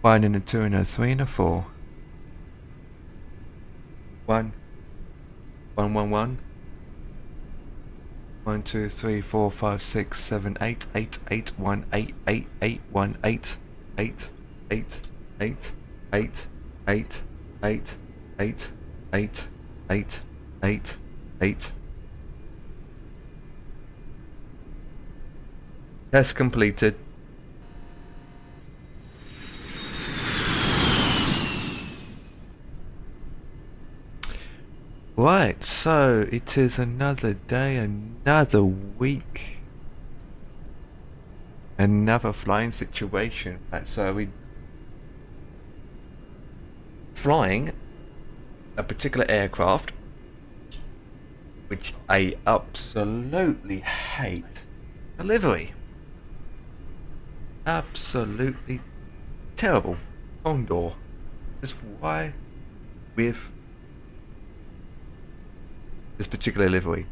1 and a 2 and a 3 and a 4. 1 1 1 1 1 2 3 4 5 6 7 8 8 8 1 8 8 8 1 8 8 8 8 8 8 8 8 8 8 8 8. Test completed. Right, so it is another day, another week, another flying situation. So we flying a particular aircraft which I absolutely hate. Delivery. Absolutely terrible. Condor. Just why with this particular livery.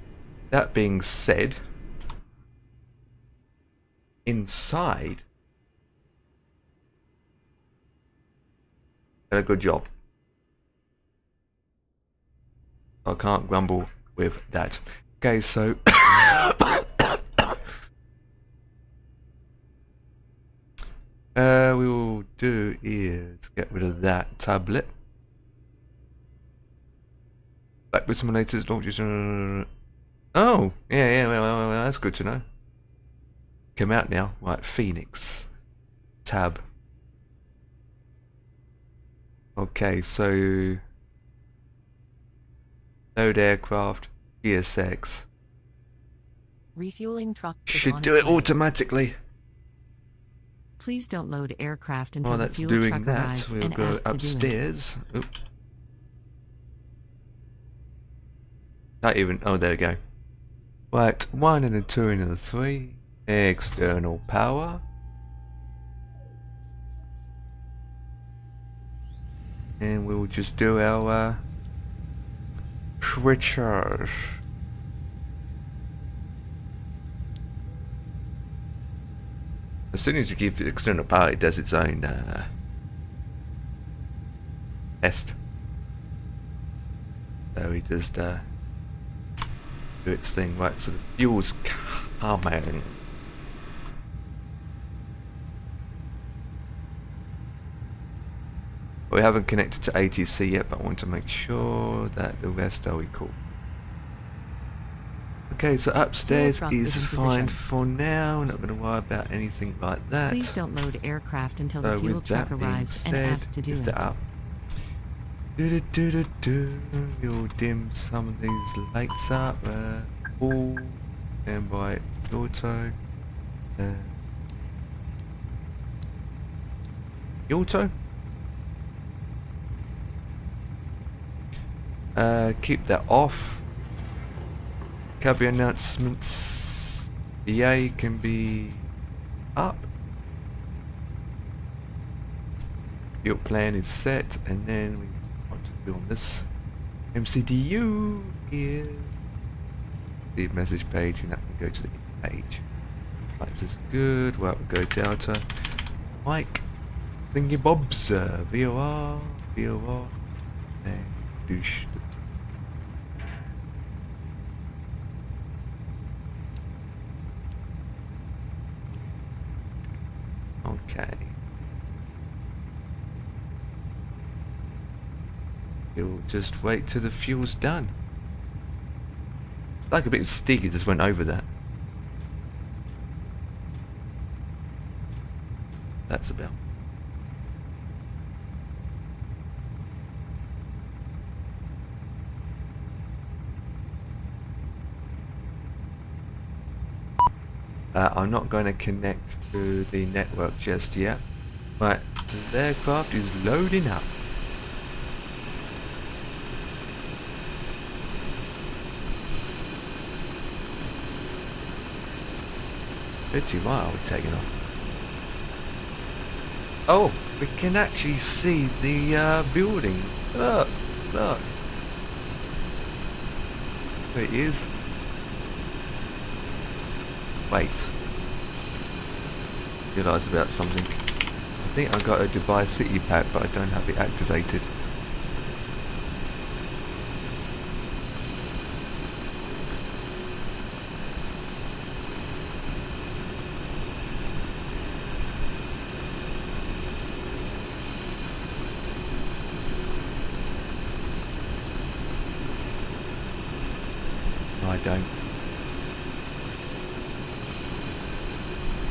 That being said, inside did a good job. I can't grumble with that. Okay, so we will do is get rid of that tablet. Blackbird simulators launches. Oh, yeah, well, that's good to know. Come out now. Right, Phoenix tab. Okay, so load aircraft, GSX. Refueling truck Should do it automatically. Please don't load aircraft until While the that's fuel doing truck that, arrives we'll and go ask to do it. upstairs. Oop. Not even. Oh, there we go. Right, 1 and a 2 and a 3. External power. And we'll just do our switchers. As soon as you give the external power, it does its own test. So we just do its thing. Right, so the fuel's coming. We haven't connected to ATC yet, but I want to make sure that the rest are cool. Okay, so upstairs is fine for now. We're not going to worry about anything like that. Please don't load aircraft until the fuel truck arrives and ask to do it. Up. You'll dim some of these lights up. All and by auto. Auto. Keep that off. Cabin announcements. EA can be up. Your plan is set, and then we want to do on this MCDU here. The message page, and that can go to the page. Right, this is good. Well, we'll go Delta. Mike. Thingy Bobs. VOR. And douche. Okay. We'll just wait till the fuel's done. Like a bit of sticky just went over that. That's about. I'm not going to connect to the network just yet. Right, the aircraft is loading up. Pretty right, we're taking off. Oh, we can actually see the building. Look. There it is. Wait. realised about something. I think I got a Dubai City pack, but I don't have it activated. I don't.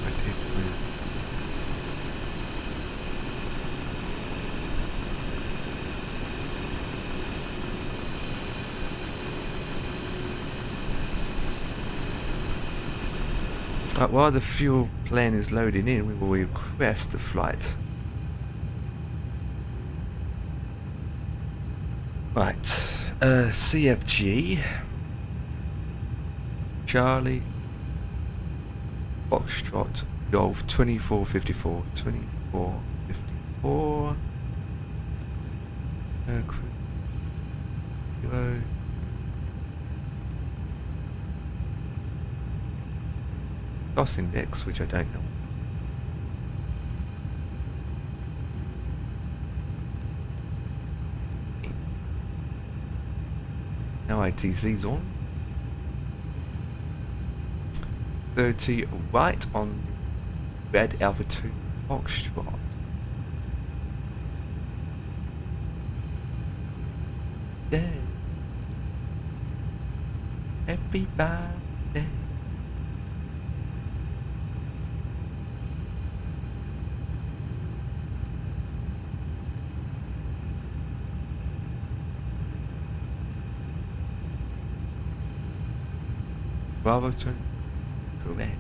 I did move. Right, while the fuel plane is loading in, we will request the flight. Right, CFG, Charlie, Foxtrot, Golf 2454, 2454, Kilo, DOS index, which I don't know. Now ITC's on. 30 right on red Alpha 2 Foxtrot. Yeah. Everybody. Bravo 2. Correct.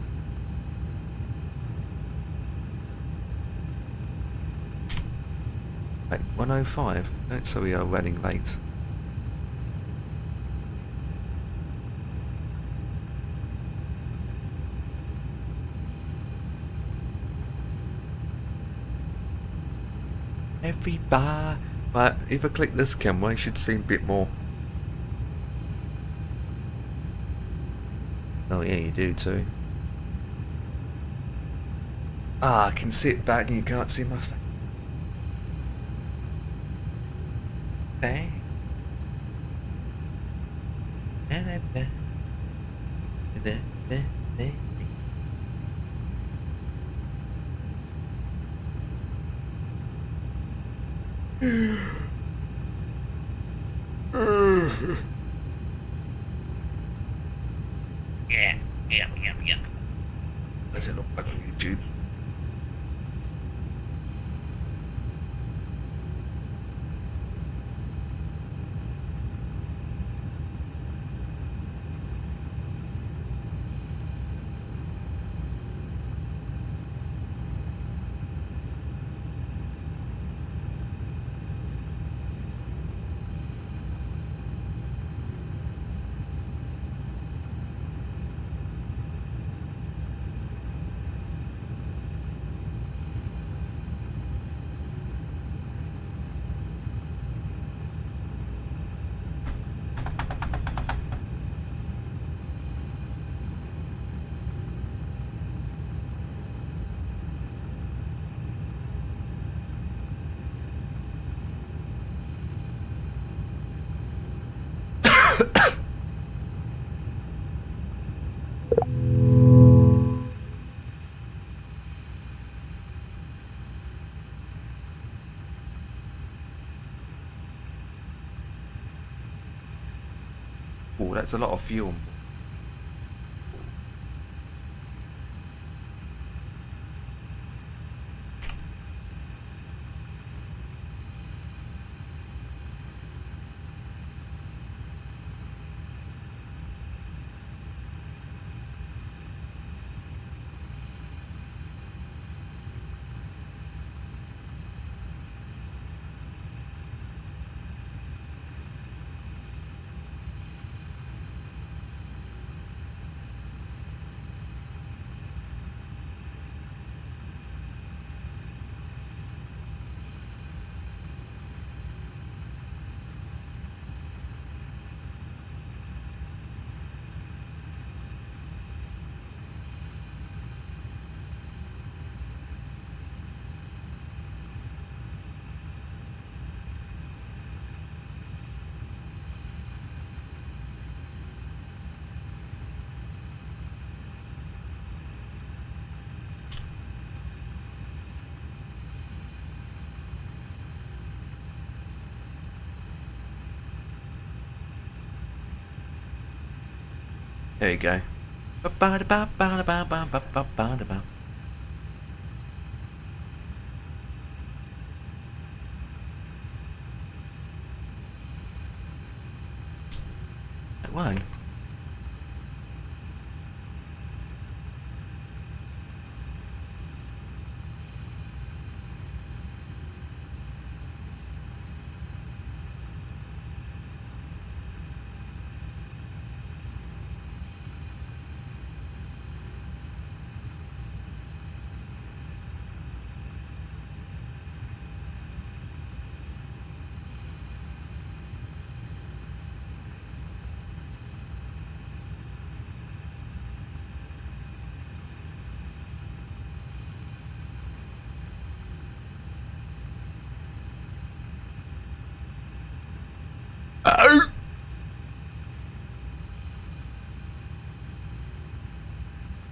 Right, 105. So we are running late. Everybody. Right, if I click this camera, it should see a bit more. Oh yeah, you do too. Ah, I can sit back and you can't see my face. Bang. Yeah. Does it look like on YouTube? Oh, that's a lot of fuel. There you go. That one.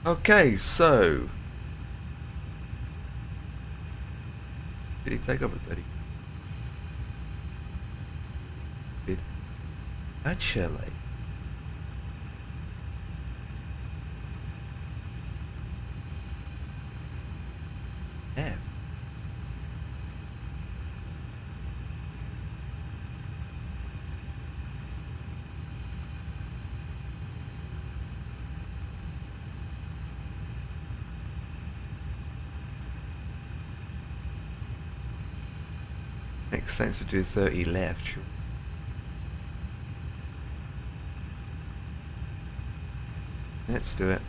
Okay, so did he take over 30? Did actually? Yeah. Makes sense to do 30 left. Sure. Let's do it.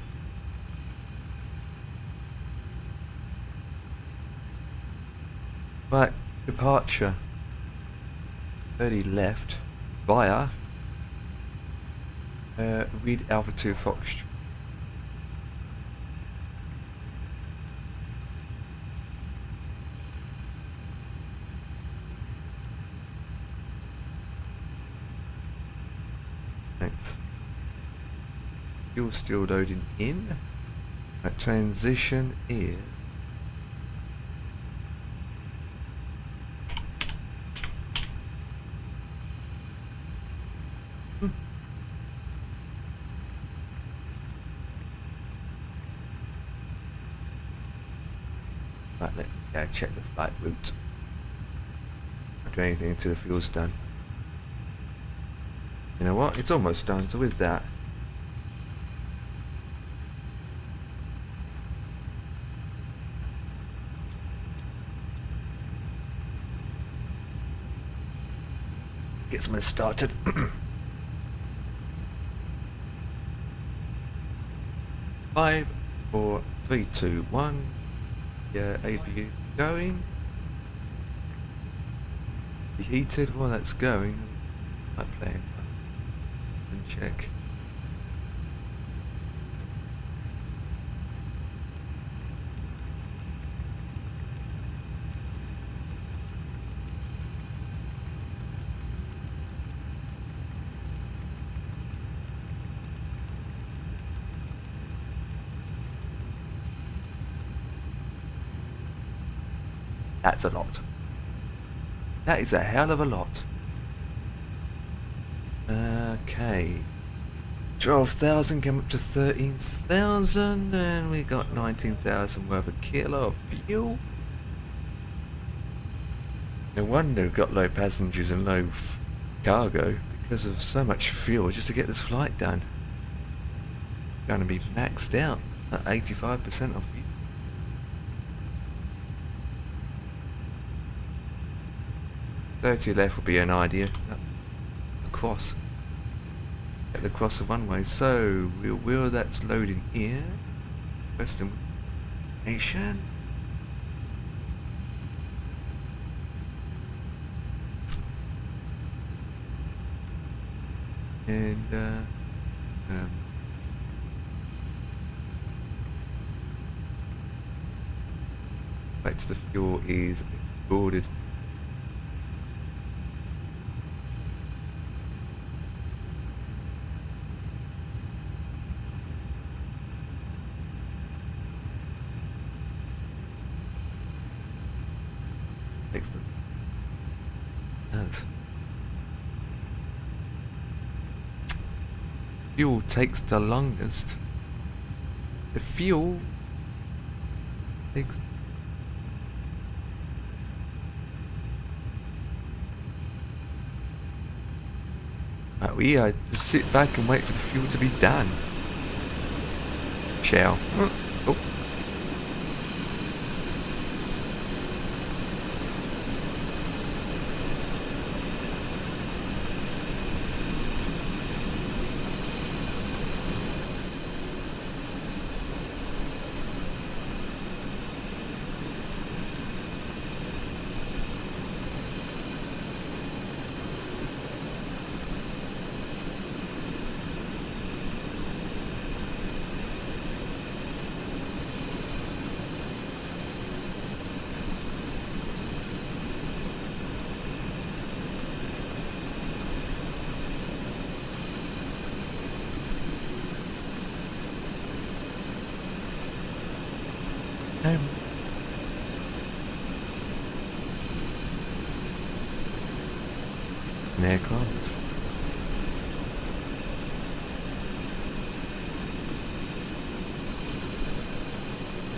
Right, departure. 30 left via read Alpha 2 Fox. Thanks. Fuel still loading in. That transition is right, let me go check the flight route. Not do anything until the fuel's done. You know what? It's almost done, so with that. Get something started. 5, 4, 3, 2, 1. Yeah, aviation going. Heated while that's going. I'm playing. And check. That's a lot. That is a hell of a lot. Okay. 12,000 came up to 13,000 and we got 19,000 worth of kilo of fuel. No wonder we've got low passengers and low cargo because of so much fuel just to get this flight done. Going to be maxed out at 85% of fuel. 30 left would be an idea. Across. Get the cross of one way. So wheel that's loading here. Western Nation. And back to the fuel is boarded. Excellent. Yes. fuel takes the longest. The fuel takes... we just sit back and wait for the fuel to be done. Shall. Oh. An aircraft.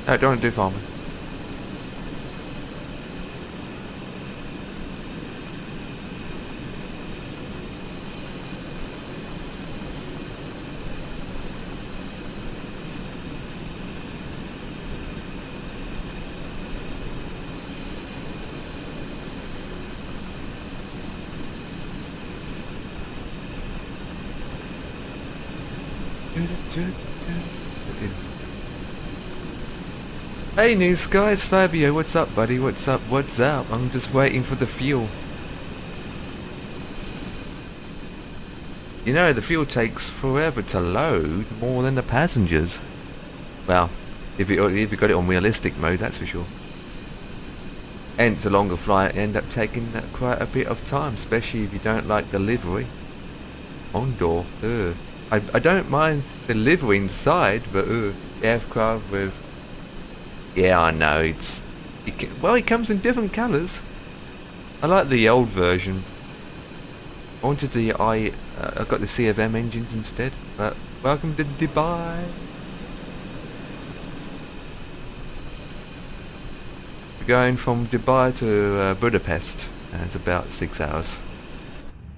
No, don't do farming. Hey New Skies, Fabio, what's up buddy, what's up, what's up? I'm just waiting for the fuel. You know, the fuel takes forever to load, more than the passengers. Well, if you got it on realistic mode, that's for sure. And it's a longer flight, end up taking quite a bit of time, especially if you don't like the livery. On door, I don't mind the livery inside, but aircraft with... Yeah, I know, it comes in different colours. I like the old version. I wanted the I got the CFM engines instead, but welcome to Dubai. We're going from Dubai to Budapest, and it's about 6 hours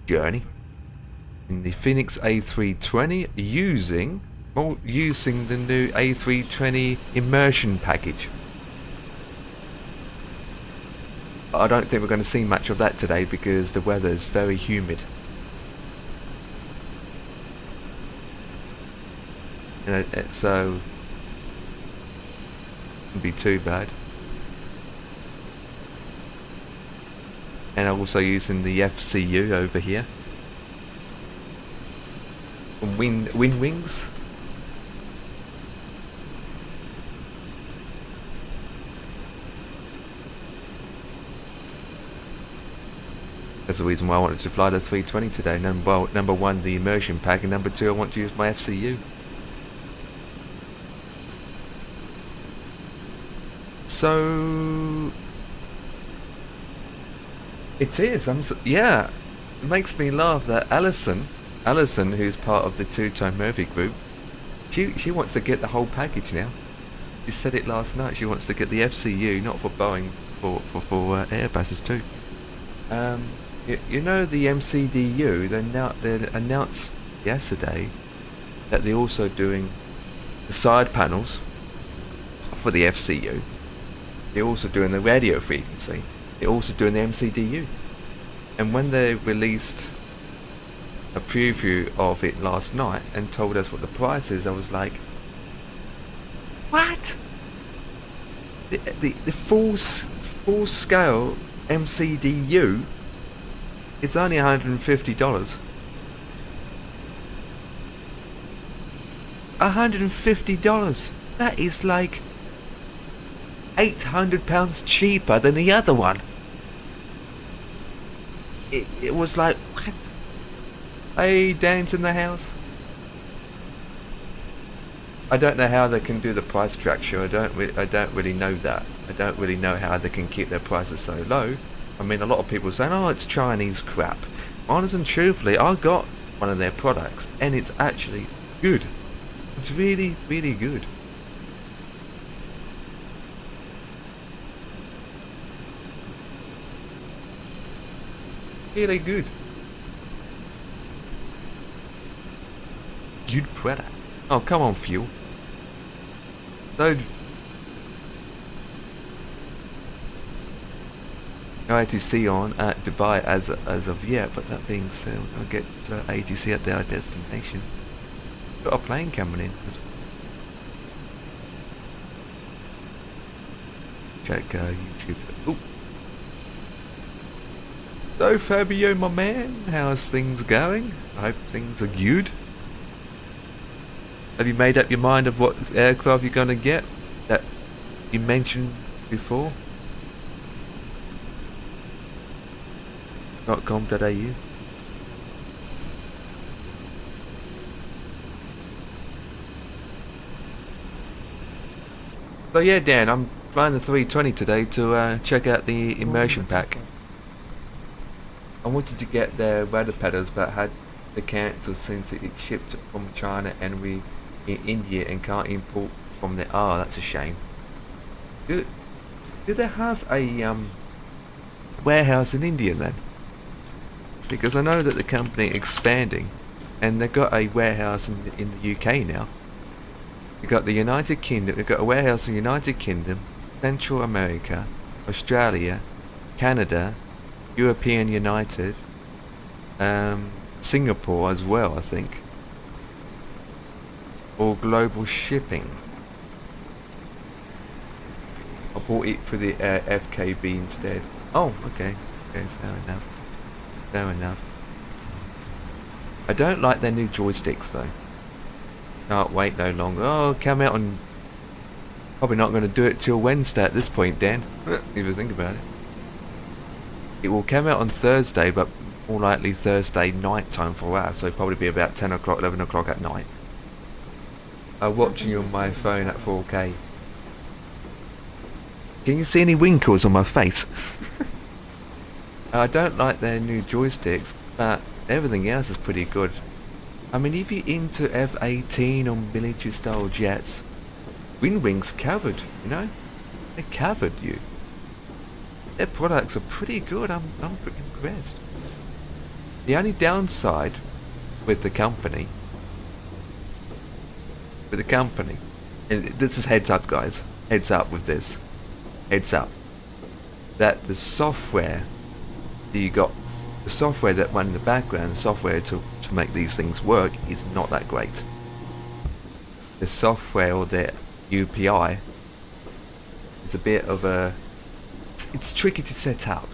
journey. In the Phoenix A320 using the new A320 Immersion package. I don't think we're going to see much of that today because the weather is very humid. So it wouldn't be too bad. And I'm also using the FCU over here. Wind wings. That's the reason why I wanted to fly the 320 today. Number one, the immersion pack, and number two, I want to use my FCU. So it is. Yeah, it makes me laugh that Alison, who's part of the Two-Time Murphy group, she wants to get the whole package now. She said it last night. She wants to get the FCU, not for Boeing, for Airbuses too. You know the MCDU. They announced yesterday that they're also doing the side panels for the FCU. They're also doing the radio frequency. They're also doing the MCDU. And when they released a preview of it last night and told us what the price is, I was like, what? The full scale MCDU, it's only $150. $150. That is like £800 cheaper than the other one. It was like, what? Hey, Dan's in the house. I don't know how they can do the price structure. I don't really know that. I don't really know how they can keep their prices so low. I mean, a lot of people are saying, oh, it's Chinese crap. Honest and truthfully, I got one of their products, and it's actually good. It's really, really good. Really good. Good product. Oh, come on, fuel. So, no ATC on at Dubai as of yet, but that being said, we'll get ATC at their destination. Got a plane coming in. Check YouTube. Ooh. So Fabio, my man, how's things going? I hope things are good. Have you made up your mind of what aircraft you're gonna get that you mentioned before? .com.au. So yeah, Dan, I'm flying the 320 today to check out the immersion pack. I wanted to get their rudder pedals, but had to cancel since it shipped from China and we in India and can't import from there. Oh, that's a shame. Do they have a warehouse in India then? Because I know that the company expanding, and they've got a warehouse in the UK now. They've got the United Kingdom. They've got a warehouse in the United Kingdom, Central America, Australia, Canada, European United, Singapore as well, I think. Or global shipping. I bought it for the FKB instead. Oh, okay. Okay, fair enough. Fair enough. I don't like their new joysticks though. Can't wait no longer. Oh, come out on... Probably not going to do it till Wednesday at this point, Dan. If you think about it. It will come out on Thursday, but more likely Thursday night time for us. So probably be about 10 o'clock, 11 o'clock at night. I'm watching you on my phone at 4K. Can you see any wrinkles on my face? I don't like their new joysticks, but everything else is pretty good. I mean, if you're into F-18 or military style jets, wing's covered, you know? They covered you. Their products are pretty good. I'm pretty impressed. The only downside with the company, and this is heads up guys, heads up with this, heads up, that the software that you got, the software that went in the background, the software to make these things work is not that great. The software or the UPI is a bit of a, it's tricky to set up.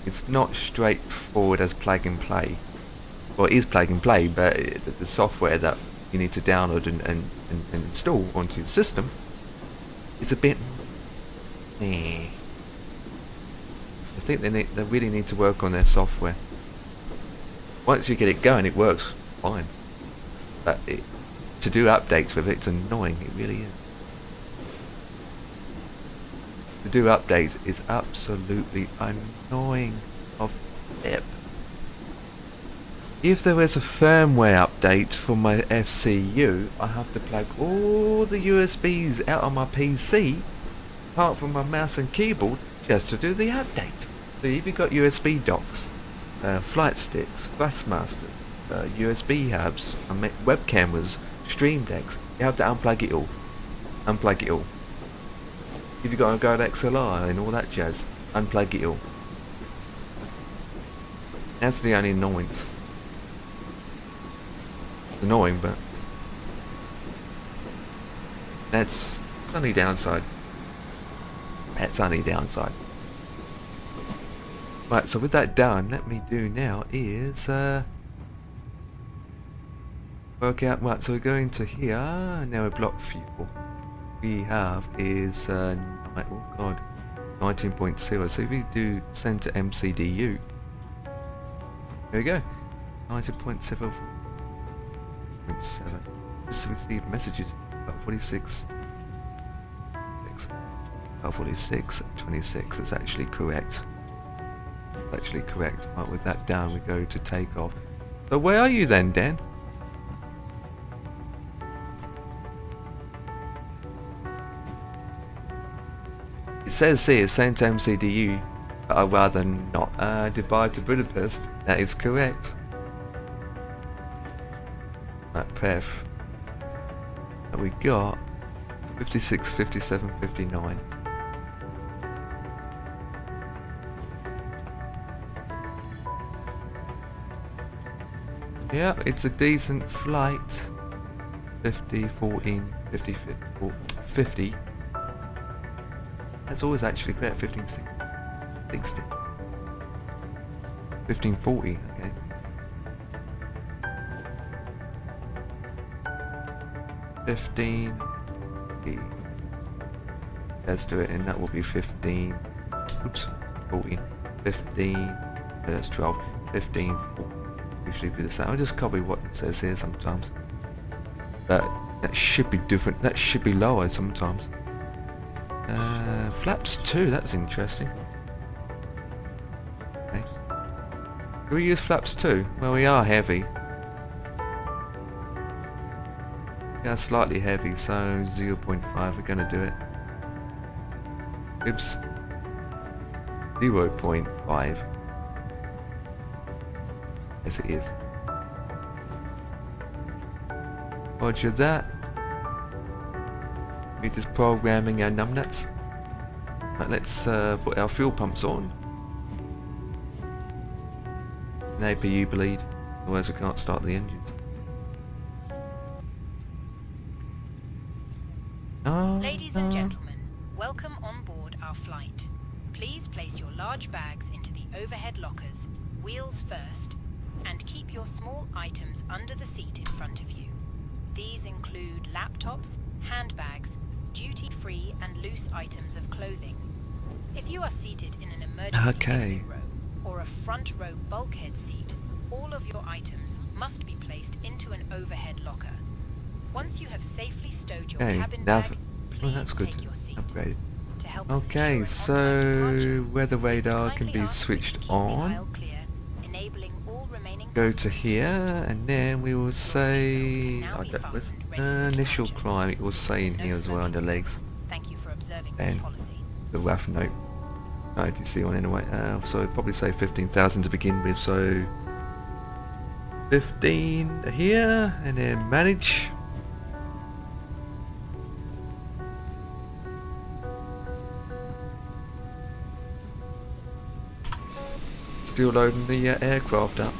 It's not straightforward as plug and play. Well, it is plug and play, but the software that you need to download and install onto the system is a bit... I think they really need to work on their software. Once you get it going, it works fine. But to do updates with it, it's annoying. It really is. To do updates is absolutely annoying. Of flip. If there is a firmware update for my FCU, I have to plug all the USBs out on my PC, apart from my mouse and keyboard, just to do the update. So if you've got USB docks, flight sticks, Thrustmaster, USB hubs, web cameras, stream decks, you have to unplug it all. Unplug it all. If you've got a Go to XLR and all that jazz, unplug it all. That's the only annoyance. It's annoying, but that's only downside. That's only downside. Right, so with that done, let me do now is work out. Right, so we're going to here. Now we block fuel. We have is oh god, 19.0. So if we do send to MCDU, there we go, 19.7. Just received messages about 46. 46, 26 is actually correct. actually correct. Right, with that down, we go to takeoff. So where are you then, Dan? It says here, same to MCDU, but I'd rather not. Dubai to Budapest. That is correct. Right, Pref. And we got 56, 57, 59. Yeah, it's a decent flight. 50, 14, 50, 50. That's always actually correct. 15, 60. 15, 40, okay. $15. Let's do it, and that will be 15. Oops, 14. 15. That's 12. 15. 14. Usually be the same. I'll just copy what it says here sometimes. But that should be different. That should be lower sometimes. Flaps 2. That's interesting. Okay. Do we use flaps 2? Well, we are heavy. Yeah, slightly heavy, so 0.5, we're going to do it. Oops. 0.5. Yes, it is. Roger that. We're just programming our numbnuts. Right, let's put our fuel pumps on. An APU bleed, otherwise we can't start the engines. Ladies and gentlemen, welcome on board our flight. Please place your large bags into the overhead lockers, wheels first, and keep your small items under the seat in front of you. These include laptops, handbags, duty-free and loose items of clothing. If you are seated in an emergency exit row or a front row bulkhead seat, all of your items must be placed into an overhead locker. Once you have safely stowed your cabin bag, please take your seat. Upgrade. To help us Okay, ensure an on-time so departure, weather radar we can kindly be ask you to switched keep the on. aisle clear, enabling all remaining Go to passengers here, and then we will say Now be that was fastened, ready for initial departure. climb. It will say in No here as well under smoking. legs. Thank you for observing And this policy. the rough note. I did see one anyway. So I'd probably say 15,000 to begin with. So 15 here, and then manage. Still loading the aircraft up.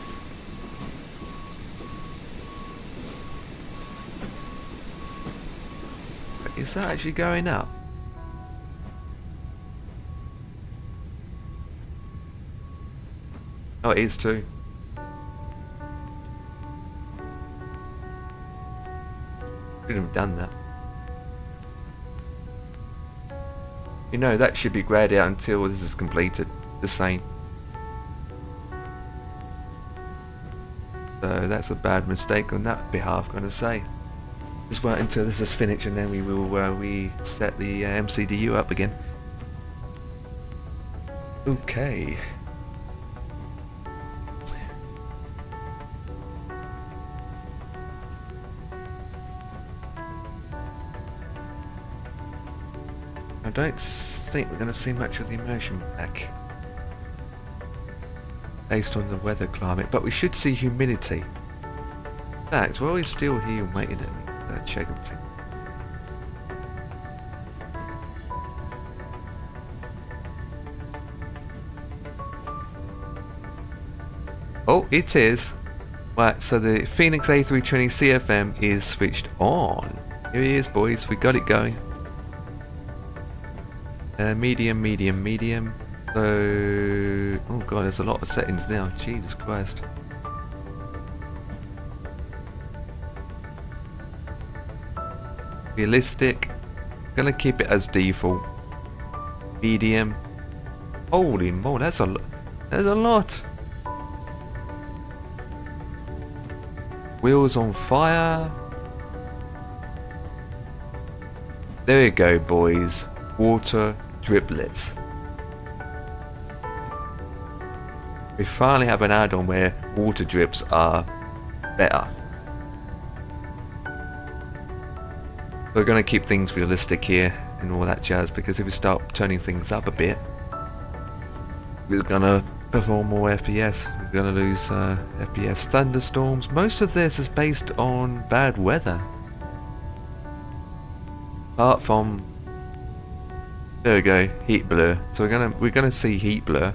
Is that actually going up? Oh, it is too. Shouldn't have done that. You know, that should be grayed out until this is completed. The same. So that's a bad mistake on that behalf, gonna say. Just wait until this is finished and then we will reset the MCDU up again. Okay. I don't think we're going to see much of the immersion back based on the weather climate, but we should see humidity. That's while we're still here waiting at me. Check everything. Oh, it is. Right, so the Phoenix A320 CFM is switched on. Here it is, boys. We got it going. Medium, medium, medium. So, oh god, there's a lot of settings now. Jesus Christ. Realistic. Gonna keep it as default. Medium. Holy moly, that's a lot. There's a lot. Wheels on fire. There we go, boys. Water driplets. We finally have an add-on where water drips are better. We're going to keep things realistic here and all that jazz, because if we start turning things up a bit, we're going to perform more FPS. We're going to lose FPS. Thunderstorms. Most of this is based on bad weather. Apart from, there we go, heat blur. So we're gonna see heat blur.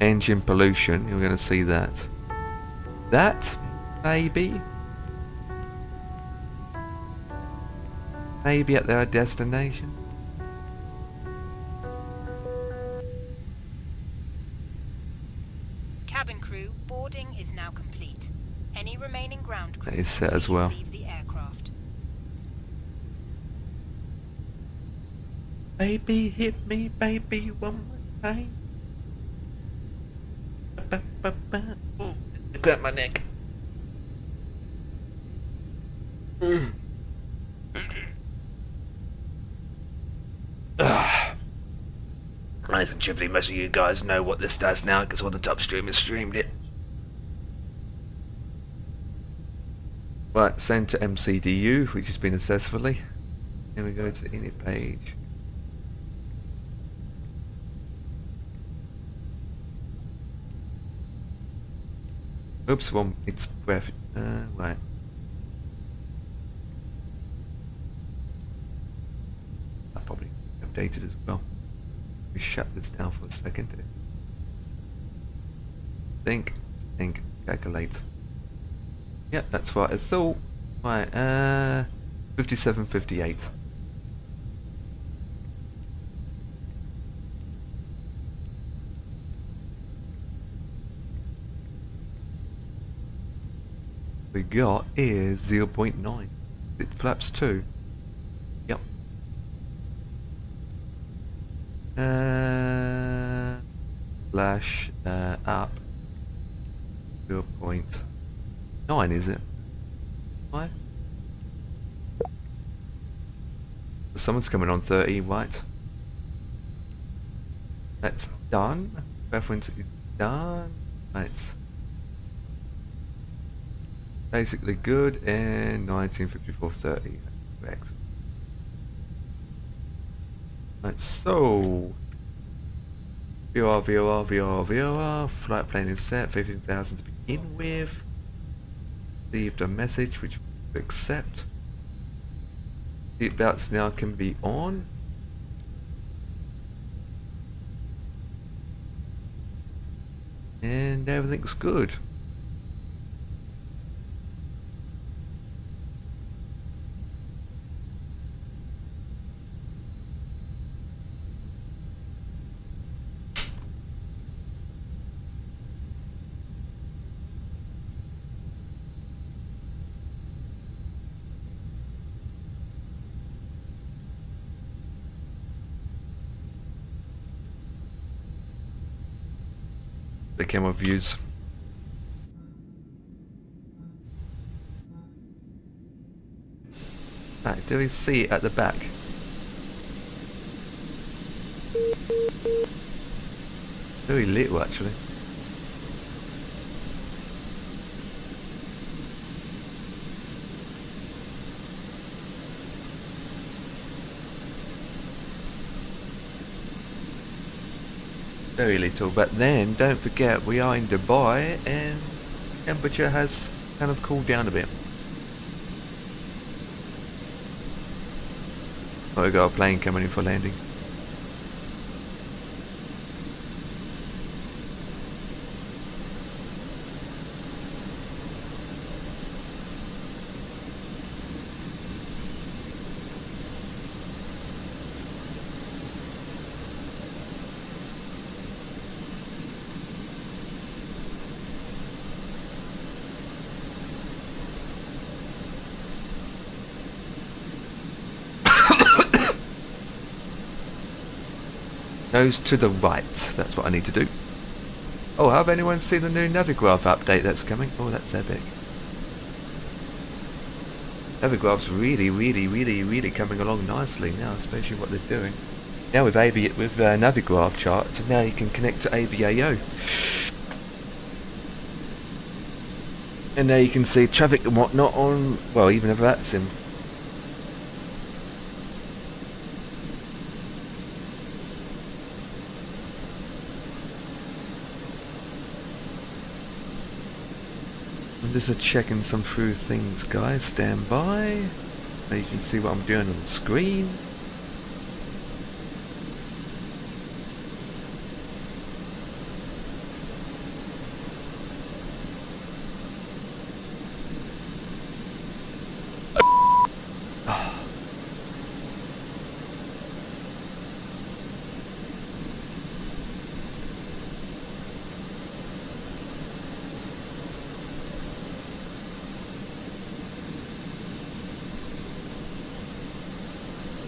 Engine pollution. You're gonna see that. That maybe at their destination. Cabin crew, boarding is now complete. Any remaining ground crew That is set as well. leave the aircraft. Baby, hit me, baby, one more time. Oh, grab my neck. Nice and chivalry, most of you guys know what this does now, because all the top streamers streamed it. Right, send to MCDU, which has been successfully. Then we go to the init page. Oops, well, it's worth it. Right. That probably updated as well. We shut this down for a second. Think, calculate. Yep, that's what I thought. Right, 57.58. We got is 0.9. It flaps 2. Yep. Flash up 0.9, is it? 5? Someone's coming on 30, right? That's done. Reference is done. Right. Basically good, and 1954.30. Correct. Right, so VOR, flight plan is set, 15,000 to begin with. Received a message which we accept. Seatbelts now can be on. And everything's good. The camera views. Right, do we see it at the back? Very little actually. Very little, but then don't forget we are in Dubai and temperature has kind of cooled down a bit. Oh, we got a plane coming in for landing. Goes to the right. That's what I need to do. Oh, have anyone seen the new Navigraph update that's coming? Oh, that's epic. Navigraph's really coming along nicely now, especially what they're doing. now with Navigraph charts, and now you can connect to AVAO. And now you can see traffic and whatnot on, well, even a flightsim. I'm just checking some through things, guys. Stand by. Now you can see what I'm doing on the screen.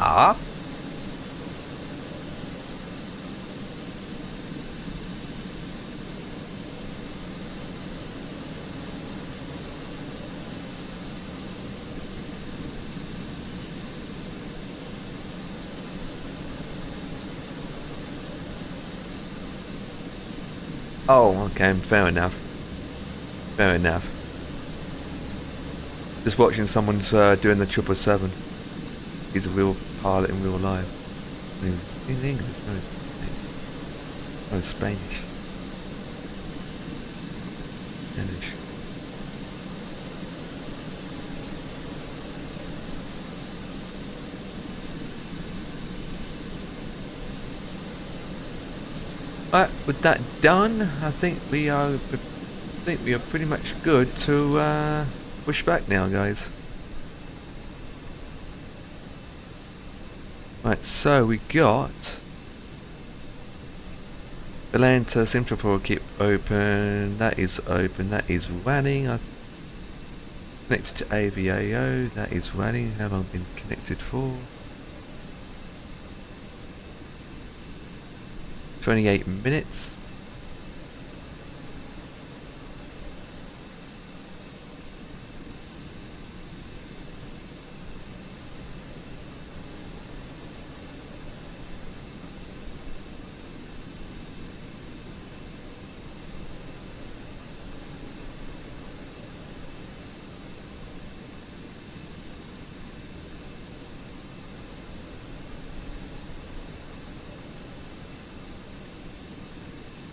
Ah. Oh, okay, fair enough. Fair enough. Just watching someone's doing the 777. He's a real pilot in real life. I mean, in English, no Spanish. Spanish. Right, with that done, I think we are pretty much good to push back now, guys. Right, so we got Atlanta Simple keep open. That is open. That is running. I connected to AVAO. That is running. How long been connected for? 28 minutes.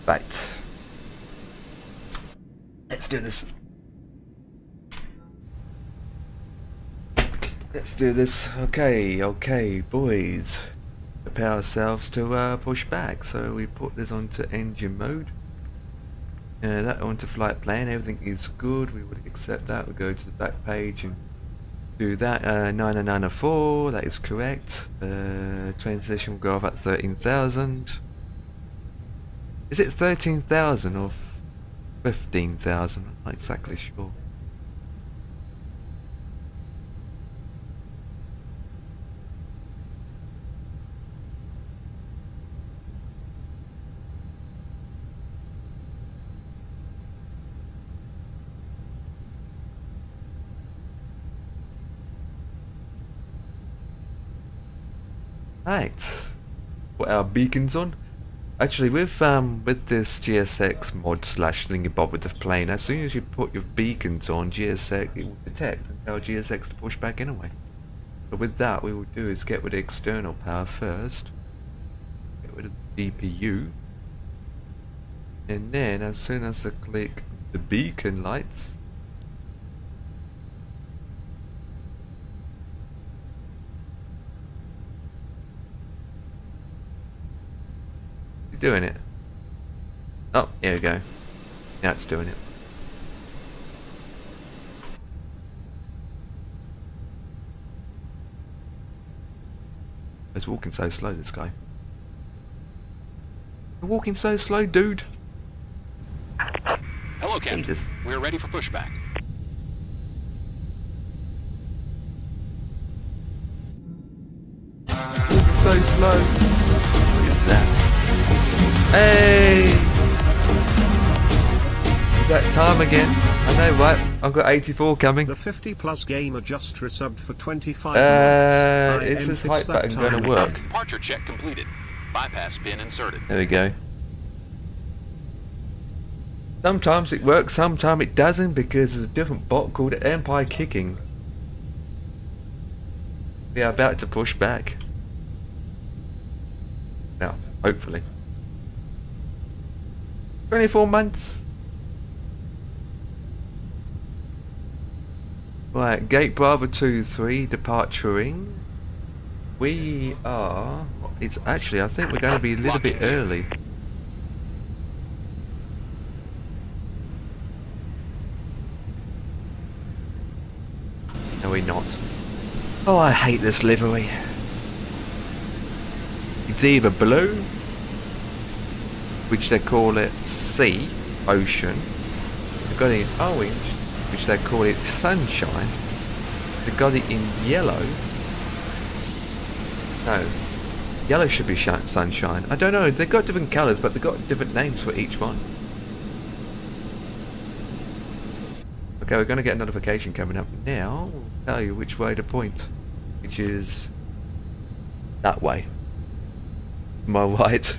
Right. Let's do this. Let's do this. Okay, boys. Prepare ourselves to push back. So we put this onto engine mode. That onto flight plan. Everything is good. We would accept that. We go to the back page and do that. 9904. That is correct. Transition will go off at 13,000. Is it 13,000 or 15,000? I'm not exactly sure. Right. Put our beacons on. Actually, with this GSX mod / thingy-bob with the plane, as soon as you put your beacons on, GSX it will detect and tell GSX to push back anyway. But with that, we will do is get rid of external power first, get rid of the DPU, and then as soon as I click the beacon lights, doing it. Oh, here we go. Now it's doing it. He's walking so slow, this guy. You're walking so slow, dude. Hello, Captain. Jesus. We're ready for pushback. Walking so slow. Look at that. Hey! Is that time again? I know, right? I've got 84 coming. The 50+ gamer just resubbed for 25 months. Is this hype button going to work? Departure check completed. Bypass pin inserted. There we go. Sometimes it works, sometimes it doesn't, because there's a different bot called Empire Kicking. We are about to push back. Now, hopefully. 24 months. Right, Gate Bravo 23 departuring. We are... It's actually, I think we're going to be a little bit early. No, we're not. Oh, I hate this livery. It's either blue, which they call it sea, ocean. They've got it in orange, which they call it sunshine. They've got it in yellow. No, yellow should be sunshine. I don't know, they've got different colours, but they've got different names for each one. Okay, we're going to get a notification coming up now. We'll tell you which way to point, which is that way. Am I right?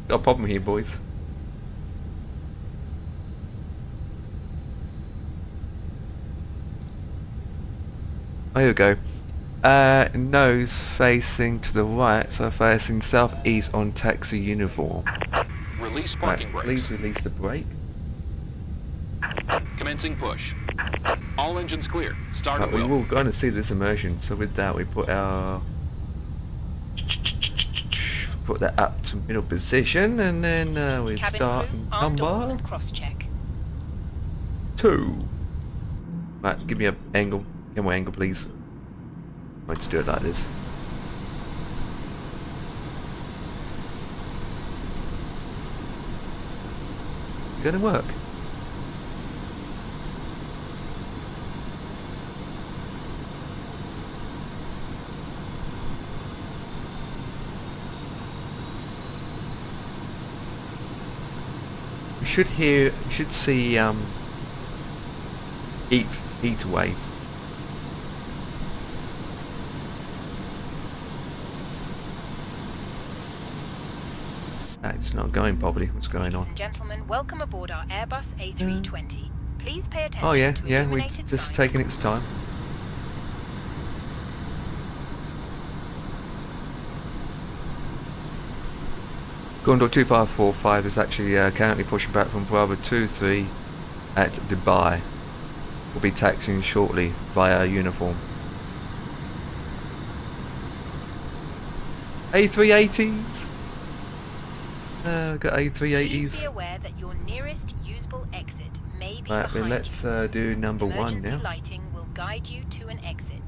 Got a problem here, boys. Oh, here we go. Nose facing to the right, so facing southeast on taxi uniform. Release parking Right, brakes. please release the brake. Commencing push. All engines clear. Start Right, at we will. will going to see this immersion, so with that we put our... Put that up to middle position, and then we Cabin start crew, arm doors number and cross-check. 2. Right, give me an angle. Give me an angle, please. Let's do it like this. Gonna work. We should see heat wave. It's not going properly. What's going Ladies on? and gentlemen, welcome aboard our Airbus A320. Please pay attention Oh yeah, to yeah. We're illuminated just signs. taking its time. Gondor 2545 is actually currently pushing back from Bravo 23 at Dubai. We'll be taxiing shortly via uniform. A380s! We've got Please be A380s. aware that your nearest usable exit may be Right, well, behind let's you. do number 1 Emergency now. lighting will guide you to an exit.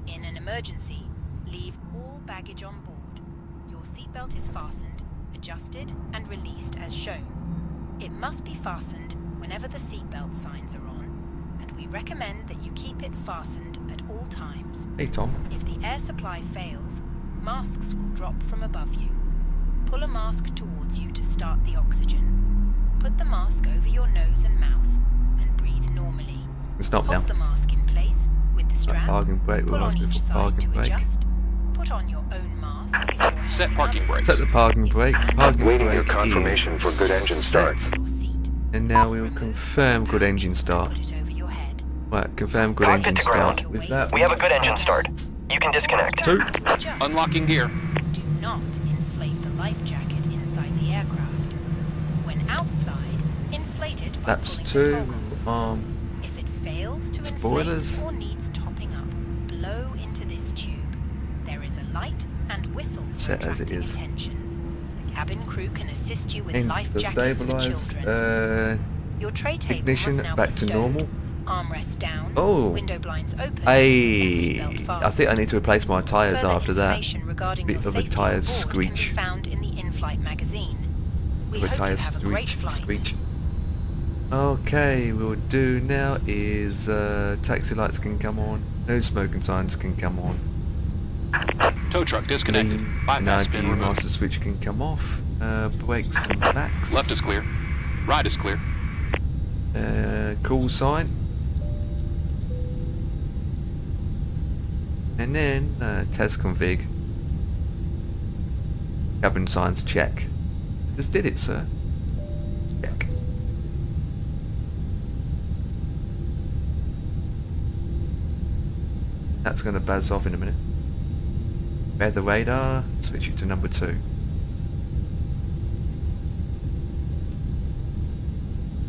In an emergency, leave all baggage on board. Your seatbelt is fastened, adjusted and released as shown. It must be fastened whenever the seatbelt signs are on, and we recommend that you keep it fastened at all times. Hey Tom. If the air supply fails, masks will drop from above you. Pull a mask towards you to start the oxygen. Put the mask over your nose and mouth and breathe normally. Stop now. Hold the mask in place with the strap. Parking brake, Pull we'll on ask each before side parking to brake. adjust. Put on your own mask if you're Set held parking up. brakes. Set the parking brake. Parking Waiting brake your confirmation is for good engine start. set. Your seat. And now we will confirm good engine start. Put it over your head. Right, confirm good Rocket engine to start. ground. With that, We have a good engine start. You can disconnect. 2. Adjust. Unlocking gear. Do not inflate the life jacket inside the aircraft. When outside, inflate it by That's pulling the 2. toggle. If it fails to Spoilers. inflate or needs topping up, blow into this tube. There is a light and whistle for Set as it attracting is. attention. The cabin crew can assist you with In life the jackets for stabilize. children. Your tray table Ignition must now back be to stowed. normal. Armrests down. Oh. Window blinds open. I seatbelt fastened. think I need to replace my tyres Further after that. information regarding Bit your of a safety tyre on board screech. can be found in the in-flight magazine. We Of a hope tyre you have a great flight. screech. Okay, what we'll do now is taxi lights can come on, no smoking signs can come on. Tow truck disconnected. Bypass Now pin removed. master switch can come off. Brakes and backs. Left is clear. Right is clear. Call sign. And then test config. Cabin signs check. Just did it, sir. Check. That's going to buzz off in a minute. Weather radar. Switch it to number 2.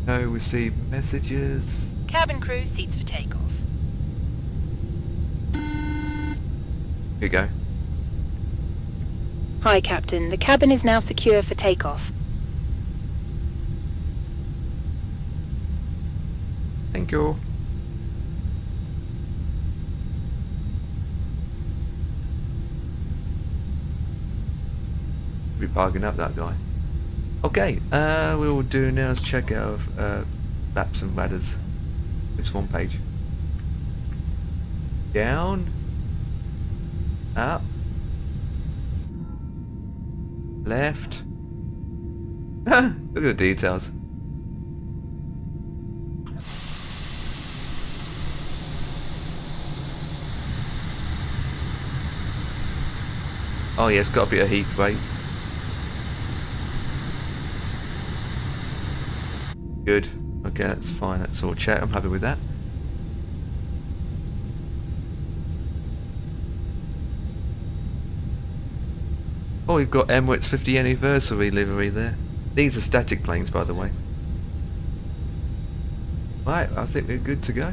No received messages. Cabin crew, seats for takeoff. Here we go. Hi, Captain. The cabin is now secure for takeoff. Thank you. Be parking up that guy. Okay, we will do now is check out maps and ladders. It's one page. Down. Up. Left. Look at the details. Oh yeah, it's got a bit of heat rate. Good. Okay, that's fine. That's all chat. I'm happy with that. Oh, we've got Emirates 50th anniversary livery there. These are static planes, by the way. Right, I think we're good to go.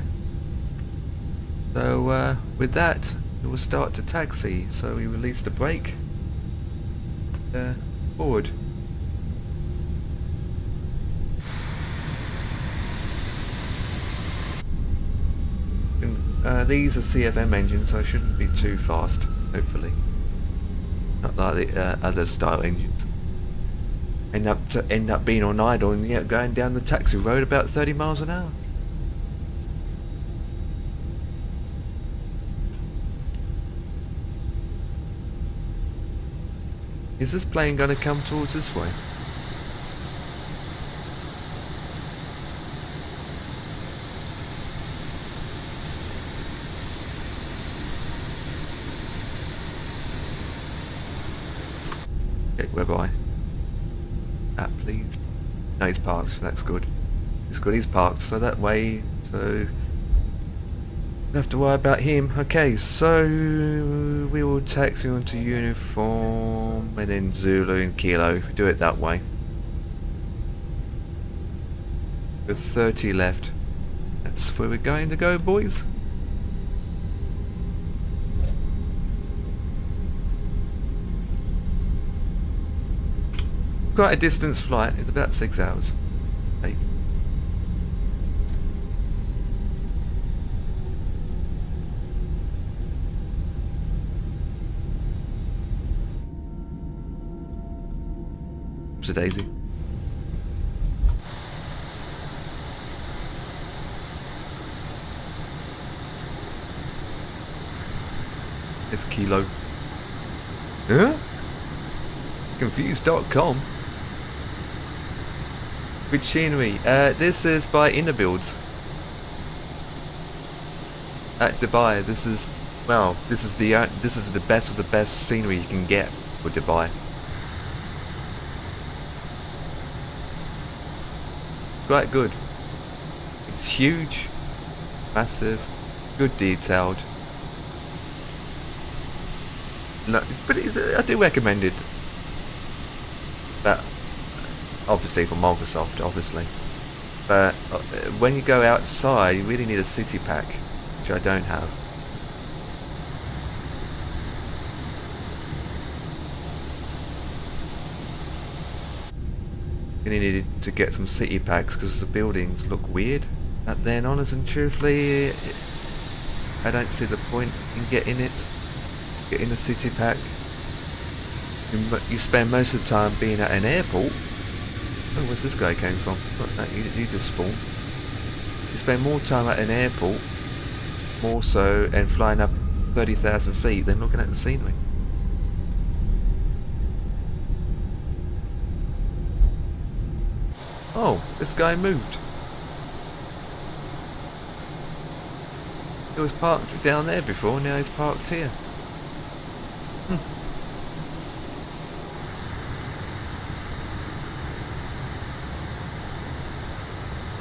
So, with that, we will start to taxi. So we release the brake. Forward. These are CFM engines, so I shouldn't be too fast, hopefully. Not like the other style engines. End up being on idle and yet going down the taxi road about 30 miles an hour. Is this plane going to come towards this way? Okay, where am I? Please. No, he's parked, so that's good. It's good, he's parked, so that way, so... don't have to worry about him. Okay, so... we will taxi onto uniform, and then Zulu and Kilo. Do it that way. With 30 left. That's where we're going to go, boys. Quite a distance flight. It's about 6 hours. 8. It's a daisy. It's Kilo. Huh? Confused.com. Which scenery? This is by Inner Builds at Dubai. This is the best of the best scenery you can get for Dubai. Quite good. It's huge, massive, good detailed. No, but I do recommend it. But obviously for Microsoft, obviously. But when you go outside, you really need a city pack, which I don't have. You needed to get some city packs because the buildings look weird. But then, honest and truthfully, I don't see the point in getting it. Getting a city pack. You spend most of the time being at an airport. Oh, where's this guy came from? Not that, you just spawned. You spend more time at an airport, more so, and flying up 30,000 feet than looking at the scenery. Oh, this guy moved. He was parked down there before, now he's parked here.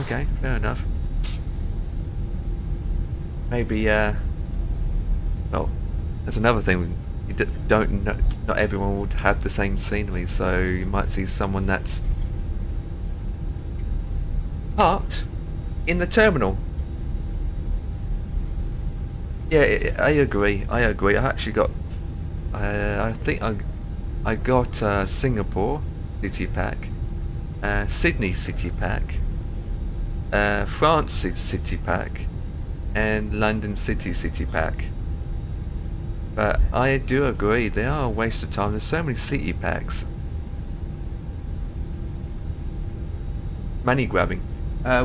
Okay, fair enough. Maybe, well, that's another thing. You don't know, not everyone would have the same scenery, so you might see someone that's parked in the terminal. Yeah, I agree. I actually got, I think I got Singapore City Pack, Sydney City Pack, France City Pack, and London City Pack. But I do agree, they are a waste of time. There's so many city packs. Money grabbing.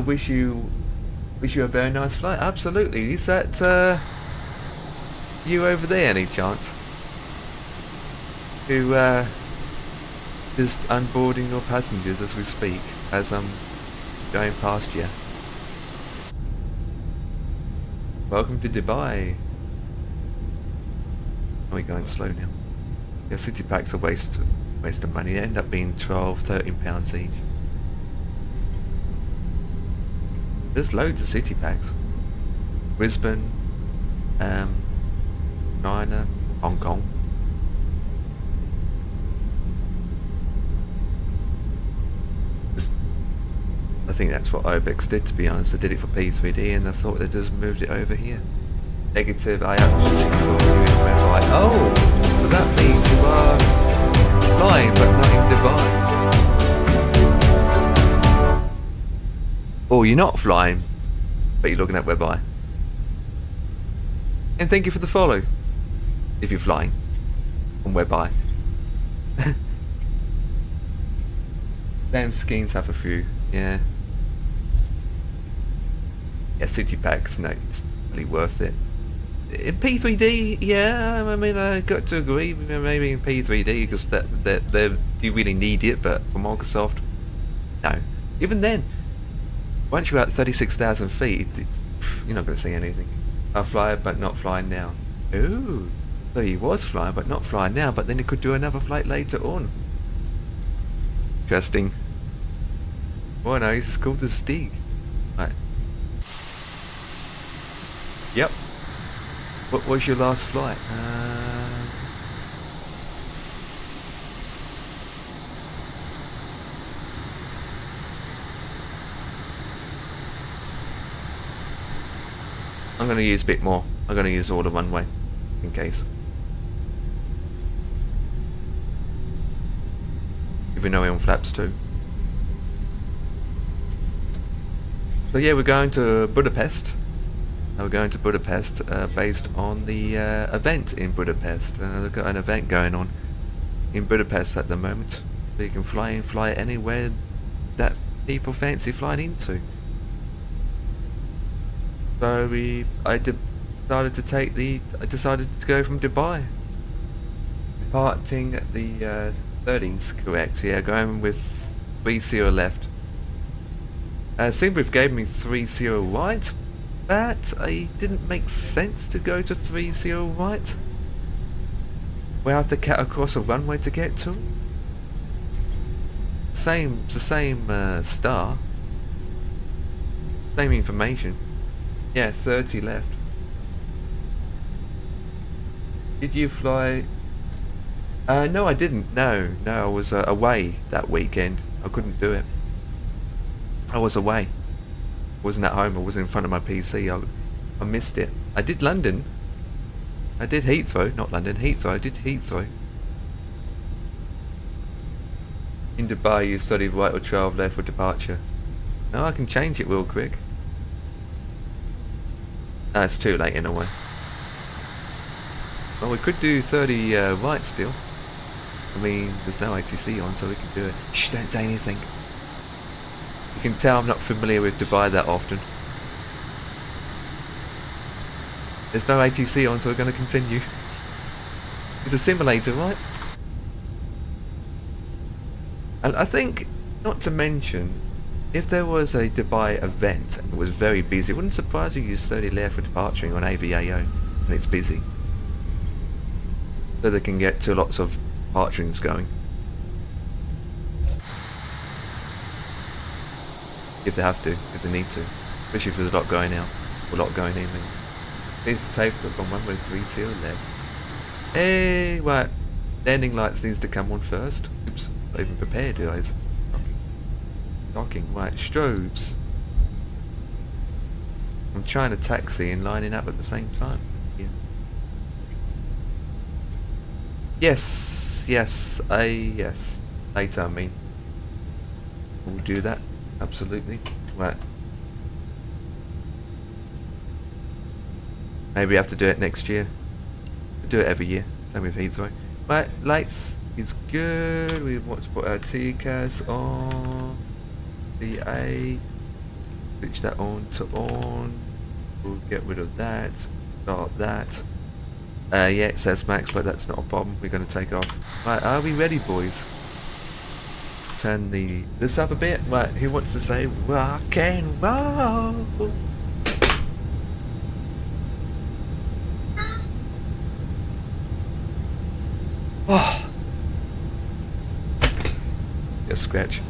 Wish you a very nice flight. Absolutely. Is that you over there, any chance? Who just unboarding your passengers as we speak, as I'm going past you. Welcome to Dubai. Are we going slow now? Yeah, city packs are waste of money. They end up being £12–13 each. There's loads of city packs. Brisbane, China, Hong Kong. I think that's what OBEX did, to be honest. They did it for P3D and I thought they just moved it over here. Negative, I actually saw you in Dubai. Oh! So that means you are flying but not in Dubai. Or you're not flying, but you're looking at whereby. And thank you for the follow. If you're flying on whereby. Damn schemes have a few, yeah. Yeah, city packs, no, it's really worth it. In P3D, yeah, I mean, I got to agree, maybe in P3D, because you really need it, but for Microsoft, no. Even then, once you're at 36,000 feet, you're not going to see anything. I fly, but not flying now. Ooh, so he was flying, but not flying now, but then he could do another flight later on. Interesting. Oh no, he's called the Stig. Right. Yep. What was your last flight? I'm going to use a bit more. I'm going to use all the runway, in case. Even though we're on flaps too. So yeah, we're going to Budapest. We're going to Budapest based on the event in Budapest. They've got an event going on in Budapest at the moment. So you can fly in, fly anywhere that people fancy flying into. So I decided to go from Dubai. Departing at the 30s, correct? Yeah, going with 30 left. Simbrief gave me 30 right, but it didn't make sense to go to 30 right. We have to cut across a runway to get to. It's the same star. Same information. Yeah, 30 left. Did you fly? No, I didn't. No, I was away that weekend. I couldn't do it. I was away. I wasn't at home. I was in front of my PC. I missed it. I did London. I did Heathrow. Not London. Heathrow. I did Heathrow. In Dubai, you studied right or 12 left for departure. No, I can change it real quick. No, it's too late in a way. Well, we could do 30 right still. I mean, there's no ATC on, so we can do it. Shh, don't say anything. You can tell I'm not familiar with Dubai that often. There's no ATC on, so we're going to continue. It's a simulator, right? And I think, not to mention, if there was a Dubai event and it was very busy, it wouldn't surprise you use 30 left for departuring on AVAO and it's busy. So they can get to lots of departurings going. If they have to, if they need to. Especially if there's a lot going out, or a lot going in. Please for takeoff on 130 left. Hey, right. Landing lights needs to come on first. Oops, not even prepared, guys. Docking, right, strobes. I'm trying to taxi and lining up at the same time. Yeah. Yes, yes, yes. Later, I mean. We'll do that, absolutely. Right. Maybe we have to do it next year. We'll do it every year. Same with Heathrow. Right, lights is good. We want to put our TCAS on. A. Switch that on to on. We'll get rid of that. Start that. Yeah, it says max, but that's not a problem. We're going to take off. Right, are we ready, boys? Turn this up a bit. Right, who wants to say rock and roll? Oh. Just scratch.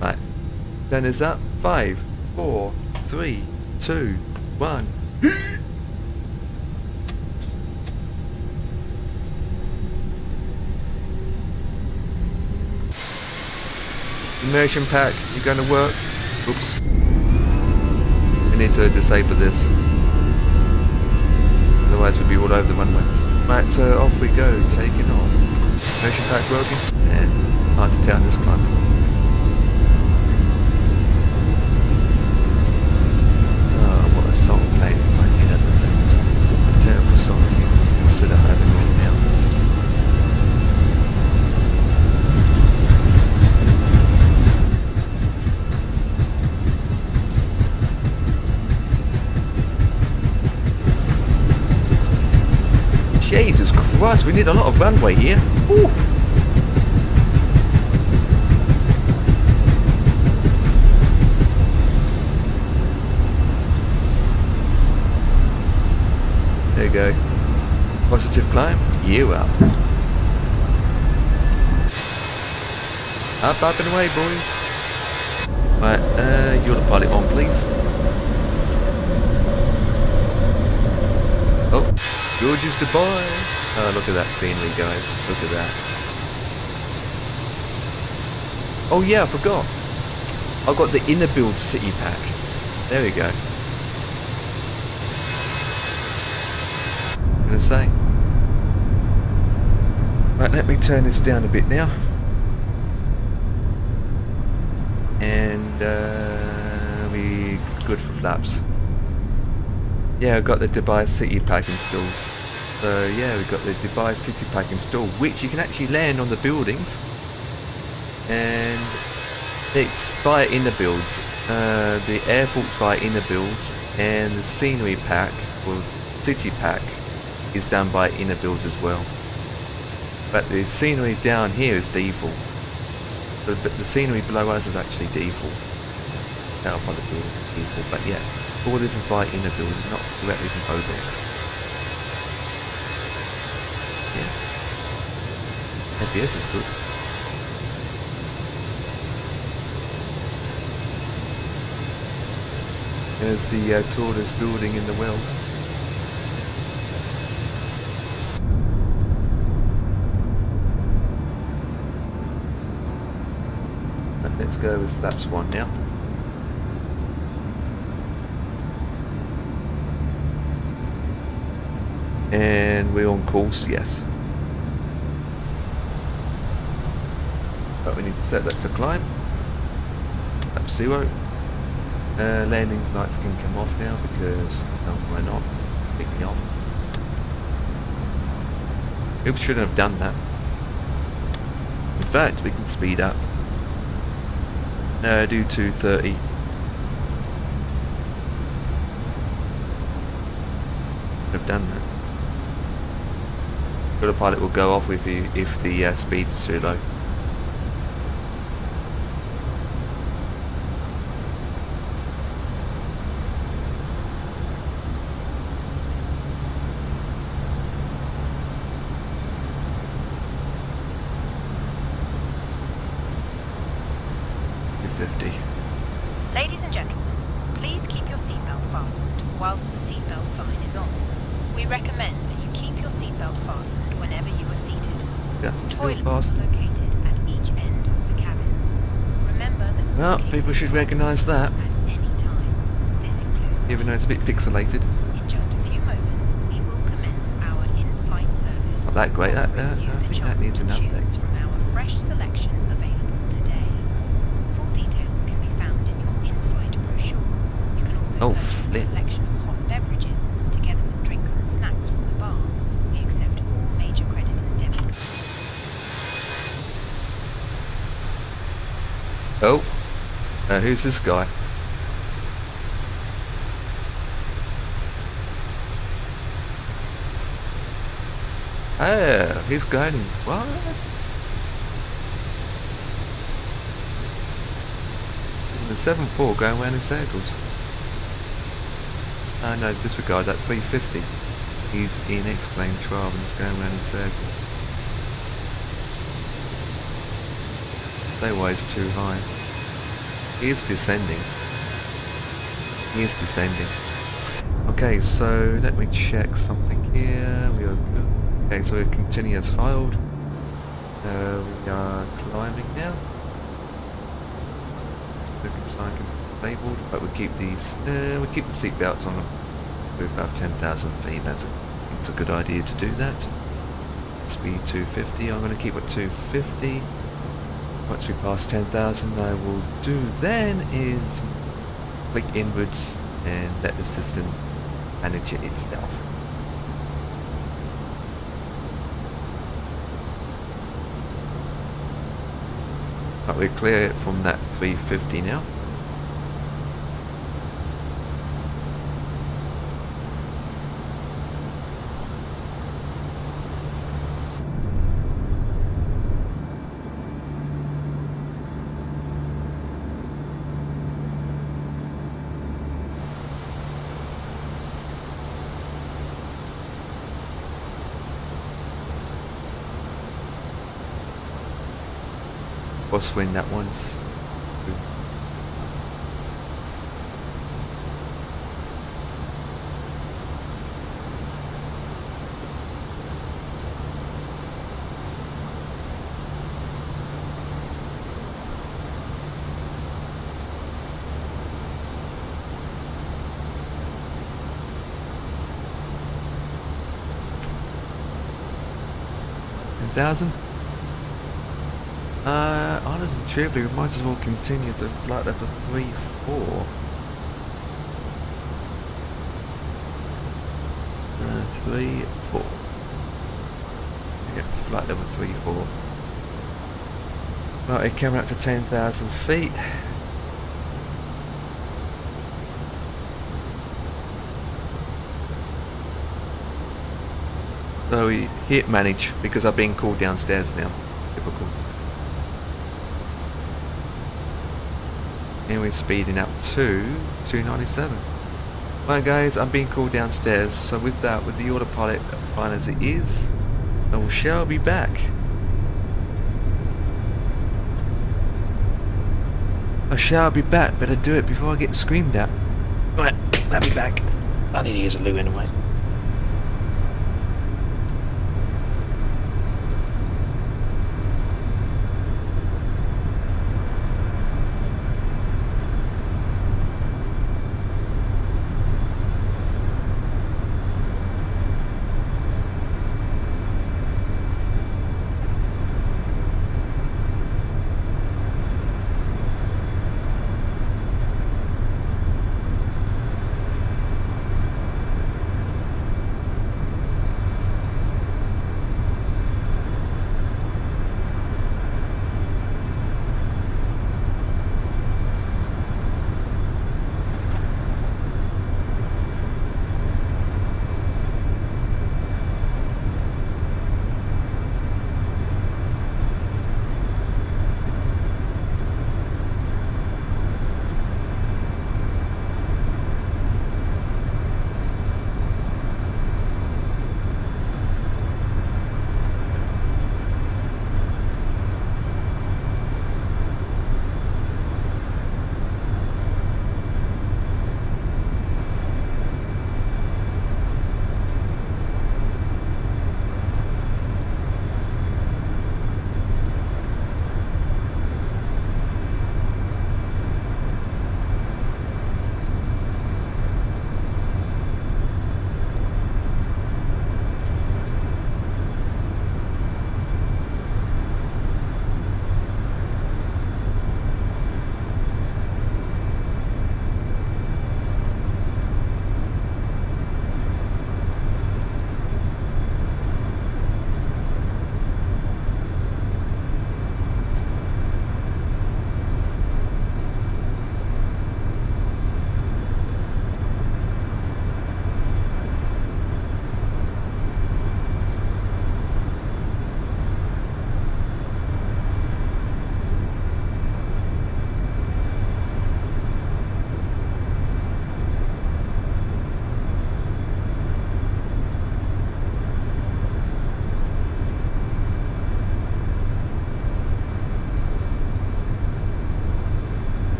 Right. Turn this up. 5, 4, 3, 2, 1. Immersion pack, you're going to work. Oops. We need to disable this. Otherwise we'll be all over the runway. Right, so off we go, taking off. Immersion pack working? Yeah, hard to tell in this climate. Oh, what a song playing in my head at the moment. A terrible song you consider having right now. Jesus Christ, we need a lot of runway here. Woo. There you go. Positive climb. You up. Up and away, boys. Right, you're the pilot on, please. Oh, gorgeous Dubai. Oh, look at that scenery, guys. Look at that. Oh yeah, I forgot. I got the inner build city pack. There we go. I'm gonna say. Right, let me turn this down a bit now. And we good for flaps. Yeah, I got the Dubai City Pack installed. So yeah, we've got the Dubai City Pack installed, which you can actually land on the buildings. And it's via inner builds. The airport via inner builds, and the scenery pack, or city pack, is done by inner builds as well. But the scenery down here is default. But the scenery below us is actually default. Out by the building default, but yeah. All this is by inner builds, not directly from OBEX. Yeah. FPS is good. There's the tallest building in the world. And let's go with flaps 1 now. And we're on course, yes. But we need to set that to climb. Lap 0. Landing lights can come off now because, why not? Pick me off. Oops, shouldn't have done that. In fact, we can speed up. Do 230. Have done that. Autopilot will go off with you if the speed is too low. Ladies and gentlemen, please keep your seatbelt fastened whilst the seatbelt sign is on. We recommend that you keep your seatbelt fastened whenever you are seated. Yeah, still Toilets fast. are located at each end of the cabin. Remember that Well, smoking people should is recognise that. at any time. This includes Even though it's a bit pixelated. In just a few moments, we will commence our in-flight service. Not that great. I offering you the think that chance needs to an update. choose from our fresh selection available today. Full details can be found in your in-flight brochure. You can also Oh, purchase flip. a selection of hot beverages together with drinks and snacks from the bar. We accept all major credit and debit cards. Oh, who's this guy? Oh, he's going. What? The 7-4 going around in circles. No, disregard that 350. He's in X-plane 12 and he's going around in circles. Stay wise too high. He is descending. He is descending. Okay, so let me check something here. We are good. Okay, so we continue as filed. We are climbing now. Looking sign can be labelled, but we keep these. We keep the seat belts on. We're above 10,000 feet. It's a good idea to do that. Speed 250. I'm going to keep it 250. Once we pass 10,000, I will do then is click inwards and let the system manage it itself. But we're clear from that 350 now. Boss win that once. $10,000? Honestly, truthfully, we might as well continue to flight level 3-4. 3-4. Get to flight level 3-4. Right, we're coming up to 10,000 feet. So we hit manage because I've been called downstairs now. Typical. And we're speeding up to 297. Right guys, I'm being called downstairs, so with that, with the autopilot fine as it is, I shall be back. I shall be back, better do it before I get screamed at. Right, I'll be back. I need to use a loo anyway.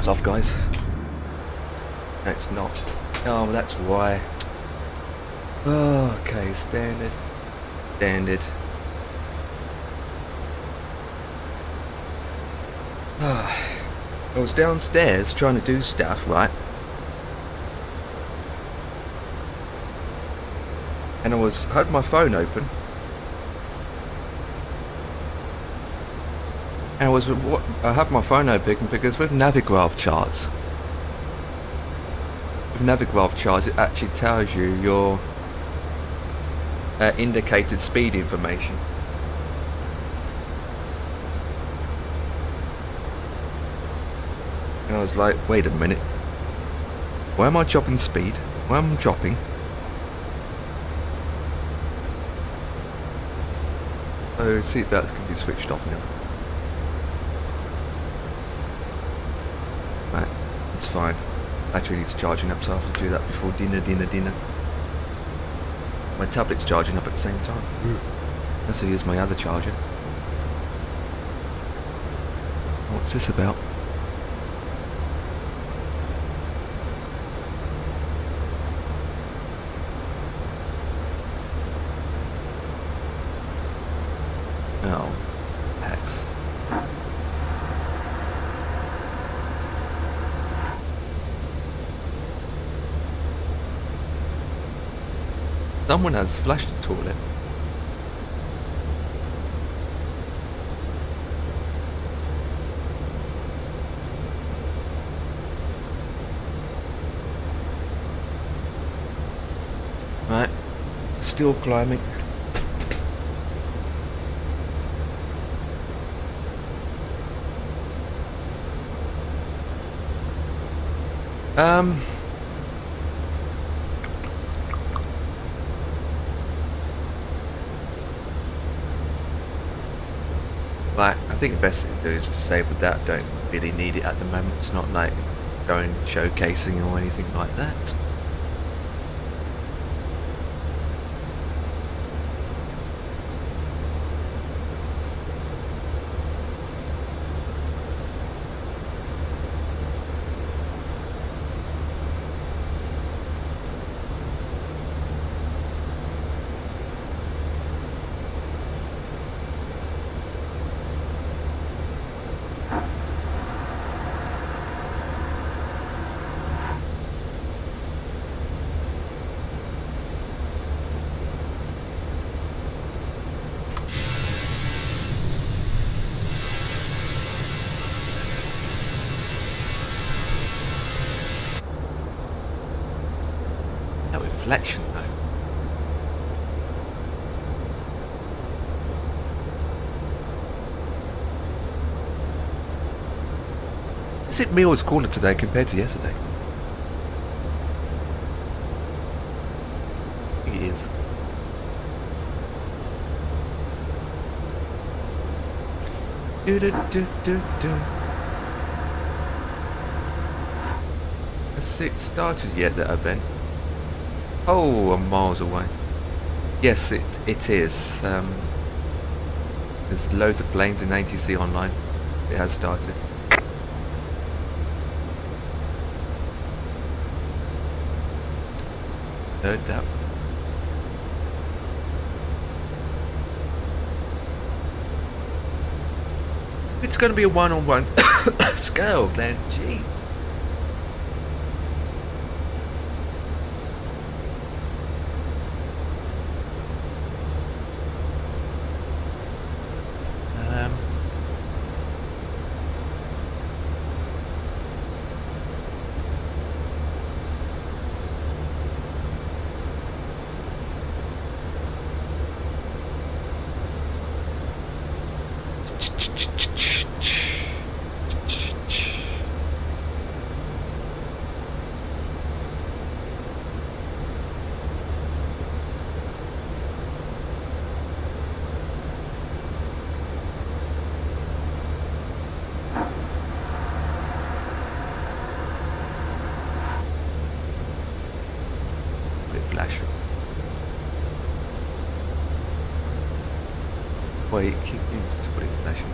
that's off, guys. No, it's not. Oh, well, that's why. Oh, okay, standard. Standard. I was downstairs trying to do stuff, right? And I had my phone open. And I had my phone open because with Navigraph charts, it actually tells you your indicated speed information. And I was like, wait a minute, why am I dropping speed? Why am I dropping? So seatbelts can be switched off now. Right, it's fine. Battery needs charging up, so I have to do that before dinner. My tablet's charging up at the same time. Let's use my other charger. What's this about? Oh, hex. Someone has flushed the toilet. Right, still climbing. Right, I think the best thing to do is disable that. Don't really need it at the moment. It's not like going showcasing or anything like that. That reflection though. Is it Meal's Corner today compared to yesterday? I think it is. Has it started yet, that event? Oh, I'm miles away. Yes, it is. There's loads of planes in ATC online. It has started. Heard that. It's going to be a one-on-one scale then, gee. Wait, keep used to put it flashing.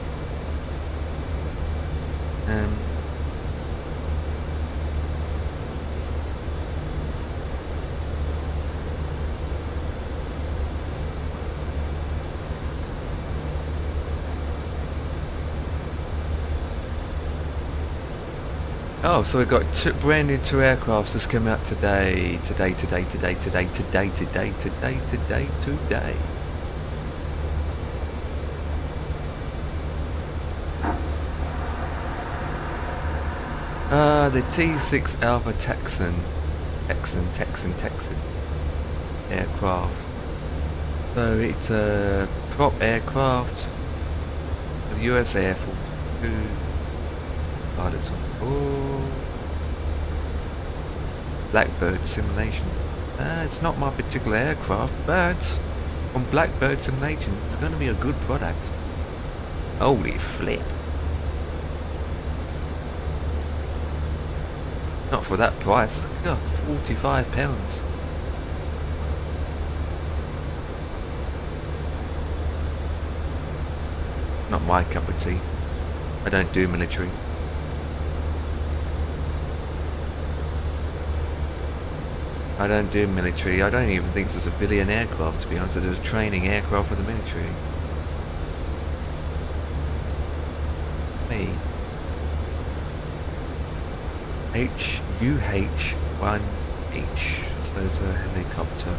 Oh, so we've got brand new 2 aircrafts that's come out today. Today. The T6 Alpha Texan aircraft. So it's a prop aircraft for the US Air Force. 2 pilots on board. Blackbird Simulation. It's not my particular aircraft, but on Blackbird Simulation it's going to be a good product. Holy flip. Not for that price. God, £45. Not my cup of tea. I don't do military. I don't do military. I don't even think it's a civilian aircraft, to be honest. It's a training aircraft for the military. Me. UH-1H. So there's a helicopter.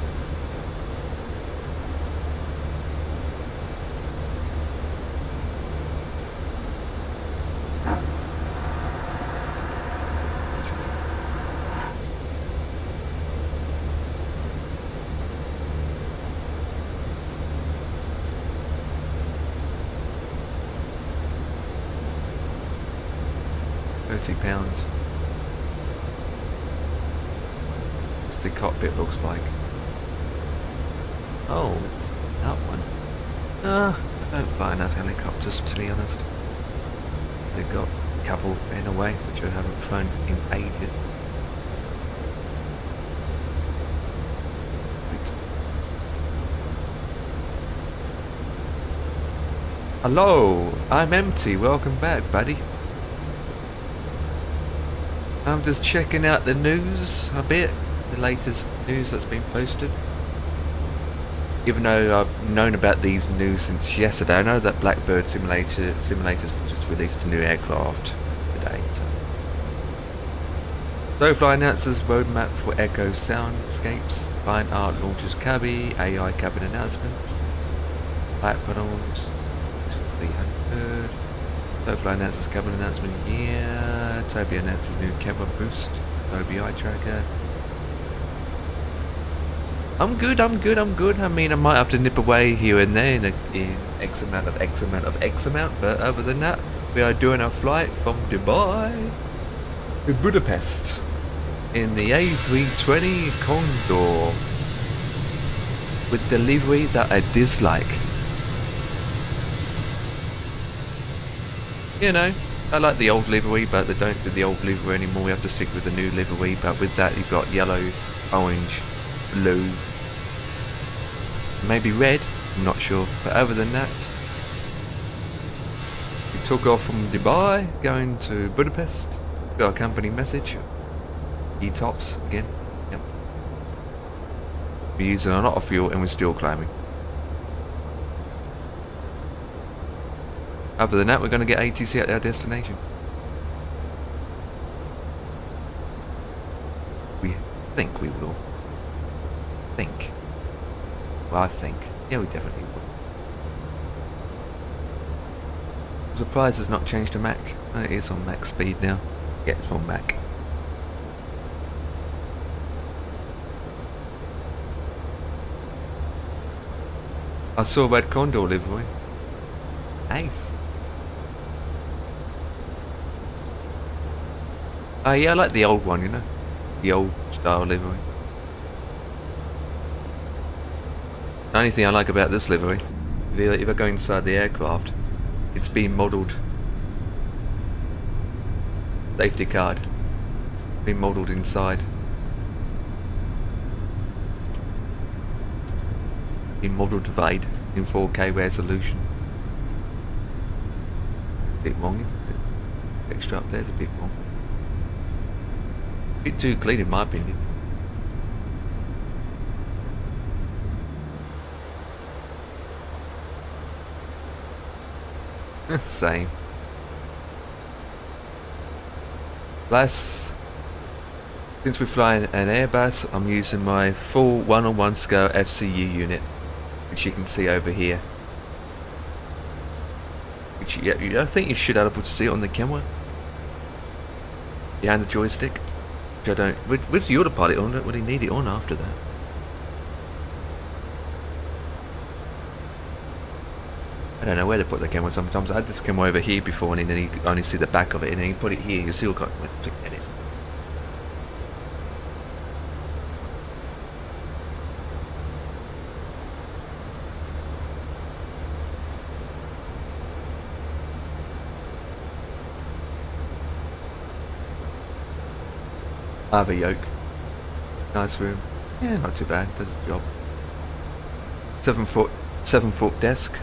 £30. What's the cockpit looks like? Oh, it's that one. I don't fly enough helicopters, to be honest. They've got a couple in a way, which I haven't flown in ages. Hello, I'm empty. Welcome back, buddy. I'm just checking out the news a bit, the latest news that's been posted. Even though I've known about these news since yesterday, I know that Blackbird Simulators just released a new aircraft today. So fly announces roadmap for Echo Soundscapes, Fine Art launches cabby, AI cabin announcements, flight panels, 300. Fly announces cabin announcement, yeah. Toby announces new camera boost, Toby eye tracker. I'm good. I mean, I might have to nip away here and there in X amount, but other than that, we are doing a flight from Dubai to Budapest in the A320 Condor with delivery that I dislike. You know, I like the old livery, but they don't do the old livery anymore. We have to stick with the new livery, but with that you've got yellow, orange, blue, maybe red, I'm not sure. But other than that, we took off from Dubai, going to Budapest. Got a company message. E-tops again. Yep. We're using a lot of fuel and we're still climbing. Other than that, we're going to get ATC at our destination. We think we will. Think. Well, I think. Yeah, we definitely will. I'm surprised it's not changed to Mac. It is on Mac speed now. Yeah, it's on Mac. I saw Red Condor livery. Nice. Yeah, I like the old one, you know, the old style livery. The only thing I like about this livery, if I go inside the aircraft, it's been modelled. Safety card, been modelled inside. Been modelled wide in 4K resolution. A bit wrong, isn't it? Extra up there's a bit wrong. Bit too clean in my opinion. Same. Since we're flying an Airbus, I'm using my full 1:1 scale FCU unit, which you can see over here. Which I think you should be able to see it on the camera. Behind the joystick. Which I don't. With the autopilot on, I don't really need it on after that. I don't know where to put the camera sometimes. I had this camera over here before and then you could only see the back of it, and then you put it here, you still can't forget it. IVAO. Nice room. Yeah, not too bad. Does the job. 7 foot desk.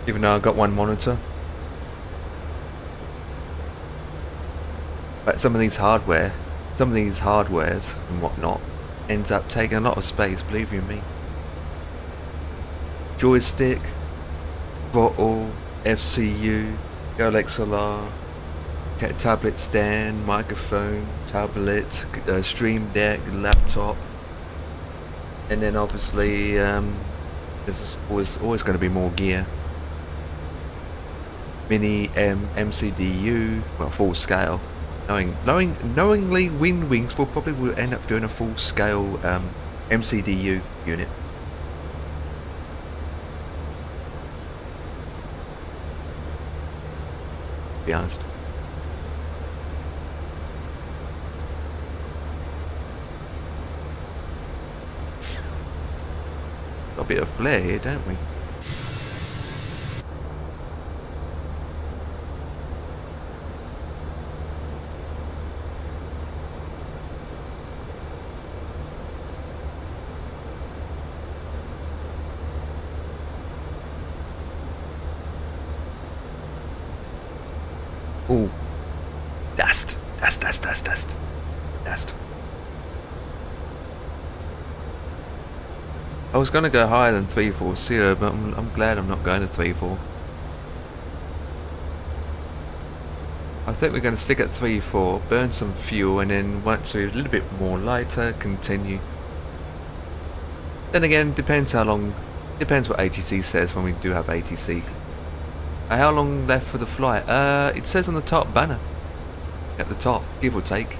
Even though I've got one monitor. But some of these hardwares and whatnot ends up taking a lot of space, believe you me. Joystick, throttle, FCU, XLR, tablet stand, microphone, tablet, stream deck, laptop, and then obviously there's always going to be more gear. Mini MCDU, well, full scale. Knowingly, Wind Wings will probably end up doing a full scale MCDU unit. To be honest. Got a bit of glare here, don't we? Ooh, dust. I was gonna go higher than 340, but I'm glad I'm not going to 34. I think we're going to stick at 34, burn some fuel, and then once we're a little bit more lighter, continue. Then again, depends what ATC says when we do have ATC. How long left for the flight? It says on the top banner, at the top, give or take,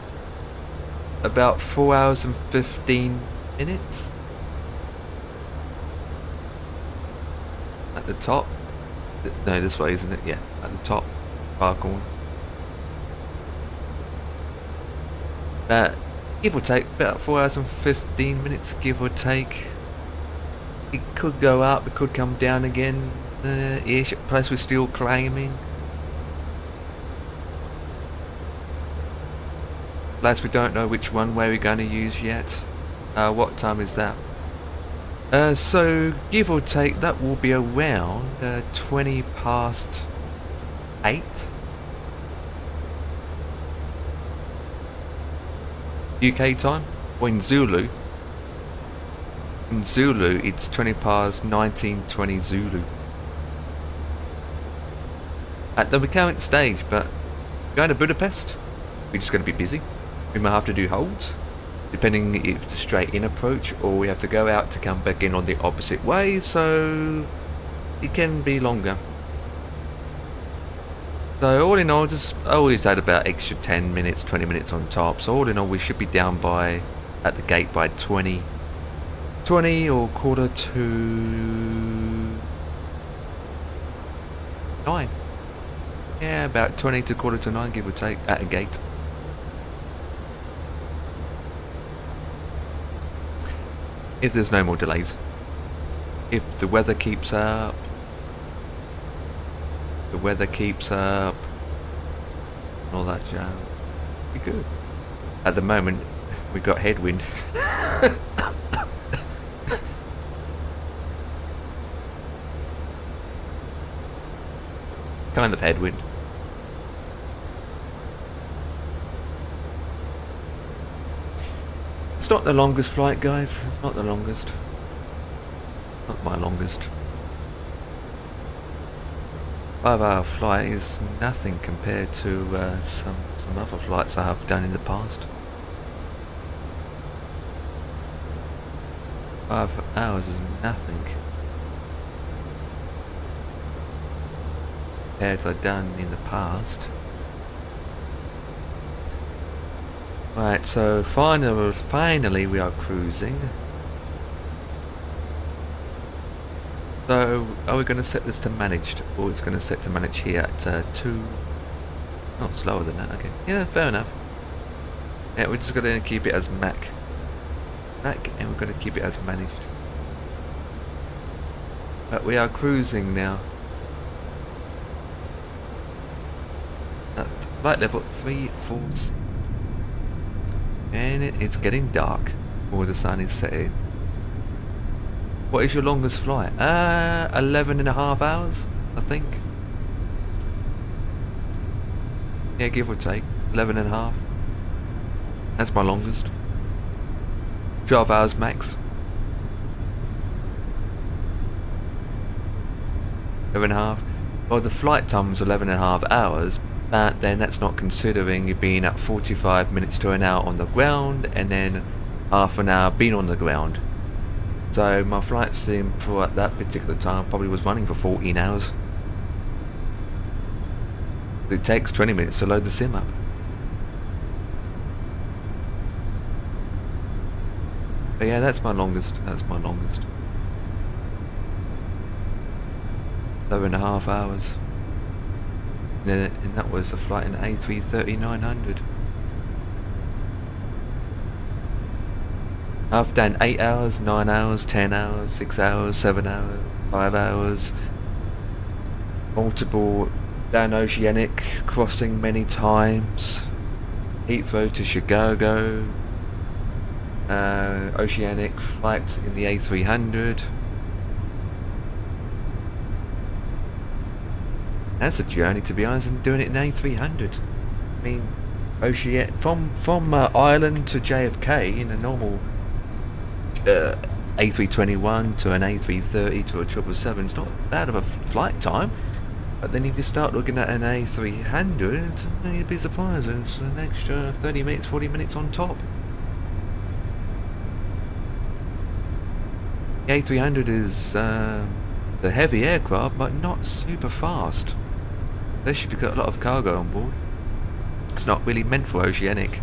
about 4 hours and 15 minutes. At the top, no, this way, isn't it? Yeah, at the top, far corner. Give or take, about 4 hours and 15 minutes, give or take. It could go up, it could come down again. Ish, plus we're still climbing. Plus we don't know which runway we're going to use yet. What time is that? So give or take, that will be around 20 past 8. UK time, or in Zulu. In Zulu, it's 20 past 19:20 Zulu. At the current stage, but going to Budapest, we're just going to be busy. We might have to do holds, depending if it's a straight in approach, or we have to go out to come back in on the opposite way, so it can be longer. So all in all, I always add about extra 10 minutes, 20 minutes on top. So all in all, we should be down at the gate by 20 or quarter to 9. Yeah, about 20 to quarter to 9, give or take, at a gate. If there's no more delays. If the weather keeps up. And all that jazz. Be good. At the moment, we've got headwind. Kind of headwind. It's not the longest flight, guys. It's not the longest. Not my longest. 5-hour flight is nothing compared to some other flights I have done in the past. 5 hours is nothing compared to I've done in the past. Right, so finally we are cruising. So, are we going to set this to managed, or it's going to set to manage here at 2? Not slower than that, okay. Yeah, fair enough. Yeah, we're just going to keep it as Mac, and we're going to keep it as managed. But we are cruising now. At flight level 340. And it's getting dark, or the sun is setting. What is your longest flight? 11.5 hours, I think. Yeah, give or take. 11.5. That's my longest. 12 hours max. 11.5. Well, the flight time was 11.5 hours, but then that's not considering you being at 45 minutes to an hour on the ground, and then half an hour being on the ground. So my flight sim for at that particular time probably was running for 14 hours. It takes 20 minutes to load the sim up. But yeah, that's my longest. That's my longest. 11.5 hours. And that was a flight in A330-900. I've done 8 hours, 9 hours, 10 hours, 6 hours, 7 hours, 5 hours. Multiple down oceanic crossing many times. Heathrow to Chicago. Oceanic flight in the A300. That's a journey, to be honest, and doing it in A300. I mean, from Ireland to JFK in a normal A321 to an A330 to a 777, it's not bad of a flight time. But then if you start looking at an A300, you'd be surprised, it's an extra 30 minutes, 40 minutes on top. The A300 is the heavy aircraft, but not super fast. Especially if you've got a lot of cargo on board. It's not really meant for oceanic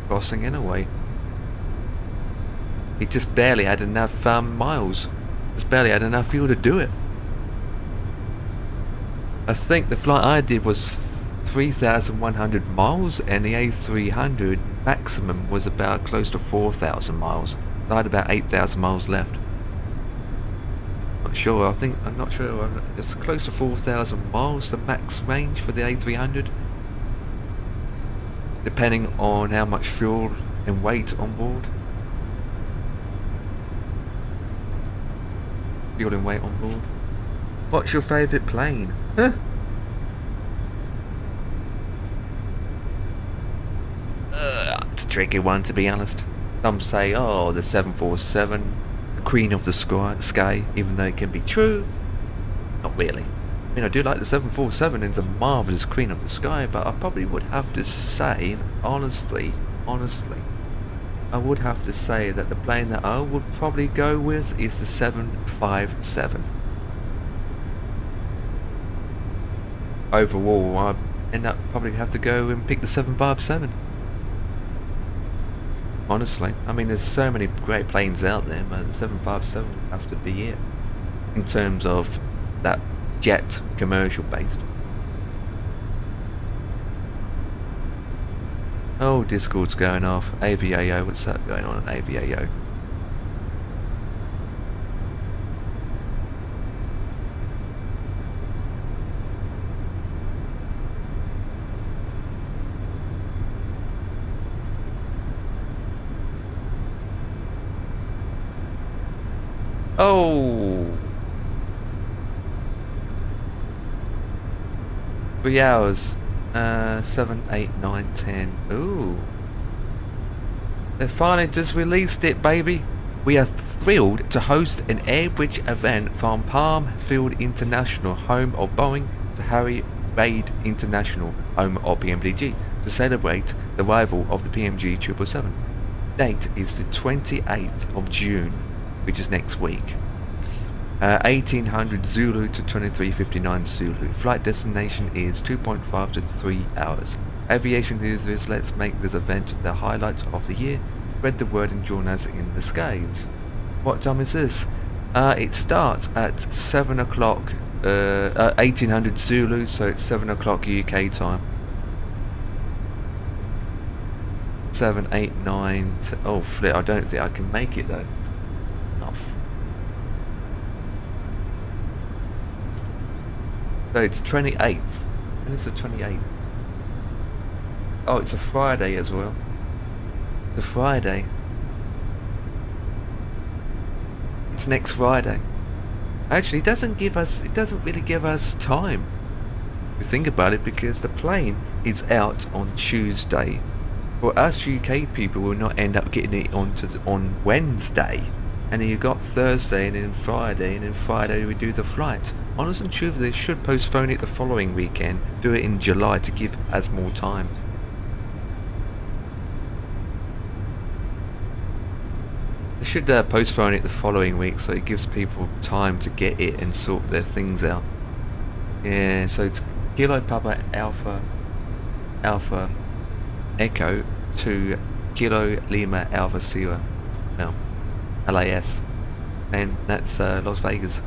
crossing in a way. It just barely had enough miles. Just barely had enough fuel to do it. I think the flight I did was 3,100 miles, and the A300 maximum was about close to 4,000 miles. I had about 8,000 miles left. Sure, I'm not sure. It's close to 4,000 miles, the max range for the A300, depending on how much fuel and weight on board. Fuel and weight on board. What's your favourite plane? Huh? It's a tricky one, to be honest. Some say, oh, the 747. Queen of the sky, even though it can be true, not really. I mean, I do like the 747, it's a marvellous queen of the sky, but I probably would have to say, honestly, I would have to say that the plane that I would probably go with is the 757. Overall, I end up probably have to go and pick the 757. Honestly, I mean, there's so many great planes out there, but the 757 would have to be it in terms of that jet commercial based. Oh, Discord's going off. AVAO, what's that going on at AVAO? Oh, 3 hours. 7, 8, 9, 10. Ooh, they finally just released it, baby. We are thrilled to host an airbridge event from Palm Field International, home of Boeing to Harry Reid International, home of PMDG, to celebrate the arrival of the PMG 777. Date is the 28th of June, which is next week. 1800 Zulu to 2359 Zulu. Flight destination is 2.5 to 3 hours. Aviation enthusiasts, let's make this event the highlight of the year. Spread the word and join us in the skies. What time is this? It starts at 7 o'clock, 1800 Zulu, so it's 7 o'clock UK time. 7, 8, 9, oh flip, I don't think I can make it though. So it's 28th. When is the 28th? Oh, it's a Friday as well. The Friday. It's next Friday. Actually, it doesn't really give us time. If you think about it, because the plane is out on Tuesday. For us UK people, we'll not end up getting it on Wednesday. And then you got Thursday and then Friday we do the flight. Honest and truth, they should postpone it the following weekend. Do it in July to give us more time. They should postpone it the following week so it gives people time to get it and sort their things out. Yeah, so it's Kilo Papa Alpha Echo to Kilo Lima Alpha Sierra. No. LAS, and that's Las Vegas.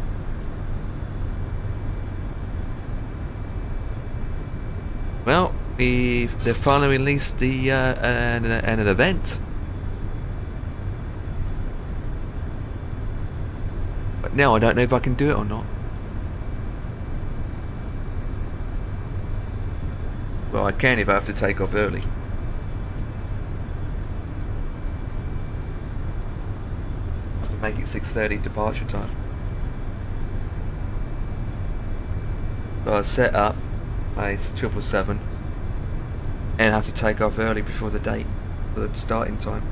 Well, they've finally released the an event, but now I don't know if I can do it or not. Well, I can if I have to take off early. Make it 6:30 departure time. So I set up my 777 and have to take off early before the date, for the starting time.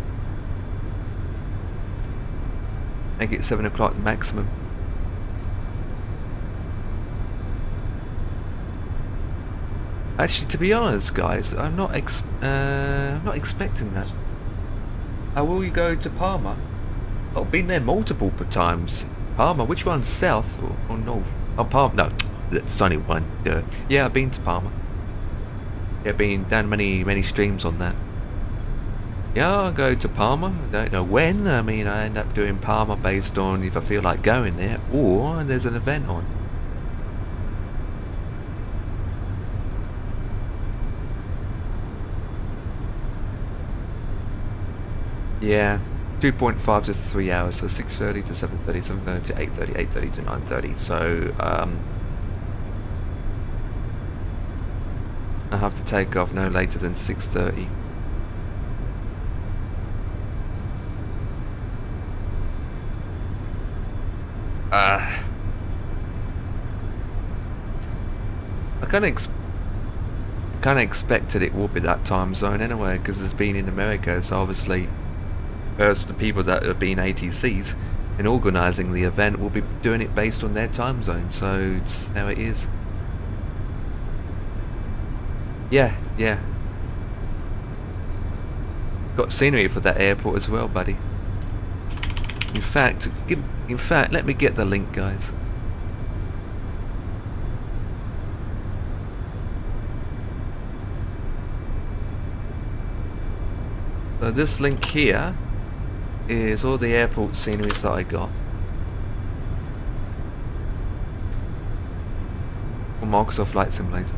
Make it 7 o'clock maximum. Actually, to be honest, guys, I'm not expecting that. How will you go to Palma? I've been there multiple times. Palma, which one's south or north? Oh, Palma, no, there's only one. Yeah, I've been to Palma. Yeah, been down many streams on that. Yeah, I'll go to Palma. I don't know when. I mean, I end up doing Palma based on if I feel like going there or there's an event on. Yeah. 2.5 to 3 hours, so 6:30 to 7:30, 7:30 to 8:30, 8:30 to 9:30. So I have to take off no later than 6:30. I kind of expected it would be that time zone anyway, because it's been in America, so obviously the people that have been ATCs and organising the event will be doing it based on their time zone, so it's how it is. Yeah. Got scenery for that airport as well, buddy. In fact, let me get the link, guys. So this link here is all the airport sceneries that I got on Microsoft Flight Simulator.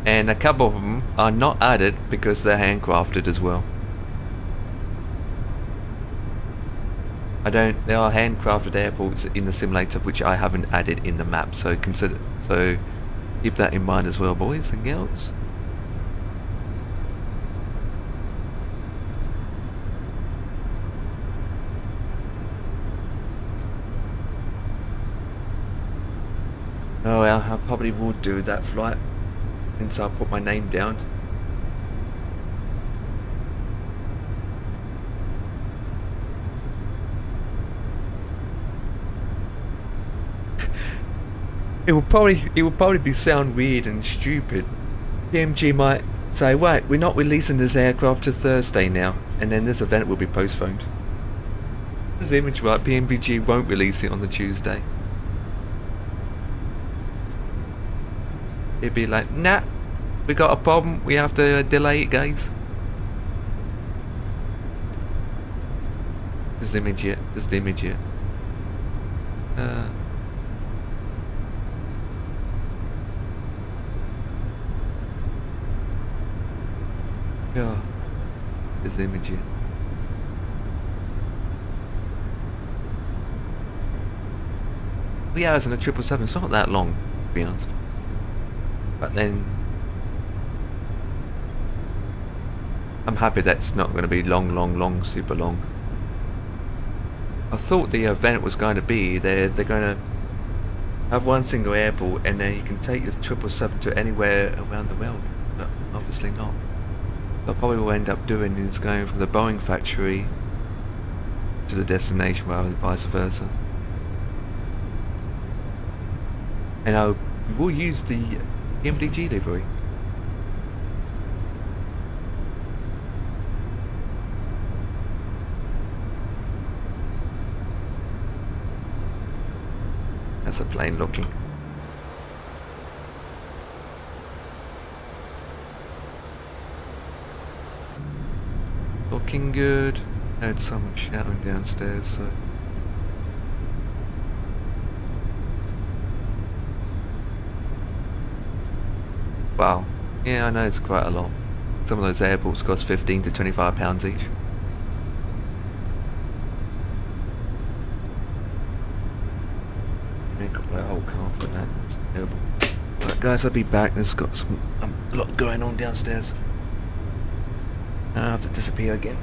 And a couple of them are not added because they're handcrafted as well. There are handcrafted airports in the simulator which I haven't added in the map, so keep that in mind as well, boys and girls. Oh well, I probably will do that flight since I put my name down. It will probably be sound weird and stupid. PMG might say, "Wait, we're not releasing this aircraft to Thursday now," and then this event will be postponed. This image right, PMG won't release it on the Tuesday. It'd be like, "Nah, we got a problem. We have to delay it, guys." Just image it. Just image it. Yeah. Just image it. Yeah, it's in a 777. It's not that long, to be honest. But then I'm happy that's not going to be long, super long. I thought the event was going to be they're going to have one single airport and then you can take your 777 to anywhere around the world, but obviously not. So probably what we'll end up doing is going from the Boeing factory to the destination rather than vice versa. And we'll use the MDG livery. That's a plane looking. Looking good. I heard someone shouting downstairs, so. Wow. Yeah, I know it's quite a lot. Some of those airports cost £15 to £25 each. Got that whole car for that. It's terrible. Right, guys, I'll be back. There's got a lot going on downstairs. I have to disappear again.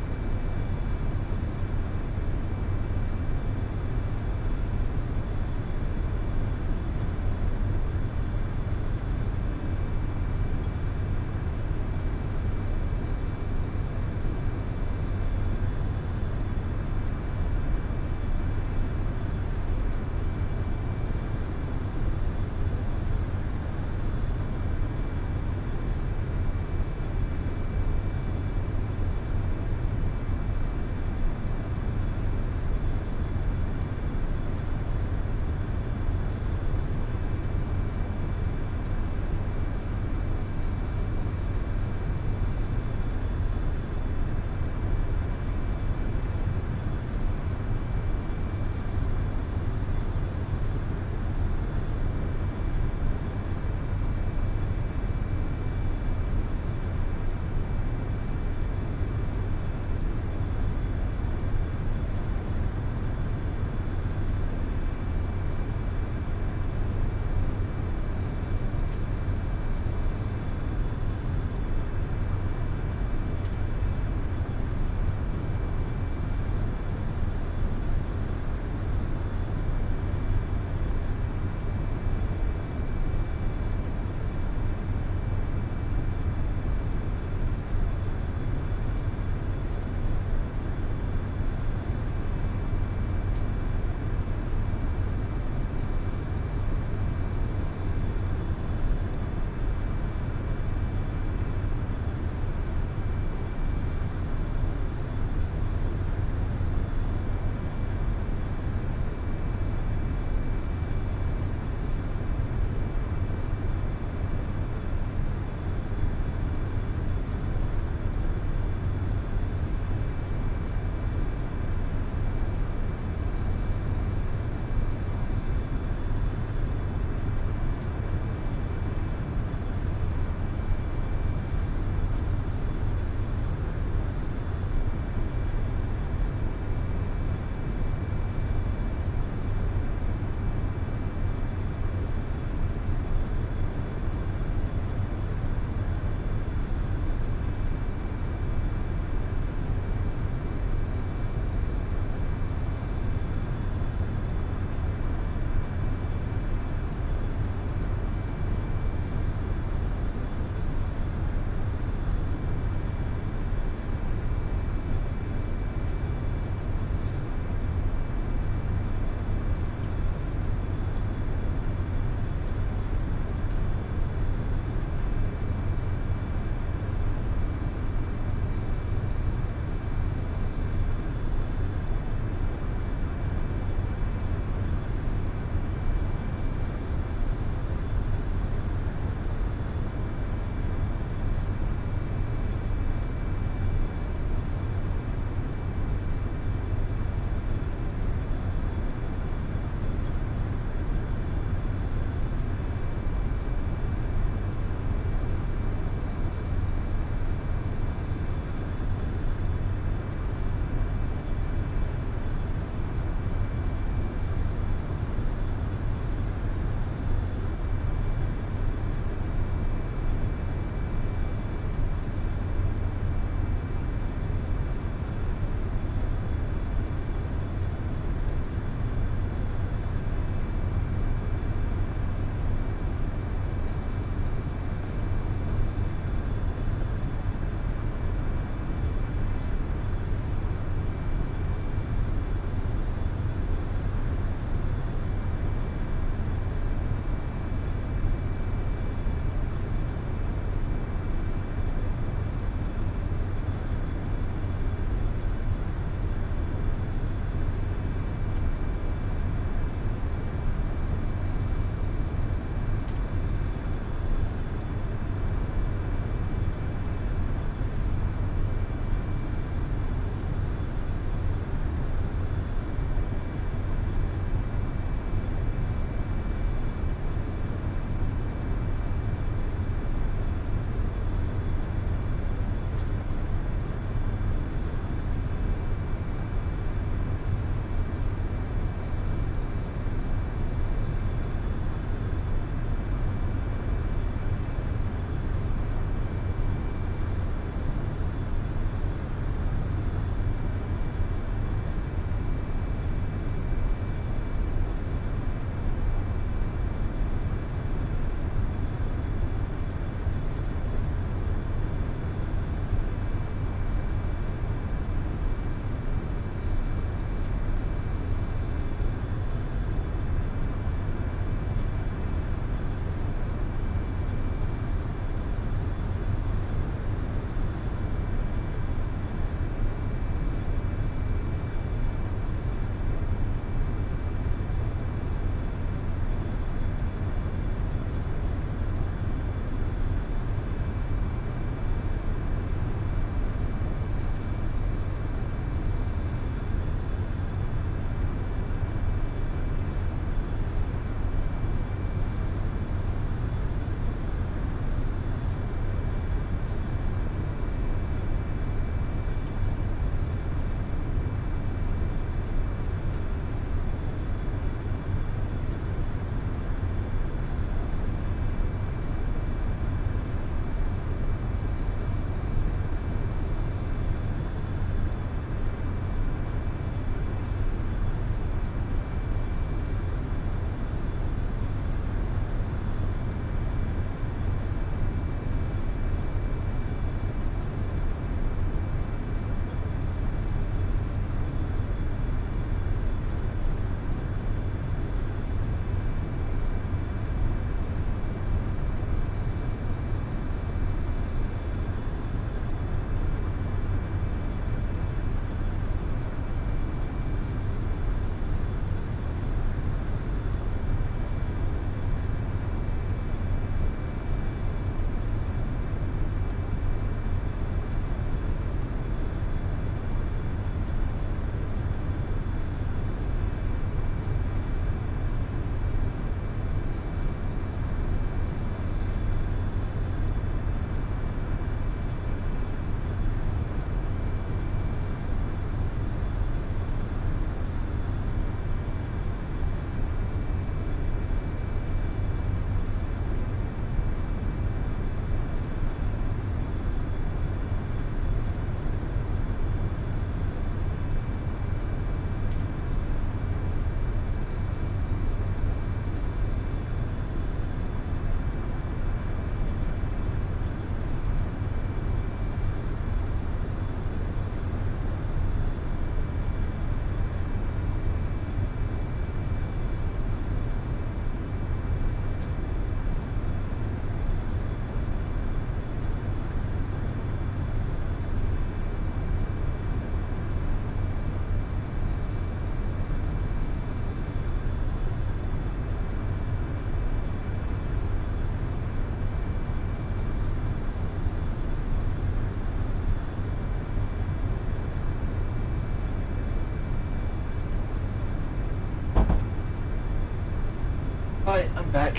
Back.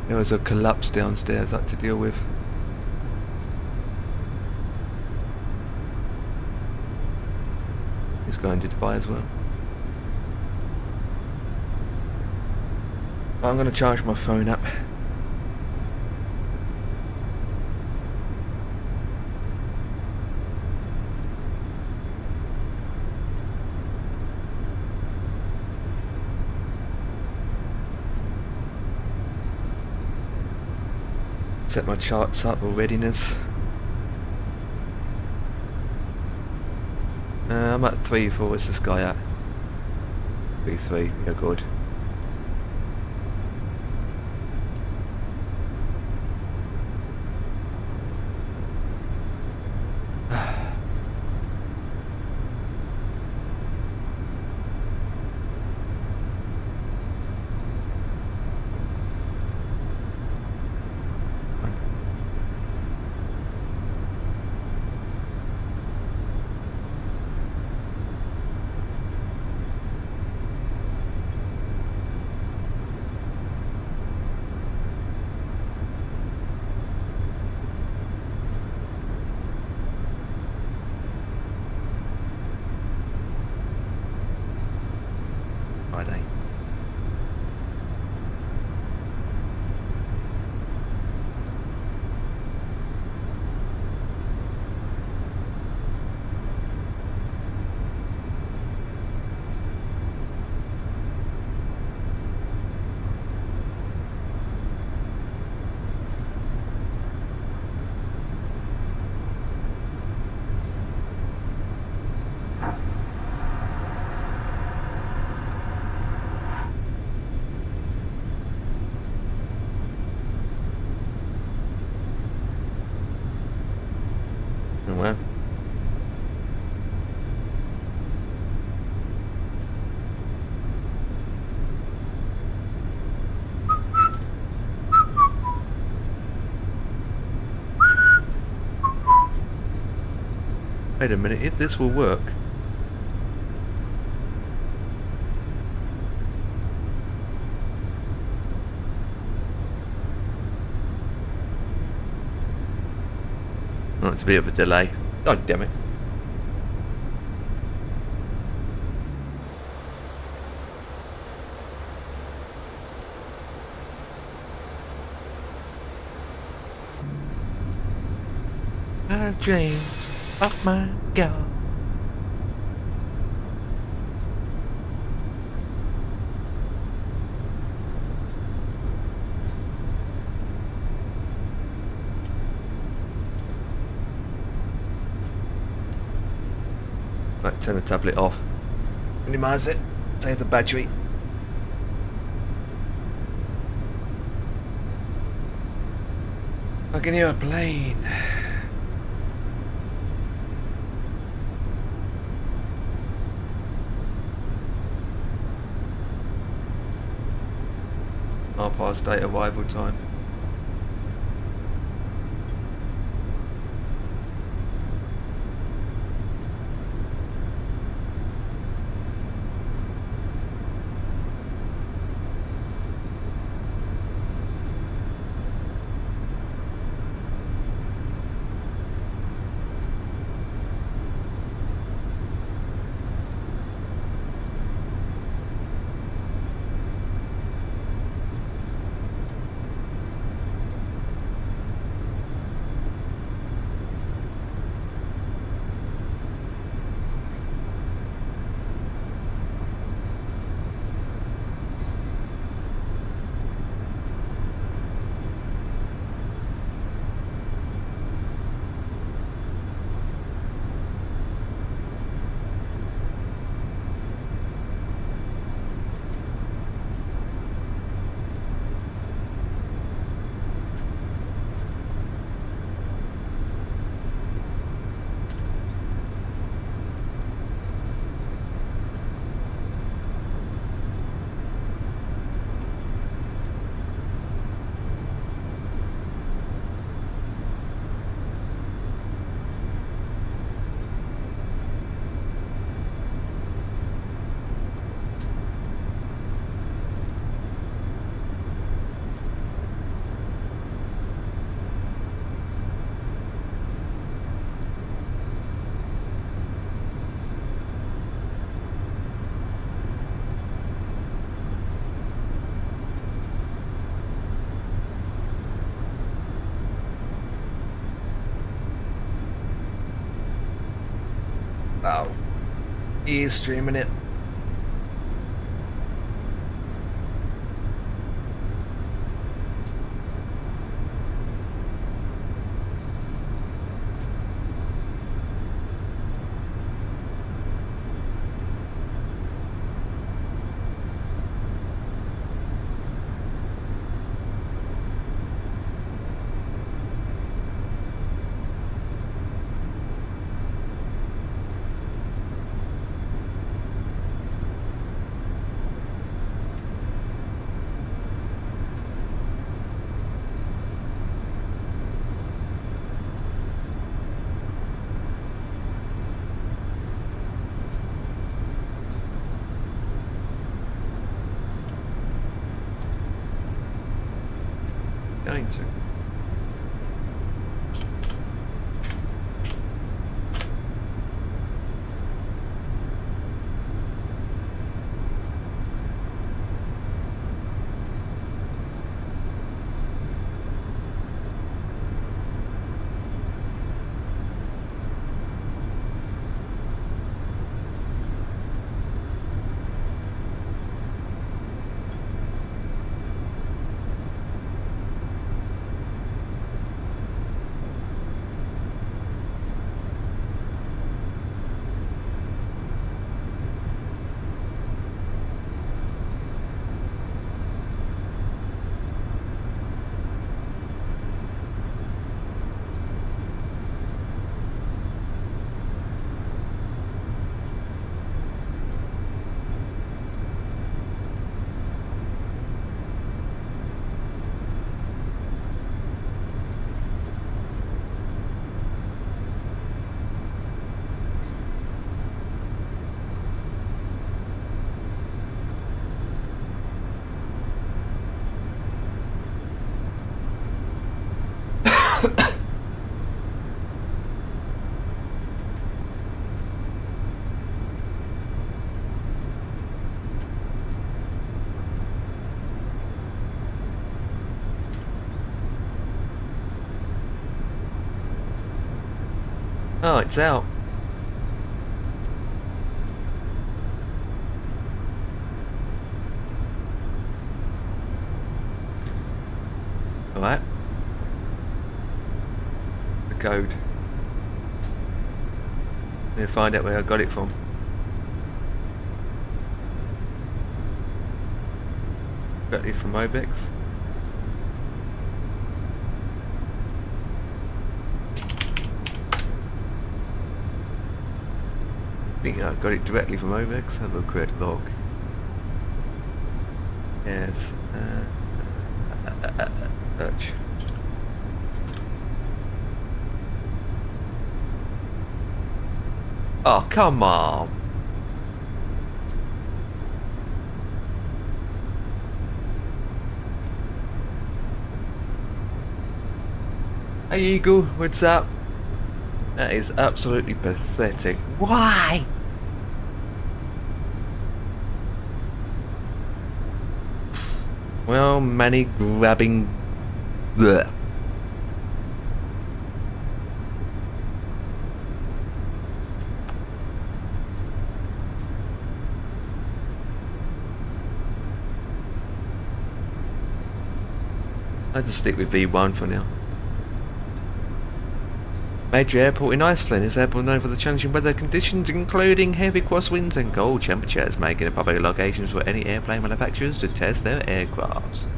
There was a collapse downstairs I had to deal with. He's going to Dubai as well. I'm going to charge my phone up. Set my charts up for readiness. I'm at 3-4. Where's this guy at? 3-3. Yeah, good. Friday. Oh well. Wait a minute, if this will work. Oh, it's a bit of a delay. Oh, damn it. Our dreams of my God. Right, turn the tablet off. Minimize it. Save the battery. I can hear a plane. Our past date arrival time. Oh, he is streaming it. Going to. Oh, it's out. Alright. The code. I'm gonna find out where I got it from. Got it from Mobex. I think I got it directly from Mobex. Have a quick look. Yes. Search. Oh, come on. Hey Eagle, what's up? That is absolutely pathetic. Why? Well, money grabbing. Blech. I'll just stick with V1 for now. Major airport in Iceland is airport known for the challenging weather conditions, including heavy crosswinds and cold temperatures, making it public locations for any airplane manufacturers to test their aircrafts.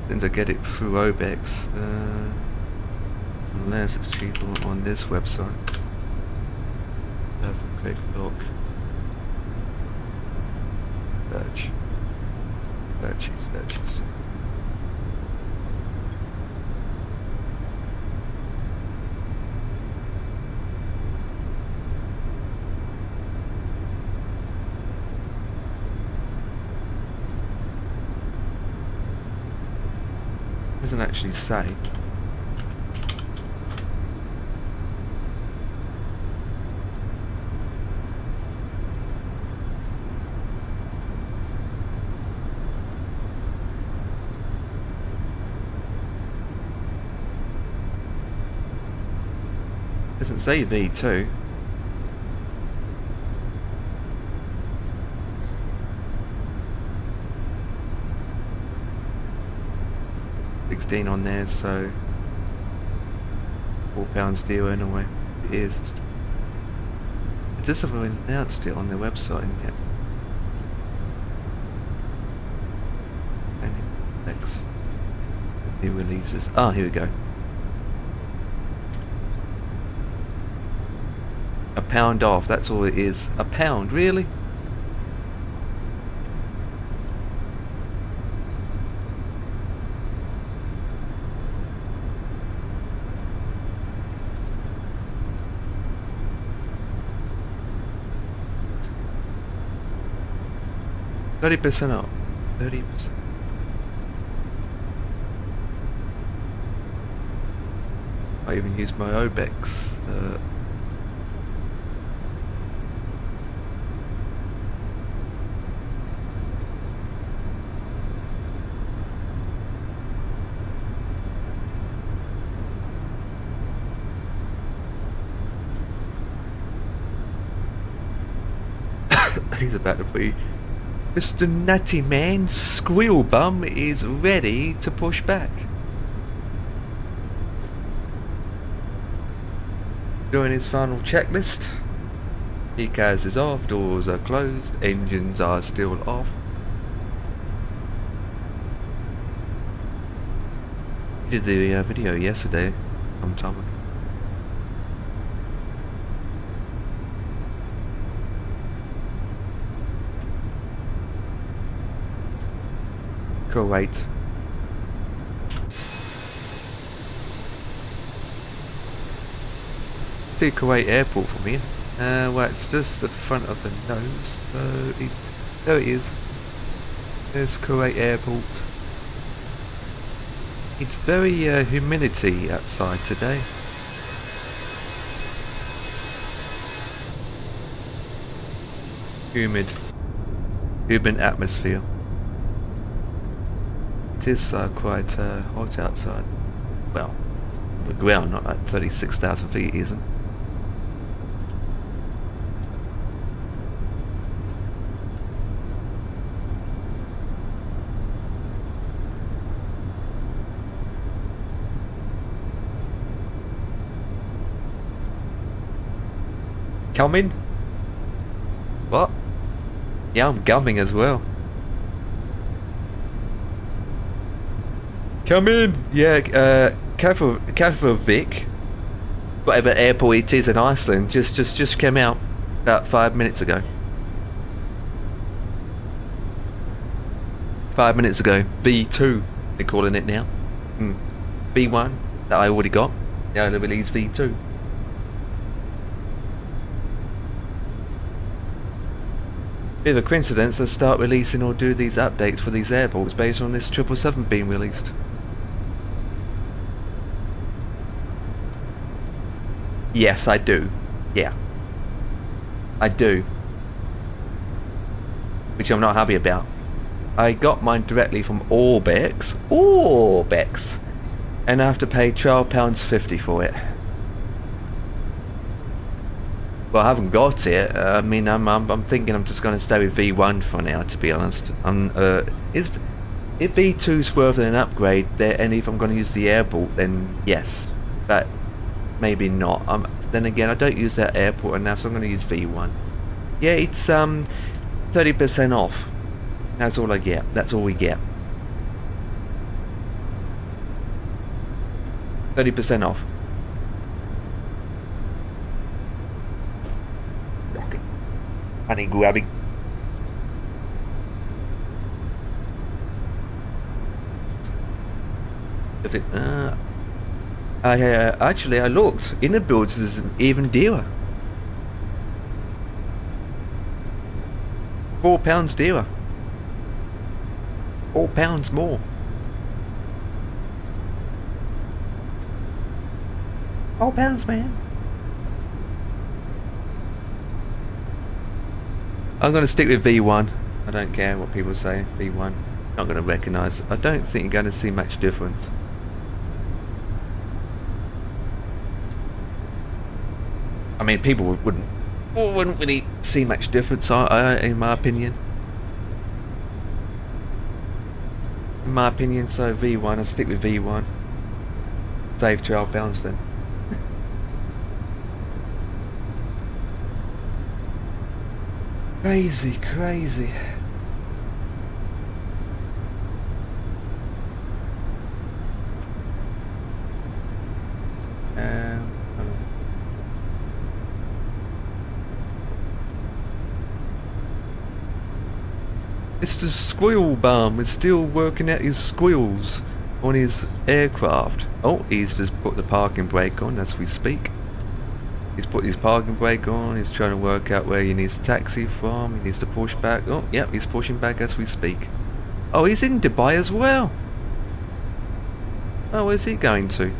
Since I get it through Obex, unless it's cheaper on this website. Have a quick look. Search. Searches. Doesn't actually say. Doesn't say V2. £16 on there, so £4 deal anyway. It is. It just haven't announced it on their website yet. Next new releases. Ah, here we go. £1 off. That's all it is. £1, really? %30 off. 30%. I even use my OBEX. He's about to be. Mr. Natty Man Squeal Bum is ready to push back. Doing his final checklist. ECAS is off, doors are closed, engines are still off. He did the video yesterday, sometime ago. Kuwait. The Kuwait airport from here. Well, it's just the front of the nose. So there it is. There's Kuwait airport. It's very humidity outside today. Humid atmosphere. It is quite hot outside. Well, the ground, not like 36,000 feet, isn't. Coming? What? Yeah, I'm gumming as well. Come in! Yeah, Keflavik, whatever airport it is in Iceland, just came out about 5 minutes ago. 5 minutes ago. V2, they're calling it now. V1, that I already got. Yeah, they released V2. Bit of a coincidence, they start releasing or do these updates for these airports based on this 777 being released. Yes, I do. Yeah. I do. Which I'm not happy about. I got mine directly from Orbex. And I have to pay £12.50 for it. Well, I haven't got it. I mean, I'm thinking I'm just going to stay with V1 for now, to be honest. If V2's worth an upgrade, and if I'm going to use the airport, then yes. But maybe not. Then again, I don't use that airport enough, so I'm going to use V1. Yeah, it's 30% off. That's all I get. That's all we get. 30% off. Rocket. Honey grabbing. If it, actually I looked. Inner builds is even dearer. £4 dearer. £4 more. £4, man. I'm going to stick with V1. I don't care what people say. V1. Not going to recognise. I don't think you're going to see much difference. mean, people wouldn't really see much difference, in my opinion. In my opinion, so V1, I'll stick with V1. Save £12 then. Crazy, crazy. Mr. Squirrel Bum is still working out his squirrels on his aircraft. Oh, he's just put the parking brake on as we speak. He's put his parking brake on, he's trying to work out where he needs to taxi from, he needs to push back. Oh, yep, he's pushing back as we speak. Oh, he's in Dubai as well. Oh, where's he going to?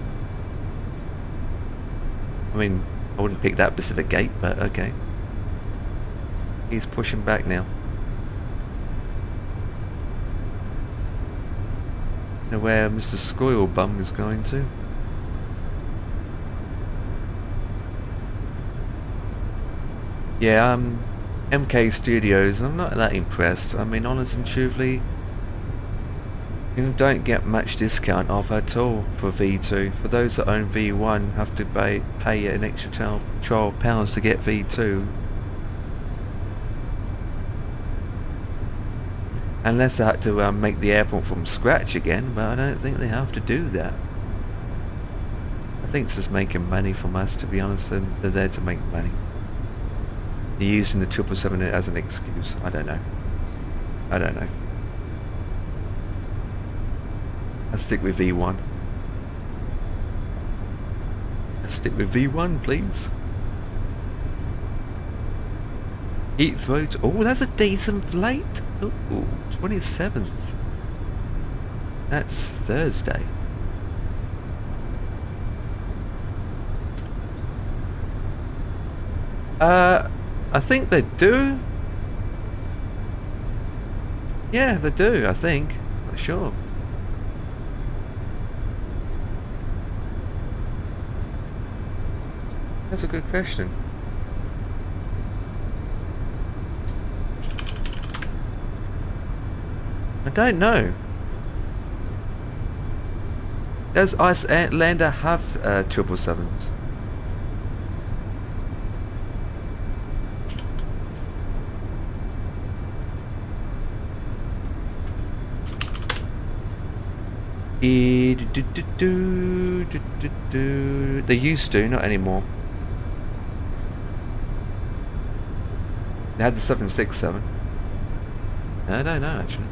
I mean, I wouldn't pick that specific gate, but okay. He's pushing back now. Know where Mr. Squirrel Bum is going to. Yeah, MK Studios, I'm not that impressed. I mean, honest and truthfully, you don't get much discount off at all for V2. For those that own V1, have to pay an extra £12 to get V2. Unless they had to make the airport from scratch again, but I don't think they have to do that. I think it's just making money from us, to be honest, and they're there to make money. They're using the 777 as an excuse. I don't know. I don't know. I'll stick with V1. Let's stick with V1, please. Heathrow. Oh, that's a decent flight. Oh, 27th. That's Thursday. I think they do. Yeah, they do, I think. Not sure. That's a good question. I don't know. Does Icelander have 777s? They used to, not anymore. They had the 767. I don't know actually.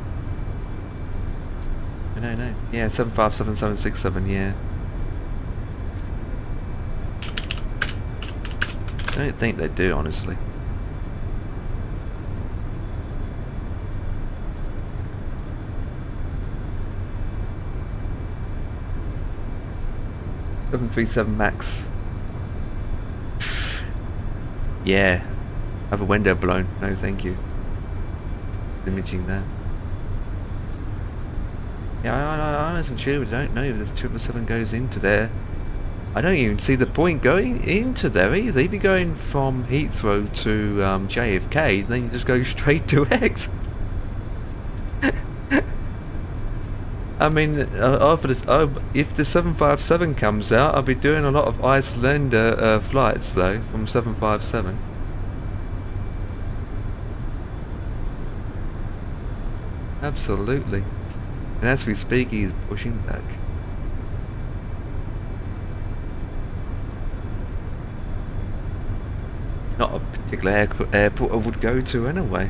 I don't know. Yeah, 757, 767, yeah. I don't think they do, honestly. .737 Max. Yeah. Have a window blown. No, thank you. Imaging there. Yeah, I honestly don't know if this 777 goes into there. I don't even see the point going into there either. If you're going from Heathrow to JFK, then you just go straight to X. I mean, if the 757 comes out, I'll be doing a lot of Icelander flights though from 757. Absolutely. And as we speak, he's pushing back. Not a particular airport I would go to anyway.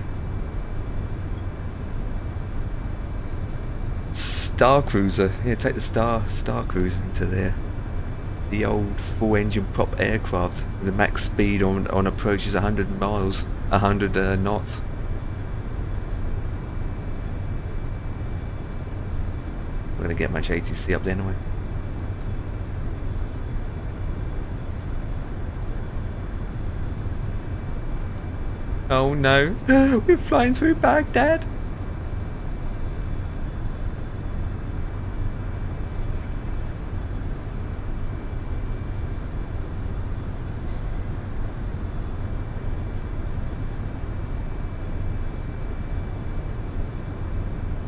Star Cruiser. Yeah, take the Star Cruiser into there. The old full engine prop aircraft. The max speed on approach is 100 miles, 100 knots. We're gonna get much ATC up there anyway. Oh no, we're flying through Baghdad.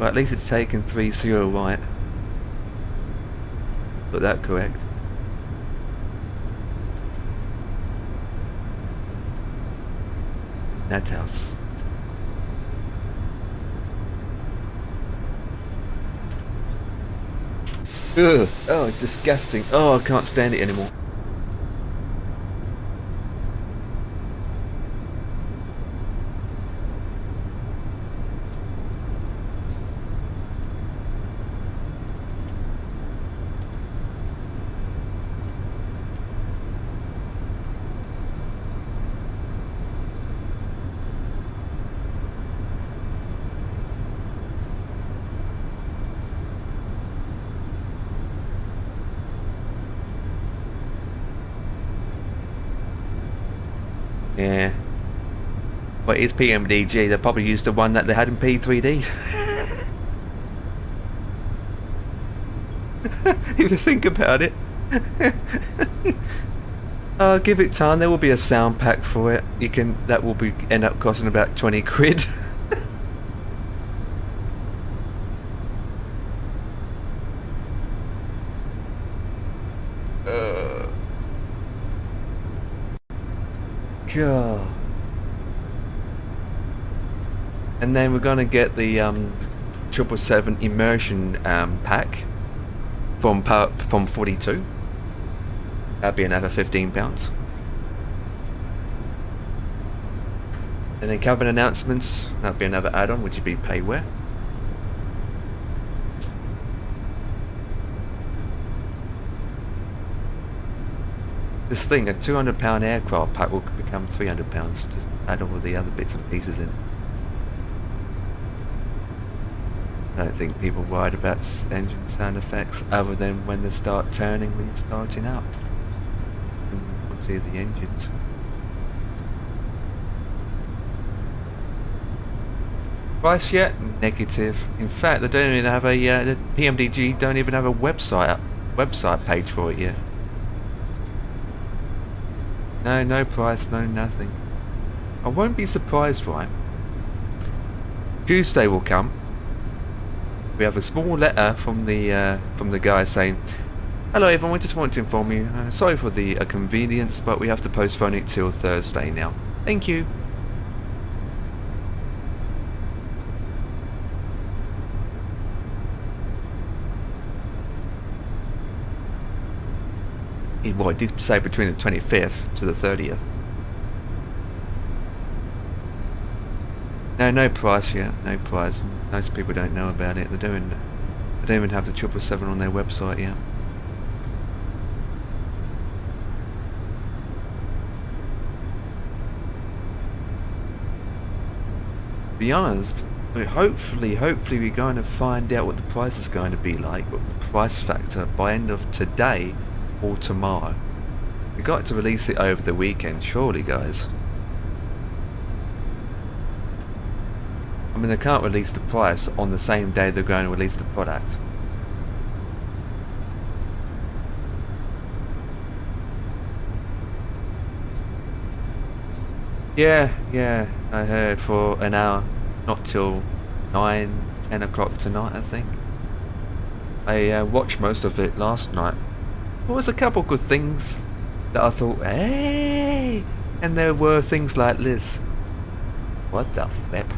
Well, at least it's taken 3-0 right. Got that correct. That house. Ugh. Oh, disgusting. Oh, I can't stand it anymore. Yeah. Well, it's PMDG. They probably used the one that they had in P3D. If you think about it. Give it time. There will be a sound pack for it. You can. That will be end up costing about 20 quid. God. And then we're gonna get the 777 Immersion pack from 42. That'd be another £15. And then cabin announcements. That'd be another add-on, which would be payware. This thing, a £200 aircraft pack will become £300. Just add all the other bits and pieces in. I don't think people worried about engine sound effects other than when they start turning when you're starting up. And see the engines. Price yet? Negative. In fact, they don't even have a the PMDG don't even have a website page for it yet. No price, no nothing. I won't be surprised, right? Tuesday will come. We have a small letter from the guy saying, "Hello everyone, we just want to inform you. Sorry for the inconvenience, but we have to postpone it till Thursday now. Thank you." Well, it did say between the 25th to the 30th. No price yet. No price. Most people don't know about it. They don't even have the 777 on their website yet. To be honest, hopefully we're going to find out what the price is going to be like, what the price factor by end of today or tomorrow. We got to release it over the weekend, surely, guys. I mean, they can't release the price on the same day they're going to release the product. Yeah, I heard for an hour, not till 9-10 o'clock tonight, I think. I watched most of it last night. There was a couple good things that I thought, hey, and there were things like this. What the flip?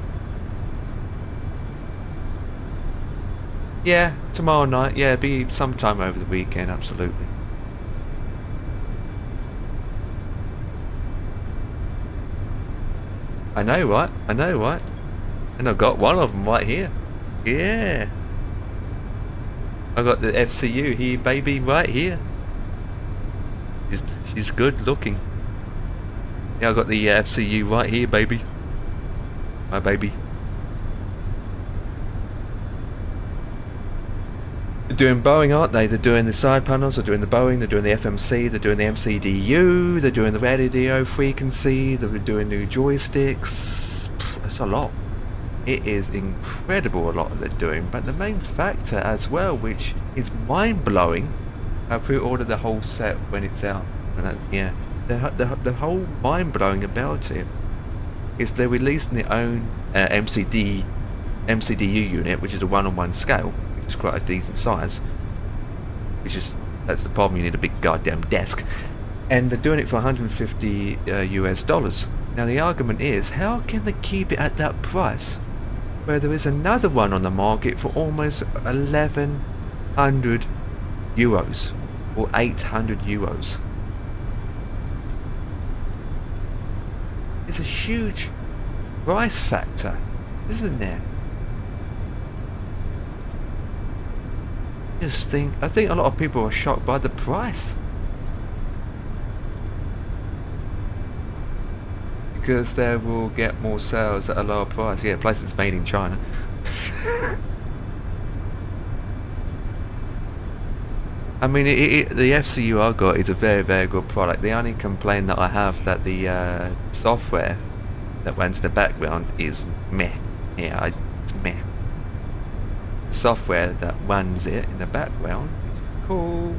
Yeah, tomorrow night. Yeah, be sometime over the weekend, absolutely. I know, right? And I've got one of them right here. Yeah. I got the FCU here, baby, right here. She's good looking. Yeah, I got the FCU right here, baby. My baby. They're doing Boeing, aren't they? They're doing the side panels, they're doing the Boeing, they're doing the FMC, they're doing the MCDU, they're doing the radio frequency, they're doing new joysticks. That's a lot. It is incredible a lot that they're doing, but the main factor as well, which is mind-blowing, I pre-ordered the whole set when it's out, and yeah, the whole mind-blowing about it is they're releasing their own MCD MCDU unit, which is a 1-on-1 scale, which is quite a decent size. That's the problem. You need a big goddamn desk, and they're doing it for $150 US. Now the argument is, how can they keep it at that price, where there is another one on the market for almost 1,100 euros or 800 euros? It's a huge price factor, isn't there? I think a lot of people are shocked by the price, because they will get more sales at a lower price. Yeah, plus it's made in China. I mean, the FCU I got is a very, very good product. The only complaint that I have that the software that runs the background is meh. Yeah, it's meh. Software that runs it in the background is called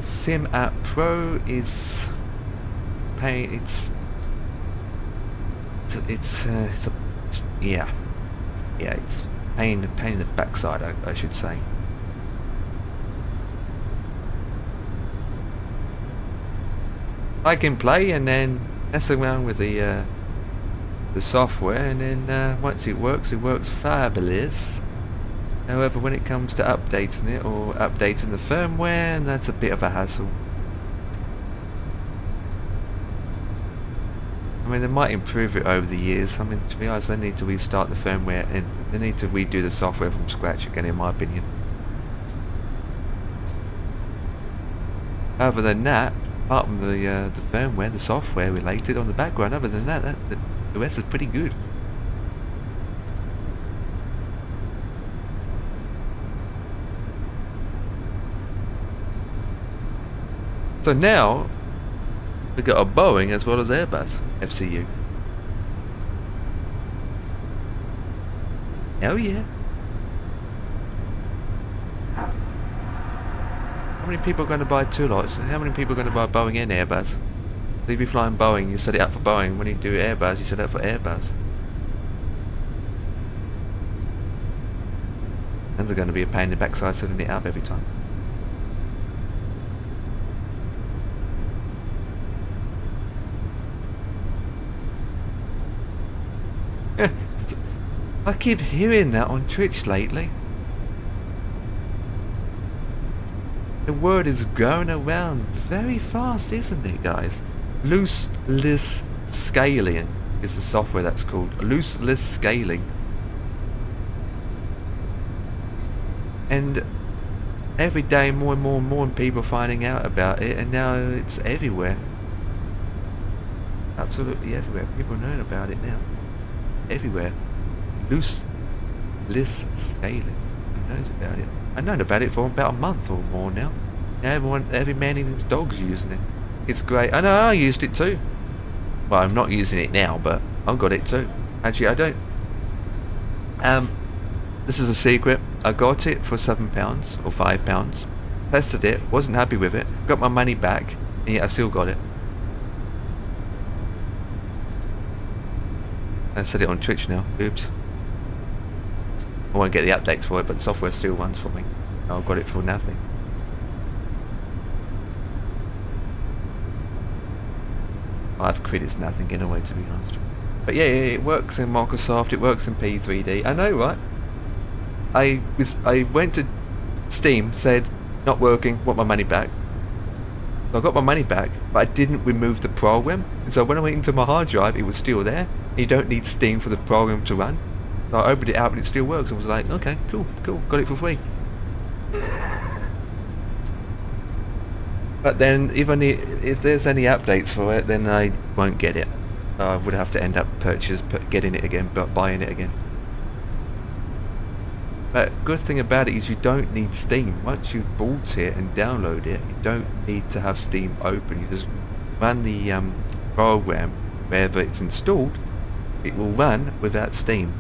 Sim App Pro. Is pain. It's pain in the backside, I should say. I can play and then mess around with the software, and then once it works fabulous. However, when it comes to updating it or updating the firmware, and that's a bit of a hassle. I mean, they might improve it over the years. I mean, to be honest, they need to restart the firmware and they need to redo the software from scratch again, in my opinion. Other than that, apart from the firmware, the software related on the background, other than that, the rest is pretty good. So now we got a Boeing as well as Airbus FCU. Oh yeah. How many people are going to buy two lots? How many people are going to buy Boeing and Airbus? So if you're flying Boeing, you set it up for Boeing. When you do Airbus, you set it up for Airbus. And they're going to be a pain in the backside setting it up every time. I keep hearing that on Twitch lately. The word is going around very fast, isn't it, guys? Looseless scaling is the software that's called. Looseless scaling. And every day more and more people are finding out about it, and now it's everywhere. Absolutely everywhere. People know about it now. Everywhere. Looseless scaling. Who knows about it? I've known about it for about a month or more now. Now every man and his dog's using it. It's great. I know I used it too. Well, I'm not using it now, but I've got it too. Actually, I don't. This is a secret. I got it for £7 or £5. Tested it. Wasn't happy with it. Got my money back, and yet I still got it. I said it on Twitch now. Oops. I won't get the updates for it, but the software still runs for me. I've got it for nothing. I've quit it's nothing in a way, to be honest. But yeah, it works in Microsoft, it works in P3D. I know, right? I went to Steam, said not working, want my money back. So I got my money back, but I didn't remove the program. And so when I went into my hard drive, it was still there. And you don't need Steam for the program to run. So I opened it up and it still works. I was like, okay, cool, got it for free. But then if there's any updates for it, then I won't get it. I would have to end up getting it again, but buying it again. But good thing about it is you don't need Steam. Once you've bought it and download it, you don't need to have Steam open. You just run the program wherever it's installed. It will run without Steam.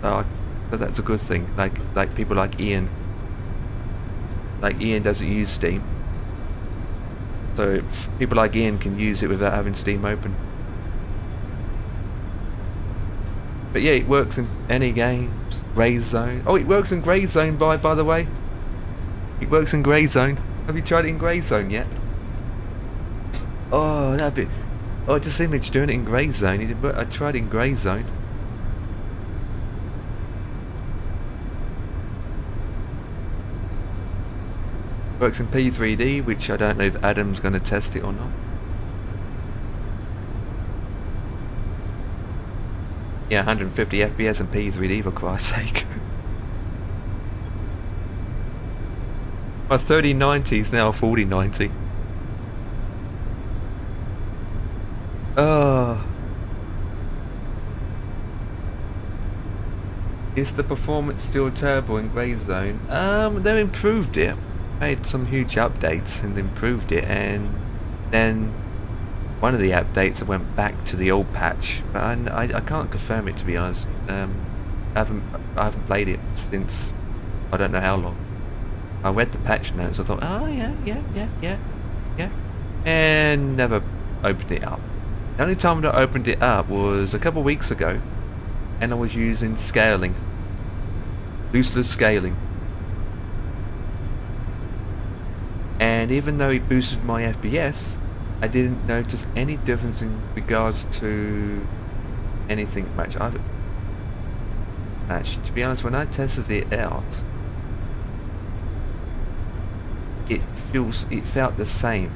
So that's a good thing. Like people like Ian. Like Ian doesn't use Steam. So people like Ian can use it without having Steam open. But yeah, it works in any games. Grey Zone. Oh, it works in Grey Zone, by the way. It works in Grey Zone. Have you tried it in Grey Zone yet? Oh, that'd be... Oh, just image doing it in Grey Zone. I tried it in Grey Zone. Works in P3D, which I don't know if Adam's going to test it or not. Yeah, 150 FPS and P3D for Christ's sake. My 3090 is now 4090. Oh. Is the performance still terrible in Grey Zone? They've improved it. Made some huge updates and improved it, and then one of the updates I went back to the old patch, but I can't confirm it, to be honest. I haven't played it since I don't know how long. I read the patch notes. I thought, oh yeah, and never opened it up. The only time that I opened it up was a couple of weeks ago, and I was using scaling, boostless scaling. And even though it boosted my FPS, I didn't notice any difference in regards to anything much. Actually, to be honest, when I tested it out, it felt the same.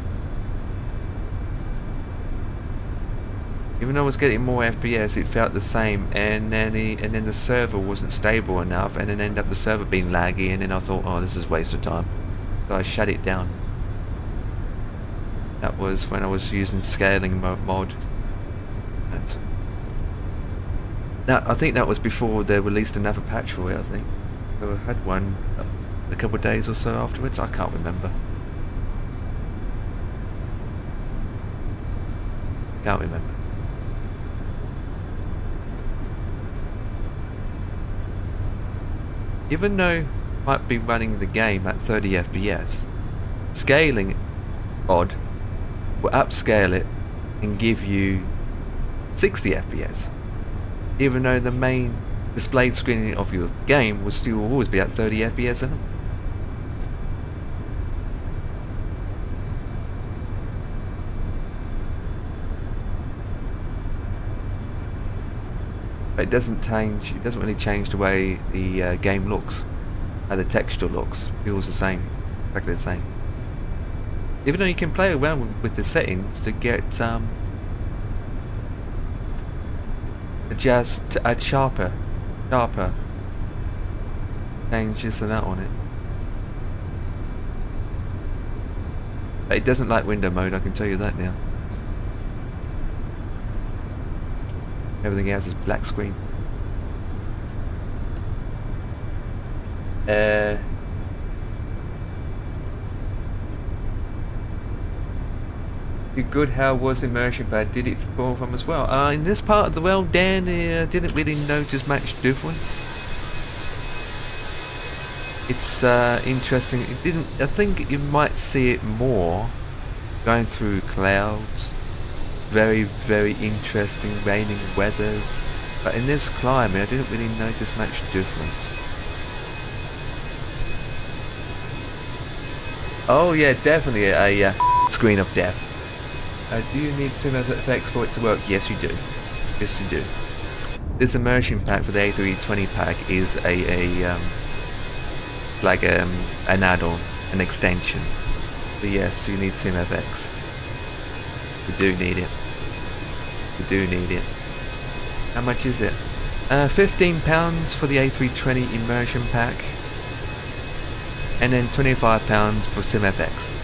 Even though I was getting more FPS, it felt the same, and then the server wasn't stable enough, and then ended up the server being laggy, and then I thought, oh, this is a waste of time. So I shut it down. That was when I was using scaling mod. I think that was before they released another patch for it, I think. So I had one a couple of days or so afterwards, I can't remember. Can't remember. Even though I might be running the game at 30 FPS, scaling mod will upscale it and give you 60 FPS. Even though the main displayed screen of your game will still always be at 30 FPS in them. But it doesn't change. It doesn't really change the way the game looks, how the texture looks. It feels the same, exactly the same. Even though you can play around with the settings to get adjust to add sharper, change this and that on it. But it doesn't like window mode, I can tell you that now. Everything else is black screen. Good, how was Immersion bad? Did it fall from as well? In this part of the world, Dan, didn't really notice much difference. It's interesting. It didn't. I think you might see it more going through clouds. Very, very interesting raining weathers. But in this climate, I didn't really notice much difference. Oh yeah, definitely a screen of death. Do you need MSFS for it to work? Yes, you do. Yes, you do. This immersion pack for the A320 pack is like an add-on, an extension. But yes, you need SimFX. You do need it. You do need it. How much is it? £15 for the A320 immersion pack, and then £25 for SimFX.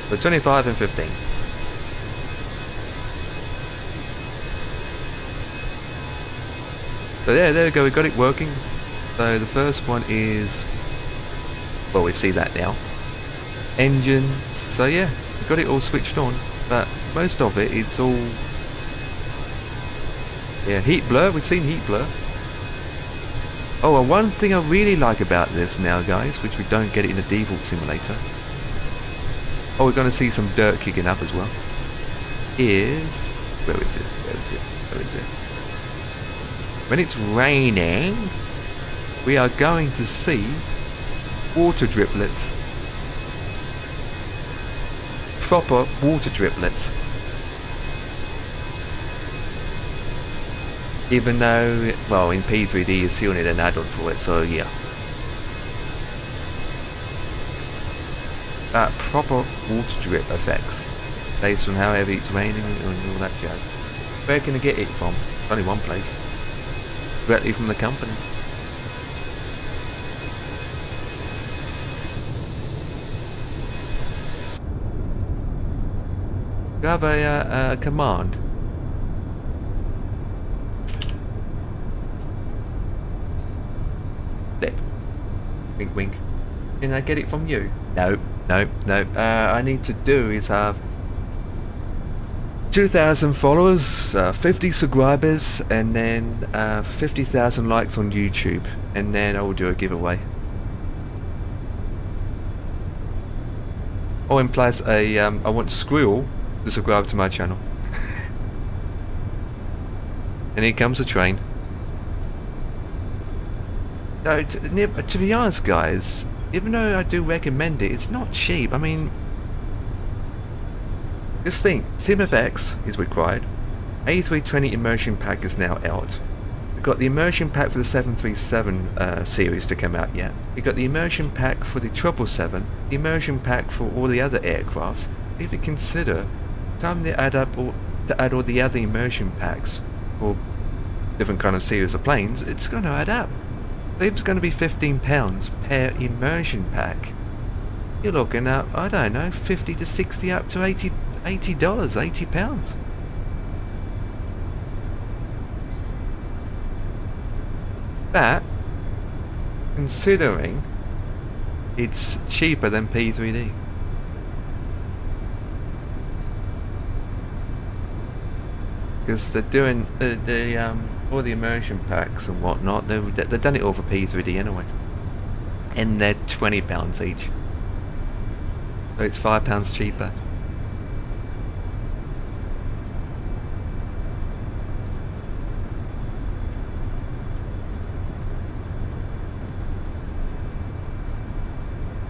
So 25 and 15. So there we go, we got it working. So the first one is, well, we see that now. Engines. So yeah, we got it all switched on, but most of it, it's all, yeah, heat blur. We've seen heat blur. Oh, and one thing I really like about this now, guys, which we don't get it in the default simulator. Oh, we're going to see some dirt kicking up as well. is... Where is it? Where is it? Where is it? When it's raining, we are going to see water driplets. Proper water driplets. Even though, well, in P3D you still need an add-on for it, so yeah. Proper water drip effects, based on how heavy it's raining and all that jazz. Where can I get it from? Only one place. Directly from the company. Do you have a command? Flip. Wink wink. Can I get it from you? No, no, no. I need to do is have 2,000 followers, 50 subscribers, and then 50,000 likes on YouTube, and then I will do a giveaway. Oh, and plus I want Squirrel to subscribe to my channel. And here comes the train. No, to be honest, guys, even though I do recommend it, it's not cheap. I mean, just think, SimFX is required. A320 Immersion pack is now out. We've got the Immersion pack for the 737 series to come out yet. We've got the Immersion pack for the 777, the Immersion pack for all the other aircrafts. If you consider time to add all the other Immersion packs for different kind of series of planes, it's going to add up. If it's going to be £15 per immersion pack, you're looking at, I don't know, 50 to 60 up to $80, £80. That, considering it's cheaper than P3D. Because they're doing all the immersion packs and whatnot. They've done it all for P3D anyway, and they're £20 each, so it's £5 cheaper.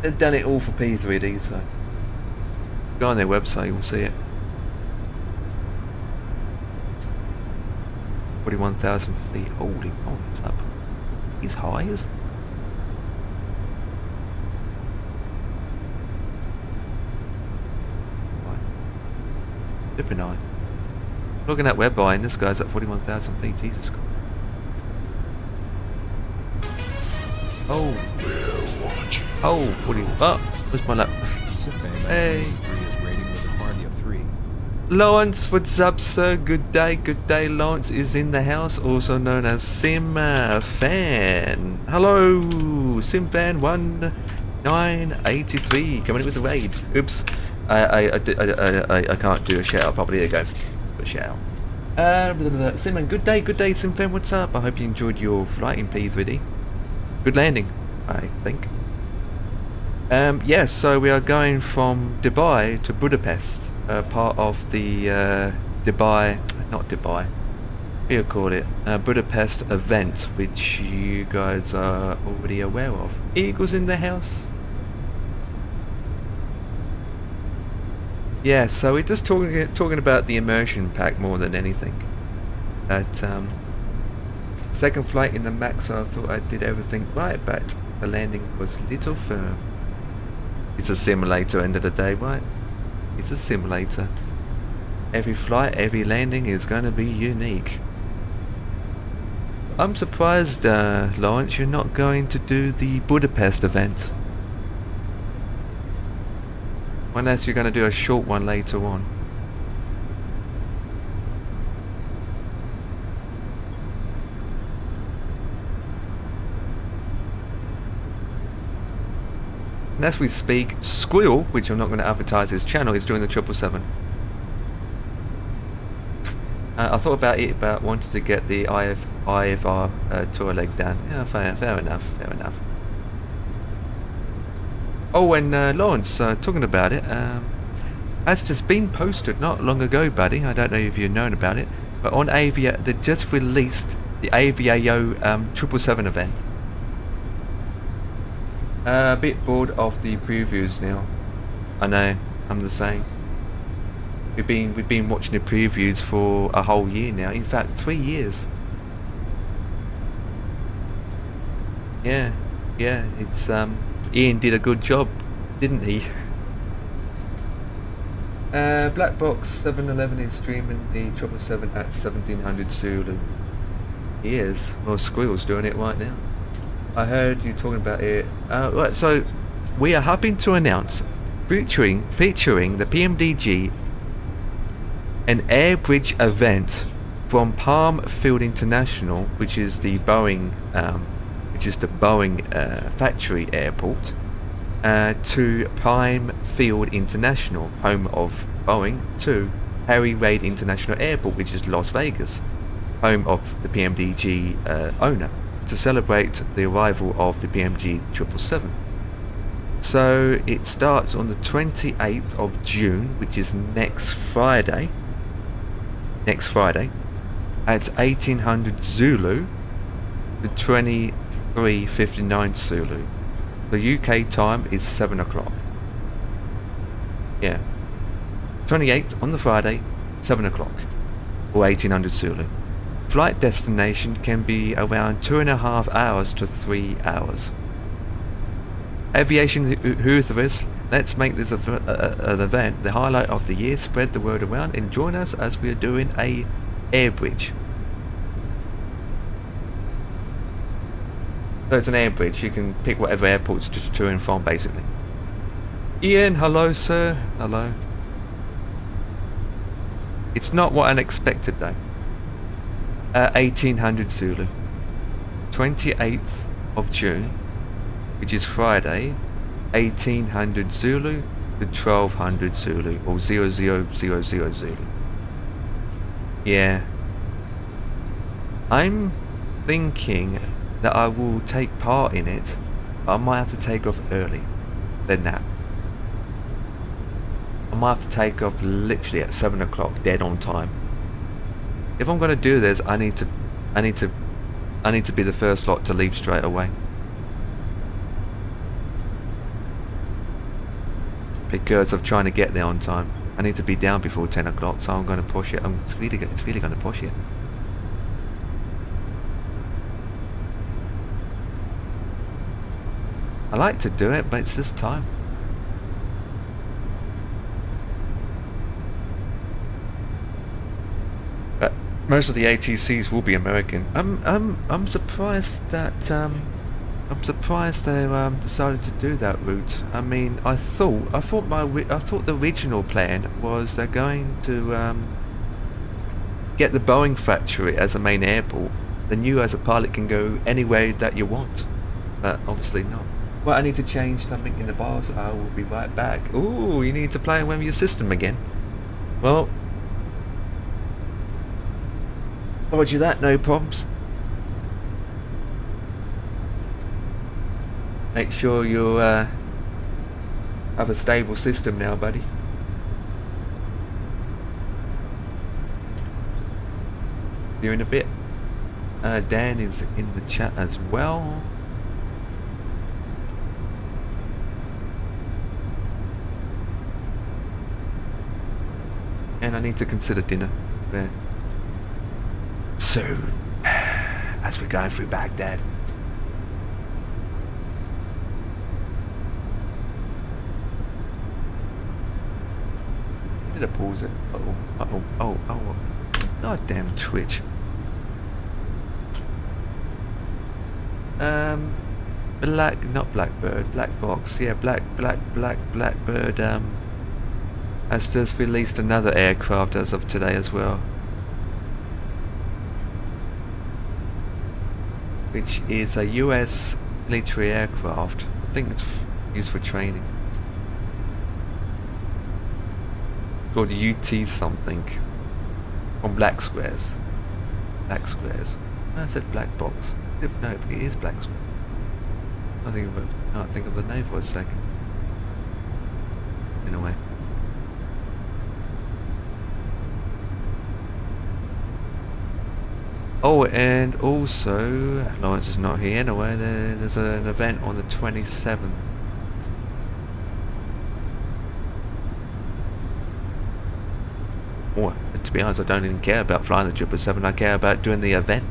They've done it all for P3D, so go on their website, you'll see it. 41,000 feet. Holy mountains up. He's high as. Flipping high. Looking at web buying, this guy's at 41,000 feet. Jesus Christ. Oh. Oh, 40. Oh, where's my lap? Hey. Lawrence, what's up, sir? Good day, Lawrence is in the house, also known as Sim Fan. Hello, Sim Fan 1983, coming in with the raid. Oops, I can't do a shout out properly. There you go, a shout out. Sim Man, good day, Sim Fan. What's up? I hope you enjoyed your flight in P3D. Good landing, I think. Yeah, so we are going from Dubai to Budapest. Part of the Budapest event, which you guys are already aware of. Eagles in the house. Yeah, so we're just talking about the immersion pack more than anything. That second flight in the Max, I thought I did everything right, but the landing was little firm. It's a simulator, end of the day, right? It's a simulator. Every flight, every landing is going to be unique. I'm surprised, Lawrence, you're not going to do the Budapest event. Unless you're going to do a short one later on. And as we speak, Squirrel, which I'm not going to advertise his channel, is doing the 777. I thought about it, about wanting to get the IFR tour leg done. Yeah, fair enough. Oh, and Lawrence, talking about it, has just been posted not long ago, buddy. I don't know if you've known about it, but on Avia, they just released the AVAO 777 event. A bit bored of the previews now. I know, I'm the same. We've been watching the previews for a whole year now. In fact, 3 years. Yeah, it's Ian did a good job, didn't he? Black Box 711 is streaming the 777 at 1700 Zulu. He is. Well, Squirrel's doing it right now. I heard you talking about it. Right, so we are hoping to announce, featuring the PMDG, an air bridge event from Palm Field International, which is the Boeing factory airport, to Prime Field International, home of Boeing, to Harry Reid International Airport, which is Las Vegas, home of the PMDG owner, to celebrate the arrival of the PMG 777. So it starts on the 28th of June, which is next Friday, at 1800 Zulu, the 23:59 Zulu. The UK time is 7 o'clock. Yeah. 28th on the Friday, 7 o'clock, or 1800 Zulu. Flight destination can be around 2.5 hours to 3 hours. Aviation enthusiasts, let's make this an event the highlight of the year. Spread the word around and join us as we are doing a air bridge. So it's an air bridge. You can pick whatever airports to and from, basically. Ian, hello, sir. Hello. It's not what I expected, though. 1800 Zulu. 28th of June, which is Friday. 1800 Zulu to 1200 Zulu, or 0000 Zulu. Yeah. I'm thinking that I will take part in it, but I might have to take off early than that. I might have to take off literally at 7 o'clock, dead on time. If I'm going to do this, I need to be the first lot to leave straight away, because of trying to get there on time. I need to be down before 10 o'clock, so I'm going to push it. It's really going to push it. I like to do it, but it's just time. But most of the ATCs will be American. I'm surprised that they decided to do that route. I mean, I thought the original plan was they're going to get the Boeing factory as a main airport. Then you as a pilot can go anywhere that you want, but obviously not. Well, I need to change something in the bars. I will be right back. Ooh, you need to play with your system again. Well, roger that, no problems. Make sure you have a stable system now, buddy. See you in a bit. Dan is in the chat as well. And I need to consider dinner there soon, as we're going through Baghdad. Did I pause it? Oh, goddamn Twitch. Black Box, yeah, Blackbird, has just released another aircraft as of today as well, which is a US military aircraft. I think it's used for training, called UT something, on Black Squares. I said Black Box. No, it is Black Squares. I can't think of the name for a second. In a way. Oh, and also, Lawrence is not here anyway. There's an event on the 27th. Oh, to be honest, I don't even care about flying the 777. I care about doing the event.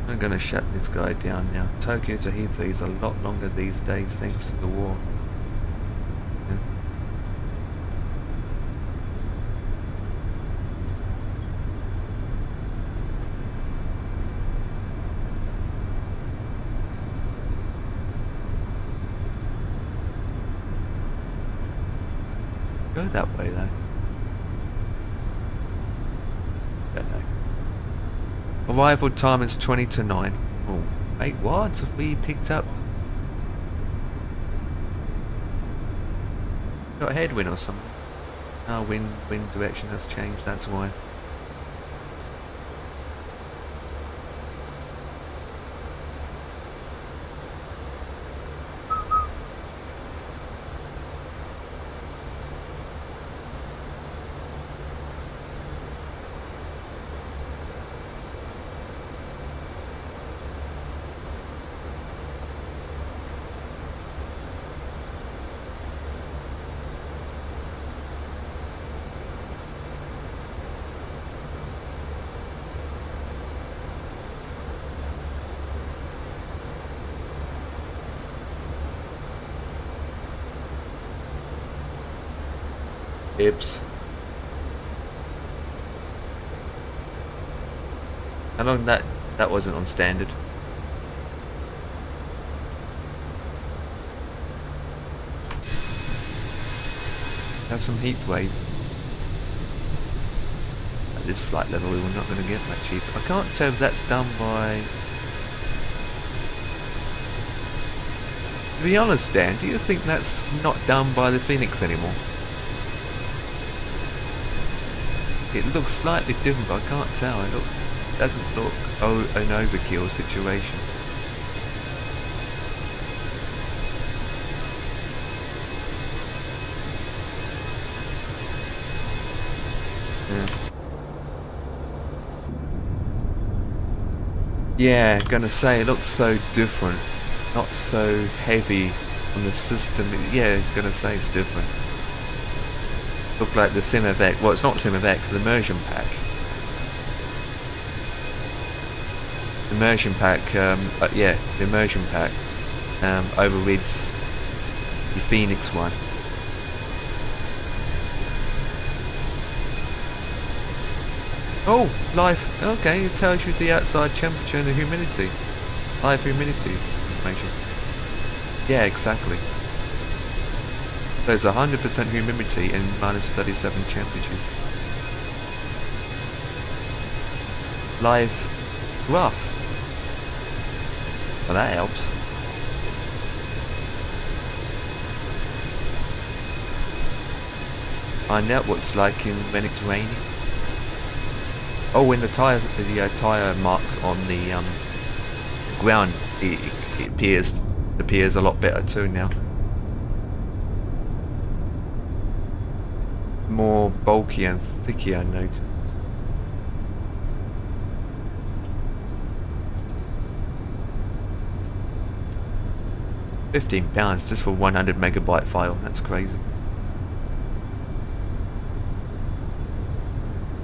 I'm gonna shut this guy down now. Tokyo to Heathrow is a lot longer these days thanks to the war. Go that way though. Don't know. Arrival time is 20 to 9. Oh, wait, what? Have we picked up? Got a headwind or something? Oh, wind direction has changed, that's why. Ibs. How long that wasn't on standard? Have some heat wave. At this flight level we're not going to get much heat. I can't tell if that's done by... To be honest, Dan, do you think that's not done by the Phoenix anymore? It looks slightly different, but I can't tell. It doesn't look an overkill situation. Yeah, gonna say it looks so different, not so heavy on the system. Yeah, gonna say it's different. Look like the SimFX. Well, it's not SimFX, it's the Immersion pack. Immersion pack. Yeah, the Immersion pack overrides the Phoenix one. Oh, live. Okay, it tells you the outside temperature and the humidity. Live humidity information. Yeah, exactly. There's 100% humidity and minus 37 temperatures. Live graph. Well, that helps. Find out what it's like when it's raining. Oh, when the tire marks on the ground, it appears a lot better too now. More bulky and thicker, I noticed. £15 just for 100 megabyte file. That's crazy.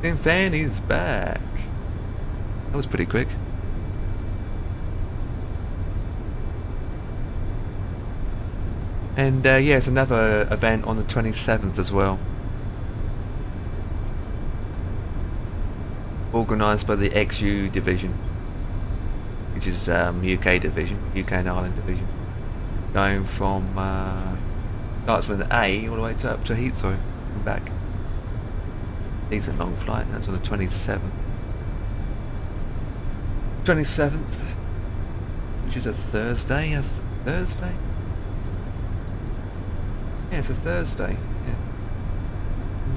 Tim Fan is back. That was pretty quick. And yeah, it's another event on the 27th as well. Organised by the XU division, which is UK division, UK and Ireland division, going from starts with an A all the way up to Heathrow and back. Decent long flight. That's on the 27th. 27th, which is a Thursday. Thursday? Yeah, it's a Thursday.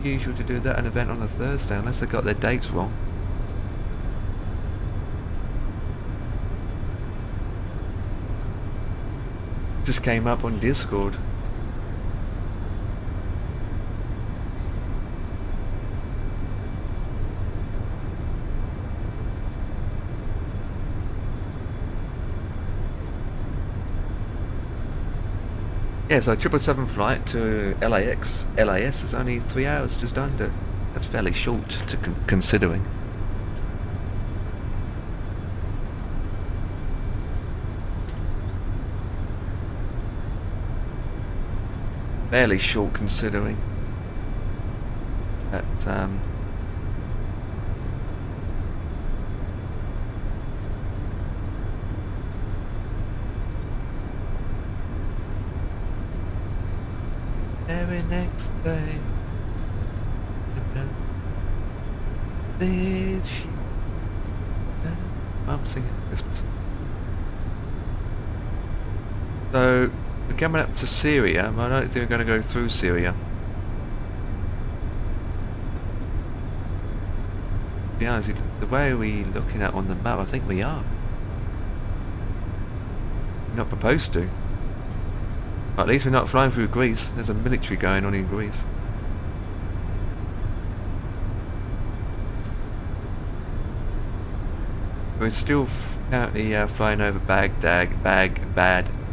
unusual to do that an event on a Thursday, unless they got their dates wrong. Just came up on Discord. Yeah, so 777 flight to LAS is only 3 hours, just under. That's fairly short to considering. Fairly short considering that every next day I'm singing Christmas. So we're coming up to Syria, but I don't think we're going to go through Syria. To be honest, the way we're looking at on the map, I think we are. We're not proposed to. At least we're not flying through Greece. There's a military going on in Greece. We're still currently flying over Baghdad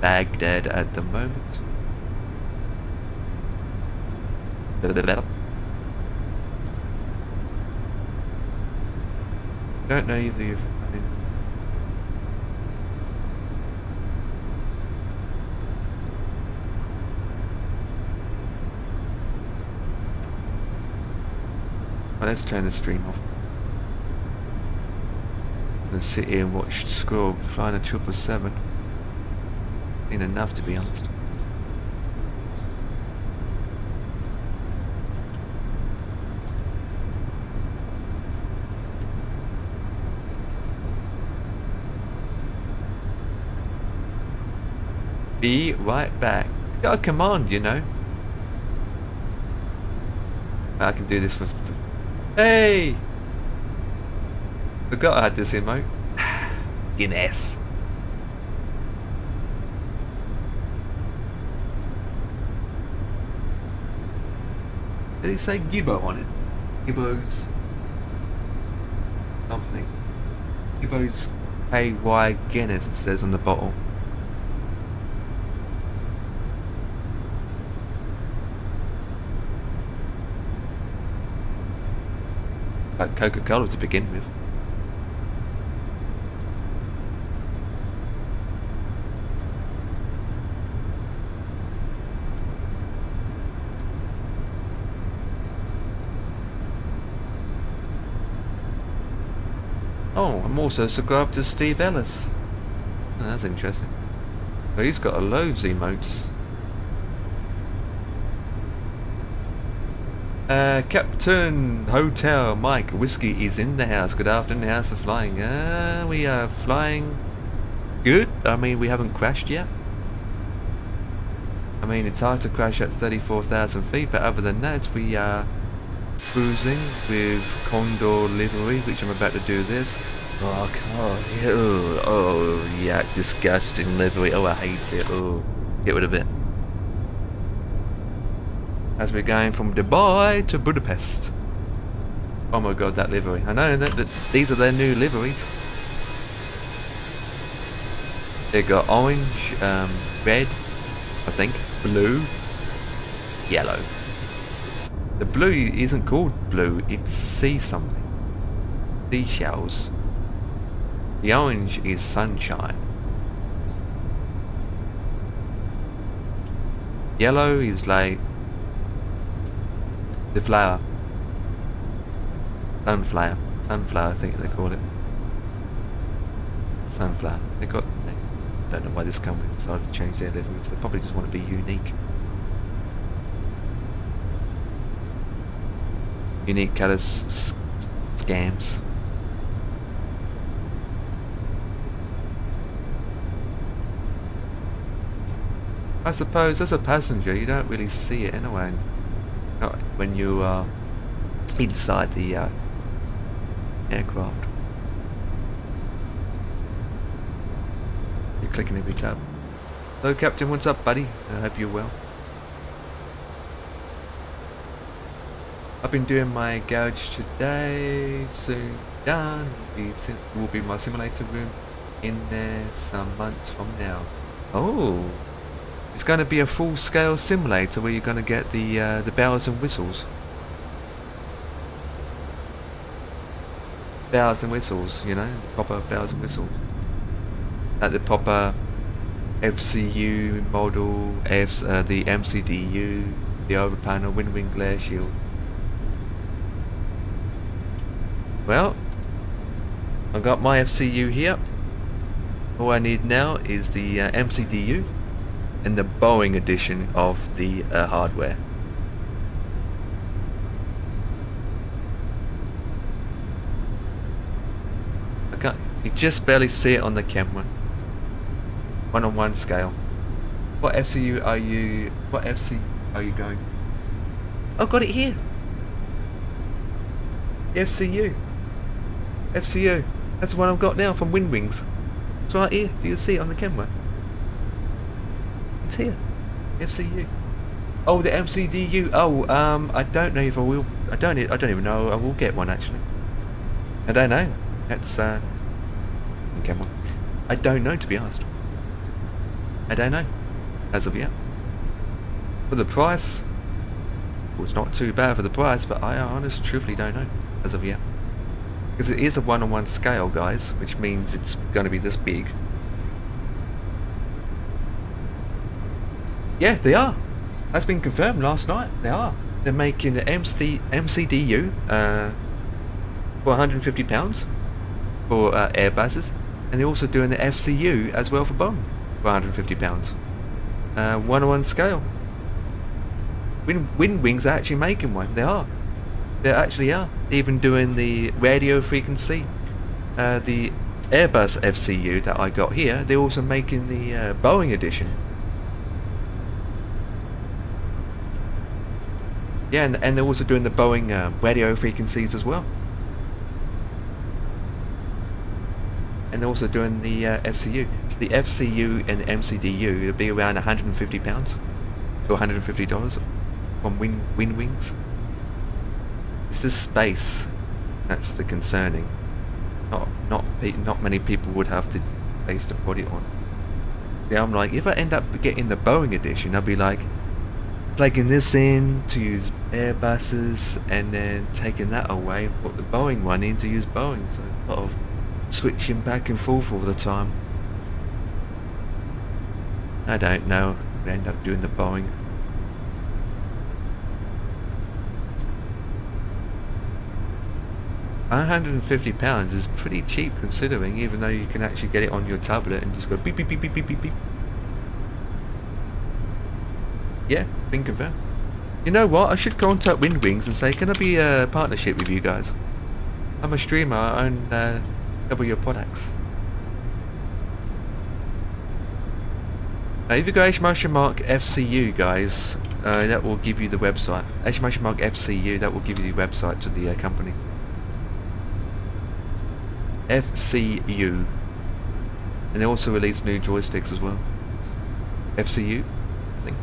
at the moment. Don't know either you're flying. Well, let's turn the stream off. And sit here and watch Squirrel flying a 777. Ain't enough, to be honest. Be right back. Got a command, you know. I can do this for hey! Forgot I had this emote. Guinness. Did he say Gibbo on it? Gibbo's something. Gibbo's KY Guinness, it says on the bottle. Like Coca-Cola to begin with. Oh, I'm also subscribed to Steve Ellis. Oh, that's interesting. Oh, he's got loads of emotes. Captain Hotel Mike Whiskey is in the house. Good afternoon, House of Flying. We are flying good. I mean, we haven't crashed yet. I mean, it's hard to crash at 34,000 feet, but other than that, we are cruising with Condor livery, which I'm about to do this. Oh, God. Oh, yeah, disgusting livery. Oh, I hate it. Oh, get rid of it. As we're going from Dubai to Budapest. Oh my God, that livery. I know that these are their new liveries. They got orange, red, I think, blue, yellow. The blue isn't called blue, it's sea something. Seashells. The orange is sunshine. Yellow is like the flower. Sunflower. Sunflower, I think they call it. Sunflower. I don't know why this company decided to change their liveries. They probably just want to be unique. Unique colours, scams. I suppose as a passenger you don't really see it anyway. Not when you are inside the aircraft. You're clicking every tab. Hello Captain, what's up buddy? I hope you're well. I've been doing my garage today, soon done. Will be my simulator room in there some months from now. Oh, it's going to be a full-scale simulator where you're going to get the bells and whistles. Bells and whistles, you know, the proper bells and whistles. Like the proper FCU model, the MCDU, the overpanel, wind wing glare shield. Well, I've got my FCU here. All I need now is the MCDU and the Boeing edition of the hardware. You just barely see it on the camera. 1-on-1 scale. What FCU are you? What FC are you going? I've got it here. FCU. FCU. That's the one I've got now from Wind Wings. It's right here. Do you see it on the camera? It's here. FCU. Oh, the MCDU. Oh, I don't know if I will. I don't even know. I will get one actually. I don't know. That's on camera. I don't know, to be honest. I don't know as of yet. For the price, well, it's not too bad for the price, but I honestly, truthfully don't know as of yet. Because it is a 1-on-1 scale, guys, which means it's going to be this big. Yeah, they are. That's been confirmed last night. They are. They're making the MCDU for £150 for Airbuses, and they're also doing the FCU as well for Boeing for £150. 1-on-1 scale. Wind Wings are actually making one. They are. They actually are. Even doing the radio frequency. The Airbus FCU that I got here, they're also making the Boeing edition. Yeah, and they're also doing the Boeing radio frequencies as well. And they're also doing the FCU. So the FCU and the MCDU will be around £150 or $150 from Wind Wings. It's the space that's the concerning. Not many people would have the space to put it on. Yeah, I'm like, if I end up getting the Boeing edition, I'll be like plugging this in to use Airbuses and then taking that away and put the Boeing one in to use Boeing. So a lot of switching back and forth all the time. I don't know. We end up doing the Boeing. £150 is pretty cheap considering, even though you can actually get it on your tablet and just go beep beep beep beep beep beep beep. Yeah, been confirmed. You know what? I should contact Wind Wings and say, can I be a partnership with you guys? I'm a streamer. I own double your products. If you go !FCU, guys, that will give you the website. !FCU, that will give you the website to the company. FCU. And they also release new joysticks as well. FCU, I think.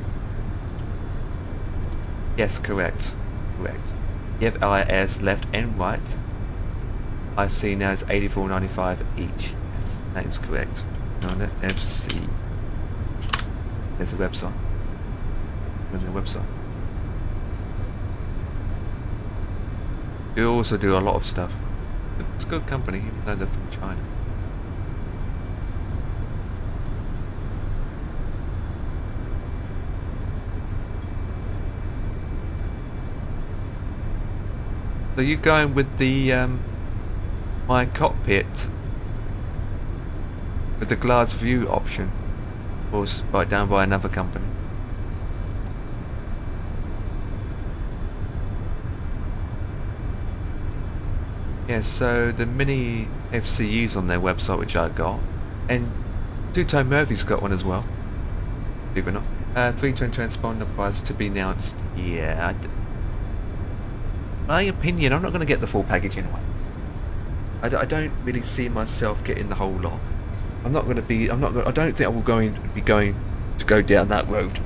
Yes, correct. Correct. FIS left and right. I see now it's $84.95 each. Yes, that is correct. On the FC. There's a website. On the website. They also do a lot of stuff. It's a good company, even though they're from China. So you're going with the my cockpit with the glass view option, or right down by another company? Yeah, so the mini FCUs on their website, which I got, and Two-Tone Murphy's got one as well, believe it or not. 320 transponder price to be announced. Yeah, my opinion, I'm not going to get the full package anyway. I don't really see myself getting the whole lot. I don't think I will be going to go down that road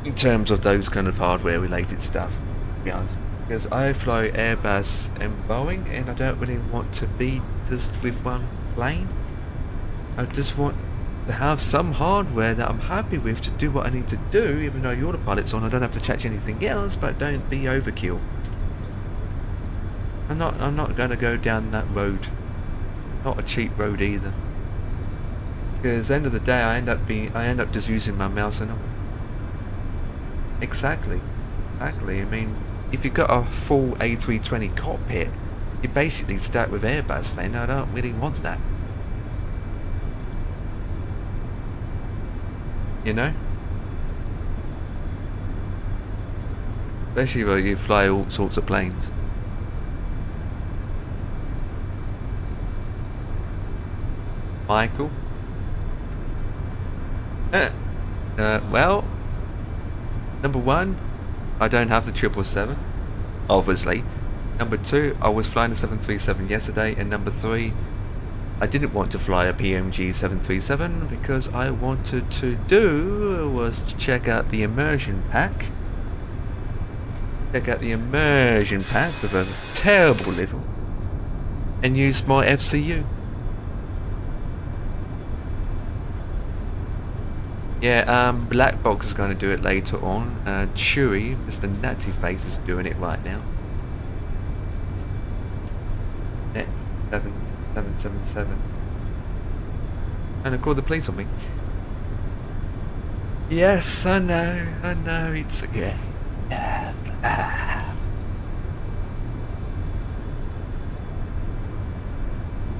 in terms of those kind of hardware related stuff, to be honest. Because I fly Airbus and Boeing, and I don't really want to be just with one plane. I just want to have some hardware that I'm happy with to do what I need to do, even though the autopilot's on. I don't have to touch anything else, but don't be overkill. I'm not going to go down that road. Not a cheap road either. Because at the end of the day, I end up just using my mouse and Exactly. I mean, if you've got a full A320 cockpit, you're basically stuck with Airbus then. I don't really want that. You know? Especially when you fly all sorts of planes. Michael? Well, number one, I don't have the 777, obviously. Number two, I was flying a 737 yesterday, and number three, I didn't want to fly a PMG 737 because I wanted to do was to check out the Immersion pack. Check out the Immersion pack with a terrible level, and use my FCU. Yeah, Black Box is going to do it later on. Chewy, Mr. Natty Face, is doing it right now. Net 7777. And I called the police on me. Yes, I know, it's yeah.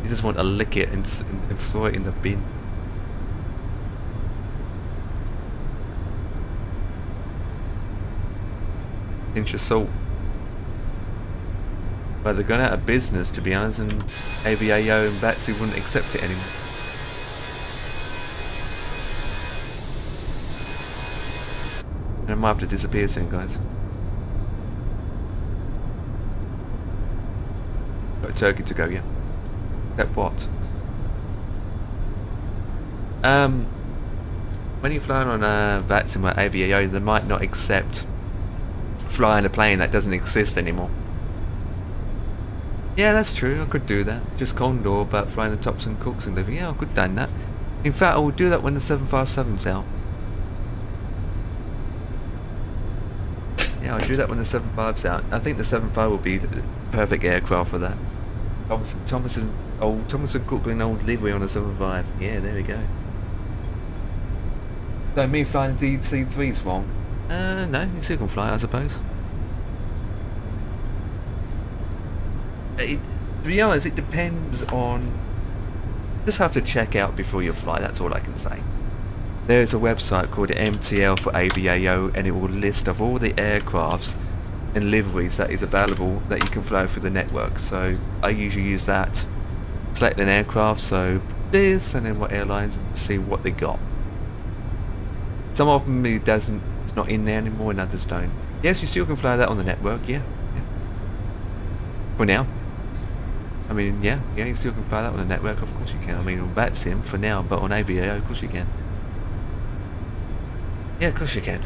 You just want to lick it and throw it in the bin. Pinch of salt. Well, they're going out of business, to be honest, and AVAO and VATSI wouldn't accept it anymore. And I might have to disappear soon, guys. Got a turkey to go, yeah. Except what? When you're flying on VATSIM or AVAO, they might not accept flying a plane that doesn't exist anymore. Yeah, that's true, I could do that. Just Condor, but flying the tops and cooks and living. Yeah, I could have done that. In fact, I will do that when the 757's out. Yeah, I'll do that when the 75's out. I think the 75 will be the perfect aircraft for that. Thomas and Cook with an old livery on a 75. Yeah, there we go. So me flying the DC-3's wrong? No, you still can fly, I suppose. To be honest, it depends on... Just have to check out before you fly, that's all I can say. There's a website called MTL for AVAO, and it will list of all the aircrafts and liveries that is available that you can fly through the network. So I usually use that, select an aircraft, so this, and then what airlines, and see what they got. Some of them it's not in there anymore, and others don't. Yes, you still can fly that on the network, yeah. For now. I mean, yeah, you still can fly that on the network, of course you can. I mean, on VATSIM for now, but on AVAO, of course you can. Yeah, of course you can.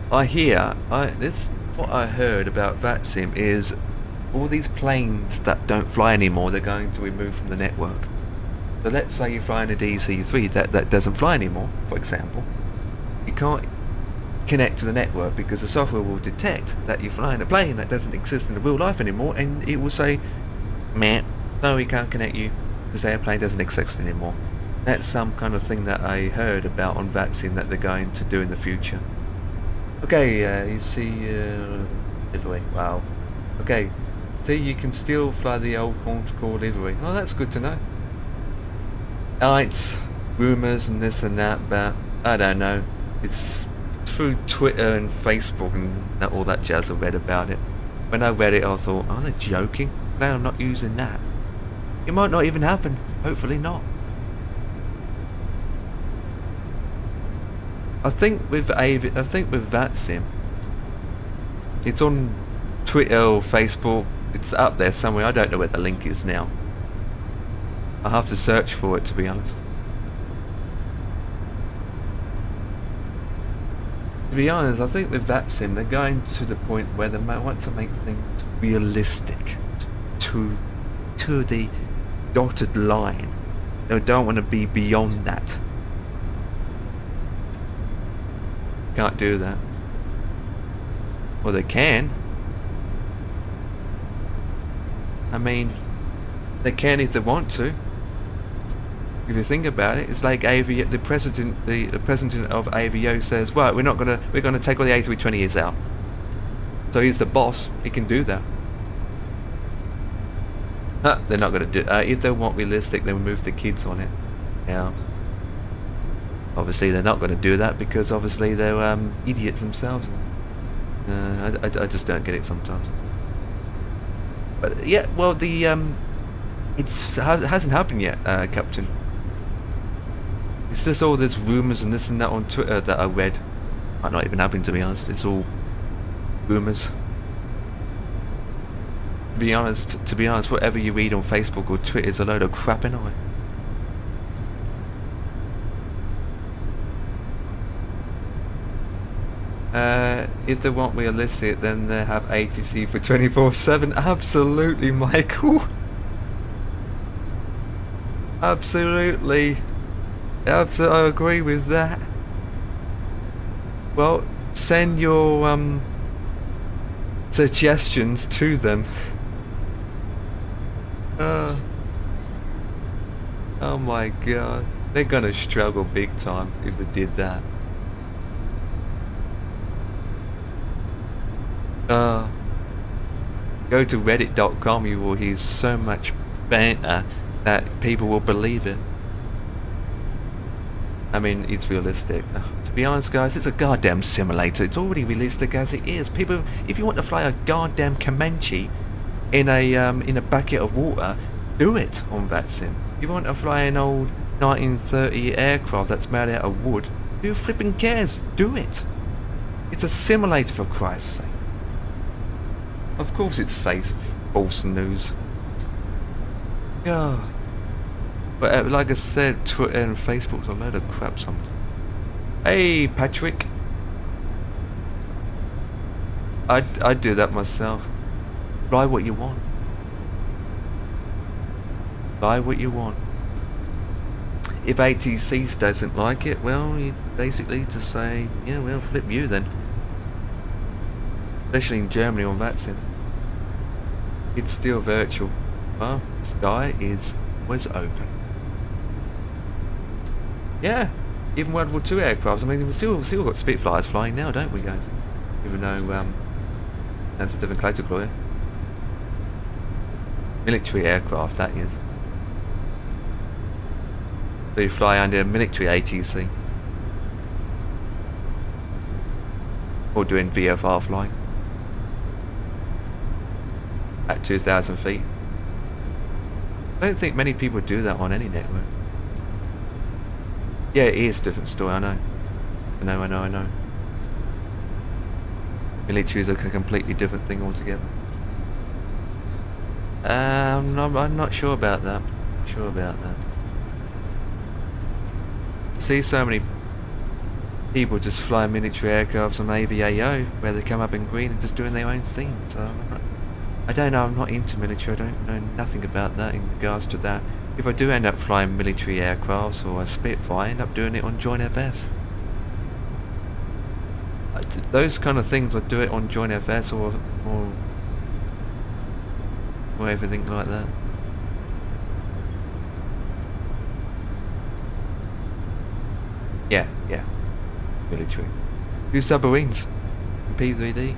What I heard about VATSIM is all these planes that don't fly anymore, they're going to remove from the network. So let's say you're flying a DC-3 that doesn't fly anymore, for example. You can't connect to the network because the software will detect that you're flying a plane that doesn't exist in the real life anymore, and it will say, meh, no, we can't connect you. This airplane doesn't exist anymore. That's some kind of thing that I heard about on VATSIM that they're going to do in the future. Okay, you see, livery, wow. Okay, see, you can still fly the old core livery. Oh, that's good to know. It's rumours and this and that, but I don't know. It's through Twitter and Facebook and all that jazz I read about it. When I read it, I thought, are they joking? No, I'm not using that. It might not even happen. Hopefully not. I think with VATSIM, it's on Twitter or Facebook. It's up there somewhere. I don't know where the link is now. I'll have to search for it, to be honest. To be honest, I think with VATSIM, they're going to the point where they might want to make things realistic to the dotted line. They don't want to be beyond that. Can't do that. Well, they can. I mean, they can if they want to. If you think about it, it's like the president of AVAO says, "Right, we're gonna take all the A320s out." So he's the boss. He can do that. They're not gonna do. If they want realistic, then we move the kids on it. Now, obviously they're not gonna do that because obviously they're idiots themselves. I just don't get it sometimes. But yeah, well, it hasn't happened yet, Captain. It's just all this rumours and this and that on Twitter that I read. Might not even happen, to be honest. It's all rumours. To be honest, whatever you read on Facebook or Twitter is a load of crap anyway. If they want realistic, then they have ATC for 24/7. Absolutely, Michael. Absolutely. I agree with that. Well, send your suggestions to them. Oh my god, they're gonna struggle big time if they did that. Go to reddit.com, you will hear so much banter that people will believe it. I mean, it's realistic. To be honest, guys, it's a goddamn simulator. It's already realistic as it is. People, if you want to fly a goddamn Comanche in a bucket of water, do it on VATSIM. If you want to fly an old 1930 aircraft that's made out of wood, who flipping cares? Do it. It's a simulator, for Christ's sake. Of course it's false news. Yeah. But like I said, Twitter and Facebook's a load of crap sometimes. Hey, Patrick. I'd do that myself. Fly what you want. Fly what you want. If ATC doesn't like it, well, you basically just say, yeah, well, flip you then. Especially in Germany on VATSIM. It's still virtual. Well, the sky was open. Yeah, even World War II aircrafts. I mean, we've still got Spitfires flying now, don't we, guys? Even though that's a different category. Military aircraft, that is. So you fly under a military ATC. Or doing VFR flying. At 2,000 feet. I don't think many people do that on any network. Yeah, it is a different story, I know. I know. Military is a completely different thing altogether. I'm not sure about that. See so many people just fly military aircrafts on AVAO where they come up in green and just doing their own thing. So I don't know, I'm not into military, I don't know nothing about that in regards to that. If I do end up flying military aircrafts or a Spitfire, I end up doing it on Join FS. Those kind of things, I do it on Join FS or everything like that. Yeah, military. 2 submarines, P3D.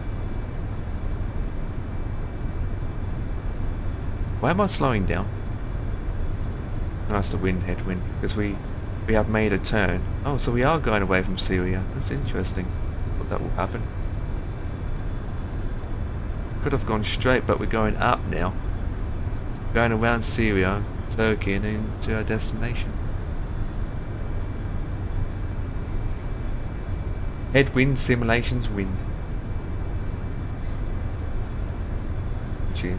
Why am I slowing down? That's the headwind, because we have made a turn. Oh, so we are going away from Syria. That's interesting. Thought that will happen. Could have gone straight, but we're going up now. Going around Syria, Turkey, and into our destination. Headwind simulations wind. Gee.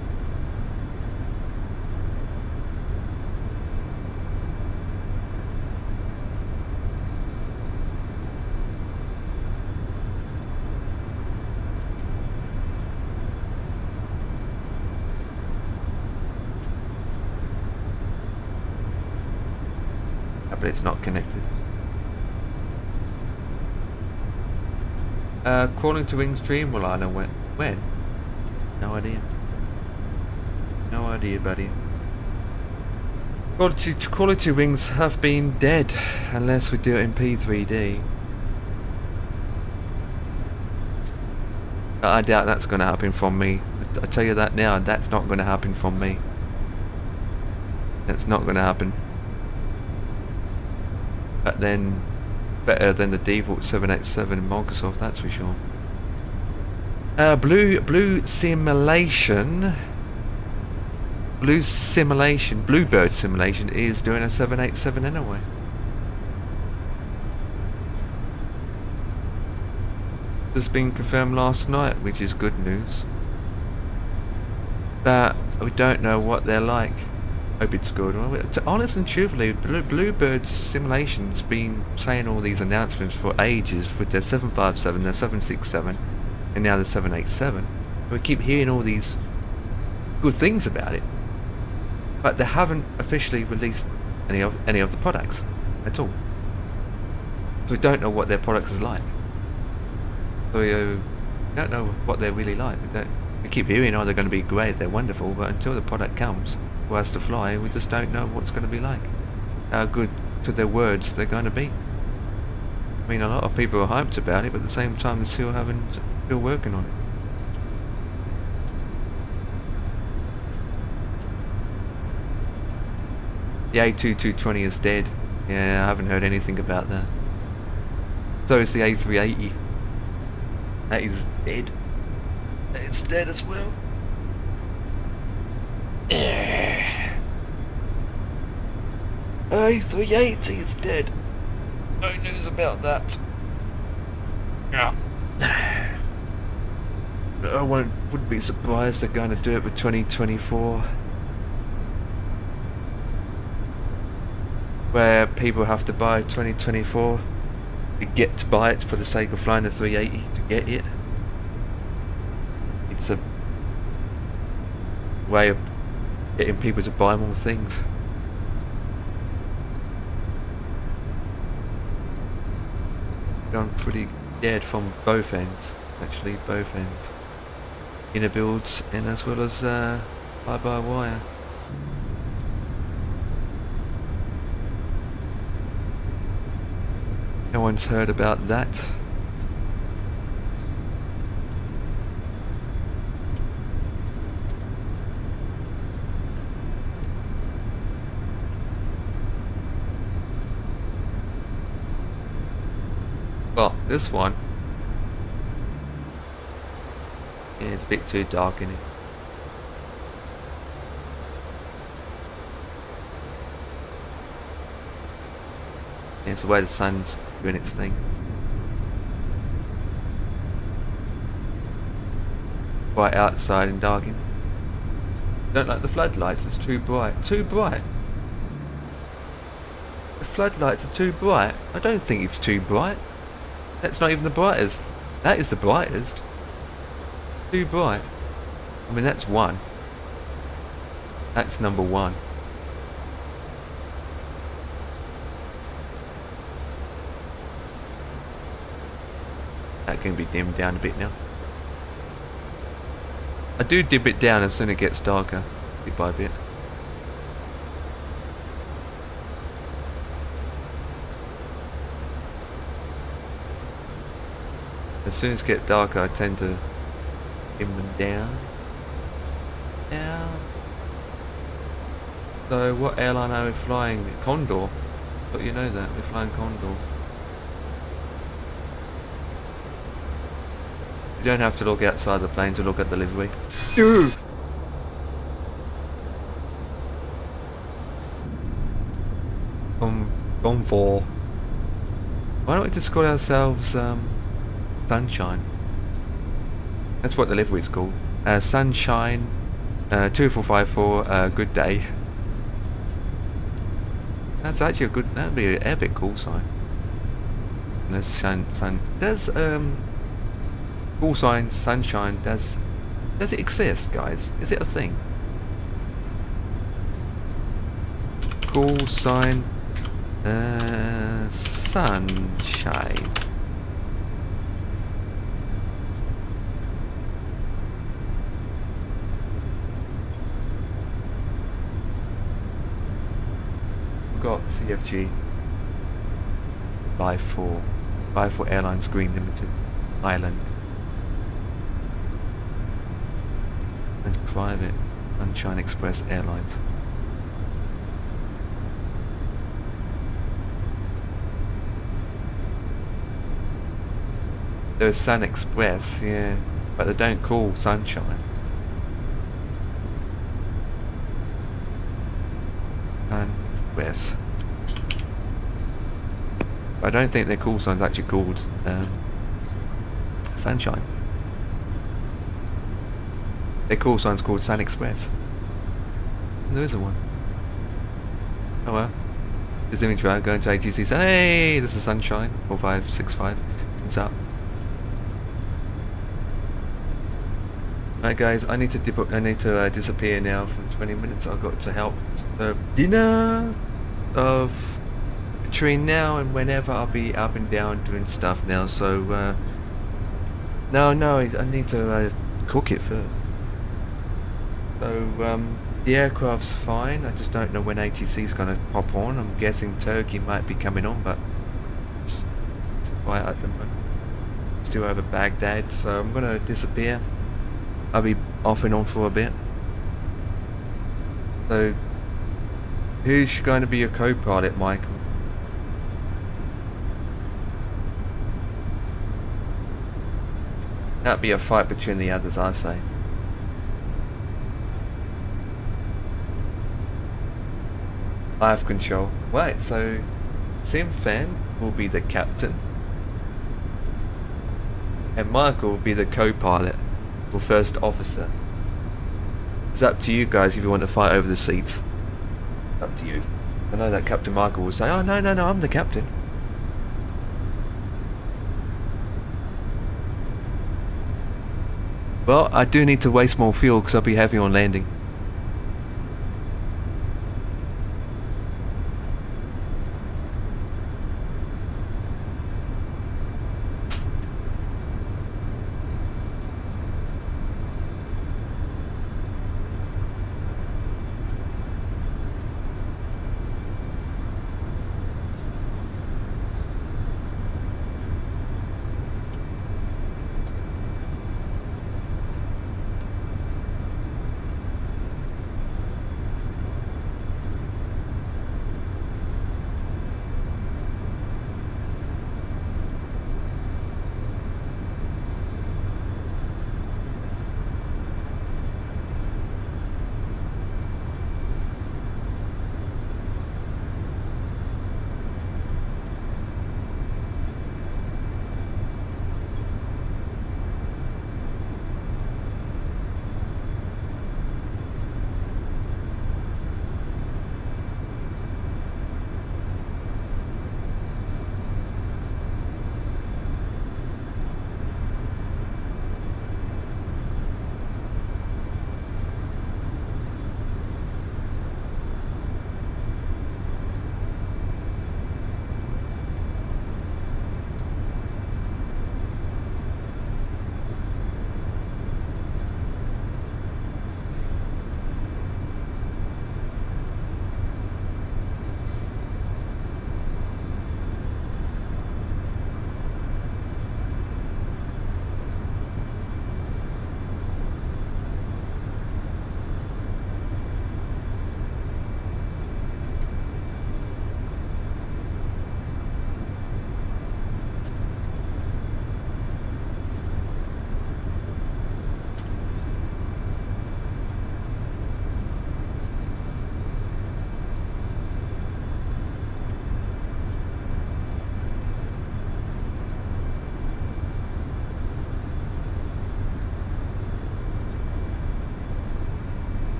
But it's not connected. Crawling to wing stream? Well, I know when. No idea. No idea, buddy. Quality wings have been dead unless we do it in P3D. But I doubt that's going to happen from me. I tell you that now, that's not going to happen from me. That's not going to happen. But then, better than the default 787 in Microsoft, that's for sure. Bluebird Simulation is doing a 787 anyway. This has been confirmed last night, which is good news. But we don't know what they're like. Hope it's good. Honest and truthfully, Bluebird Simulation's been saying all these announcements for ages with their 757, their 767, and now the 787. We keep hearing all these good things about it, but they haven't officially released any of the products at all. So we don't know what their products is like. So we don't know what they're really like. We keep hearing, oh, they're going to be great, they're wonderful, but until the product comes for us to fly, we just don't know what's going to be like. How good to their words they're going to be. I mean, a lot of people are hyped about it, but at the same time they're still working on it. The A320 is dead. Yeah, I haven't heard anything about that. So is the A380. That is dead. It's dead as well. A380 is dead. No news about that. Yeah. I wouldn't be surprised they're going to do it for 2024. Where people have to buy 2024 to get to buy it for the sake of flying the 380 to get it. It's a way of getting people to buy more things. Gone pretty dead from both ends, actually, both ends. Inner builds and as well as fly-by-wire. No one's heard about that. Well, this one, yeah, it's a bit too dark in it. Yeah, it's the way the sun's doing its thing. Bright outside and dark in. Don't like the floodlights, it's too bright. Too bright? The floodlights are too bright? I don't think it's too bright. That's not even the brightest. That is the brightest. Too bright. I mean, that's one. That's number one. That can be dimmed down a bit now. I do dim it down as soon as it gets darker, bit by bit. As soon as it gets darker, I tend to dim them down. So what airline are we flying? Condor? But you know that, we're flying Condor. You don't have to look outside the plane to look at the livery. Gone for. Why don't we just call ourselves Sunshine. That's what the livery is called. Sunshine 2454, good day. That's actually a good, that'd be an epic call sign. Unless sun does call sign sunshine does it exist, guys? Is it a thing? Call sign sunshine. Got CFG 54 Airlines Green Limited Island and private Sunshine Express Airlines. There's Sun Express, yeah, but they don't call Sunshine. Sun Express. I don't think their call sign's actually called Sunshine. Their call sign's called Sun Express. And there isn't one. Oh well. This image right going to ATC saying, hey, this is Sunshine 4565. What's up? Right guys, I need to disappear now for 20 minutes. I've got to help serve dinner of between now and whenever. I'll be up and down doing stuff now, so no, I need to cook it first. So the aircraft's fine, I just don't know when ATC's gonna pop on. I'm guessing Turkey might be coming on, but it's quiet at the moment. Still over Baghdad, so I'm gonna disappear. I'll be off and on for a bit. So, who's going to be your co-pilot, Michael? That'd be a fight between the others, I say. I have control. Right, so Sim Fan will be the captain. And Michael will be the co-pilot. Or first officer. It's up to you guys if you want to fight over the seats. Up to you. I know that Captain Michael will say, oh no, I'm the captain. Well, I do need to waste more fuel because I'll be heavy on landing.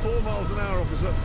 4 miles an hour, officer.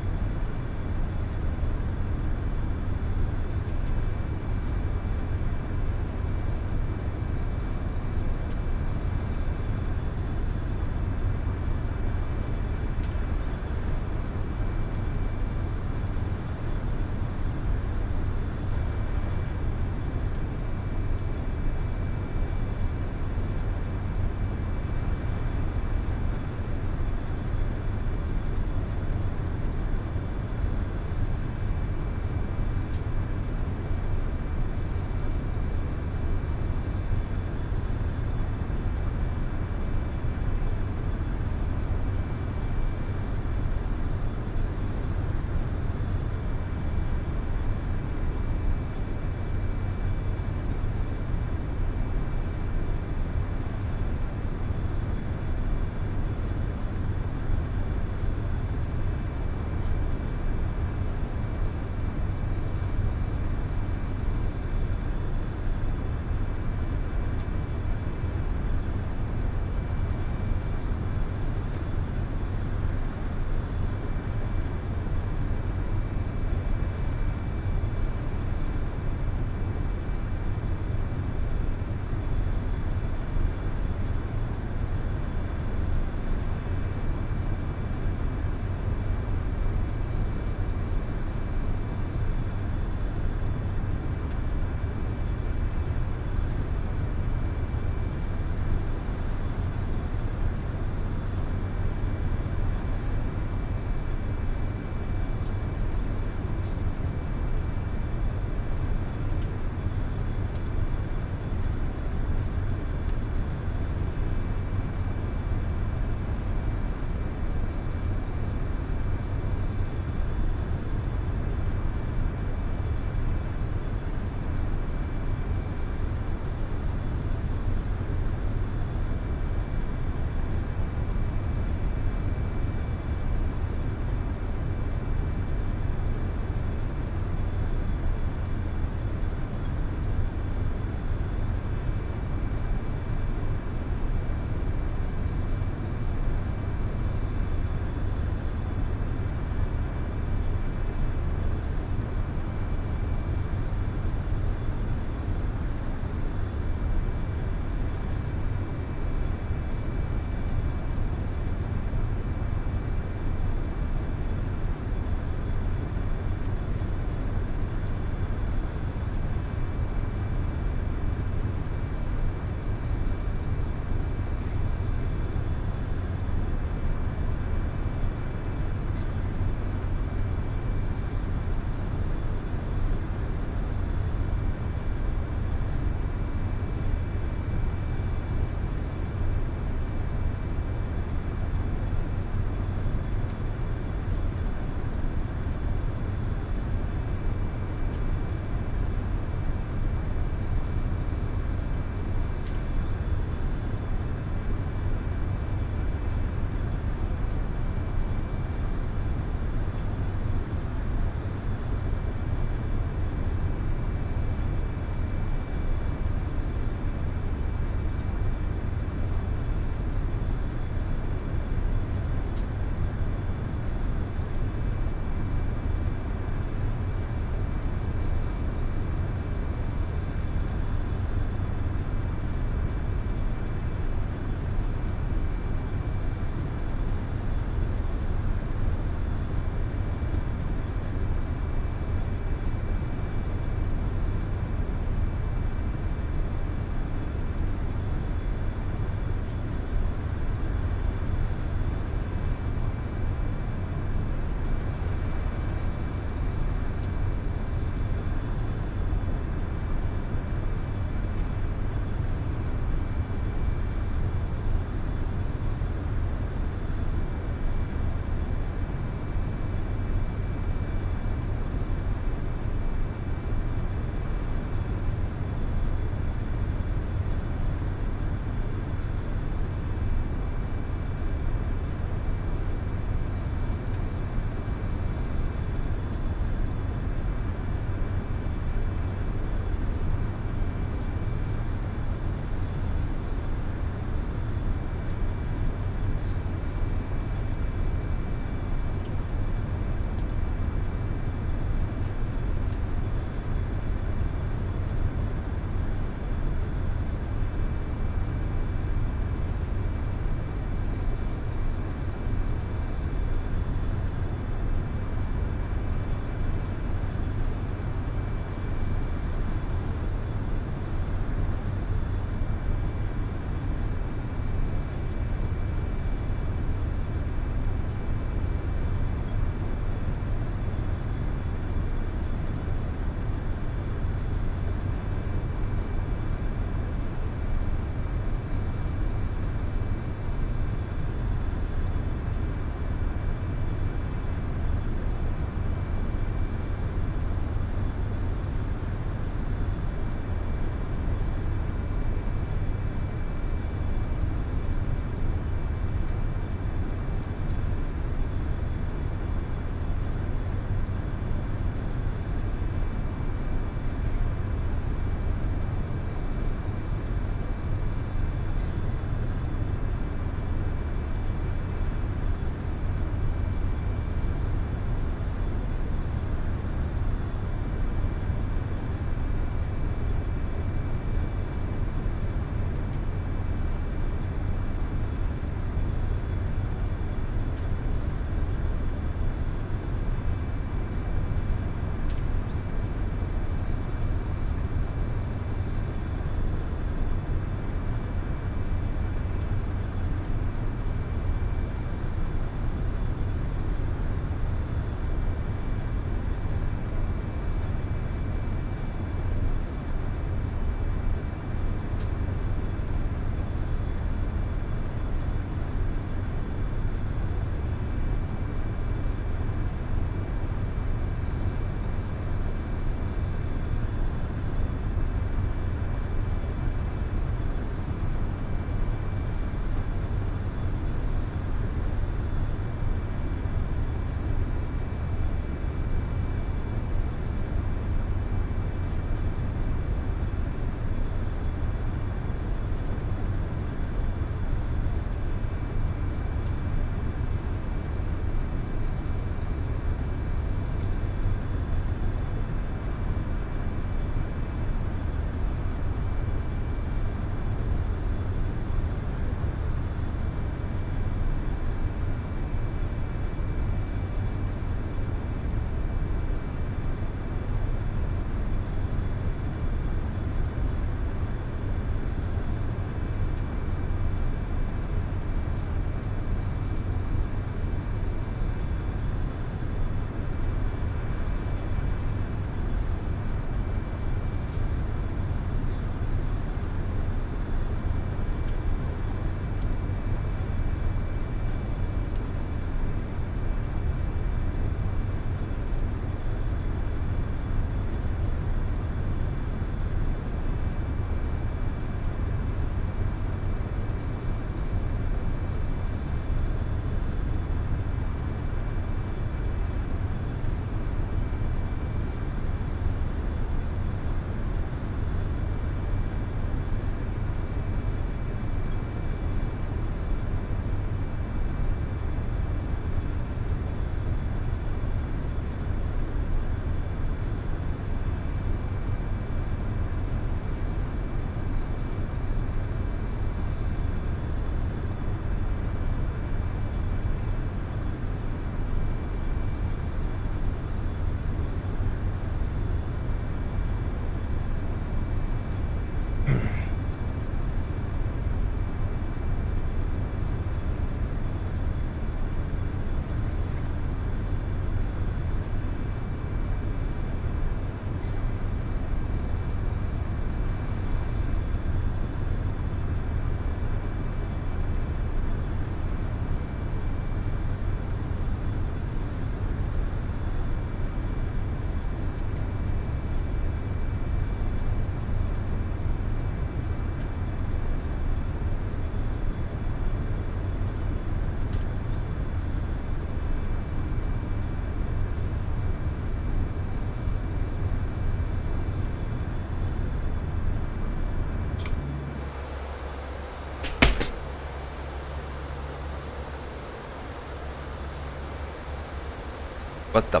What the?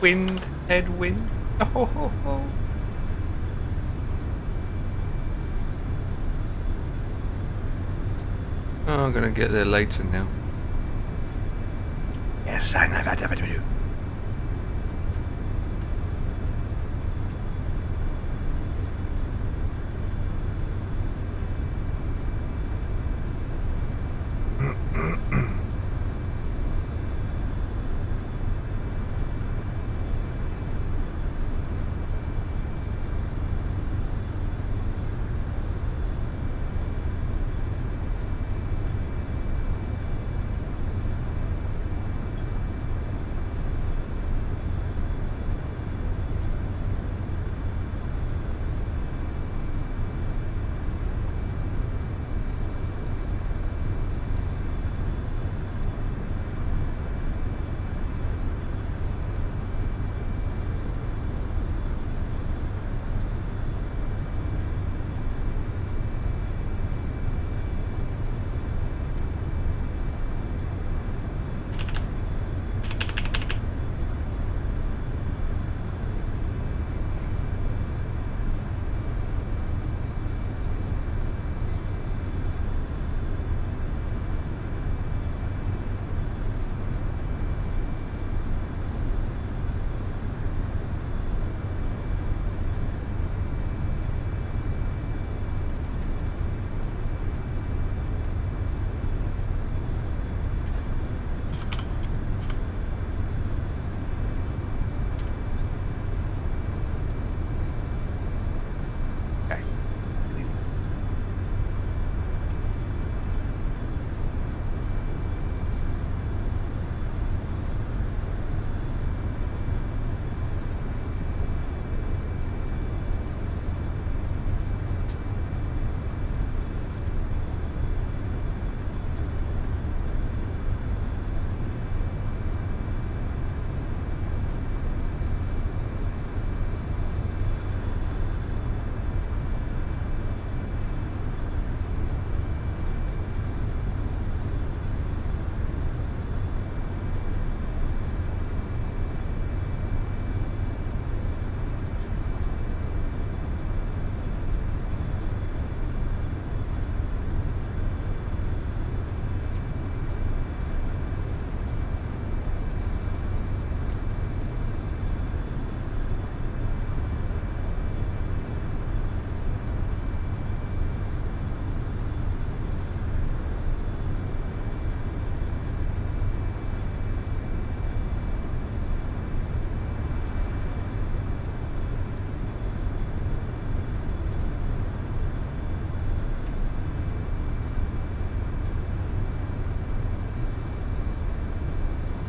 Wind, headwind. Oh, ho, ho. Oh, I'm gonna get there later now. Yes, I know what to do.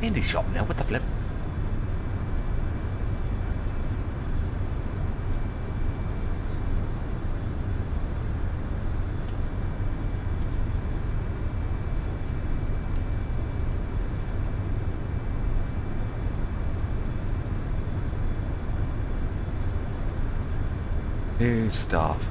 In the shop now, what the flip? Here's staff.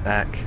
Back.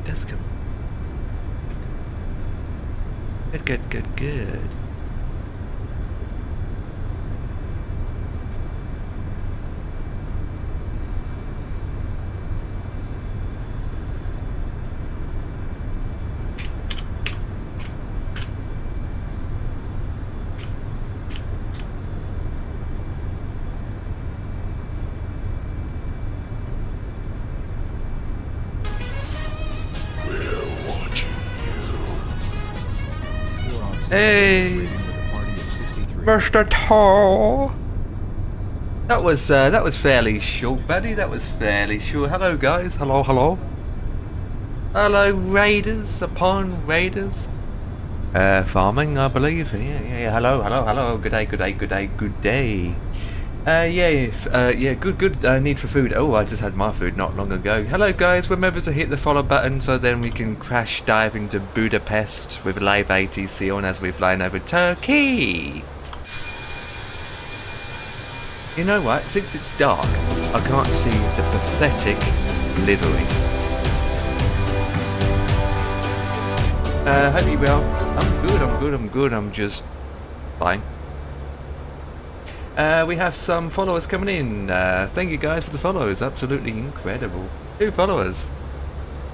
That's good. Good. Hey, Mr. Tall. That was fairly short, buddy. That was fairly short. Hello, guys. Hello. Hello, raiders upon raiders. Farming, I believe. Yeah. Hello. Good day. Good. Need for food. Oh, I just had my food not long ago. Hello, guys. Remember to hit the follow button so then we can crash dive into Budapest with live ATC on as we're flying over Turkey. You know what? Since it's dark, I can't see the pathetic livery. Hope you well. I'm good. I'm just fine. We have some followers coming in. Thank you guys for the follows. Absolutely incredible. 2 followers.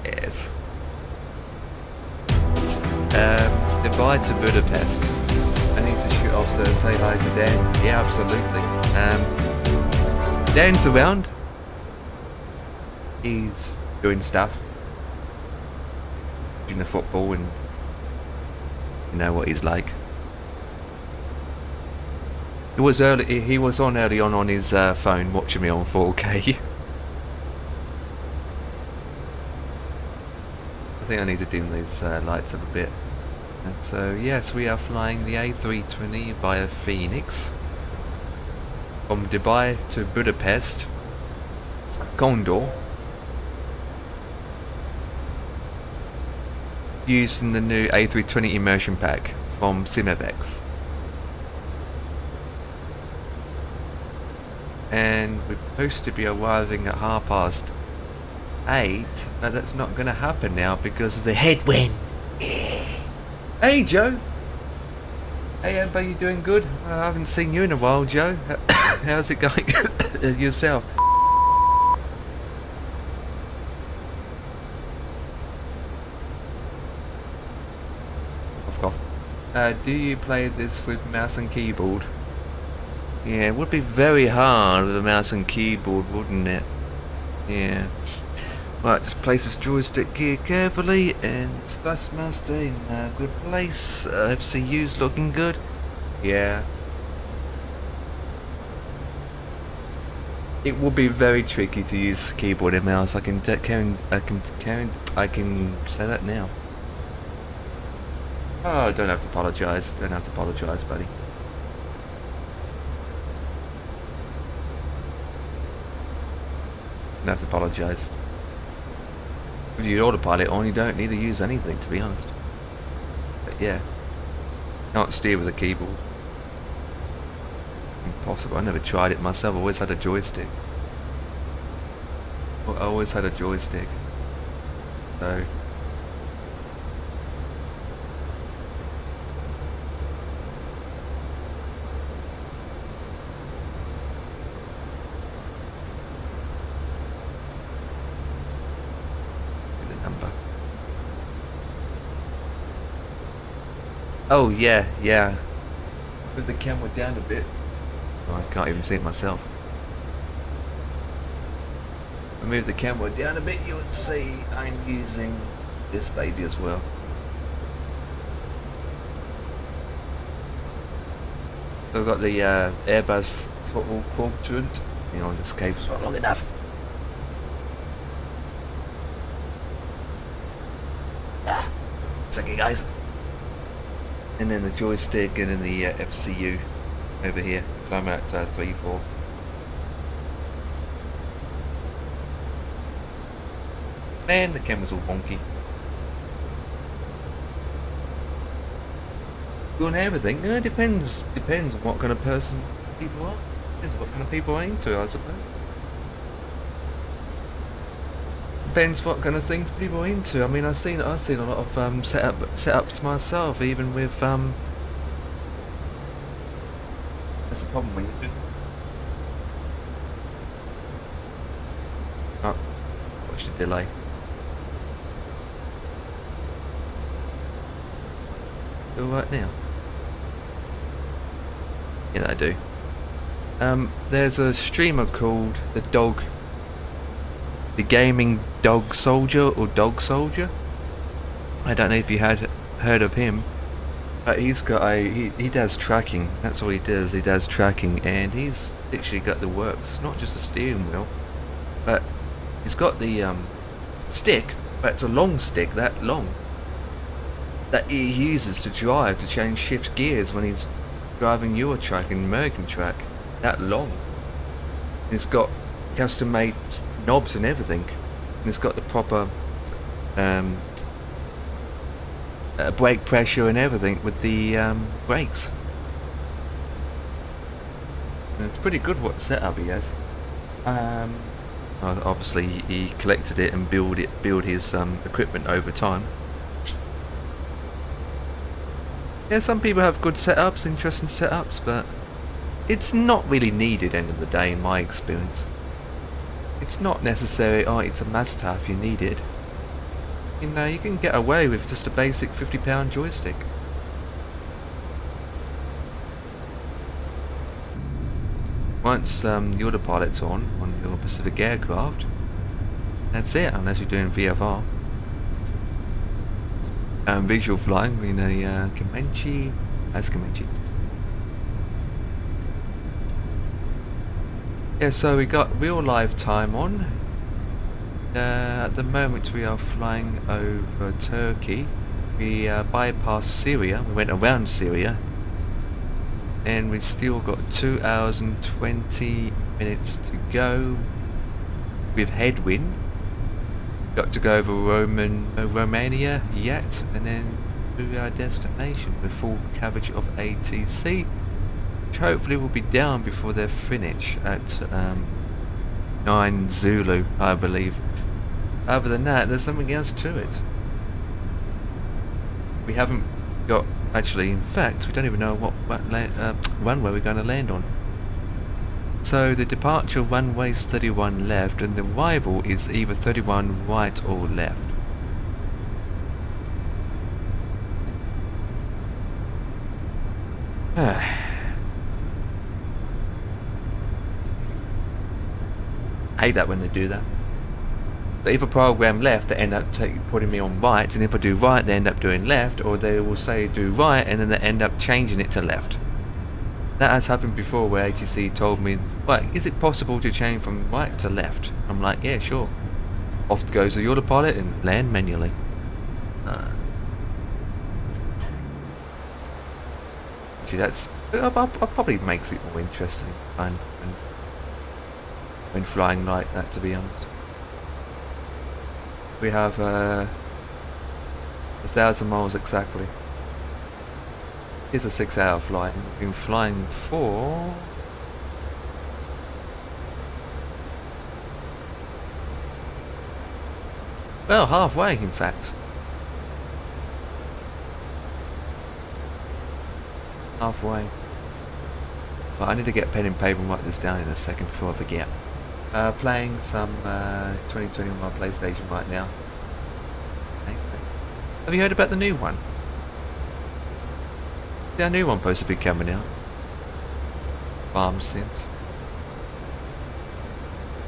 Yes. Goodbye to Budapest. I need to shoot off, so say hi to Dan. Yeah, absolutely. Dan's around. He's doing stuff. Watching the football, and you know what he's like. He was on early on his phone watching me on 4K. I think I need to dim these lights up a bit. And so yes, we are flying the A320 via Phoenix from Dubai to Budapest, Condor, using the new A320 Immersion pack from SimFX. And we're supposed to be arriving at 8:30, but that's not going to happen now because of the headwind. Hey Joe! Hey Amber, you doing good? I haven't seen you in a while, Joe. How's it going yourself? Do you play this with mouse and keyboard? Yeah, it would be very hard with a mouse and keyboard, wouldn't it? Yeah. Right, just place this joystick here carefully, and Thrustmaster in a good place. FCU's looking good. Yeah. It would be very tricky to use keyboard and mouse. I can say that now. Oh, don't have to apologise. Don't have to apologise, buddy. Don't have to apologise. If you autopilot on, you don't need to use anything, to be honest. But yeah, can't steer with a keyboard. Impossible. I never tried it myself. I always had a joystick. So. Oh yeah. Move the camera down a bit. Oh, I can't even see it myself. If I move the camera down a bit, you would see I'm using this baby as well. So I've got the Airbus throttle quadrant. You know, this cable's not long enough. Second, guys. And then the joystick, and then the FCU over here. I'm at 3-4. Man, the camera's all wonky. Doing everything? It depends. Depends on what kind of person people are. Depends what kind of people are into, I suppose. depends what kind of things people are into. I mean, I've seen a lot of setups myself, even with That's the problem when you do. Oh, watch the delay. Do right now. Yeah, I do. There's a streamer called the Gaming Dog Soldier or Dog Soldier. I don't know if you had heard of him, but he's got he does tracking. That's all he does. He does tracking, and he's literally got the works. It's not just a steering wheel, but he's got the stick, but it's a long stick, that long, that he uses to drive, to change shift gears when he's driving Euro track and American track. That long. It's got custom made knobs and everything, and it's got the proper brake pressure and everything with the brakes. And it's pretty good what setup he has. Obviously he collected it and build his equipment over time. Yeah, some people have good setups, interesting setups, but it's not really needed end of the day in my experience. It's not necessary, oh, it's a must-have, you need it. You know, you can get away with just a basic £50 joystick. Once the autopilot's on your Pacific aircraft, that's it, unless you're doing VFR. Visual flying, we know Comanche, as Comanche. Yeah, so we got real live time on. At the moment we are flying over Turkey. We bypassed Syria, we went around Syria. And we still got 2 hours and 20 minutes to go with headwind. Got to go over Romania yet, and then to our destination with full coverage of ATC, which hopefully will be down before they finish at 9 Zulu, I believe. Other than that, there's something else to it. We haven't got, actually, in fact, we don't even know what runway we're going to land on. So the departure runway is 31 left, and the arrival is either 31 right or left. I hate that when they do that. But if I program left, they end up putting me on right, and if I do right, they end up doing left, or they will say do right, and then they end up changing it to left. That has happened before, where ATC told me, right, is it possible to change from right to left? I'm like, yeah, sure. Off goes the autopilot and land manually. Actually, that's probably makes it more interesting and fun when flying like that, to be honest. We have 1,000 miles exactly. It's a 6-hour flight. We've been flying for... well, halfway in fact. Halfway. But I need to get pen and paper and write this down in a second before I forget. Playing some 2020 on my PlayStation right now. Have you heard about the new one? The new one supposed to be coming out. Farm Sims.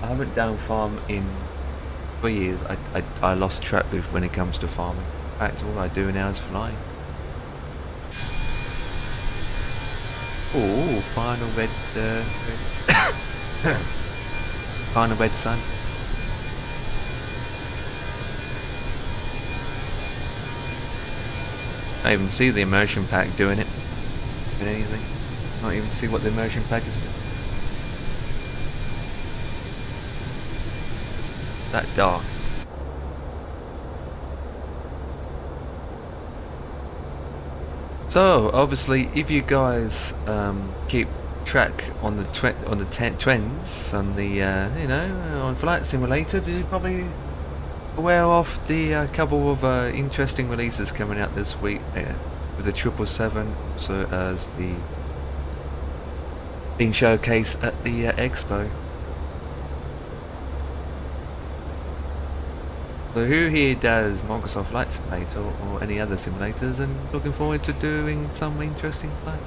I haven't done farm in 3 years. I lost track with when it comes to farming. In fact, all I do now is flying. Oh, final red final red sun. I even see the immersion pack doing it. Anything. Not even see what the immersion pack is doing. That dark. So obviously, if you guys keep track on the trends on the you know, on Flight Simulator, you probably aware of the couple of interesting releases coming out this week with the 777, also as the being showcased at the Expo. So who here does Microsoft Flight Simulator or any other simulators and looking forward to doing some interesting flight?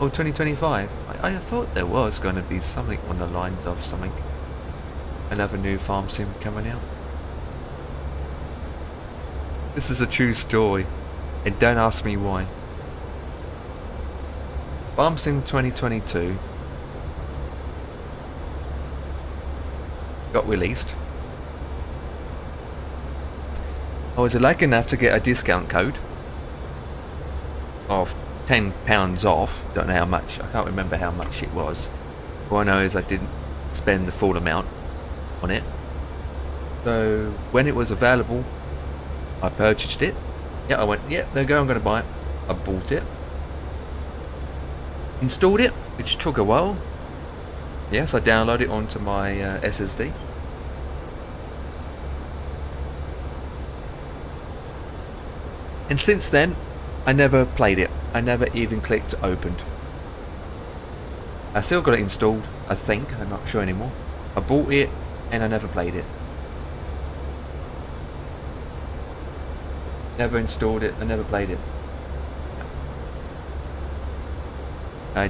Or 2025? I thought there was going to be something on the lines of something. Another new farm sim coming out. This is a true story, and don't ask me why. Farm Sim 2022 got released. I was lucky enough to get a discount code of £10 off. Don't know how much, I can't remember how much it was. All I know is I didn't spend the full amount on it. So when it was available, I purchased it. Yeah, I went, yeah, there you go, I'm going to buy it. I bought it. Installed it, which took a while. Yes, I downloaded it onto my SSD. And since then, I never played it. I never even clicked opened. I still got it installed, I think. I'm not sure anymore. I bought it and I never played it. Never installed it, I never played it. I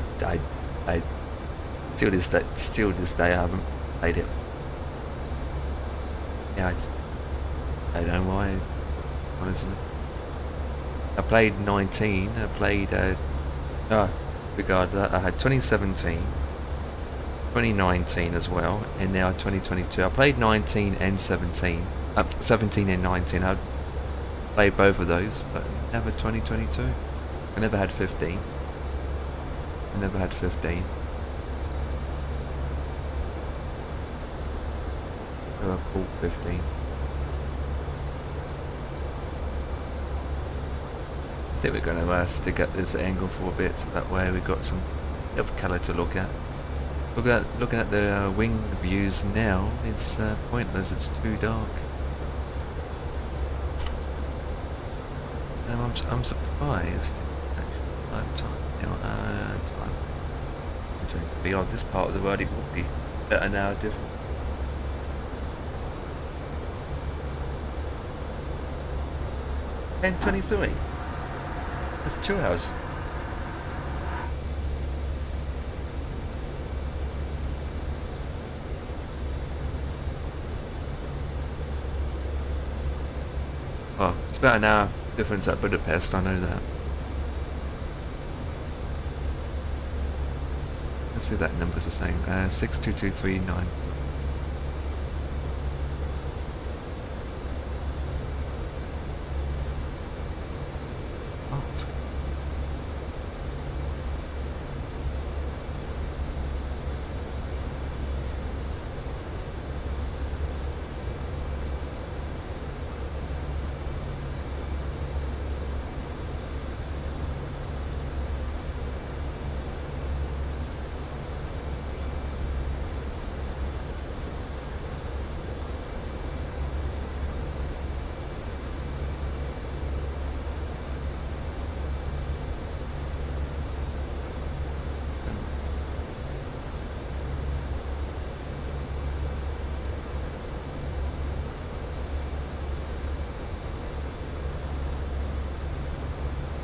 still this day I haven't played it. Yeah, I don't know why, honestly. I played 19, I played, regard that, I had 2017, 2019 as well, and now 2022. I played 19 and 17, 17 and 19, I played both of those, but never 2022. I never had 15. I never had 15. So I bought 15. I think we're going to stick at this angle for a bit, so that way we've got some other colour to look at. Looking at the wing views now, it's pointless, it's too dark. I'm surprised. Actually, I have time now. Time. I'm trying to be on this part of the world. It would be better now, different. $10:23. That's 2 hours. Oh, it's about an hour difference at Budapest, I know that. Let's see if that number's the same. 622393.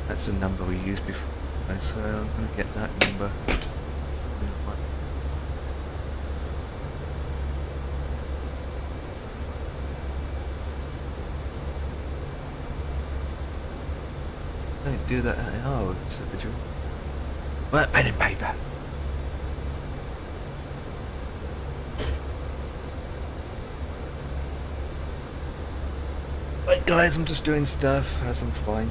That's the number we used before, so I'm going to get that number. Don't do that. Oh, it's a visual. Well, pen and paper. Right, guys, I'm just doing stuff as I'm flying.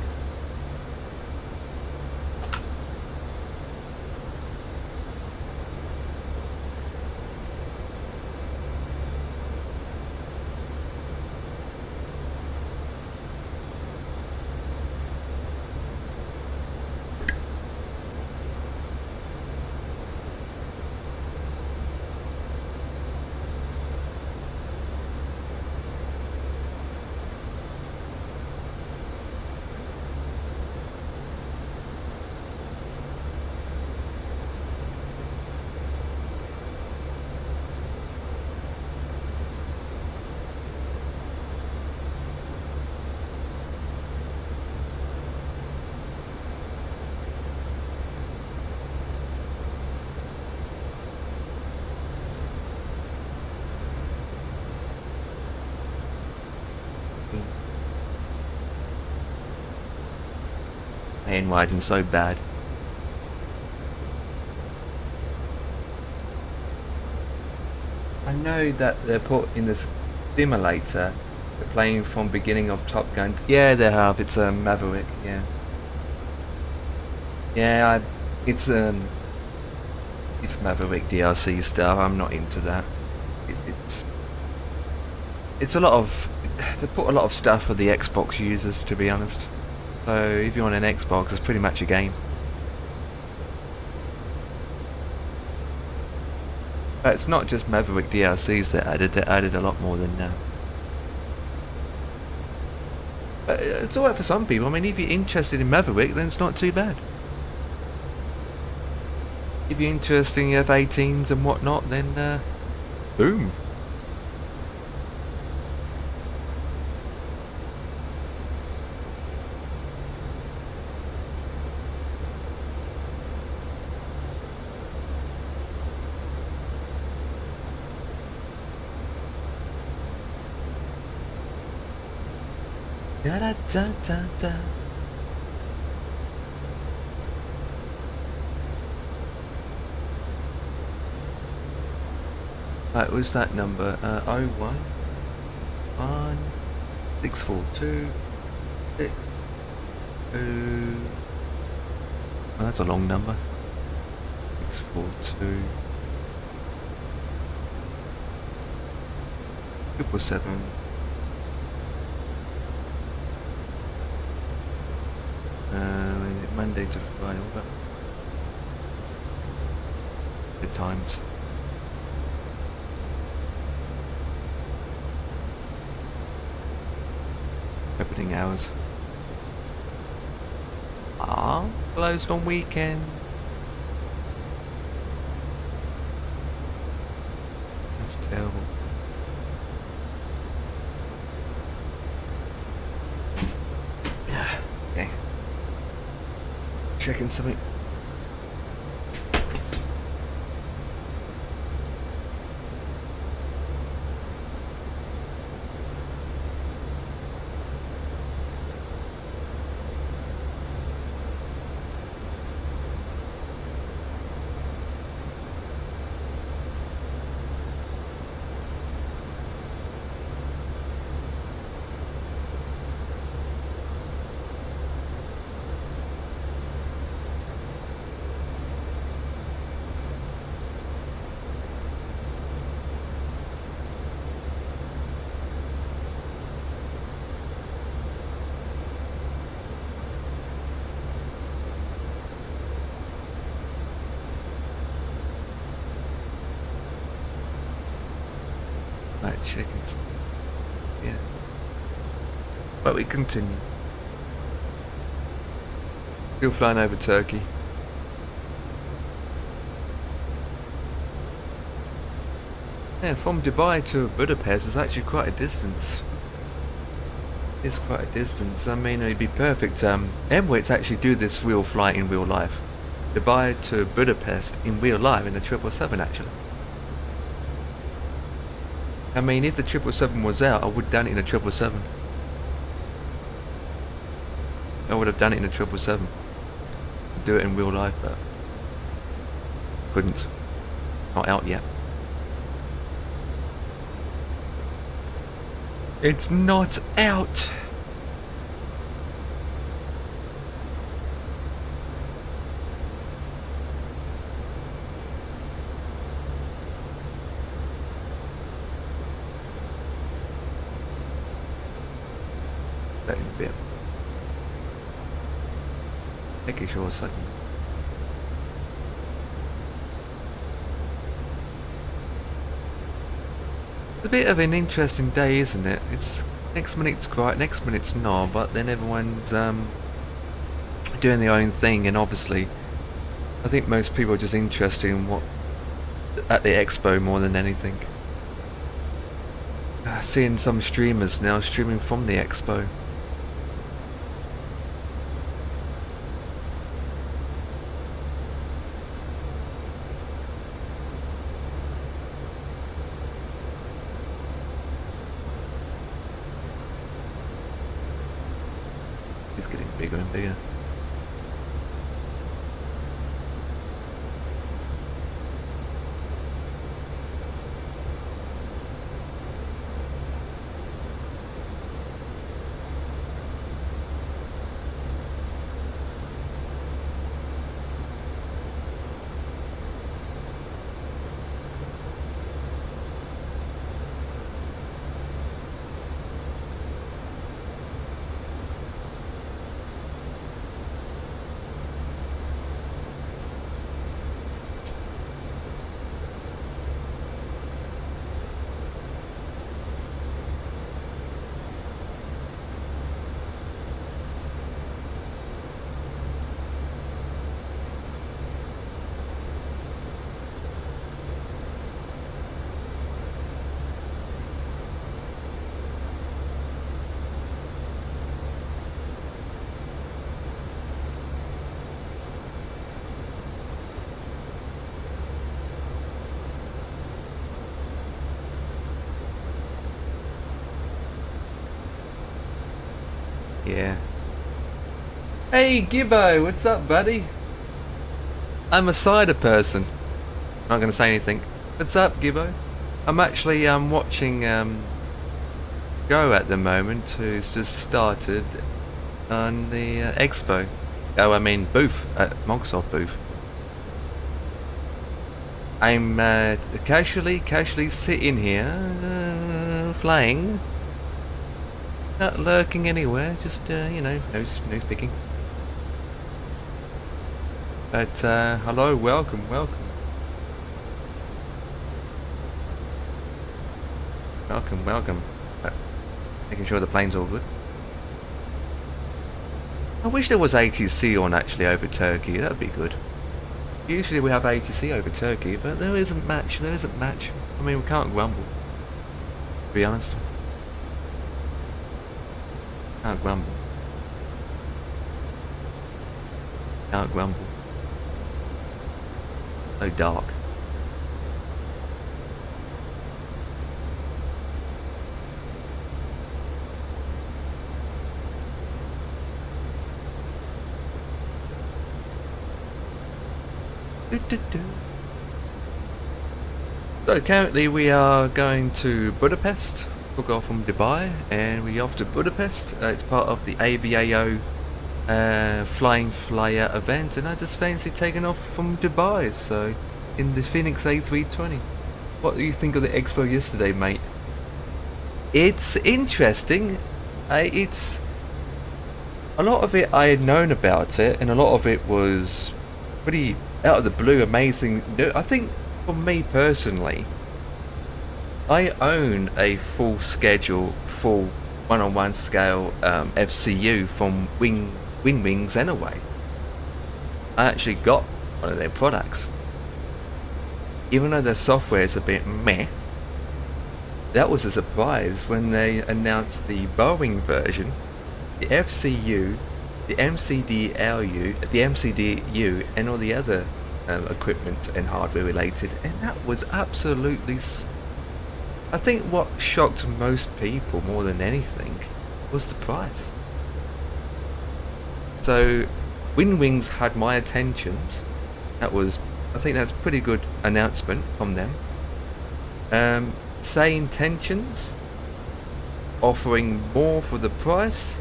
handwriting so bad. I know that they're put in this simulator. They're playing from beginning of Top Gun. Yeah, they have. It's a Maverick. Yeah. Yeah, it's Maverick DLC stuff. I'm not into that. It's a lot of. They put a lot of stuff for the Xbox users, to be honest. So if you're on an Xbox, it's pretty much a game. But it's not just Maverick DLCs that added. They added a lot more than that. But it's alright for some people. I mean, if you're interested in Maverick, then it's not too bad. If you're interested in F-18s and whatnot, then boom. Da da da da da. Right, what's that number? 01 1 642 6 2. Oh, that's a long number. 642 777. Monday to Friday, what about the times? Opening hours. Closed on weekend. That's terrible. Okay. Checking something. Right, chickens. Yeah. But we continue. Still flying over Turkey. Yeah, from Dubai to Budapest is actually quite a distance. It's quite a distance. I mean, it'd be perfect. Emirates actually do this real flight in real life. Dubai to Budapest in real life in the 777 actually. I mean, if the 777 was out, I would have done it in a 777. I would have done it in a 777. Do it in real life, but couldn't. Not out yet. It's not out. That in a bit. Making sure a second. It's a bit of an interesting day, isn't it? It's next minute's quiet, next minute's not, but then everyone's doing their own thing, and obviously I think most people are just interested in what at the expo more than anything. Seeing some streamers now streaming from the expo. It's getting bigger and bigger. Yeah. Hey Gibbo, what's up, buddy? I'm a cider person. Not gonna say anything. What's up, Gibbo? I'm actually watching Go at the moment, who's just started on the expo. Oh, I mean booth at Microsoft booth. I'm casually sitting here, flying, not lurking anywhere, just you know, nose picking. But hello, welcome. Making sure the plane's all good. I wish there was ATC on actually over Turkey. That'd be good. Usually we have ATC over Turkey, but there isn't much. I mean, we can't grumble, to be honest. Can't grumble. So dark. So currently we are going to Budapest. Took off from Dubai and we're off to Budapest. It's part of the AVAO Flying Flyer event, and I just fancy taking off from Dubai, so in the Phoenix A320. What do you think of the expo yesterday, mate? It's interesting. It's a lot of it I had known about it, and a lot of it was pretty out of the blue, amazing. I think for me personally, I own a full schedule, full one-on-one scale FCU from Wings anyway. I actually got one of their products. Even though their software is a bit meh, that was a surprise when they announced the Boeing version, the FCU, the MCDLU, the MCDU, and all the other equipment and hardware related, and that was absolutely. I think what shocked most people more than anything was the price. So, Wings had my attentions. I think that's a pretty good announcement from them. Say Intentions, offering more for the price,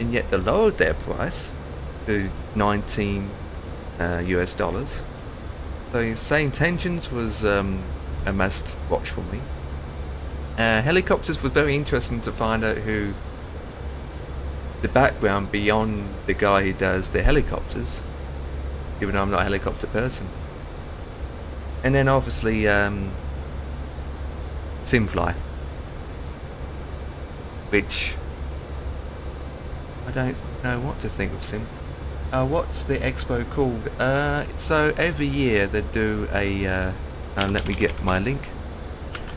and yet they lowered their price to $19 US. So Say Intentions was a must watch for me. Helicopters was very interesting to find out who the background beyond the guy who does the helicopters, even though I'm not a helicopter person. And then obviously Simfly, which I don't know what to think of Sim. What's the expo called? So every year they do a let me get my link.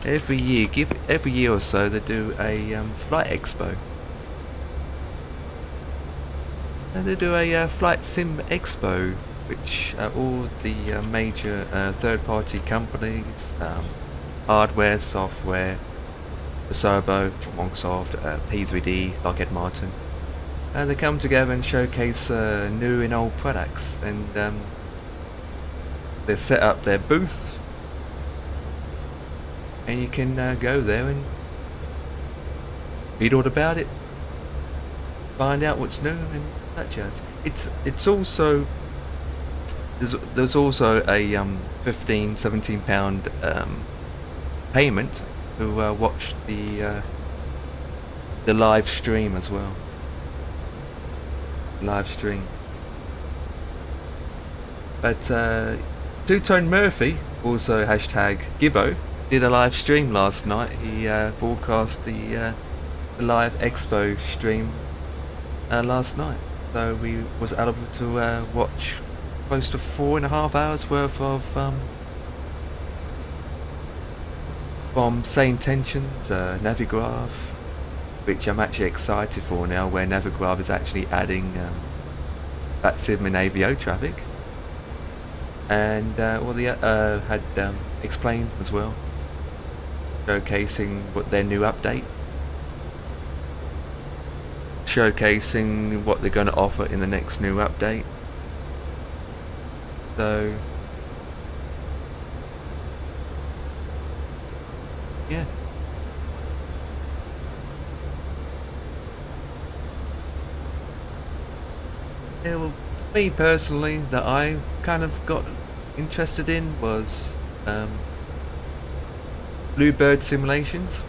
Every year or so they do a flight expo. And they do a flight sim expo, which all the major third-party companies, hardware, software, Asobo from Microsoft, P3D, Lockheed Martin, they come together and showcase new and old products, and they set up their booth, and you can go there and read all about it, find out what's new and that jazz. It's also there's also a £15-17 payment to watch the live stream as well. Live stream. But Two-Tone Murphy, also hashtag Gibbo, did a live stream last night. He broadcast the live expo stream last night, so we was able to watch close to 4.5 hours worth of from Say Intentions, Navigraph, which I'm actually excited for now, where Navigraph is actually adding flightsim and AVAO traffic, and well, the had explained as well, showcasing what their new update. showcasing what they're going to offer in the next new update. So yeah. Yeah, well, me personally, that I kind of got interested in was Bluebird simulations.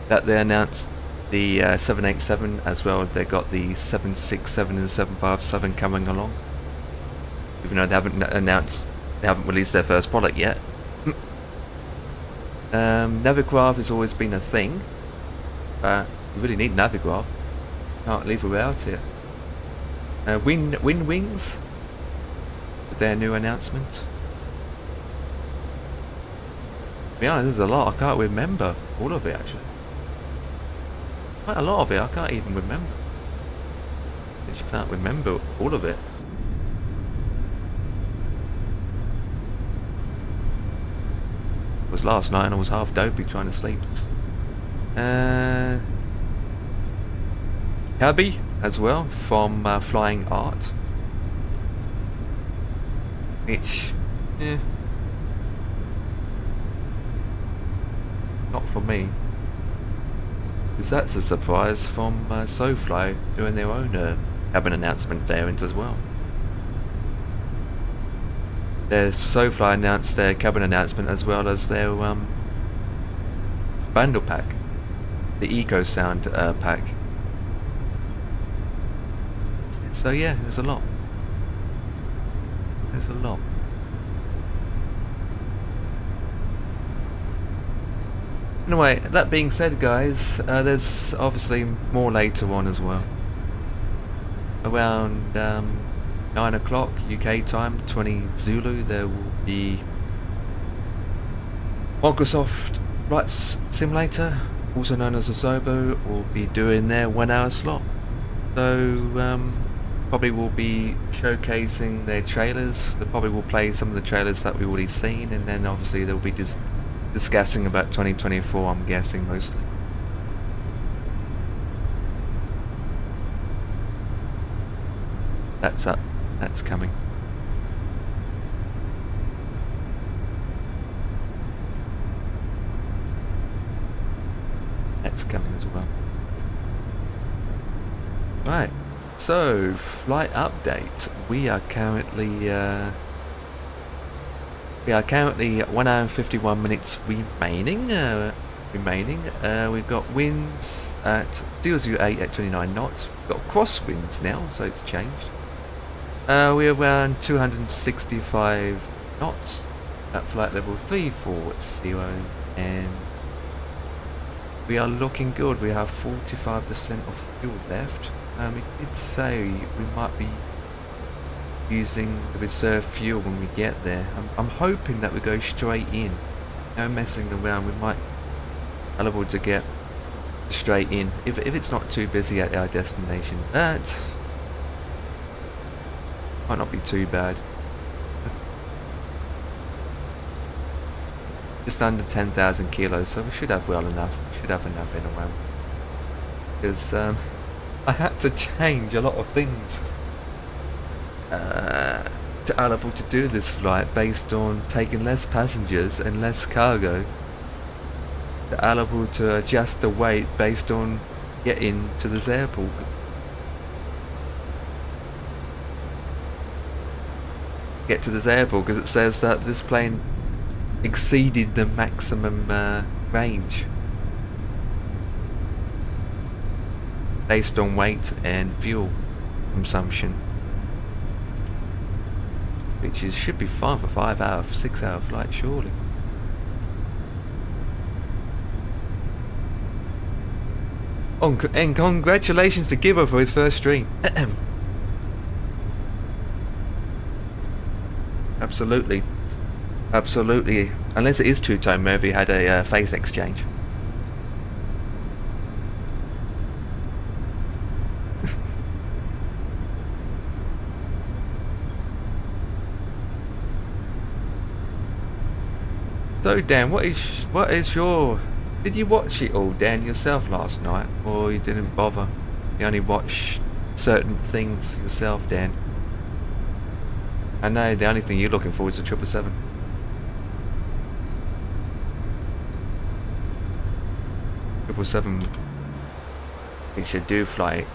That they announced the 787 as well. They got the 767 and 757 coming along. Even though they haven't released their first product yet. Navigraph has always been a thing, but you really need Navigraph. Can't live without it. Win Wings with their new announcement. To be honest, there's a lot. I can't remember all of it actually. Quite a lot of it I can't even remember. I just can't remember all of it. It was last night and I was half dopey trying to sleep. Cabby as well from Flying Art, which not for me, because that's a surprise from SoFly doing their own cabin announcement variant as well. Their SoFly announced their cabin announcement as well as their bundle pack, the Eco Sound pack. So yeah, there's a lot. There's a lot. Anyway, that being said, guys, there's obviously more later on as well. Around 9 o'clock UK time, 20 Zulu, there will be Microsoft Flight Simulator, also known as Asobo, will be doing their 1 hour slot. So probably will be showcasing their trailers. They probably will play some of the trailers that we've already seen, and then obviously they'll be discussing about 2024, I'm guessing, mostly. That's up. That's coming. That's coming as well. Right. So, flight update. We are currently 1 hour and 51 minutes remaining. We've got winds at 008 at 29 knots. We've got crosswinds now, so it's changed. We're around 265 knots at flight level 340, and we are looking good. We have 45% of fuel left. It did say we might be using the reserve fuel when we get there. I'm hoping that we go straight in. No messing around. We might be able to get straight in if it's not too busy at our destination. That might not be too bad. Just under 10,000 kilos, so we should have well enough. We should have enough in a way. Because I had to change a lot of things to be able to do this flight based on taking less passengers and less cargo. To be able to adjust the weight based on getting to this airport. Get to this airport because it says that this plane exceeded the maximum range based on weight and fuel consumption, which should be fine for 6 hour flight, surely. Oh, and congratulations to Gibber for his first stream. Absolutely. Absolutely. Unless it is two-tone, maybe had a face exchange. So Dan, what is your Did you watch it all, Dan, yourself last night? Or you didn't bother? You only watch certain things yourself, Dan? I know the only thing you're looking for is the 777. It should do fly.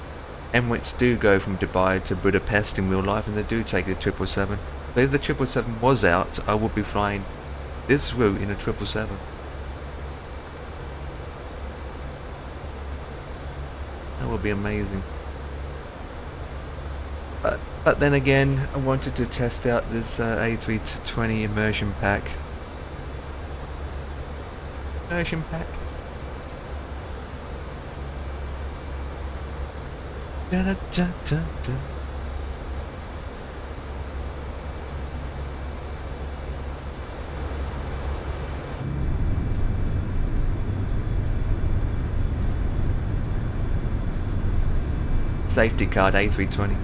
Emirates do go from Dubai to Budapest in real life, and they do take the 777. So if the 777 was out, I would be flying this route in a 777. That would be amazing. But then again, I wanted to test out this A320 immersion pack. Immersion pack. Da -da -da -da -da. Safety card A320.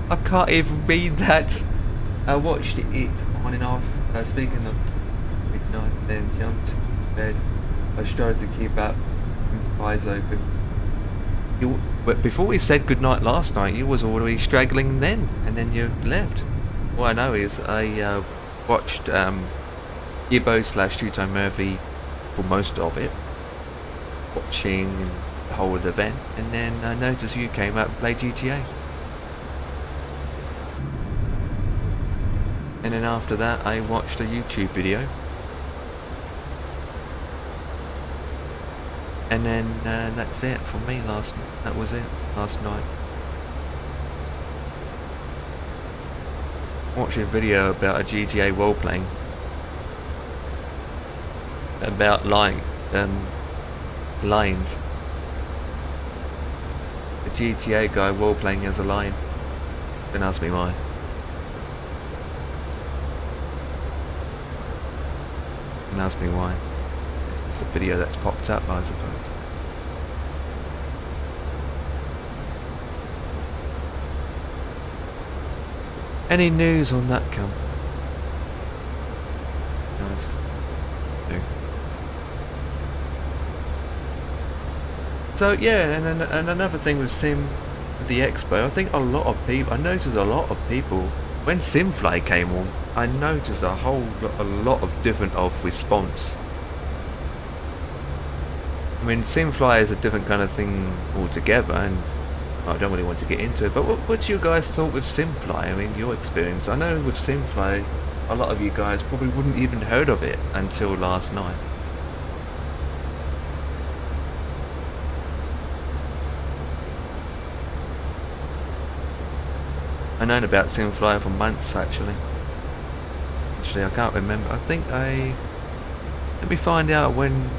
I can't even read that. I watched it on and off. Speaking of midnight, then jumped to bed. I started to keep up with his eyes open. But before we said goodnight last night, you was already straggling then, and then you left. All I know is I watched Gibbo / Murphy for most of it, watching the whole of the event, and then I noticed you came out and played GTA. And then after that I watched a YouTube video. And then that's it for me last night. That was it last night. Watched a video about a GTA role playing. About lines. The GTA guy role playing as a lion. Don't ask me why. Don't ask me why. It's a video that's popped up, I suppose. Any news on that camp? Nice. No. So yeah, and another thing with the Expo, I think a lot of people, I noticed a lot of people, when Simfly came on, I noticed a lot of different response. I mean, Simfly is a different kind of thing altogether, and I don't really want to get into it, but what's your guys' thought with Simfly? I mean, your experience. I know with Simfly, a lot of you guys probably wouldn't even heard of it until last night. I've known about Simfly for months, actually. I can't remember. I think let me find out when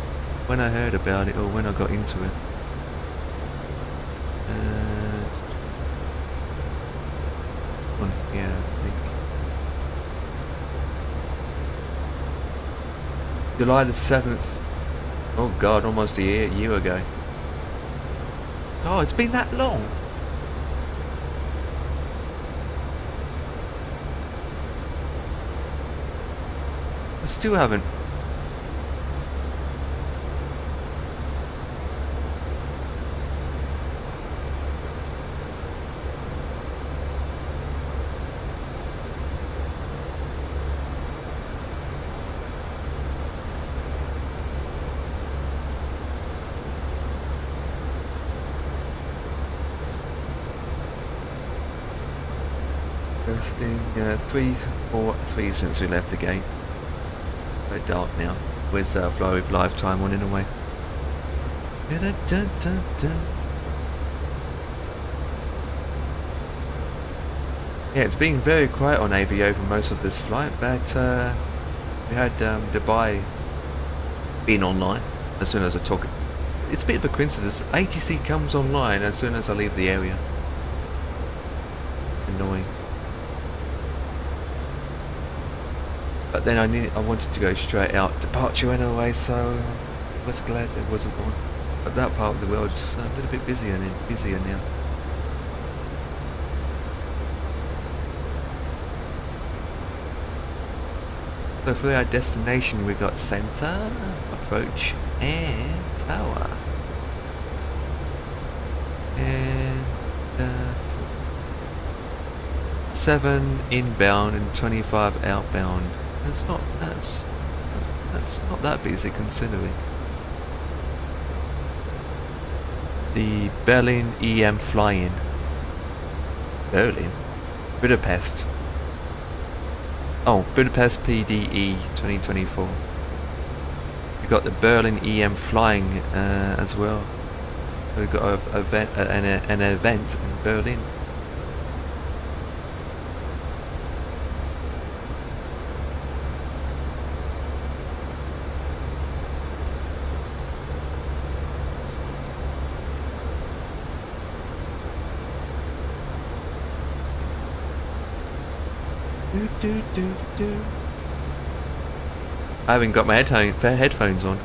I heard about it or when I got into it. Yeah, I think July the 7th. Oh God, almost a year ago. Oh, it's been that long. I still haven't. Bursting 343 since we left the gate. So dark now. Where's Fly with Lifetime on in a way? Yeah, it's been very quiet on AVAO for most of this flight, but we had Dubai being online as soon as I took it. It's a bit of a coincidence. ATC comes online as soon as I leave the area. Annoying. But then I wanted to go straight out departure anyway, so I was glad there wasn't one. But that part of the world's a little bit busier now. So for our destination, we got center, approach, and tower. And 7 inbound and 25 outbound. That's not that busy considering. The Berlin EM fly-in. Berlin? Budapest. Oh, Budapest PDE 2024. We've got the Berlin EM flying as well. We've got an event in Berlin. I haven't got my headphones on.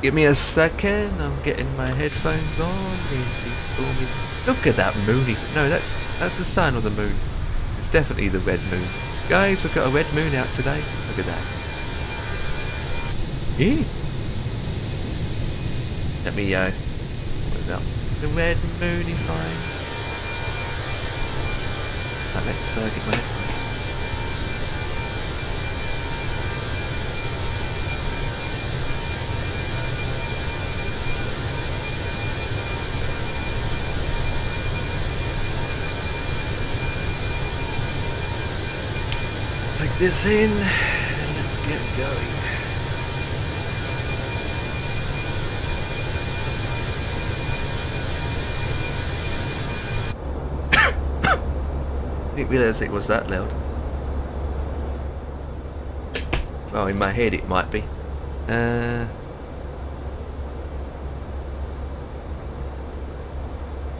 Give me a second, I'm getting my headphones on. Look at that moony. No, that's the sun or the moon. It's definitely the red moon. Guys, we've got a red moon out today. Look at that. Yeah. Let me what is that? The red moony fine. Right, let's get my headphones. Plug this in and let's get going. I didn't realise it was that loud. Well, in my head it might be.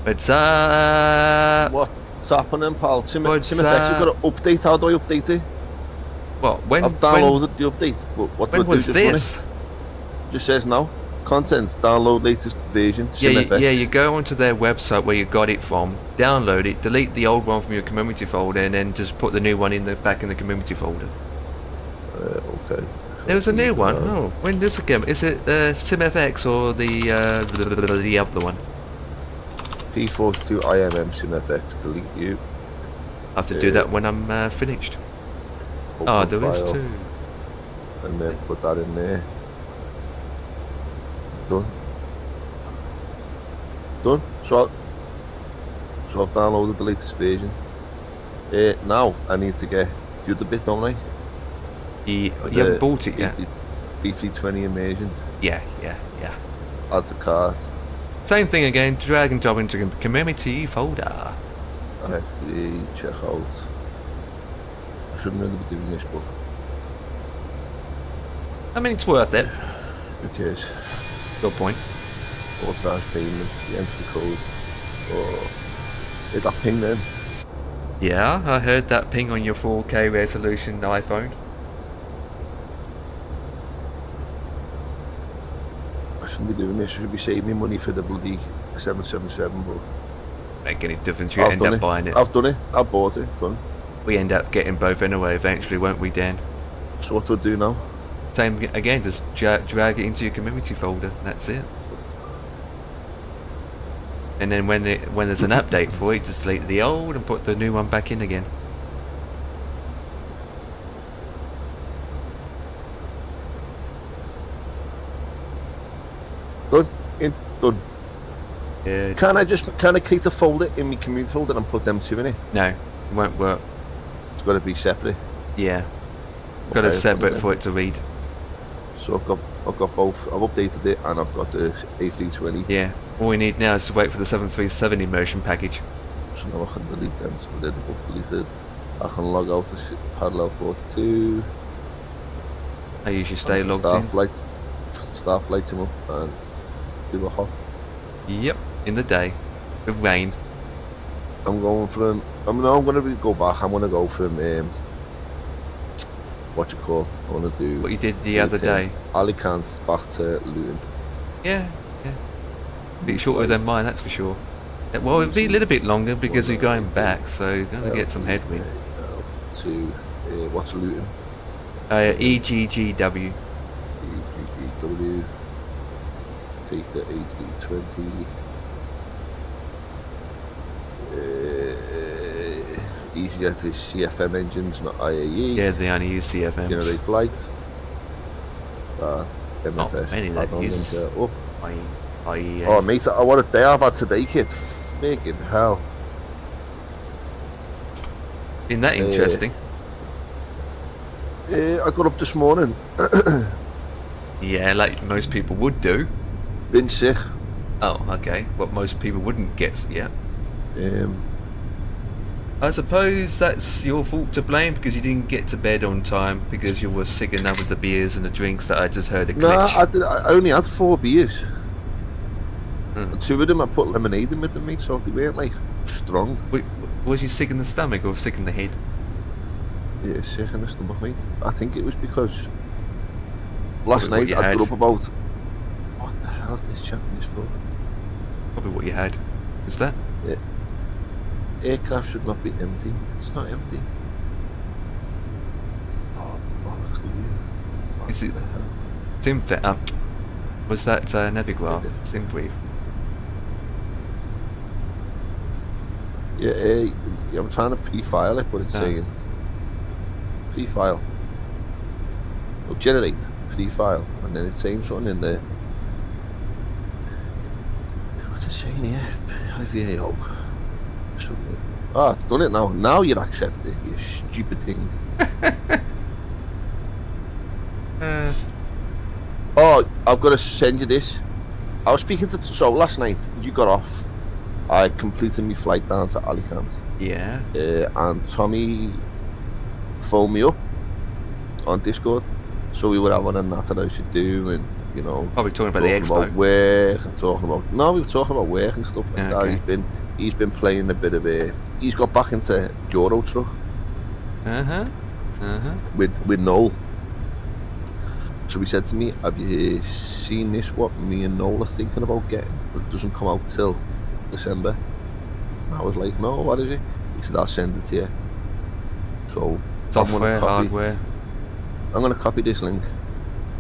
What's up? What's happening, pal? What's SimFX, you've got to update. How do I update it? What? When? I've downloaded the update. But what When do I do was this this? morning? Just says now. Content, download latest version. SimFX. Yeah, you go onto their website where you got it from, download it, delete the old one from your community folder, and then just put the new one back in the community folder. Okay. There was a new one. Oh, when this again? Is it SimFX or the other one? P42 IMM SimFX. Delete you. I have to do that when I'm finished. Oh, there is file, two. And then put that in there. Done. So I've downloaded the latest version. Now I need to get the other bit, don't I? You haven't bought it yet? A320 Immersion. Yeah. Add to cart. Same thing again, drag and drop into the community folder. Actually, check out. I shouldn't really be doing this, but I mean, it's worth it. who cares? Good point. Authorised payments, you enter the code. Oh, hit that ping then. Yeah, I heard that ping on your 4K resolution iPhone. I shouldn't be doing this, I should be saving me money for the bloody 777, but Make any difference, you end up buying it. I've done it, I've bought it, done. We end up getting both anyway eventually, won't we, Dan? So what do I do now? Same again, just drag it into your community folder, that's it. And then when there's an update for it, just delete the old and put the new one back in again. Done, done. Good. Can I create a folder in my community folder and put them two in it? No, it won't work. It's got to be separate. Yeah. Got to Okay, separate then. for it to read. So I've got both. I've updated it and I've got the A320. Yeah. All we need now is to wait for the 737 immersion package. So now I can delete them. So they're both deleted. I can log out to Parallel 42. I usually stay logged Start flightsim up and do a hop. in. Yep. In the day. With rain. I'm going from. I'm going to go back. I'm going to go from what you call. I want to do What you did the other day. Alicante back to Luton. Yeah. Be shorter than mine, that's for sure. Well, it'll be a little bit longer because you're going back, so you're going to get some headwind. to what's Luton? EGGW. EGGW. Take the A320. EasyJet is CFM engines, not IAE. Yeah, they only use CFMs. Generate flights. Start MFS. Not many that uses IEA. Oh mate, what a day I've had today, kid. Fucking hell. Isn't that interesting? I got up this morning. Yeah, like most people would do. Been sick. Oh, okay. What most people wouldn't get yet. I suppose that's your fault to blame because you didn't get to bed on time because you were sick enough with the beers and the drinks that I just heard a glitch. Nah, I only had 4 beers. And 2 of them I put lemonade in with them, mate, so they weren't like strong. Wait, was you sick in the stomach or sick in the head? Yeah, sick in the stomach, mate. I think it was because last night I had. got up about, what the hell's this champing this for? Probably what you had. Is that? Yeah. Aircraft should not be empty. It's not empty. Oh, bollocks to you. What Is it? the hell? Simfit. Was that Navigraph? Simbrief. Yeah, I'm trying to pre-file it, but it's saying pre-file. Or generate pre-file, and then it's saying something in there. What's it saying here? IVAO. Oh, it's done it now. Now you're accepted, you stupid thing. Oh, I've got to send you this. I was speaking to... So, last night, you got off. I completed my flight down to Alicante. Yeah. And Tommy phoned me up on Discord. So we were having a natter I should do, and, you know... Oh, we're talking about the expo? About work and talking about... No, we were talking about work and stuff like that. He's been playing a bit of a... He's got back into Euro Truck. With Noel. So he said to me, have you seen this, what me and Noel are thinking about getting? But it doesn't come out till December. And I was like, no, what is it? He said, I'll send it to you. So... Software, hardware. I'm going to copy this link.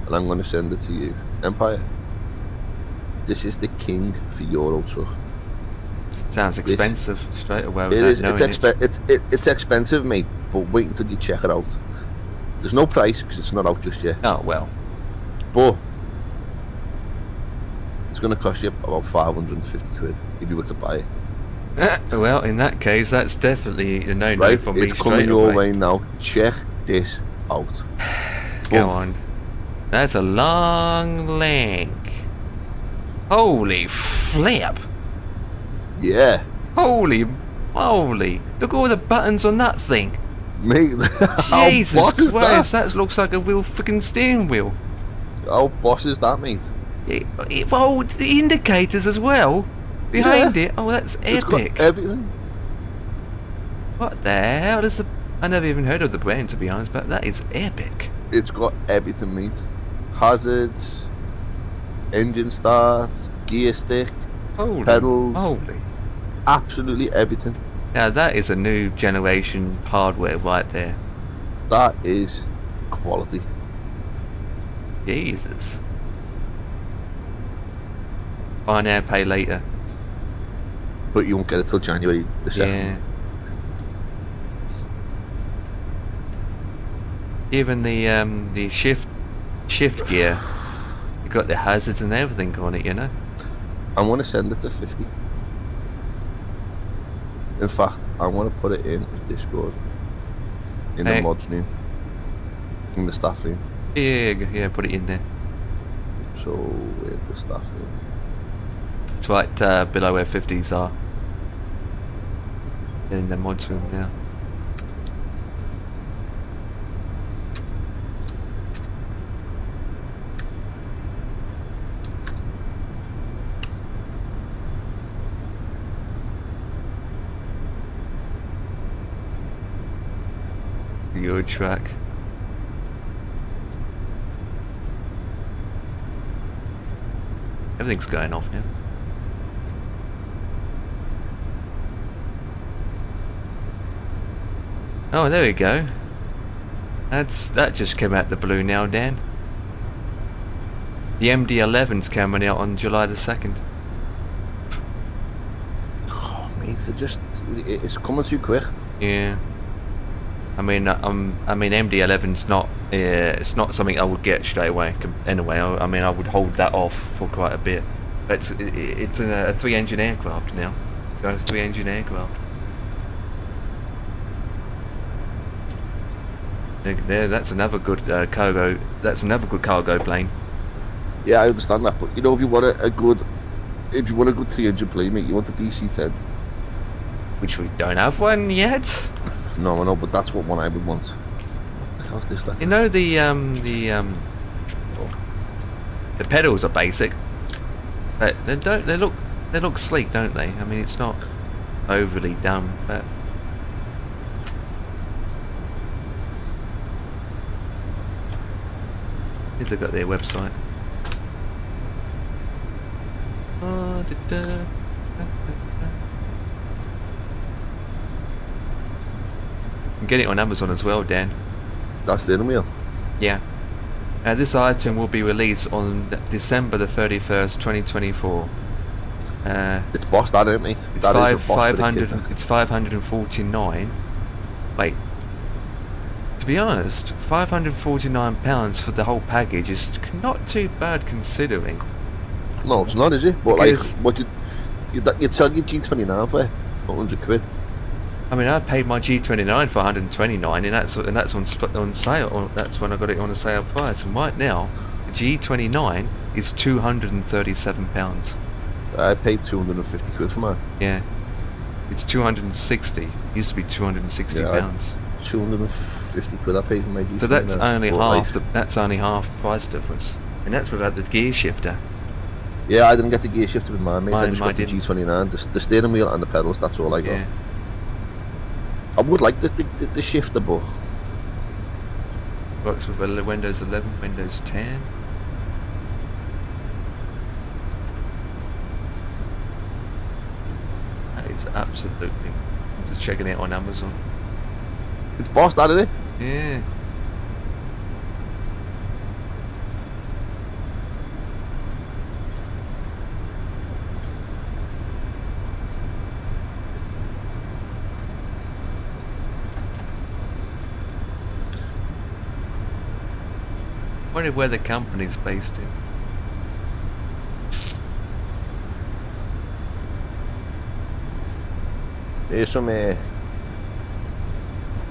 And I'm going to send it to you. Empire. This is the king for Euro Truck. Sounds expensive straight away. It is. It's expensive, mate. But wait until you check it out. There's no price because it's not out just yet. Oh well. But it's going to cost you about 550 quid if you were to buy it. Well, in that case, that's definitely a no-no for me. It's coming your way now. Check this out. Go on. That's a long link. Holy flip! Yeah. Holy moly! Look at all the buttons on that thing. Mate, Jesus Christ, that looks like a real freaking steering wheel. How boss is that, mate? Well, the indicators as well behind it. Oh, that's epic. It's got everything. What the hell is I never even heard of the brand, to be honest, but that is epic. It's got everything, mate. Hazards, engine start, gear stick, pedals. Holy. Absolutely everything. Now that is a new generation hardware right there. That is quality. Jesus. Buy now, pay later. But you won't get it till January the 2nd. Yeah. Even the shift gear, you got the hazards and everything on it, you know. I want to send it to 50. In fact, I want to put it in as Discord, in the mods room, in the staff room. Yeah, put it in there. So where's the staff room? It's right below where 50s are. In the mods room now. Your track. Everything's going off now. Oh, there we go. That just came out the blue now, Dan. The MD-11's coming out on July the 2nd. Oh, mate, it's coming too quick. Yeah. I mean, MD-11's not. It's not something I would get straight away. Anyway, I mean, I would hold that off for quite a bit. But it's a 3-engine aircraft now. Going 3-engine aircraft. There, that's another good cargo. That's another good cargo plane. Yeah, I understand that, but you know, if you want a good 3-engine plane, mate, you want the DC-10. Which we don't have one yet. No, I know, but that's what one I would want. What the hell's this letter? You know the pedals are basic, but they look sleek, don't they? I mean, it's not overly dumb, but. Let's look at their website. You can get it on Amazon as well, Dan. That's the wheel. Yeah. This item will be released on December the 31st, 2024. It's bossed, that ain't, mate. It's That is a boss 500. bit of kit, It's 549. Wait. To be honest, £549 for the whole package is not too bad considering. No, it's not, is it? But Because- like, what you'd sell your G29 for 100 quid. I mean, I paid my G29 for 129, and that's on sale. That's when I got it on a sale price. And right now, the G29 is £237. I paid 250 quid for mine. Yeah, it's 260. Used to be 260 pounds. 250 quid I paid for my G29. So that's only But, half. That's only half price difference, and that's without the gear shifter. Yeah, I didn't get the gear shifter with mine, mate. I Mine just got the didn't. G29, the steering wheel and the pedals. That's all I got. Yeah. I would like the shifter, but Works with Windows 11, Windows 10. That is absolutely. I'm just checking it on Amazon. it's bossed, that, isn't it? Yeah. Wonder where the company's based in. There's some. I'm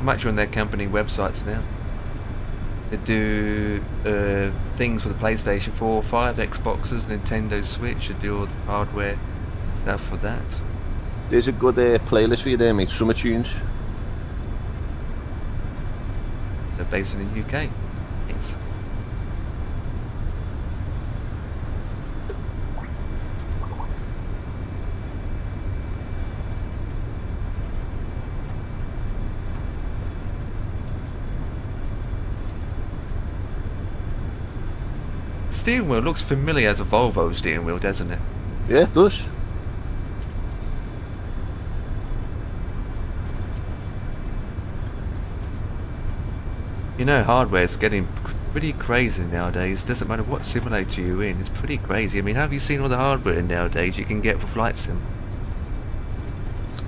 actually on their company websites now. They do things for the PlayStation 4, 5, Xboxes, Nintendo Switch. They do all the hardware stuff for that. There's a good playlist for you there, mate. Summer tunes. They're based in the UK. Yes. Steering wheel looks familiar as a Volvo steering wheel, doesn't it? Yeah, it does. You know, hardware is getting pretty crazy nowadays. Doesn't matter what simulator you're in, it's pretty crazy. I mean, have you seen all the hardware nowadays you can get for flight sim?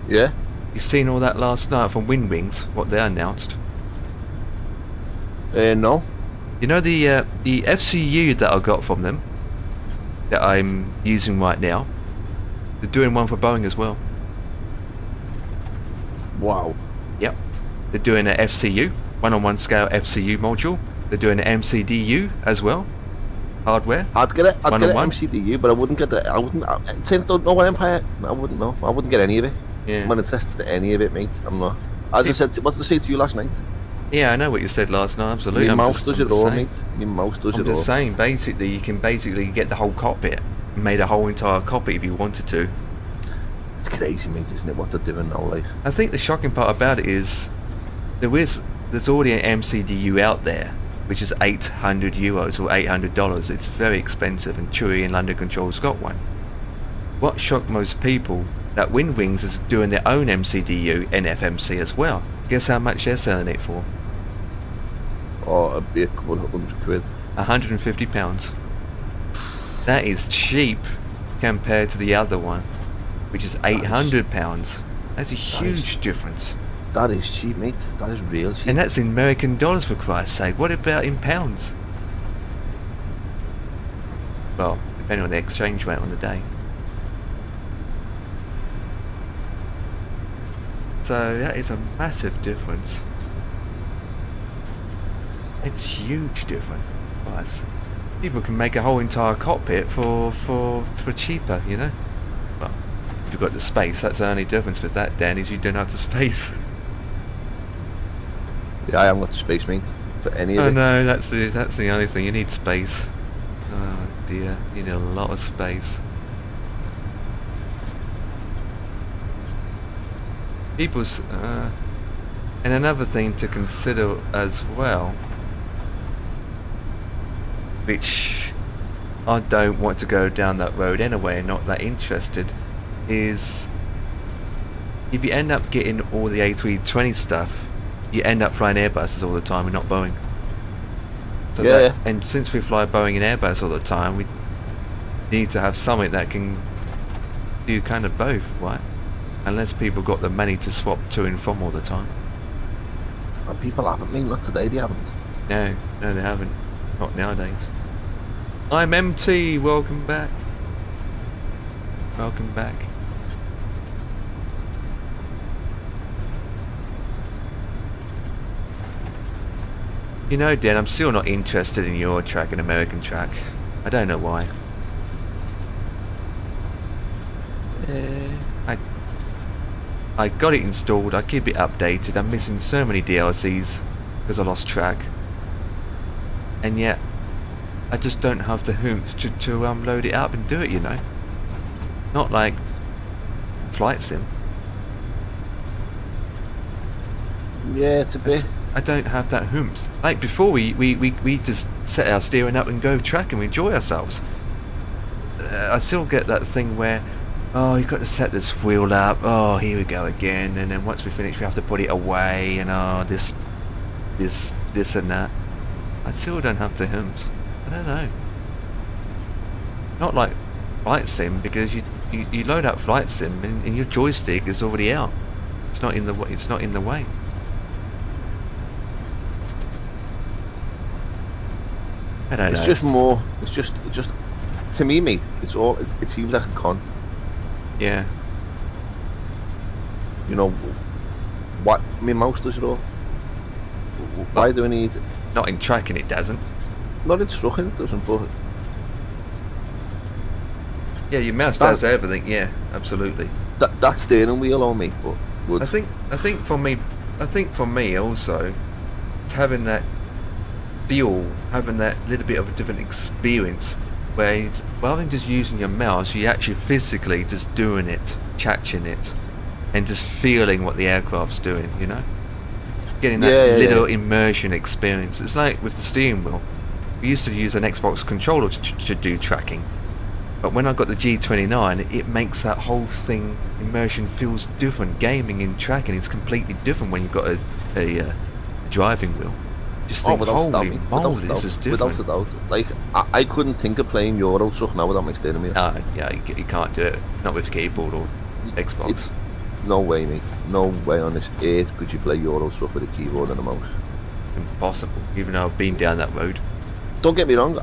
Yeah. You seen all that last night from Wingwings, what they announced? No. You know the FCU that I got from them, that I'm using right now, they're doing one for Boeing as well. Wow. Yep. They're doing an FCU, 1-on-1 scale FCU module. They're doing an MCDU as well, hardware. I'd get it. I'd get an 1-on-1. MCDU, but I wouldn't get the. I wouldn't. Since I don't know what Empire, I wouldn't know. I wouldn't get any of it. Yeah. I'm not interested in any of it, mate. I'm not. As I said, what did I say to you last night? Yeah, I know what you said last night. Absolutely. Your I'm mouse just- does I'm it just all, saying. mate. Your mouse does I'm it all. just saying, basically, you can basically get the whole cockpit, made a whole entire cockpit if you wanted to. It's crazy, mate, isn't it? What they're doing now, like. I think the shocking part about it is there's already an MCDU out there, which is €800 or $800. It's very expensive, and Chewy and London Control's got one. What shocked most people that Wingwings is doing their own MCDU and FMC as well. Guess how much they're selling it for? Or it'd be a couple of £100. £150. That is cheap compared to the other one, which is £800. That's a huge difference. That is cheap, mate. That is real cheap. And that's in American dollars, for Christ's sake. What about in pounds? Well, depending on the exchange rate on the day. So that is a massive difference. It's huge difference. Nice. People can make a whole entire cockpit for cheaper, you know. Well, if you've got the space, that's the only difference with that, Dan, is you don't have the space. Yeah, I haven't got the space, mate, for any of it. Oh no, that's the only thing. You need space. Oh dear, you need a lot of space. People's and another thing to consider as well, which I don't want to go down that road anyway, and not that interested, is if you end up getting all the A320 stuff, you end up flying Airbuses all the time and not Boeing. So yeah. And since we fly Boeing and Airbus all the time, we need to have something that can do kind of both, right? Unless people got the money to swap to and from all the time. And people haven't, mate. Not today, they haven't. No, they haven't. Not nowadays. I'm MT, welcome back. Welcome back. You know, Dan, I'm still not interested in your track, an American track. I don't know why. I got it installed, I keep it updated, I'm missing so many DLCs because I lost track. And yet, I just don't have the oomph to load it up and do it, you know. Not like flight sim. Yeah, it's a bit. I don't have that oomph. Like before, we just set our steering up and go track and we enjoy ourselves. I still get that thing where, oh, you've got to set this wheel up, oh, here we go again, and then once we finish we have to put it away, and oh, this and that. I still don't have the oomph. I don't know. Not like flight sim, because you load up flight sim and your joystick is already out. It's not in the way. It's not in the way. I don't know. It's just more. It's just. To me, mate, it's all. It seems like a con. Yeah. You know, what? My mouse does it all. Why do I need? Not in tracking, it doesn't. Not in trucking, it doesn't. But yeah, your mouse does everything. Yeah, absolutely. That steering wheel on me, but would. I think for me also, it's having that feel, having that little bit of a different experience, where rather than just using your mouse, you're actually physically just doing it, catching it, and just feeling what the aircraft's doing, you know? Getting that little immersion experience. It's like with the steering wheel. We used to use an Xbox controller to do tracking, but when I got the G29, it makes that whole thing, immersion, feels different. Gaming and tracking is completely different when you've got a driving wheel. Just think, holy moly, this is different. Without a doubt. Like, I couldn't think of playing Euro Truck now without my steering wheel. Yeah, you can't do it. Not with keyboard or Xbox. No way, mate. No way on this earth could you play Euro Truck with a keyboard and a mouse. Impossible, even though I've been down that road. Don't get me wrong,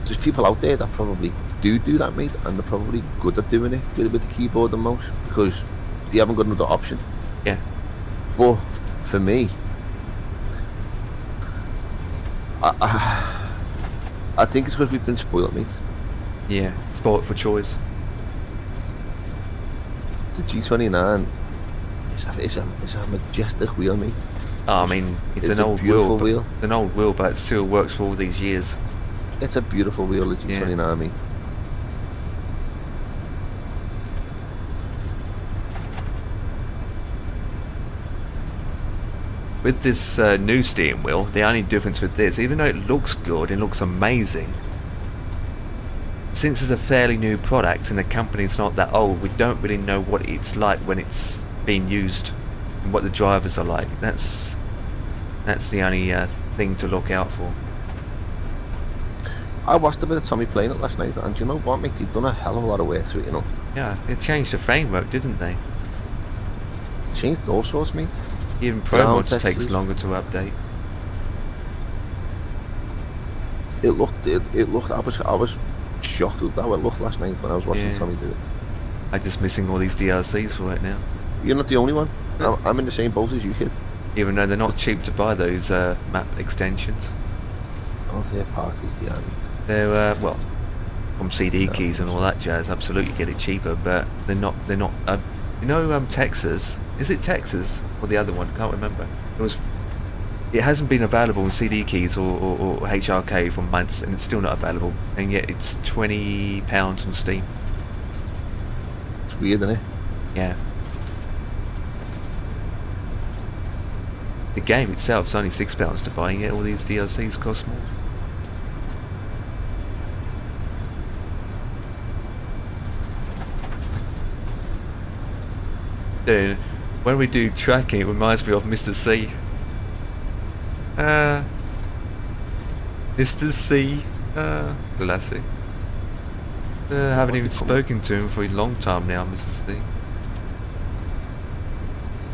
there's people out there that probably do that, mate, and they're probably good at doing it with the keyboard and mouse because they haven't got another option. Yeah. But for me, I think it's because we've been spoiled, mate. Yeah, spoiled for choice. The G29 is a majestic wheel, mate. Oh, I mean, it's an old wheel. It's an old wheel, but it still works for all these years. It's a beautiful wheel, the G29, mate. With this new steering wheel, the only difference with this, even though it looks good and looks amazing, since it's a fairly new product and the company's not that old, we don't really know what it's like when it's being used. and what the drivers are like. That's the only thing to look out for. I watched a bit of Tommy playing it last night, and you know what, mate? He'd done a hell of a lot of work to it, you know. Yeah, they changed the framework, didn't they? Changed all sorts, mate. Even Pro Ground Mods takes textures. longer to update. It looked. I was shocked with how it looked last night when I was watching Yeah. Tommy do it. I'm just missing all these DLCs for it now. You're not the only one. I'm in the same boat as you, kid. Even though they're not cheap to buy those map extensions. All third parties, they aren't. They're well, from CD keys and all that jazz. Absolutely get it cheaper, but they're not. You know, Texas. Is it Texas or the other one? Can't remember. It hasn't been available in CD keys or HRK for months, and it's still not available. And yet it's £20 on Steam. It's weird, isn't it? Yeah. The game itself is only £6 to buy, and yet all these DLCs cost more. Dude, when we do tracking, it reminds me of Mr. C. Mr. C. Classic. Haven't even spoken to him for a long time now, Mr. C.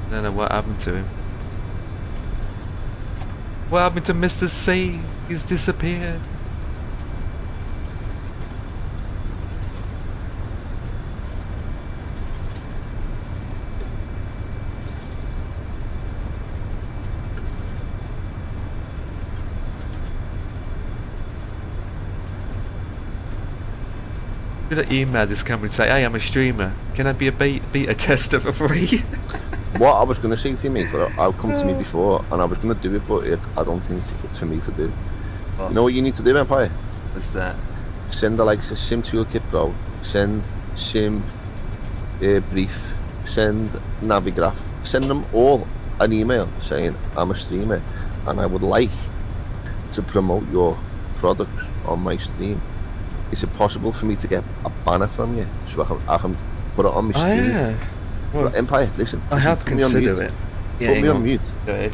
Don't know what happened to him. What happened to Mr. C? He's disappeared. Should I email this company and say, hey, I'm a streamer. Can I be a beta tester for free? What I was going to say to you, mate, I'll come to me before, and I was going to do it, but I don't think it's for me to do. What? You know what you need to do, Empire? What's that? Send the likes of Sim Toolkit Pro, send Sim Brief, send Navigraph, send them all an email saying, I'm a streamer, and I would like to promote your product on my stream. Is it possible for me to get a banner from you so I can put it on my stream? Oh, yeah. Well, Empire, listen. I have put me on mute. considered it. Yeah, Put me hang on mute. Go ahead.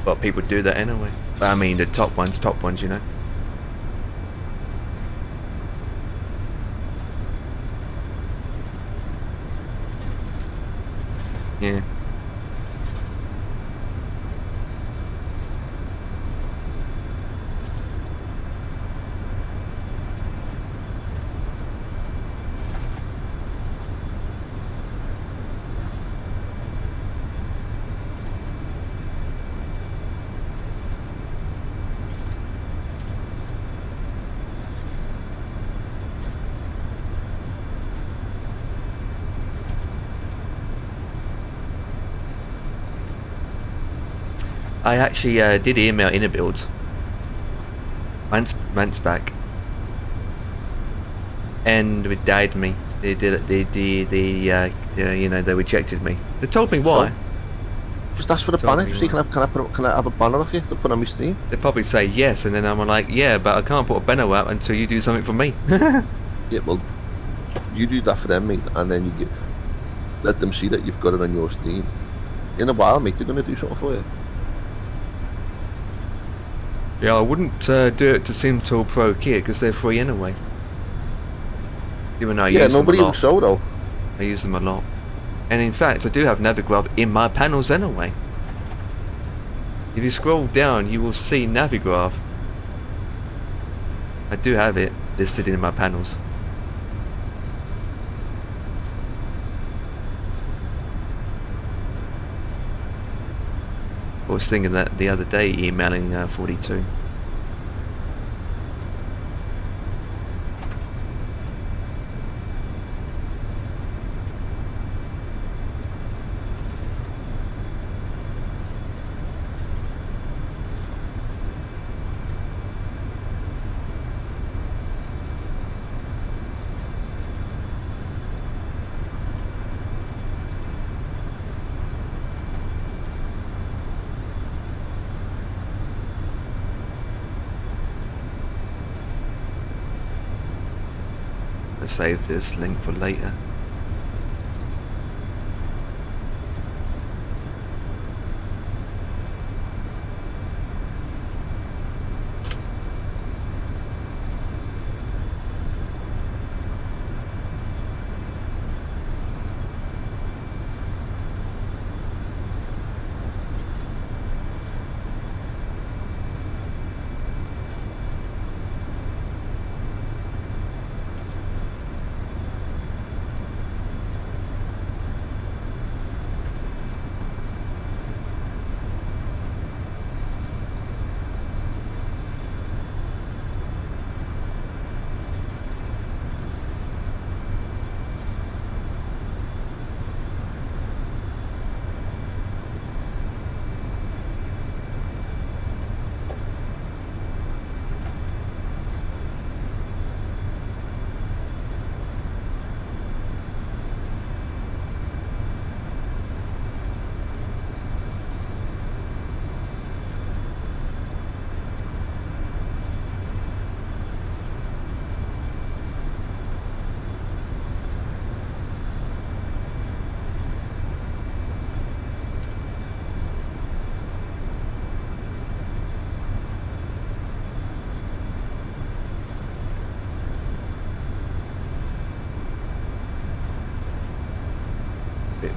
Well, people do that anyway. I mean, the top ones, you know. Yeah. I actually did email Innerbuild months back, and it died me. They did it. You know, they rejected me. They told me why. So, just ask for the Told banner. me See, why. can I have a banner off you to put on my stream? They probably say yes, and then I'm like, yeah, but I can't put a banner out until you do something for me. Yeah, well, you do that for them, mate, and then you let them see that you've got it on your stream. In a while, mate, they're going to do something for you. Yeah, I wouldn't do it to SimTool Pro Kit because they're free anyway. Even though I use nobody them a will lot. show though. I use them a lot. And in fact, I do have Navigraph in my panels anyway. If you scroll down, you will see Navigraph. I do have it listed in my panels. I was thinking that the other day, emailing 42. to save this link for later.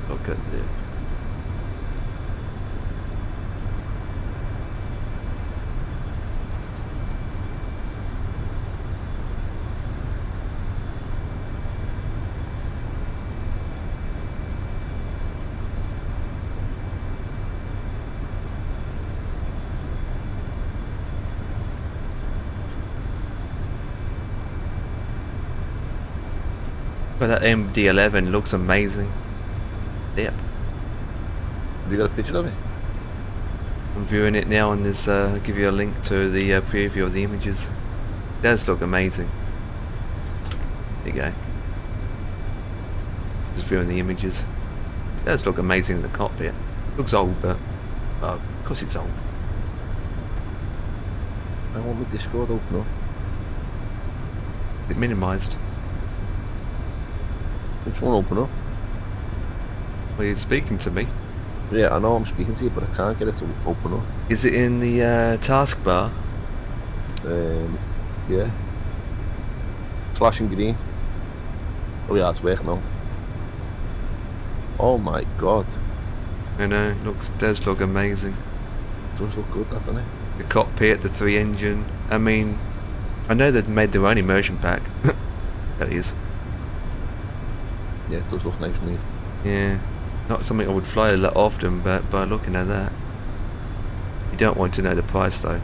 Look at this. But that MD-11 looks amazing. Yep. Have you got a picture of it? I'm viewing it now and there's I'll give you a link to the preview of the images. It does look amazing. There you go. Just viewing the images. It does look amazing in the cockpit. Looks old, but well, of course it's old. I want my Discord open up. Is it minimised? Which one open up? Well, you're speaking to me. Yeah, I know I'm speaking to you, but I can't get it to open up. Is it in the taskbar? Yeah. Flashing green. Oh yeah, it's working now. Oh my god. I know, does look amazing. It does look good, that, doesn't it? The cockpit, the 3-engine. I mean, I know they've made their own immersion pack. That is. Yeah, it does look nice and neat. Yeah. Not something I would fly a lot often, but by looking at that. You don't want to know the price though.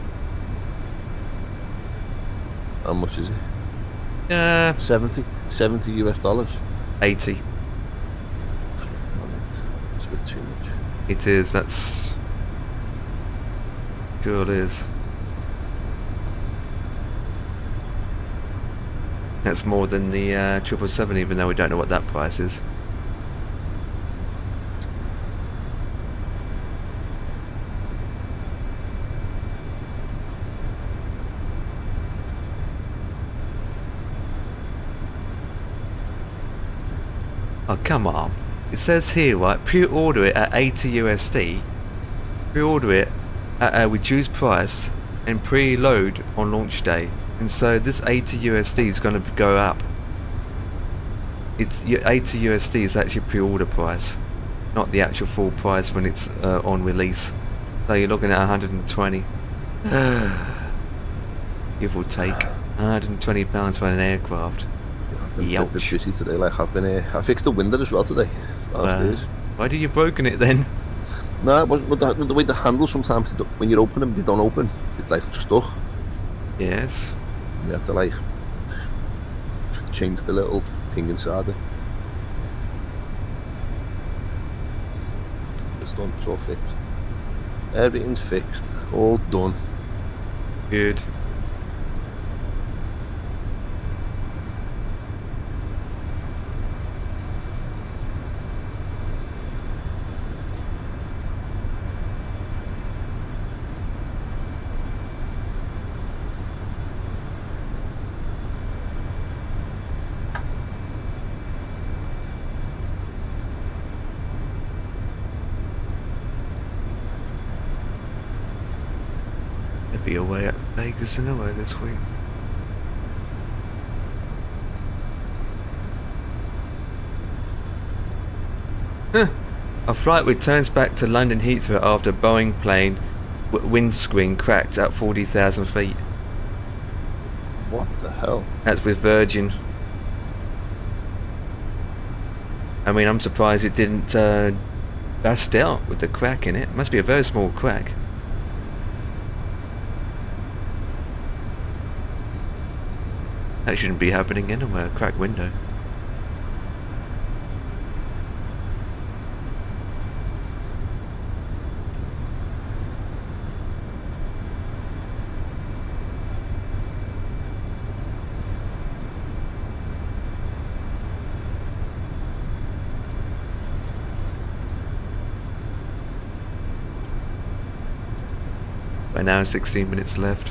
How much is it? 70 US dollars. 80. It's a bit too much. It is, that's... Sure it is. That's more than the 777, even though we don't know what that price is. Oh, come on. It says here, right, pre-order it at 80 USD, pre-order it at a reduced price, and pre-load on launch day. And so this 80 USD is going to go up. It's 80 USD is actually pre-order price, not the actual full price when it's on release. So you're looking at 120. Give or take. £120 for an aircraft. Yeah, I've been busy today. Like I fixed the window as well today downstairs. Why did you broken it then? No, but the way the handles sometimes when you open them, they don't open. It's like stuck. Yes. You have to like change the little thing inside it. It's done. It's all fixed. Everything's fixed. All done. Good. be away at Vegas anyway this week. A flight returns back to London Heathrow after Boeing plane windscreen cracked at 40,000 feet. What the hell? That's with Virgin. I mean, I'm surprised it didn't bust out with the crack in it. Must be a very small crack. That shouldn't be happening anywhere, a cracked window. By now 16 minutes left.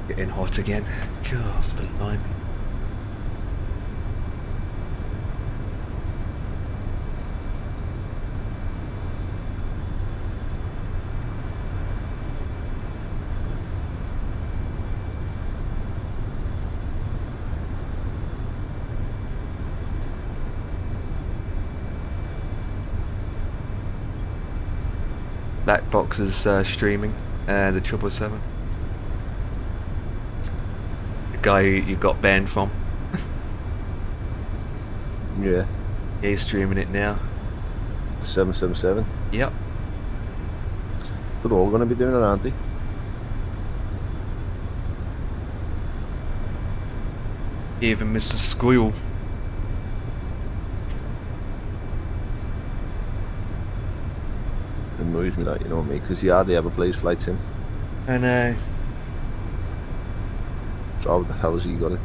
Getting hot again. God, blimey. Black box is streaming, the 777. The guy you got banned from. Yeah. He's streaming it now. 777. Yep. They're all going to be doing it, aren't they? Even Mr. Squeal. It annoys me that, you know what I mean? Because he hardly ever plays flight sim. I know. So how the hell has he got it?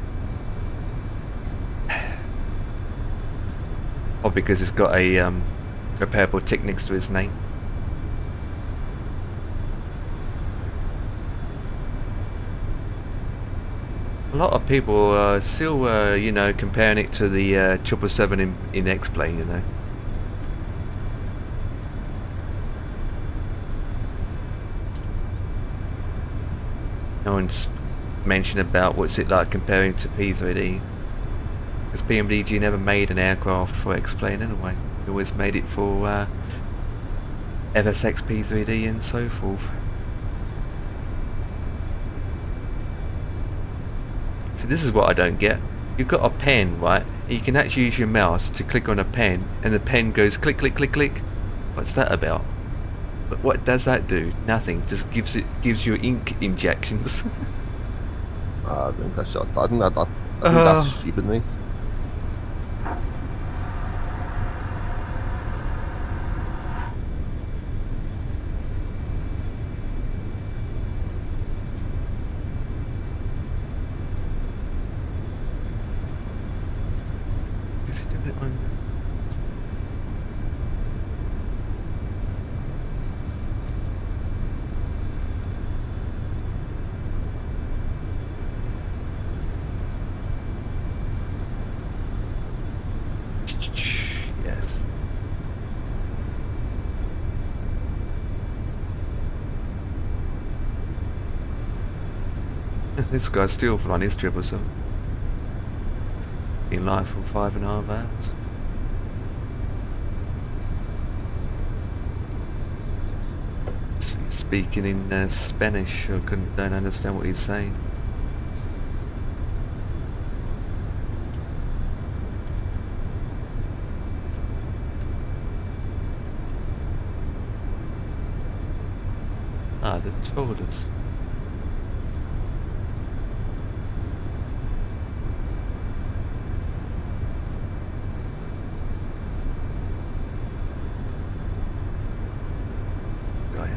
Oh, because it's got a purple tick next to his name. A lot of people are still, you know, comparing it to the 777 in X-Plane, you know. No one's mentioned about what's it like comparing to P3D. Because PMDG never made an aircraft for X-Plane anyway. They always made it for FSX, P3D and so forth. So this is what I don't get. You've got a pen, right? You can actually use your mouse to click on a pen, and the pen goes click, click, click, click. What's that about? But what does that do? Nothing. Just gives you ink injections. I think that's stupid, mate. Is he doing it on? Yes. This guy's still flying his 777. In life for 5.5 hours. Speaking in Spanish, I don't understand what he's saying. Ah, they told us. Gaia.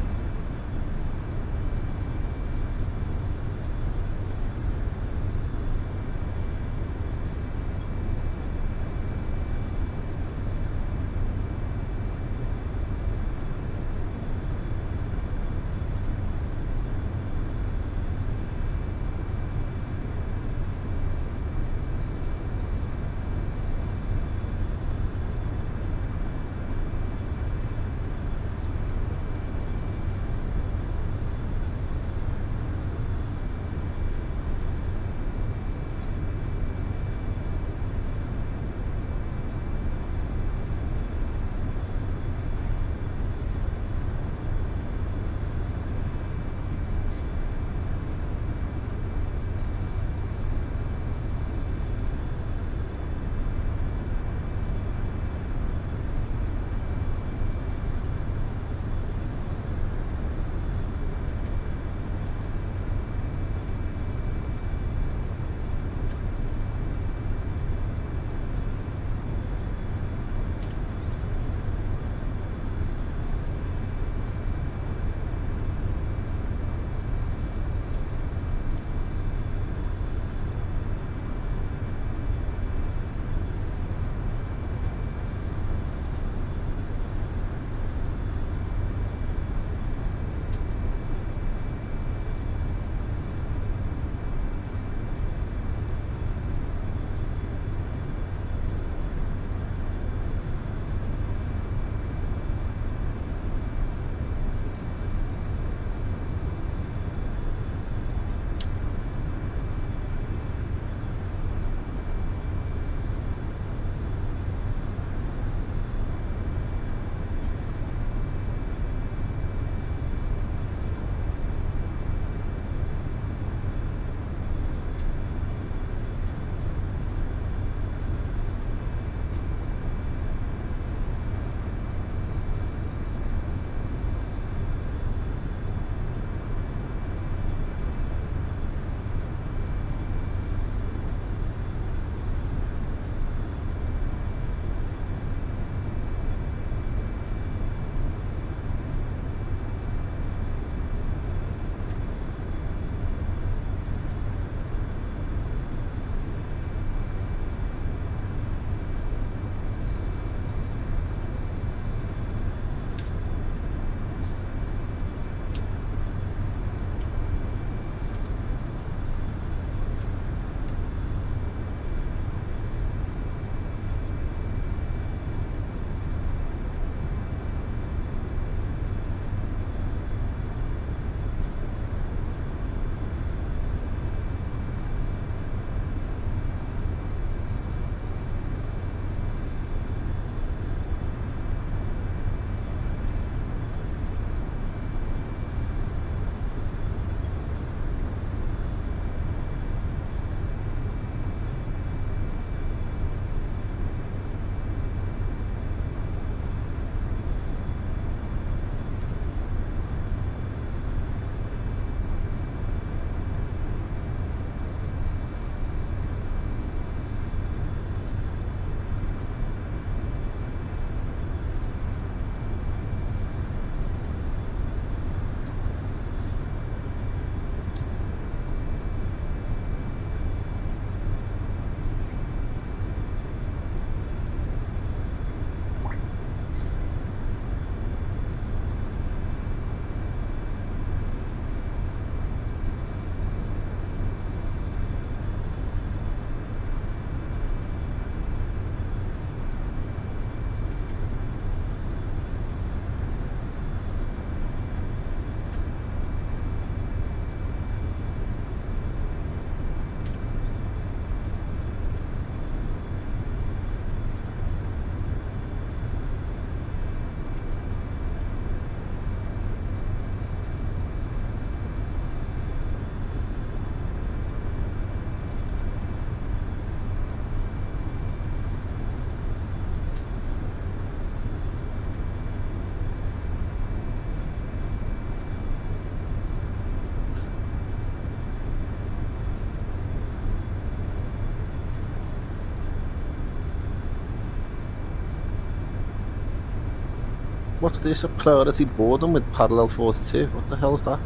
What's this? A priority boarding with parallel 42? What the hell is that?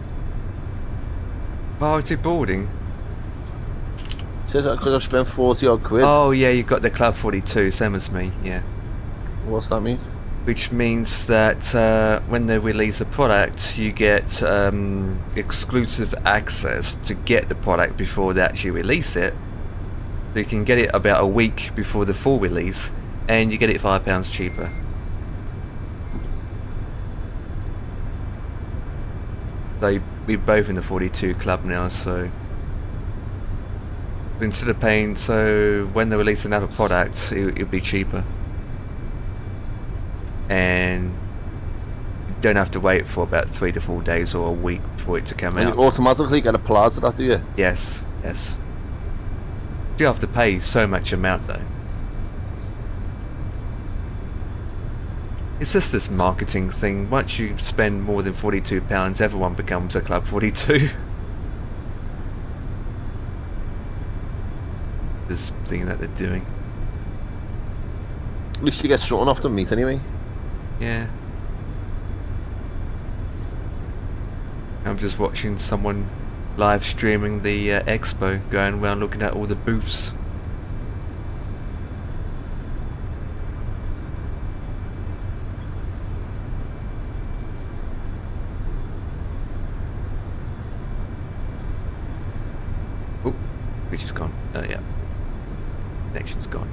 Priority boarding? Says that because I've spent 40 odd quid. Oh yeah, you've got the Club 42, same as me, yeah. What's that mean? Which means that when they release a product, you get exclusive access to get the product before they actually release it. So you can get it about a week before the full release, and you get it £5 cheaper. So we're both in the 42 club now, so instead of paying, so when they release another product, it'll be cheaper. And you don't have to wait for about 3 to 4 days or a week for it to come And out. you automatically get applied to that, do you? Yes, yes. You have to pay so much amount though. It's just this marketing thing. Once you spend more than £42, everyone becomes a Club 42. This thing that they're doing. At least you get something off the meat anyway. Yeah. I'm just watching someone live streaming the expo, going around looking at all the booths. Oh, which is gone. Oh yeah. Connection's gone.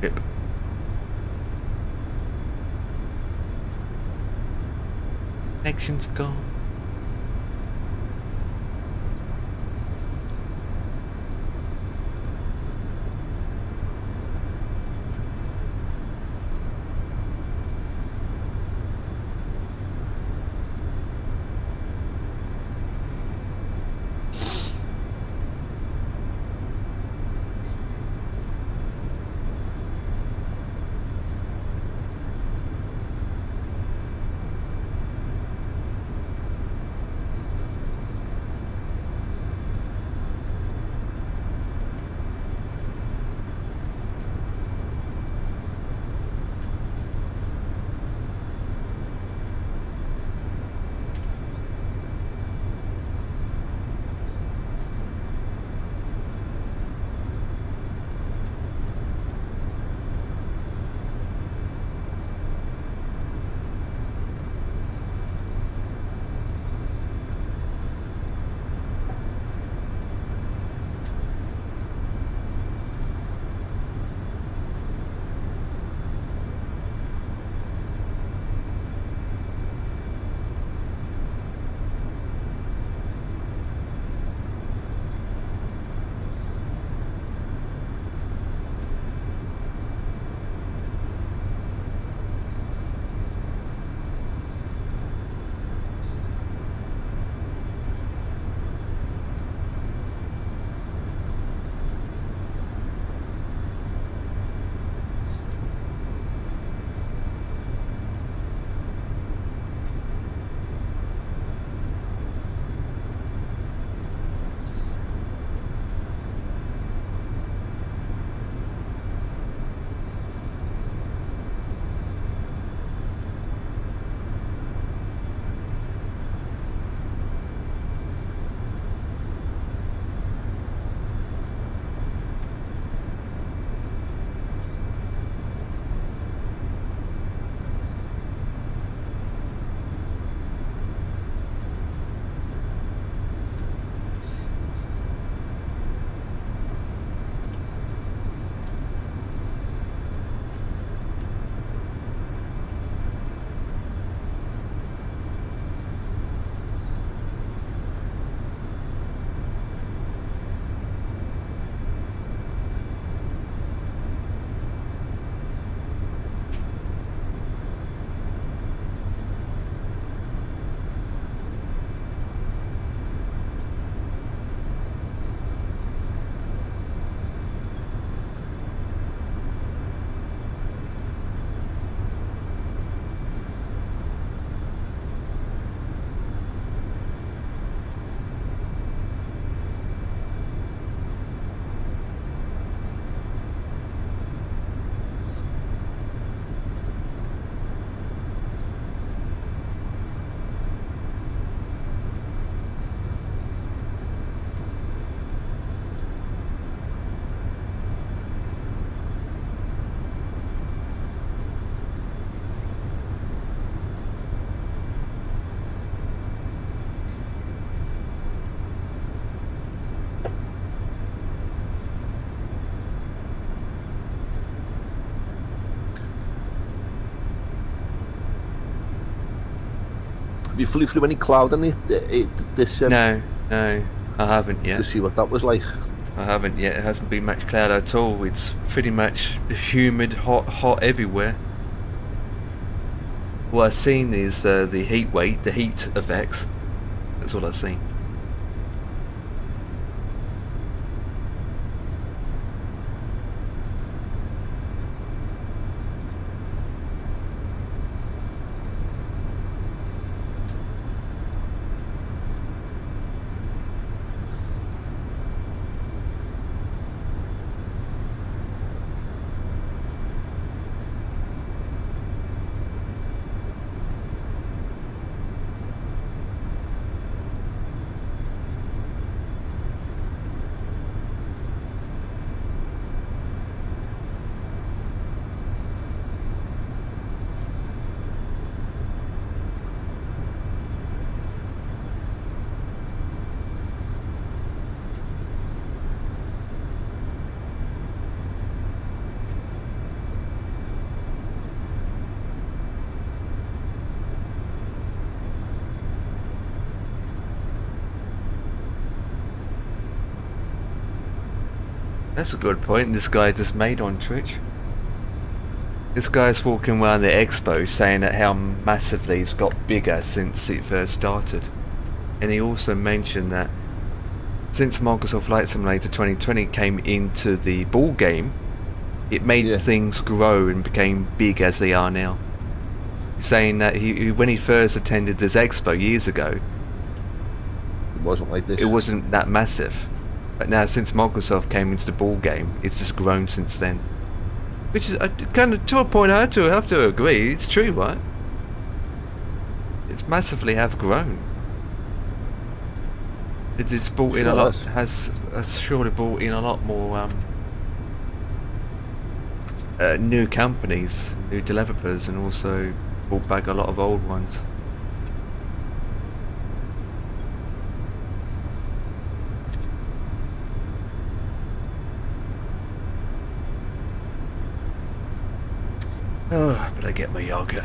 Yep. Connection's gone. you fully flew any cloud on this? No, I haven't yet. To see what that was like. I haven't yet. It hasn't been much cloud at all. It's pretty much humid, hot everywhere. What I've seen is the heat effects. That's all I've seen. That's a good point this guy just made on Twitch. This guy's walking around the expo saying that how massively it's got bigger since it first started. And he also mentioned that since Microsoft Flight Simulator 2020 came into the ball game, it made things grow and became big as they are now. Saying that when he first attended this expo years ago, it wasn't like this. It wasn't that massive. But now, since Microsoft came into the ball game, it's just grown since then. Which is kind of, to a point, I have to agree. It's true, right? It's massively have grown. It's brought in a lot. Has surely brought in a lot more new companies, new developers, and also brought back a lot of old ones. Oh, but I get my yogurt.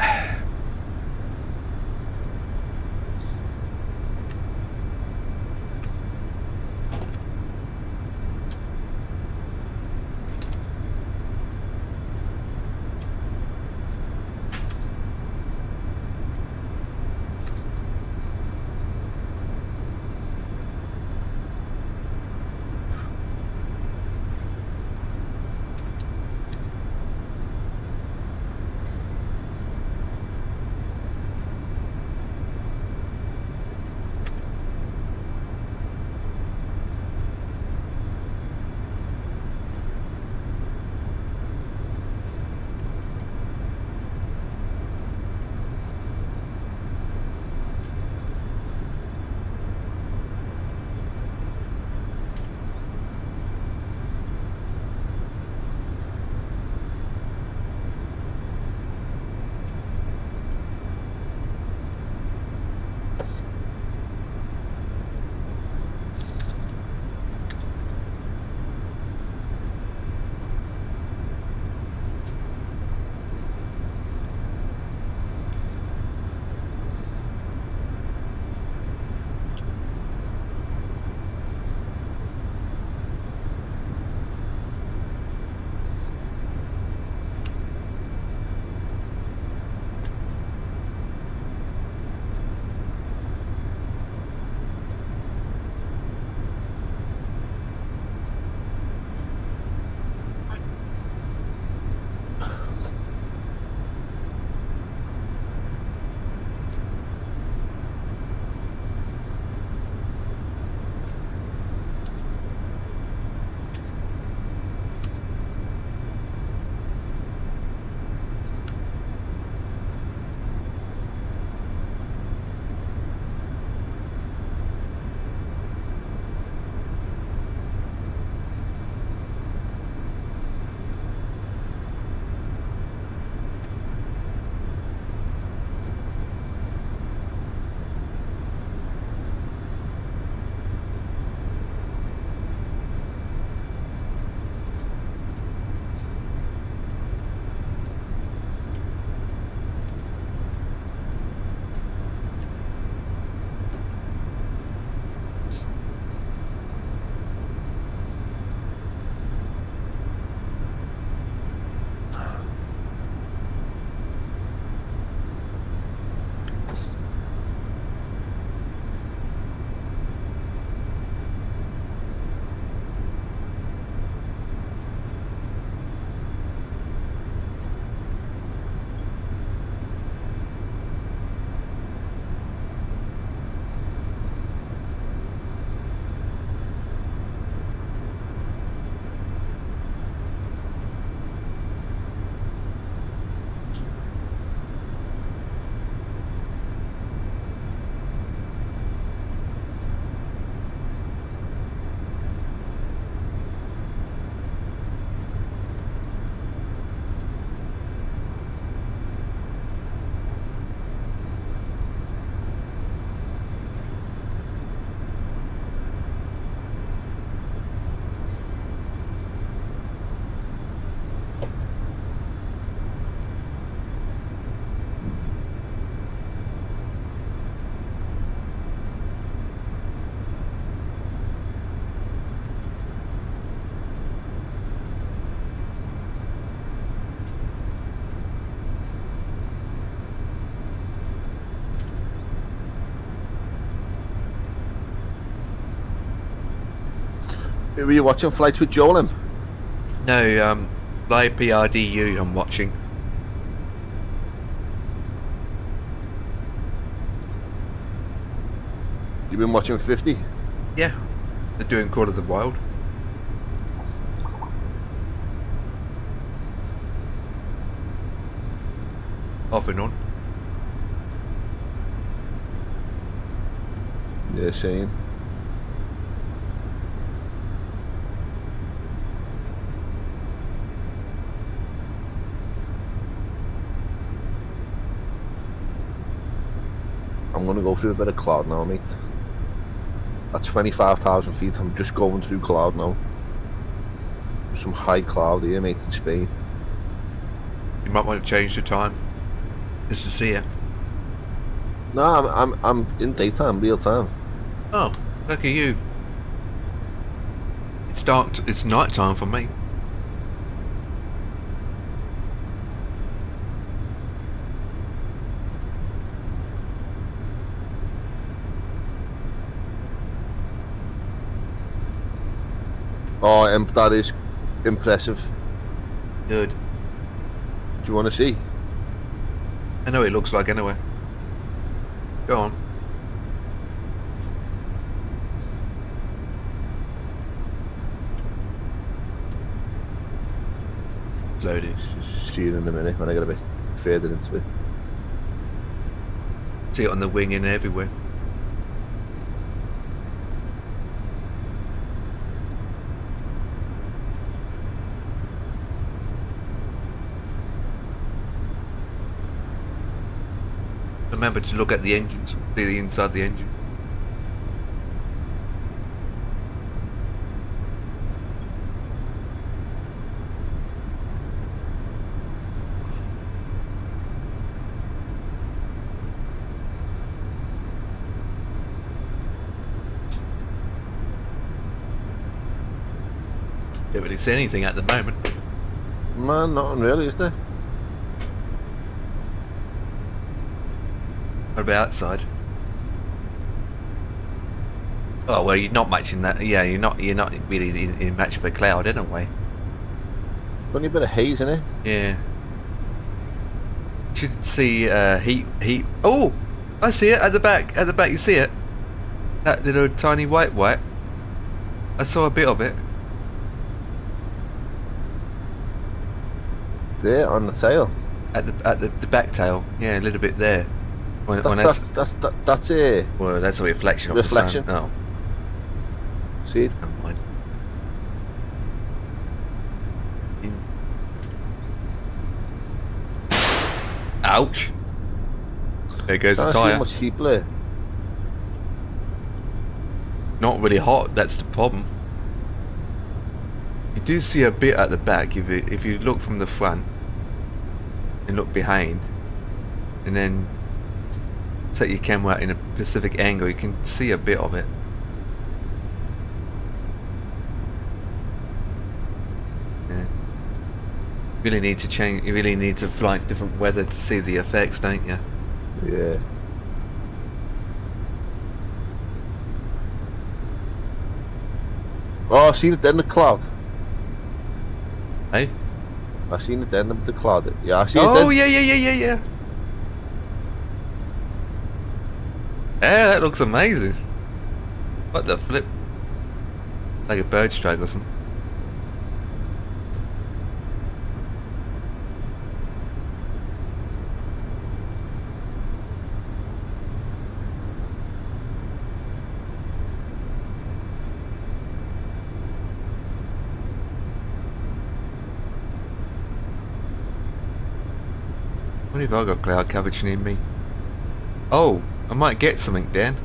Were you watching Flights with Joel? No, live PRDU I'm watching. You've been watching 50? Yeah, they're doing Call of the Wild. Off and on. Yeah, same. I'm gonna go through a bit of cloud now, mate. At 25,000 feet, I'm just going through cloud now. Some high cloud here, mate, in Spain. You might want to change the time just to see it. No, I'm in daytime, real time. Oh, look at you. It's dark. It's night time for me. Oh, that is impressive. Good. Do you want to see? I know what it looks like anyway. Go on. Loaded. See you in a minute when I get a bit further into it. See it on the wing and everywhere. Remember to look at the engines, see the inside of the engine. Don't really see anything at the moment. Man, nothing really, is there? What about outside? Oh well, you're not much in that. Yeah, you're not really in much of a cloud anyway. Only a bit of haze in it. Yeah. Should see heat. Oh, I see it at the back. At the back, you see it. That little tiny white. I saw a bit of it. There on the tail. At the back tail. Yeah, a little bit there. That's it. Well, that's a reflection of Reflection. the sun. Oh, See it? never mind. Ouch! There goes the Can't see tyre. much heat there. Not really hot. That's the problem. You do see a bit at the back if you look from the front and look behind, and then set your camera in a specific angle, you can see a bit of it. Yeah. Really need to change. You really need to fly different weather to see the effects, don't you? Yeah. Oh, I've seen it then, the cloud. Hey. I've seen it then, the cloud. Yeah, I see it then. Oh yeah. Yeah, that looks amazing. What the flip? Like a bird strike or something. What if I got cloud coverage near me? Oh, I might get something, Dan.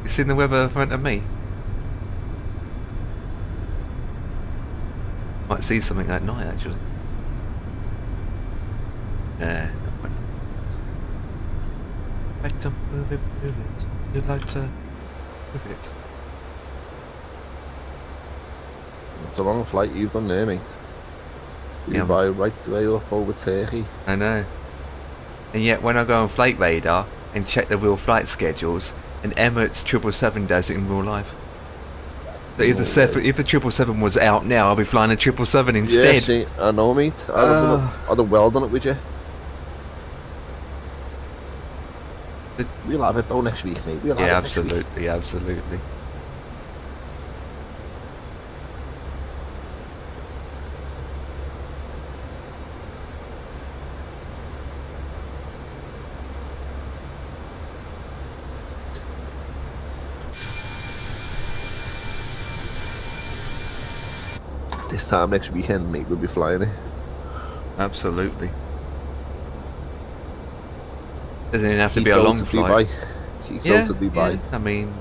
You seen the weather in front of me? Might see something at night, actually. Nah, not one. Like to move it. You'd like to move it. It's a long flight you've done there, mate. You Yeah. buy right the way up over Turkey. I know. And yet when I go on Flight Radar and check the real flight schedules, and Emirates 777 does it in real life. If the 777 was out now, I'll be flying a 777 instead. Yeah, see, I know, mate. I'd have well done it with you. We'll have it though next week, mate. We'll have it next week. Absolutely, absolutely. This time next weekend, mate, we'll be flying it. Absolutely. Doesn't even have to be a long flight. Heathrow to Dubai. Yeah, I mean,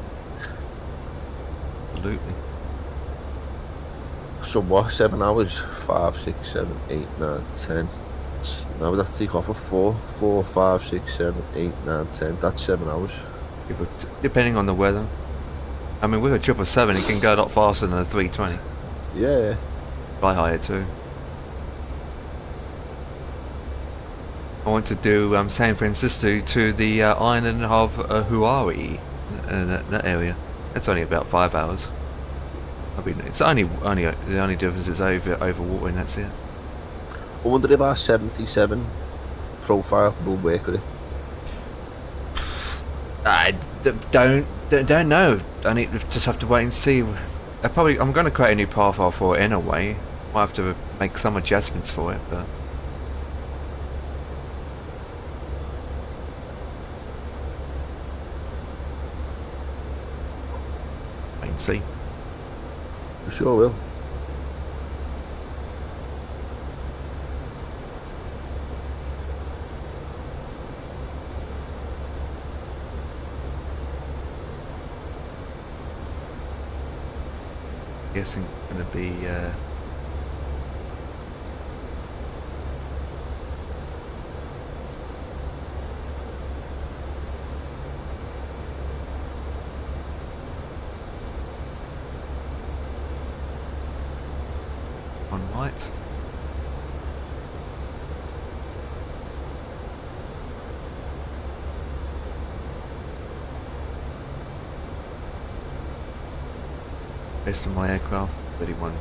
absolutely. So what? 7 hours? 5, 6, 7, 8, 9, 10. Now we'd have to take off at 4, 5, 6, 7, 8, 9, 10. That's 7 hours. Yeah, but depending on the weather. I mean, with a 777, it can go a lot faster than a 320. Yeah. Fly higher too. I want to do San Francisco to the island of Hawaii, that area. That's only about 5 hours. I mean, it's only the only difference is over water, and that's it. I wonder if our 77 profile will work with it. I don't know. I need just have to wait and see. I'm going to create a new profile for it anyway. Might have to make some adjustments for it, but. Wait and see. We sure will. Guessing it's going to be on white. Based on my aircraft, 31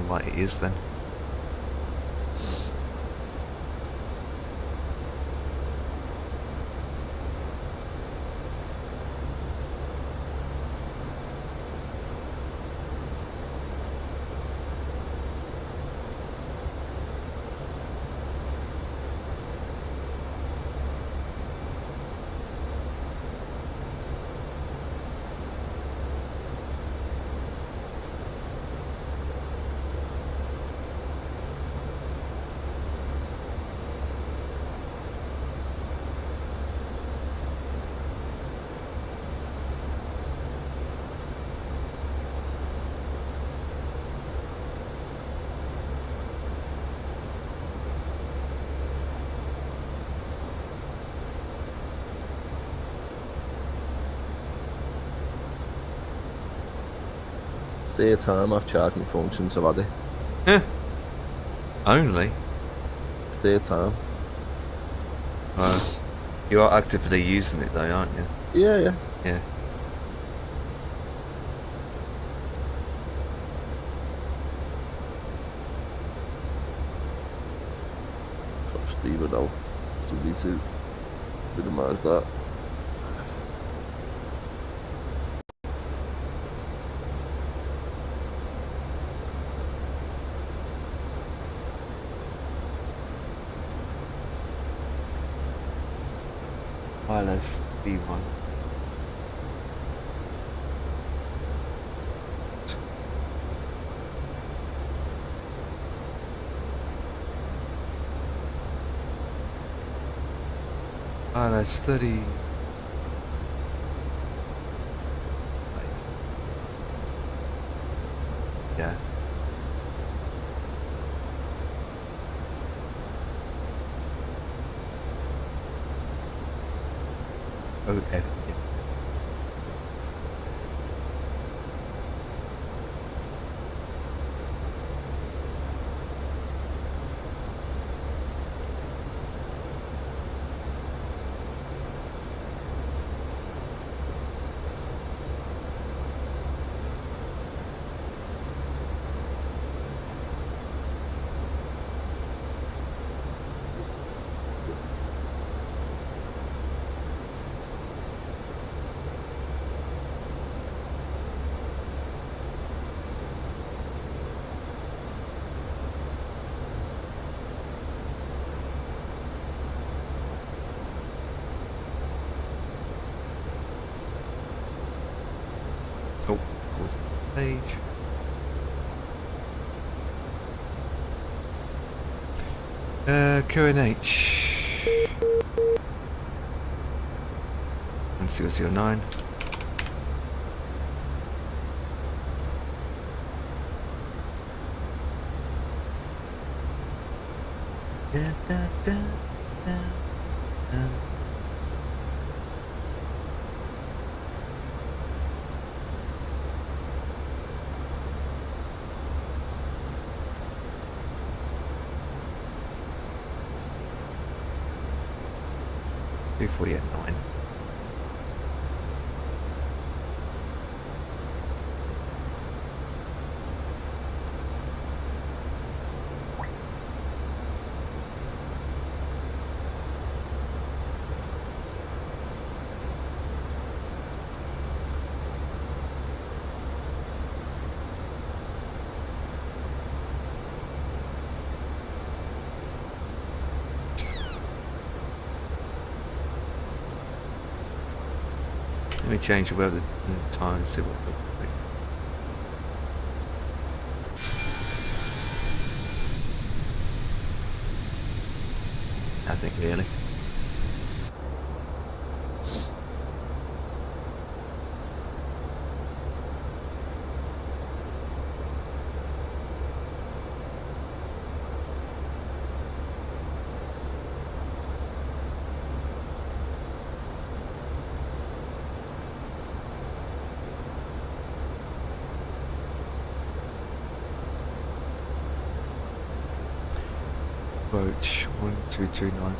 light it is then. Third time I've charged my phone since I've had it. Yeah. Only? Third time. You are actively using it though, aren't you? Yeah. Yeah. Stop Steven now. Still need to minimise that. Wireless V1. Wireless 30. Right. Yeah. OF. page. QNH 1009. Da, da, da, da, da. Do 48 9. Let me change the weather time and see what it looks like. Nothing really. Approach 1229.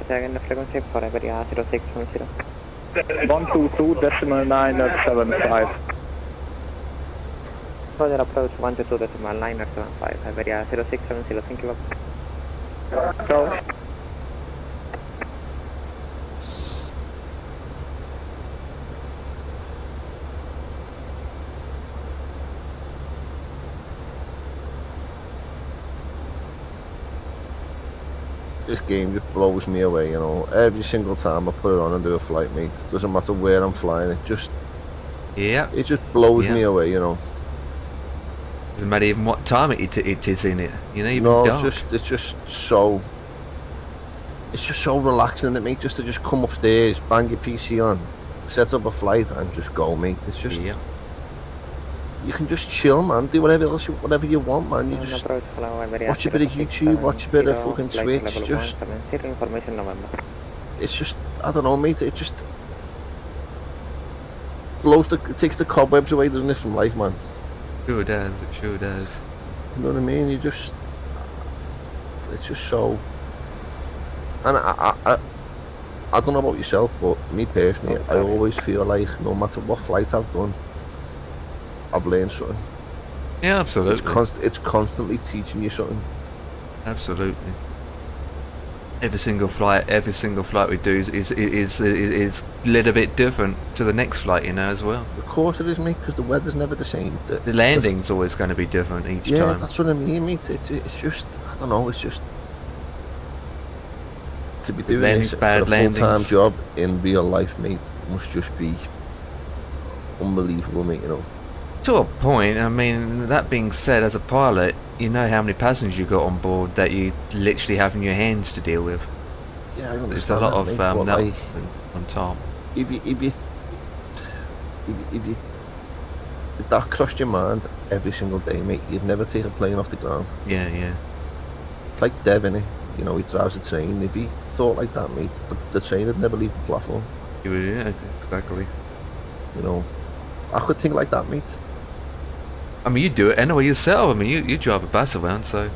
Second frequency for Iberia 0610. 122.975. Further approach 122.975, Iberia 0670, thank you. So, This game just blows me away, you know. Every single time I put it on and do a flight, mate, doesn't matter where I'm flying, it just blows me away, you know. Doesn't matter even what time it is in it, you know. Even No, dark. it's just so relaxing, it, mate, just to just come upstairs, bang your PC on, set up a flight and just go, mate. It's just you can just chill, man. Do whatever you want, man. You just watch a bit of YouTube, watch a bit of fucking Twitch. Just it's just, I don't know, mate. It just it takes the cobwebs away, doesn't it, from life, man? Sure does. It sure does. You know what I mean? It's just so. And I don't know about yourself, but me personally, I always feel like no matter what flight I've done, I've learned something. Yeah, absolutely. It's constantly teaching you something. Absolutely. every single flight we do is a little bit different to the next flight, you know, as well. Of course it is, mate, because the weather's never the same. The landing's always going to be different each yeah, time. that's what I mean, mate. It's just, I don't know, it's just to be doing this for a full-time job in real life, mate, must just be unbelievable, mate, you know. To a point. I mean, that being said, as a pilot, you know how many passengers you got on board that you literally have in your hands to deal with. Yeah, I understand. There's a lot of that on top. If that crossed your mind every single day, mate, you'd never take a plane off the ground. Yeah, yeah. It's like Dev, innit? You know, he drives a train. If he thought like that, mate, the train would never leave the platform. Yeah, exactly. You know, I could think like that, mate. I mean, you do it anyway yourself. I mean, you drive a bus around, so.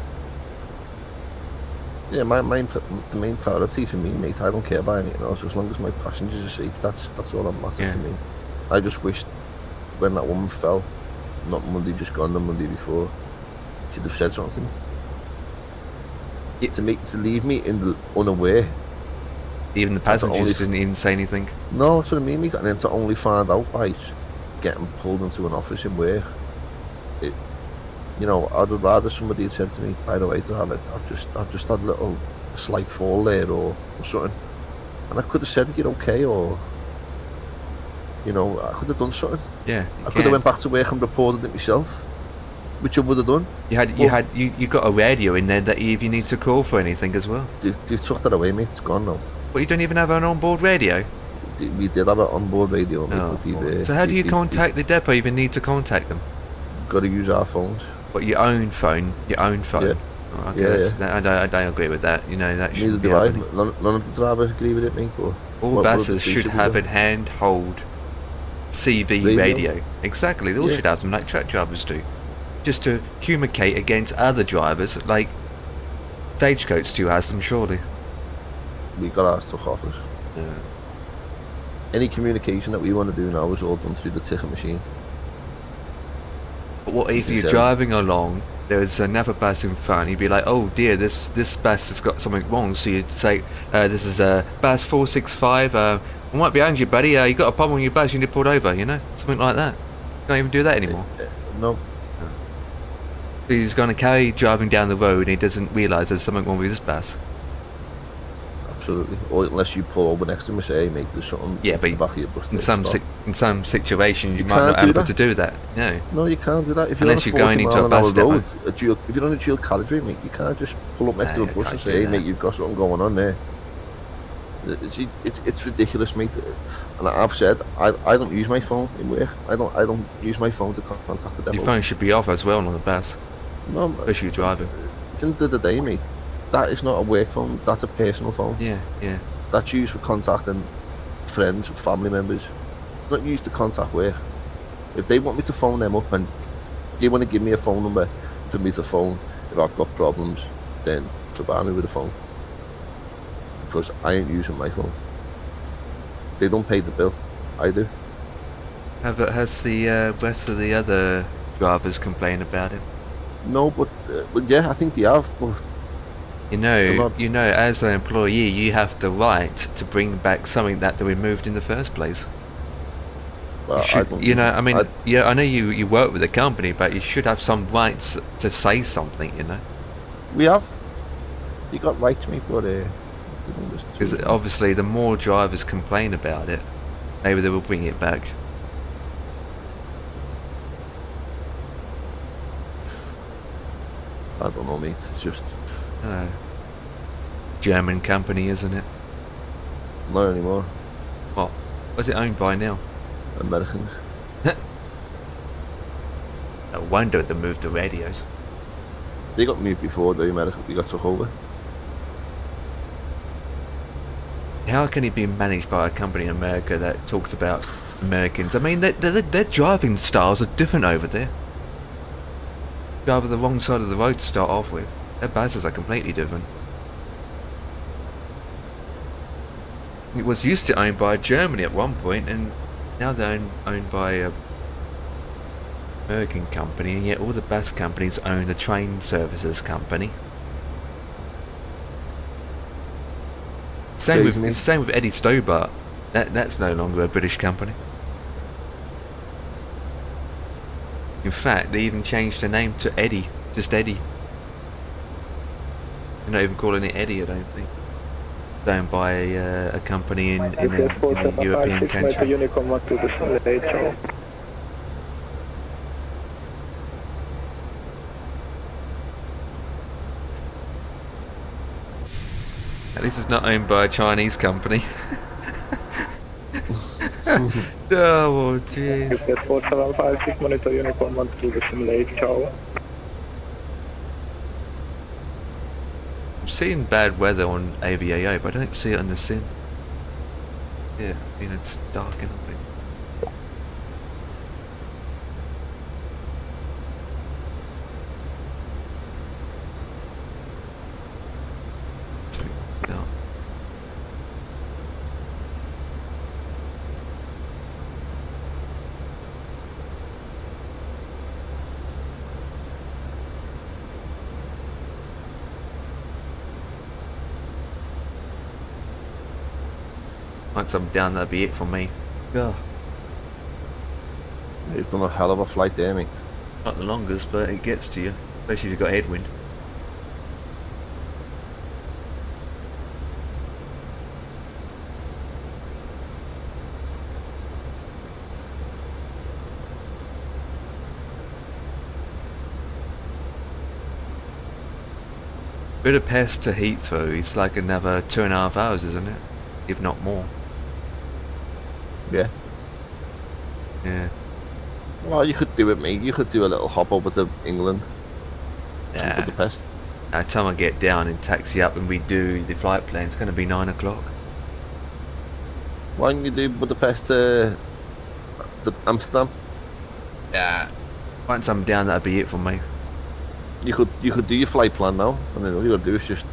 Yeah, the main priority for me, mate, I don't care about anything else. As long as my passengers are safe, that's all that matters to me. I just wished when that woman fell, not Monday just gone, the Monday before, she'd have said something to me. To leave me in the unaware. Even the passengers didn't even say anything. No, that's what I mean, mate. And then to only find out by getting pulled into an office in work. You know, I'd rather somebody had said to me, by the way, to have it, I've just had a slight fall there or something, and I could have said, you're okay, or you know, I could have done something. Yeah, I could have went back to work and reported it myself, which I would have done. You got a radio in there that if you need to call for anything as well. They took that away, mate. It's gone now. But you don't even have an onboard radio. We did have an onboard radio, mate, so how do you contact the depot if you need to contact them? Got to use our phones. But your own phone. Yeah. Oh, okay, yeah. I don't agree with that. You know, that should be happening. None of the drivers agree with it, mate. But all buses should have a handhold CV radio. Exactly, they all should have them like truck drivers do. Just to communicate against other drivers, like Stagecoach still has them, surely. We got ours took off us. Yeah. Any communication that we want to do now is all done through the ticket machine. But what if you're driving along, there's another bus in front, you'd be like, oh dear, this bus has got something wrong, so you'd say, this is bus 465, I might be behind you, buddy, you got a problem with your bus, you need to pull over, you know, something like that. You can't even do that anymore. No. So he's going to carry driving down the road and he doesn't realise there's something wrong with his bus. Absolutely. Or unless you pull over next to him and say, hey mate, there's something but in the back of your bus. In some situations you might not be able to do that. No, you can't do that. If unless you're going into a bus depot. If you're on a dual carriageway, mate, you can't just pull up next to a bus and say, hey mate, you've got something going on there. It's ridiculous, mate. And I've said, I don't use my phone in work. I don't use my phone to contact the depot. Your phone should be off as well on the bus. No, especially driving. At the end of the day, mate, that is not a work phone, that's a personal phone. Yeah. That's used for contacting friends, family members. It's not used to contact work. If they want me to phone them up and they want to give me a phone number for me to phone if I've got problems, then provide me with a phone. Because I ain't using my phone. They don't pay the bill, I do. Has the rest of the other drivers complained about it? No, but yeah, I think they have, but you know, as an employee, you have the right to bring back something that they removed in the first place. Well, I know you work with the company, but you should have some rights to say something, you know. We have. You got rights, mate, but because obviously, the more drivers complain about it, maybe they will bring it back. I don't know, mate. It's just German company, isn't it? Not anymore. What? What's it owned by now? Americans. No wonder they moved the radios. They got moved before the Americans. We got took over. How can it be managed by a company in America that talks about Americans? I mean, their driving styles are different over there. Drive the wrong side of the road to start off with. Their buses are completely different. It was used to owned by Germany at one point, and now they're owned by a American company, and yet all the bus companies own the train services company. It's the same with Eddie Stobart. That's no longer a British company. In fact, they even changed the name to Eddie. Just Eddie. They're not even calling it Eddie, I don't think. It's owned by a company in a European country. Unicorn 1 to the simulator. At least it's not owned by a Chinese company. Oh, jeez. UPS 4756, monitor Unicorn 1 to the simulator. I'm seeing bad weather on AVAO, but I don't see it on the sim. Yeah, I mean it's dark in a bit. No. Once I'm down, that'll be it for me. Yeah. You've done a hell of a flight there, mate. Not the longest, but it gets to you. Especially if you've got headwind. Budapest to Heathrow, it's like another 2.5 hours, isn't it? If not more. Yeah. Yeah. Well, you could do it, mate. You could do a little hop over to England. To Yeah. Budapest. By the time I get down and taxi up and we do the flight plan, it's going to be 9 o'clock. Why don't you do Budapest to Amsterdam? Yeah. Once I'm down, that'll be it for me. You could do your flight plan now, and then all you gotta do is just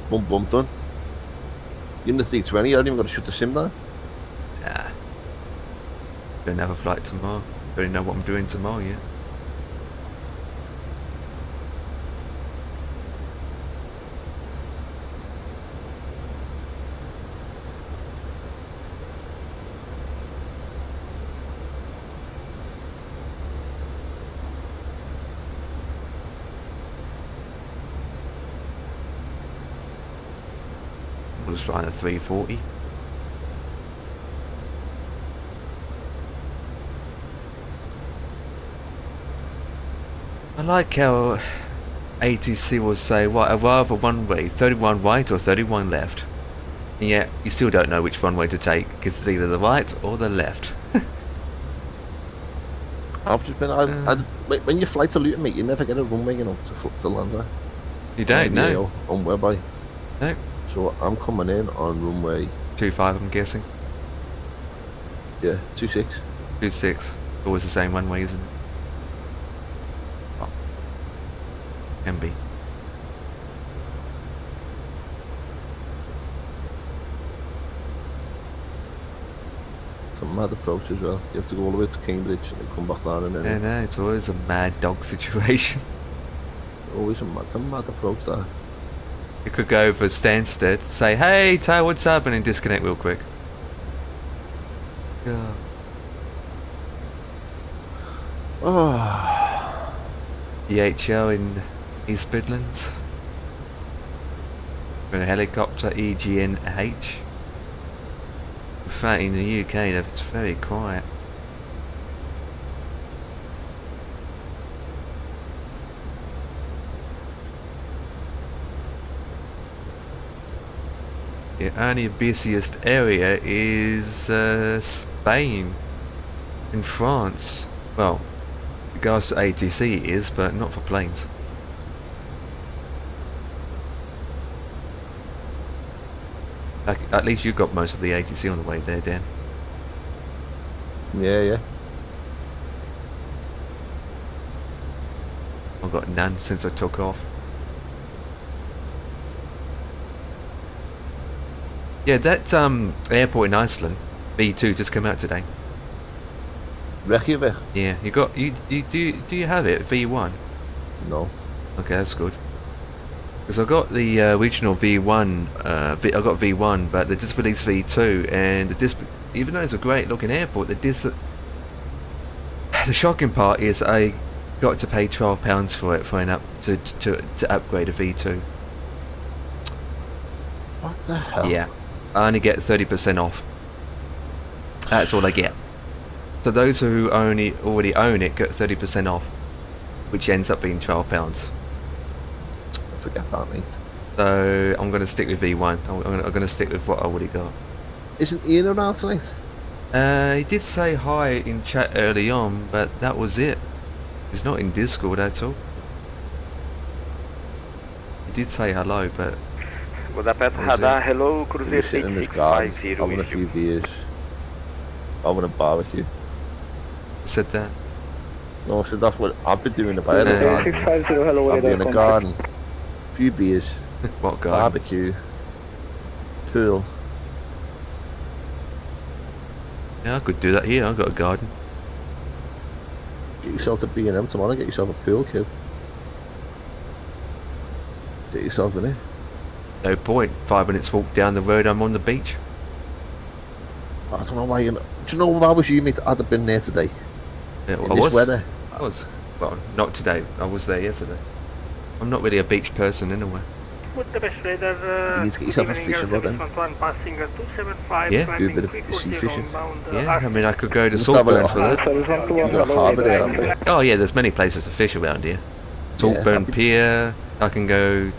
bump done. You're in the 320, you haven't even got to shut the sim down. Yeah. Don't have a flight tomorrow. Don't even know what I'm doing tomorrow yet. I was flying a 340. I like how ATC will say, what, rather one way, 31 right or 31 left. And yet, you still don't know which one way to take, because it's either the right or the left. I've just been, when you fly to Luton, mate, you never get a runway, you know, to land there. You don't know? On whereby. No. So I'm coming in on runway 25, I'm guessing. Yeah, 26. 26. Always the same one way, isn't it? Oh. Can be. It's a mad approach as well. You have to go all the way to Cambridge and then come back down and then. Yeah, no, it's always a mad dog situation. It's always a mad approach there. You could go over Stansted, say, hey, Tay, what's up, and then disconnect real quick. Yeah. Oh. DHL in East Midlands. For a helicopter EGNH. In fact, in the UK, it's very quiet. The only busiest area is Spain and France. Well, regards to ATC it is, but not for planes. Like, at least you got most of the ATC on the way there, Dan. Yeah. I've got none since I took off. Yeah, that airport in Iceland, B2, just came out today. Reykjavik? Yeah, do you have it, V1? No. Okay, that's good. Because I got the original V1, I got V1, but they just released V2, and even though it's a great looking airport, the shocking part is I got to pay £12 for it for to upgrade a V2. What the hell? Yeah, I only get 30% off. That's all I get. So those who already own it get 30% off, which ends up being £12. Forget that, mate. So I'm going to stick with V1. I'm going to stick with what I already got. Isn't Ian around tonight? He did say hi in chat early on, but that was it. He's not in Discord at all. He did say hello, but... Budapest, Hada, hello, Cruiser Sitting in this garden, 650 having a few beers, having a barbecue. Said that. No, so that's what I've been doing about it. Yeah. 650, hello, I've been in the garden, few beers, What guy? barbecue, pool. Yeah, I could do that here. I've got a garden. Get yourself to B&M tomorrow, get yourself a pool cue. Get yourself in it. No point. 5 minutes walk down the road, I'm on the beach. I don't know why you. Do you know if I was you, mate, I'd have been there today. Yeah, In I this was. weather. I was. Well, not today. I was there yesterday. I'm not really a beach person anyway. Budapest radar, You need to get yourself a fishing rod then. passing 275, Yeah. Do a bit of sea fishing. Yeah, I mean, I could go to Just have a Saltburn little for that. You've got a harbour there, haven't you? Oh yeah, there's many places to fish around here. Saltburn happy- Pier. I can go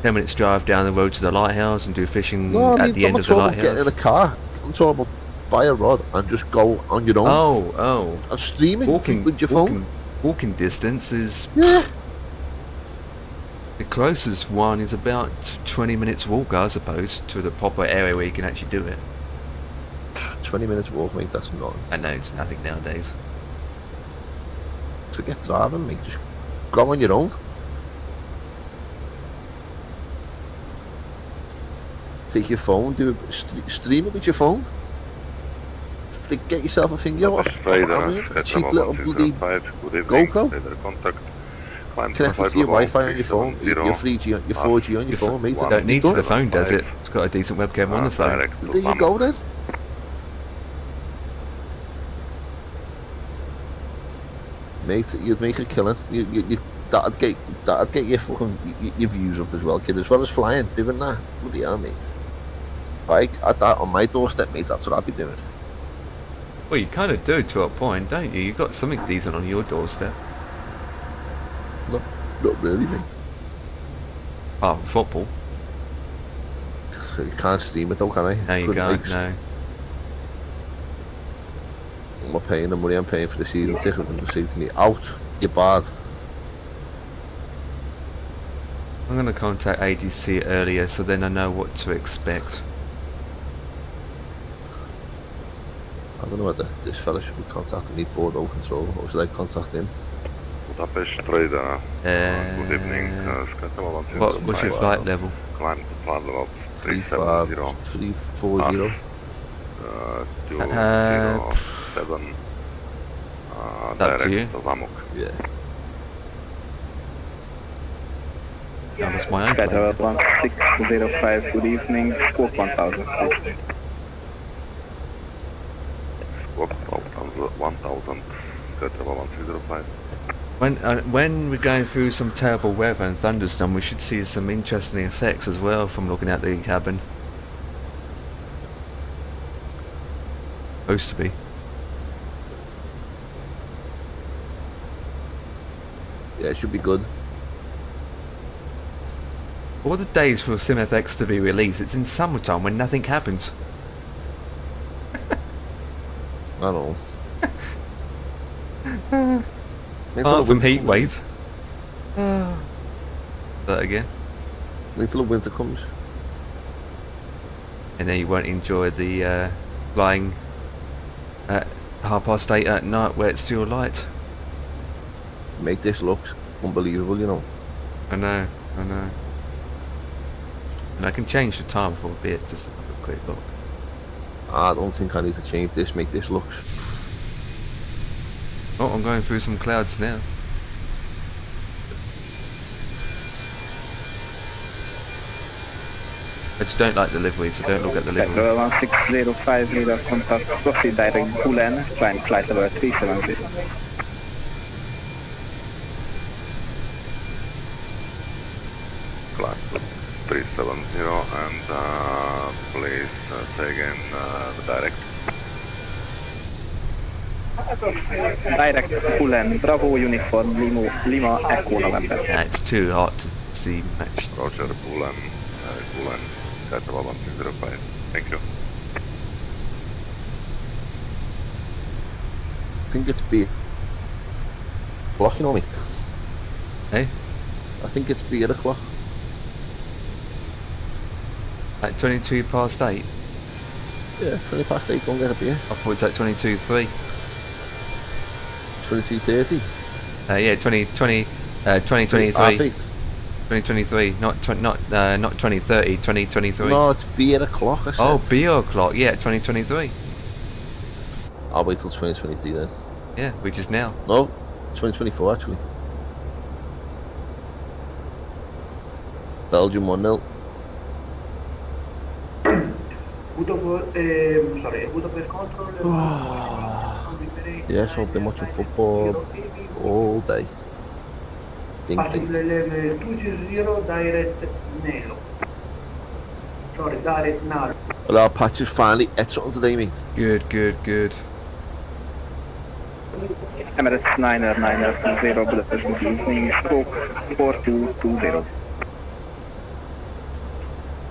10 minutes drive down the road to the lighthouse and do fishing No, I at the mean, I'm end not of the talking about getting in a lighthouse. car. I'm talking about buy a rod and just go on your own Oh, and stream it walking with your phone. Walking distance is Yeah. the closest one is about 20 minutes walk, I suppose, to the proper area where you can actually do it. 20 minutes walk, mate, that's nothing. I know it's nothing nowadays. So get driving, mate. Just go on your own. Take your phone, stream it with your phone. Get yourself a thing, off Amazon, a cheap little bloody GoPro. Connect it to your Wi-Fi on your phone, your 3G, your 4G on your phone, mate. You don't need Done. the phone, does it? It's got a decent webcam on the phone. There you go then. Mate, you'd make a killing. That'd get your fucking your views up as well, kid. As well as flying, doing that. Bloody hell, mate. If I had that on my doorstep, mate, that's what I'd be doing. Well, you kind of do to a point, don't you? You've got something decent on your doorstep. Not really, mate. Apart from football. So you can't stream it though, can I? No, you can't, no. I'm not paying the money I'm paying for the season ticket and to say to me, out, you're bad. I'm going to contact ADC earlier so then I know what to expect. I don't know whether this fella should be contacting me Bordeaux Control or should I contact him? Budapest radar. Good evening. What's your flight level? Climb to flight level 340. 207. Up to you. Direct to Zamok. Yeah. That was my own Schedule plane. 1605, good evening, squawk 1000, please. Squawk 1000. Schedule 1605. When we're going through some terrible weather and thunderstorm, we should see some interesting effects as well from looking at the cabin. Supposed to be. Yeah, it should be good. All the days for SimFX to be released, it's in summertime when nothing happens. I don't know. Apart from heat waves. That again. Wait till the winter comes. And then you won't enjoy the flying at 8:30 at night where it's still light. Make this look unbelievable, you know. I know. And I can change the time for a bit, just have a quick look. I don't think I need to change this, make this look. Oh, I'm going through some clouds now. I just don't like the livery, so don't look at the livery. 1605 radar contact, proceed direct Bulan, climb flight level 370. Climb 370 and please say again the direct. Direct Bulan, Bravo Uniform, Lima Echo November. Yeah, it's too hot to see much. Roger, Bulan, Delta 1605. Thank you. I think it's beer. Blocking on it. Hey? I think it's beer o'clock. At 22 past 8? Yeah, 20 past 8, go and get a beer. I thought it's at 22:03. 22:30. Yeah, 2023. Half 8. 2023, not 2030, 2023. No, it's beer o'clock, I said. Oh, beer o'clock, yeah, 2023. I'll wait till 2023 then. Yeah, which is now. No, 2024 actually. Belgium 1-0. Budapest control. Yes, I've been watching football all day. Being great. 20 direct Nelo. Sorry, direct Nalo. Well, our patch is finally at something today, mate. Good, good, good. Emirates 9er 20 Budapest, good evening, stroke 4220.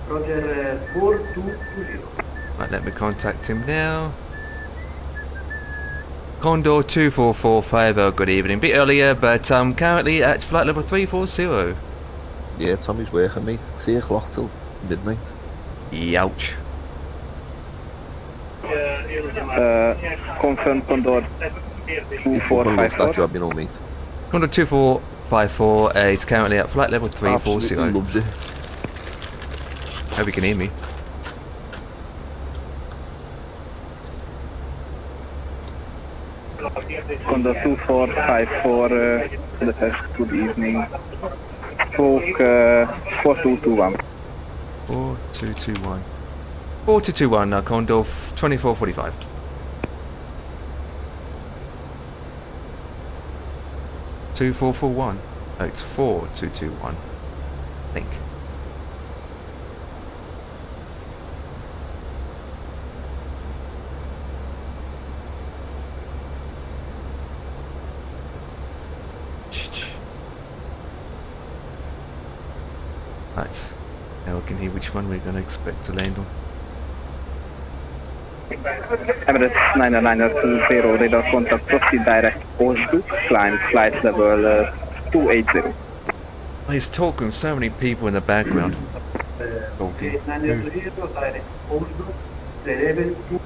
Roger, 4220. Right, let me contact him now. Condor 2445, good evening. Bit earlier, but I'm currently at flight level 340. Yeah, Tommy's working, mate. 3 o'clock till midnight. Youch. Confirm Condor Loves that 2454. job, you know, mate. Condor 2454, it's currently at flight level 340. Absolutely loves it. Hope you can hear me. Condor 2454, Budapest, good evening. Stroke 4221. 4221. 4221, Condor 2445. Two 441. Oh, it's 4221. I think. Right. Now we can hear which one we're going to expect to land on. Emirates 9er 20 radar contact, proceed direct Oslo, climb flight level 280. He's talking, so many people in the background. Talking. 920 direct Oslo, level 2.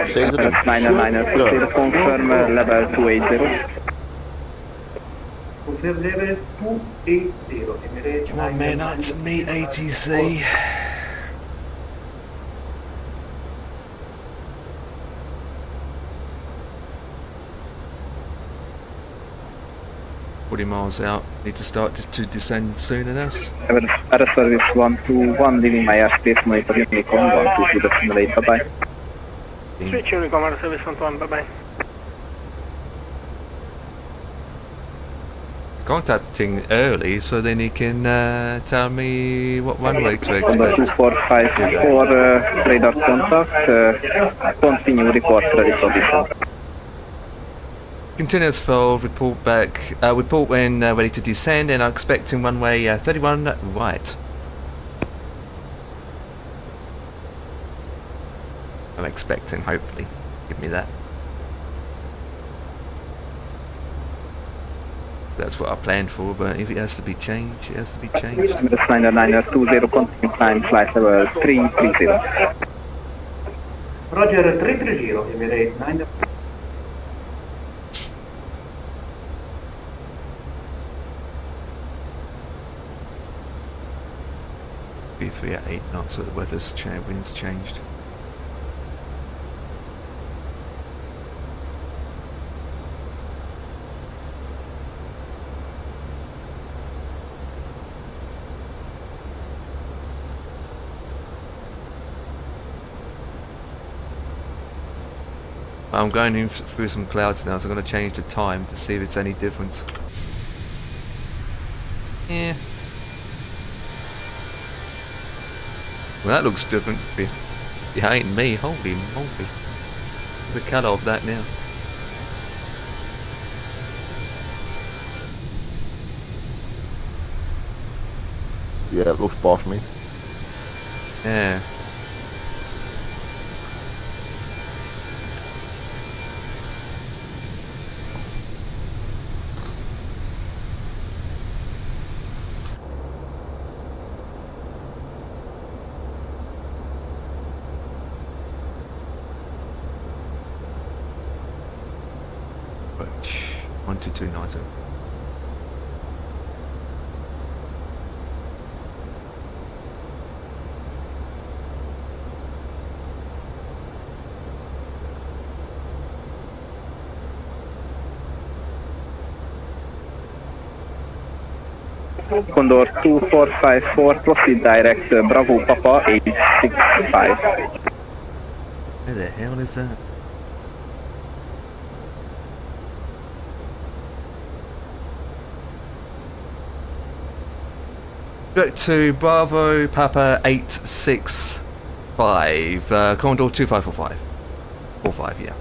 Say it again. Emirates 9er 20 confirm level 280. Confirm level 280. Emirates Come on, man, out to meet ATC. Miles out. Need to start to descend soon enough. Air service 121, leaving my airspace, monitor Unicom 122 the simulator, bye. Switch Unicom, Air service 121, bye bye. Contacting early so then he can tell me what runway to expect. 2454 radar contact, continue report ready for descent. Continuous fold, report back, report when ready to descend, and I'm expecting runway 31 right. I'm expecting, hopefully. Give me that. That's what I planned for, but if it has to be changed, it has to be changed. Emirates 9er 20, continue climb flight level 330. Roger, 330, Emirates 9er. B3 at 8 knots, so the weather's changed, wind's changed. I'm going in through some clouds now, so I'm going to change the time to see if it's any difference. Yeah. Well, that looks different behind me. Holy moly. The cut off that now. Yeah, it looks boss, mate. Yeah. But 12290. Condor 2454, proceed direct Bravo Papa 865. Where the hell is that? Back to Bravo Papa 865, Condor 2545. 45, yeah.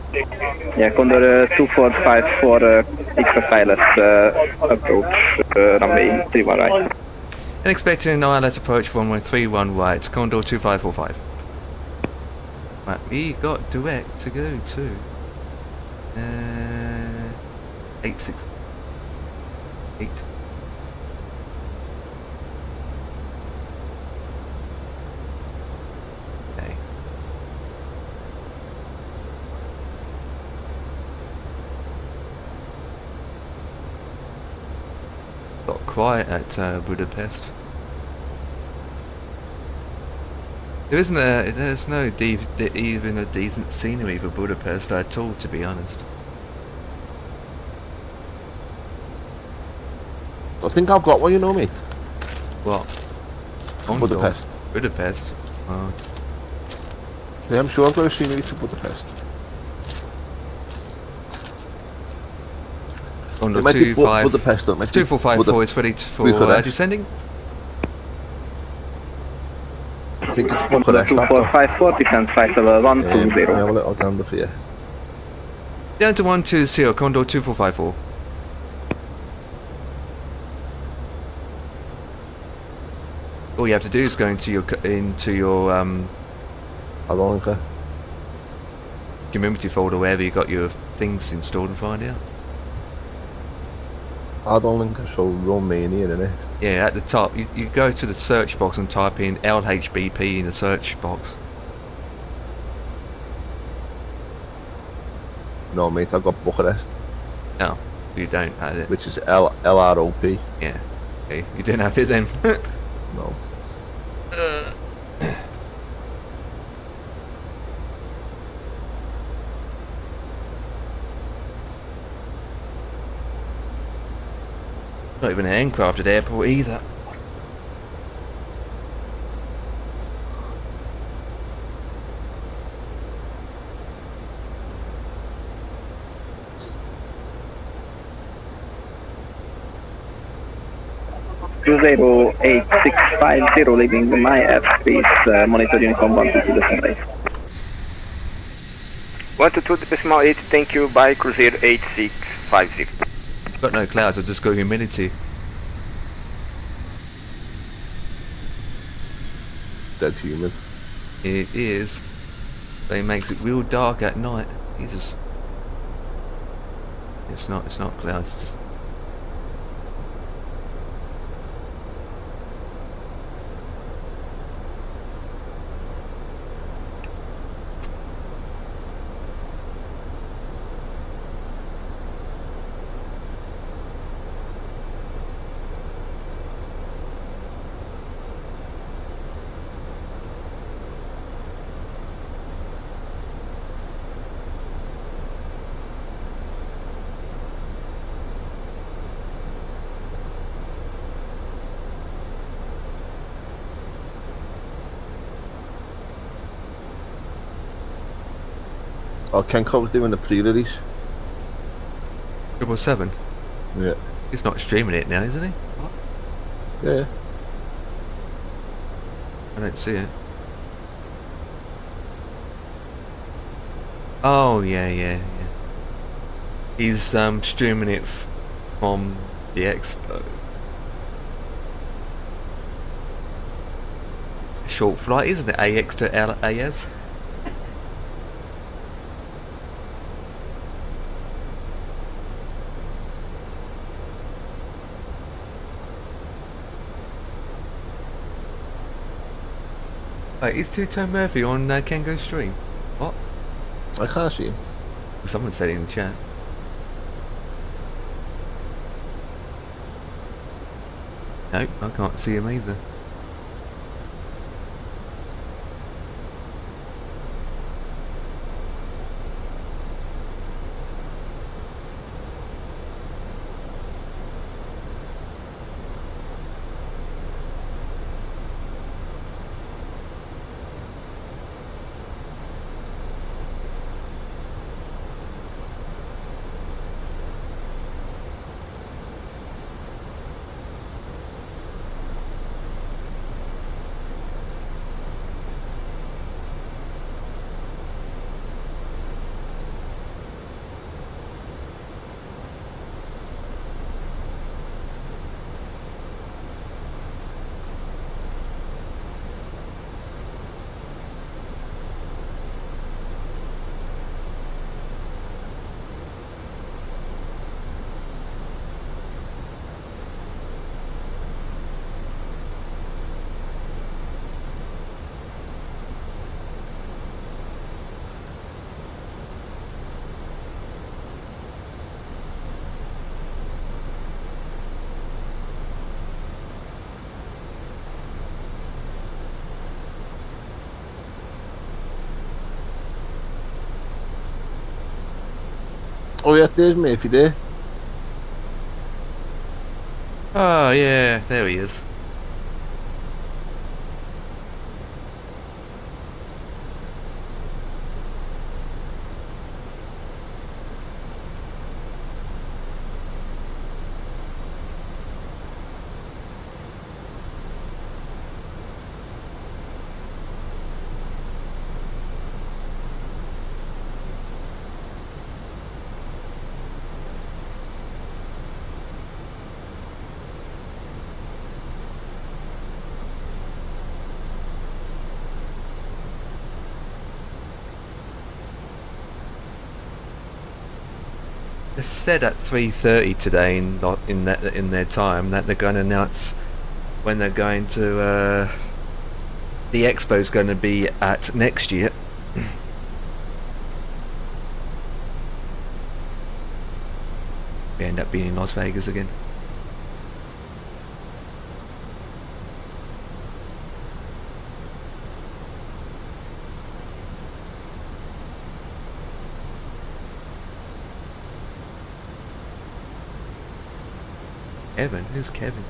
Yeah, Condor 2454, extra pilot approach, runway 31 right. And expecting an ILS approach runway 31 right, Condor 2545. Right, we got direct to go to 868. Okay. Got quiet at Budapest. There's no even a decent scenery for Budapest at all, to be honest. I think I've got one, you know, mate. What? Budapest. Budapest? Oh. Yeah, I'm sure I've got a scenery for Budapest. Under It might be 25 Budapest, though. It might be 2454 is ready for descending. I think it's Condor Bucharest. 2454, descent flight level 120. I have a little gander for you. Down to 120, Condor 2454. All you have to do is go into your Aronica. community folder wherever you got your things installed and find out. Aronica, so Romania, innit? Yeah, at the top, you go to the search box and type in LHBP in the search box. No, mate, I've got Bucharest. No, you don't have it. Which is LROP. Yeah, okay, you didn't have it then. No. Not even an aircraft at airport either. Cruzeiro 8650, leaving my airspace, monitor Unicom 122 descent rate. 122.8, thank you, by Cruzeiro 8650. Got no clouds, I've just got humidity. Dead humid. It is. But it makes it real dark at night. Jesus. It's not clouds, it's just Oh, Kenko's doing the pre-release. 777? Yeah. He's not streaming it now, isn't he? What? Yeah. I don't see it. Oh, yeah. He's streaming it from the expo. Short flight, isn't it? AX to LAS? Wait, is Two-Tone Murphy on Kengo's stream? What? I can't see him. Someone said it in the chat. Nope, I can't see him either. Oh yeah, there's Murphy there. Oh yeah, there he is. It's said at 3:30 today in their time that they're going to announce when they're going to the expo's going to be at next year. We end up being in Las Vegas again. Kevin? Who's Kevin?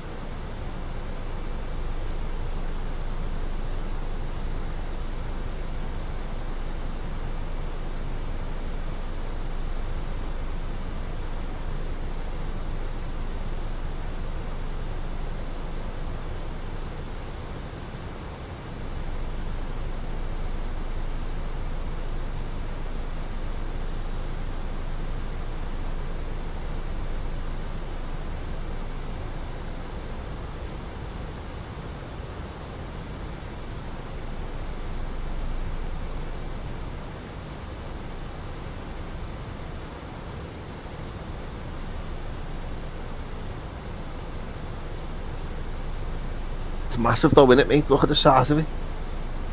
It's massive though, isn't it, mate? Look at the size of it.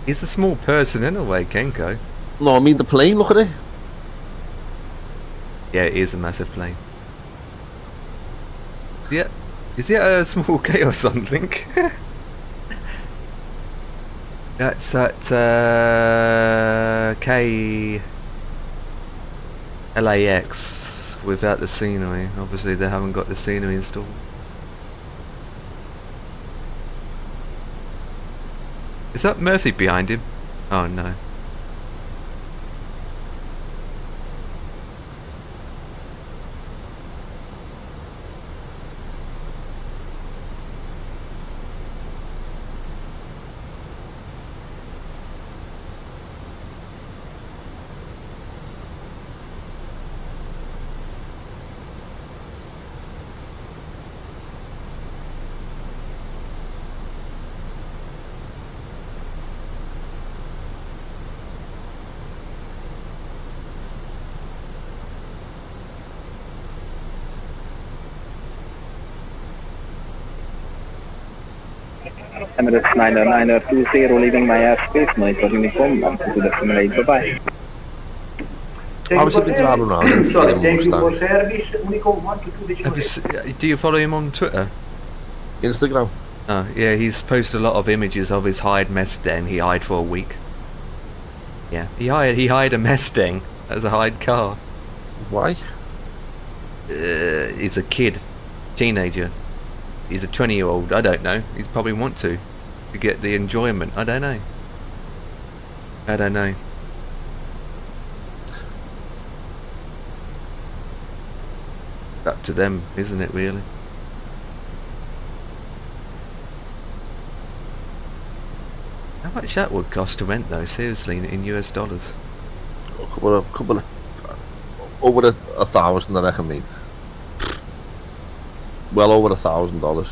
He's a small person in a way, Kenko. No, I mean the plane, look at it. Yeah, it is a massive plane. Yeah, is it a small K or something? That's at K LAX without the scenery. Obviously they haven't got the scenery installed. Is that Murphy behind him? Oh no. Emirates 920 leaving my airspace, monitor Uniform 122 to the simulator. Bye-bye. I was been driving around in a Sorry, Fiat thank you for Mustang. service. Unicorn 122 Do you follow him on Twitter? Instagram. Oh, yeah, he's posted a lot of images of his hired Mustang he hired for a week. Yeah, he hired a Mustang as a hired car. Why? He's a kid, teenager. He's a 20-year-old. I don't know. He'd probably want to get the enjoyment. I don't know. Up to them, isn't it? Really. How much that would cost to rent, though? Seriously, in US dollars. A couple of over 1,000, I reckon, mate. Well over $1,000.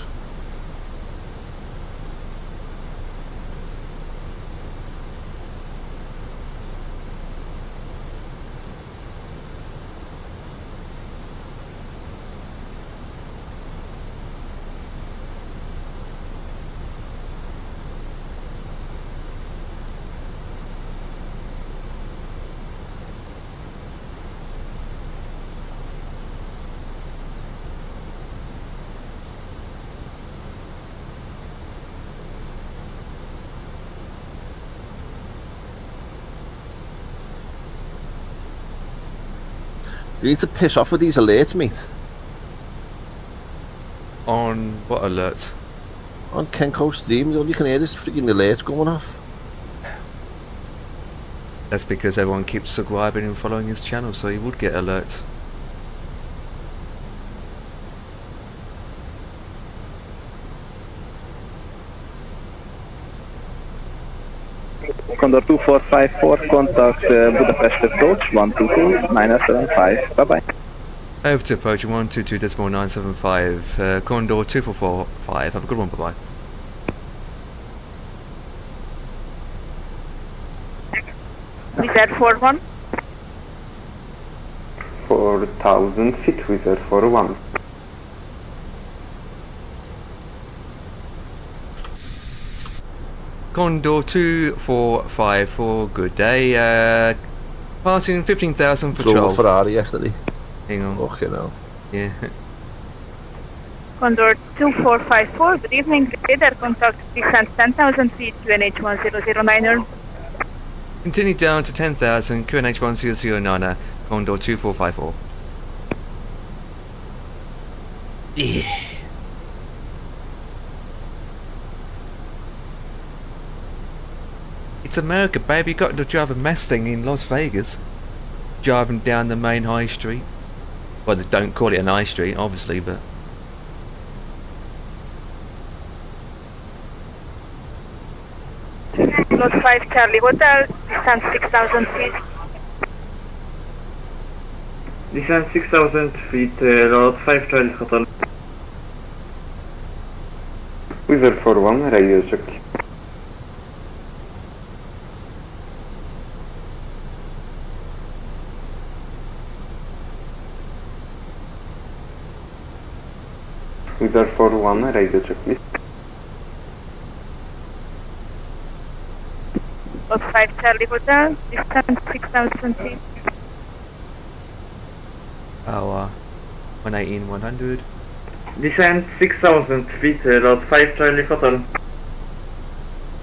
You need to piss off with these alerts, mate. On what alerts? On Kenko stream, all you can hear is freaking alerts going off. That's because everyone keeps subscribing and following his channel, so he would get alerts. Condor 2454, contact Budapest approach 122-975. Bye-bye. Over to approach 122.975, Condor 2445. Have a good one, bye-bye. Wizard 41. 4,000 feet, Wizard 41. Condor 2454, good day. Passing 15,000 for Drove a 12. Ferrari yesterday. Hang on. Fucking hell. Yeah. Condor 2454, good evening. Radar contact descent 10,000 feet, QNH 1009er. Continue down to 10,000, QNH 1009er, Condor 2454. Yeah. It's America, baby. You got to drive a Mustang in Las Vegas. Driving down the main high street. Well, they don't call it an high street, obviously, but... Lot 5 Charlie Hotel, descent 6,000 feet. Descent 6,000 feet, Lot 5 Charlie Hotel. Wizard 41, radio check. Wizard 41, radio check, please. Lot 5 Charlie Hotel, descent 6,000 feet. Power 118, 100. Descent 6,000 feet, Lot 5 Charlie Hotel.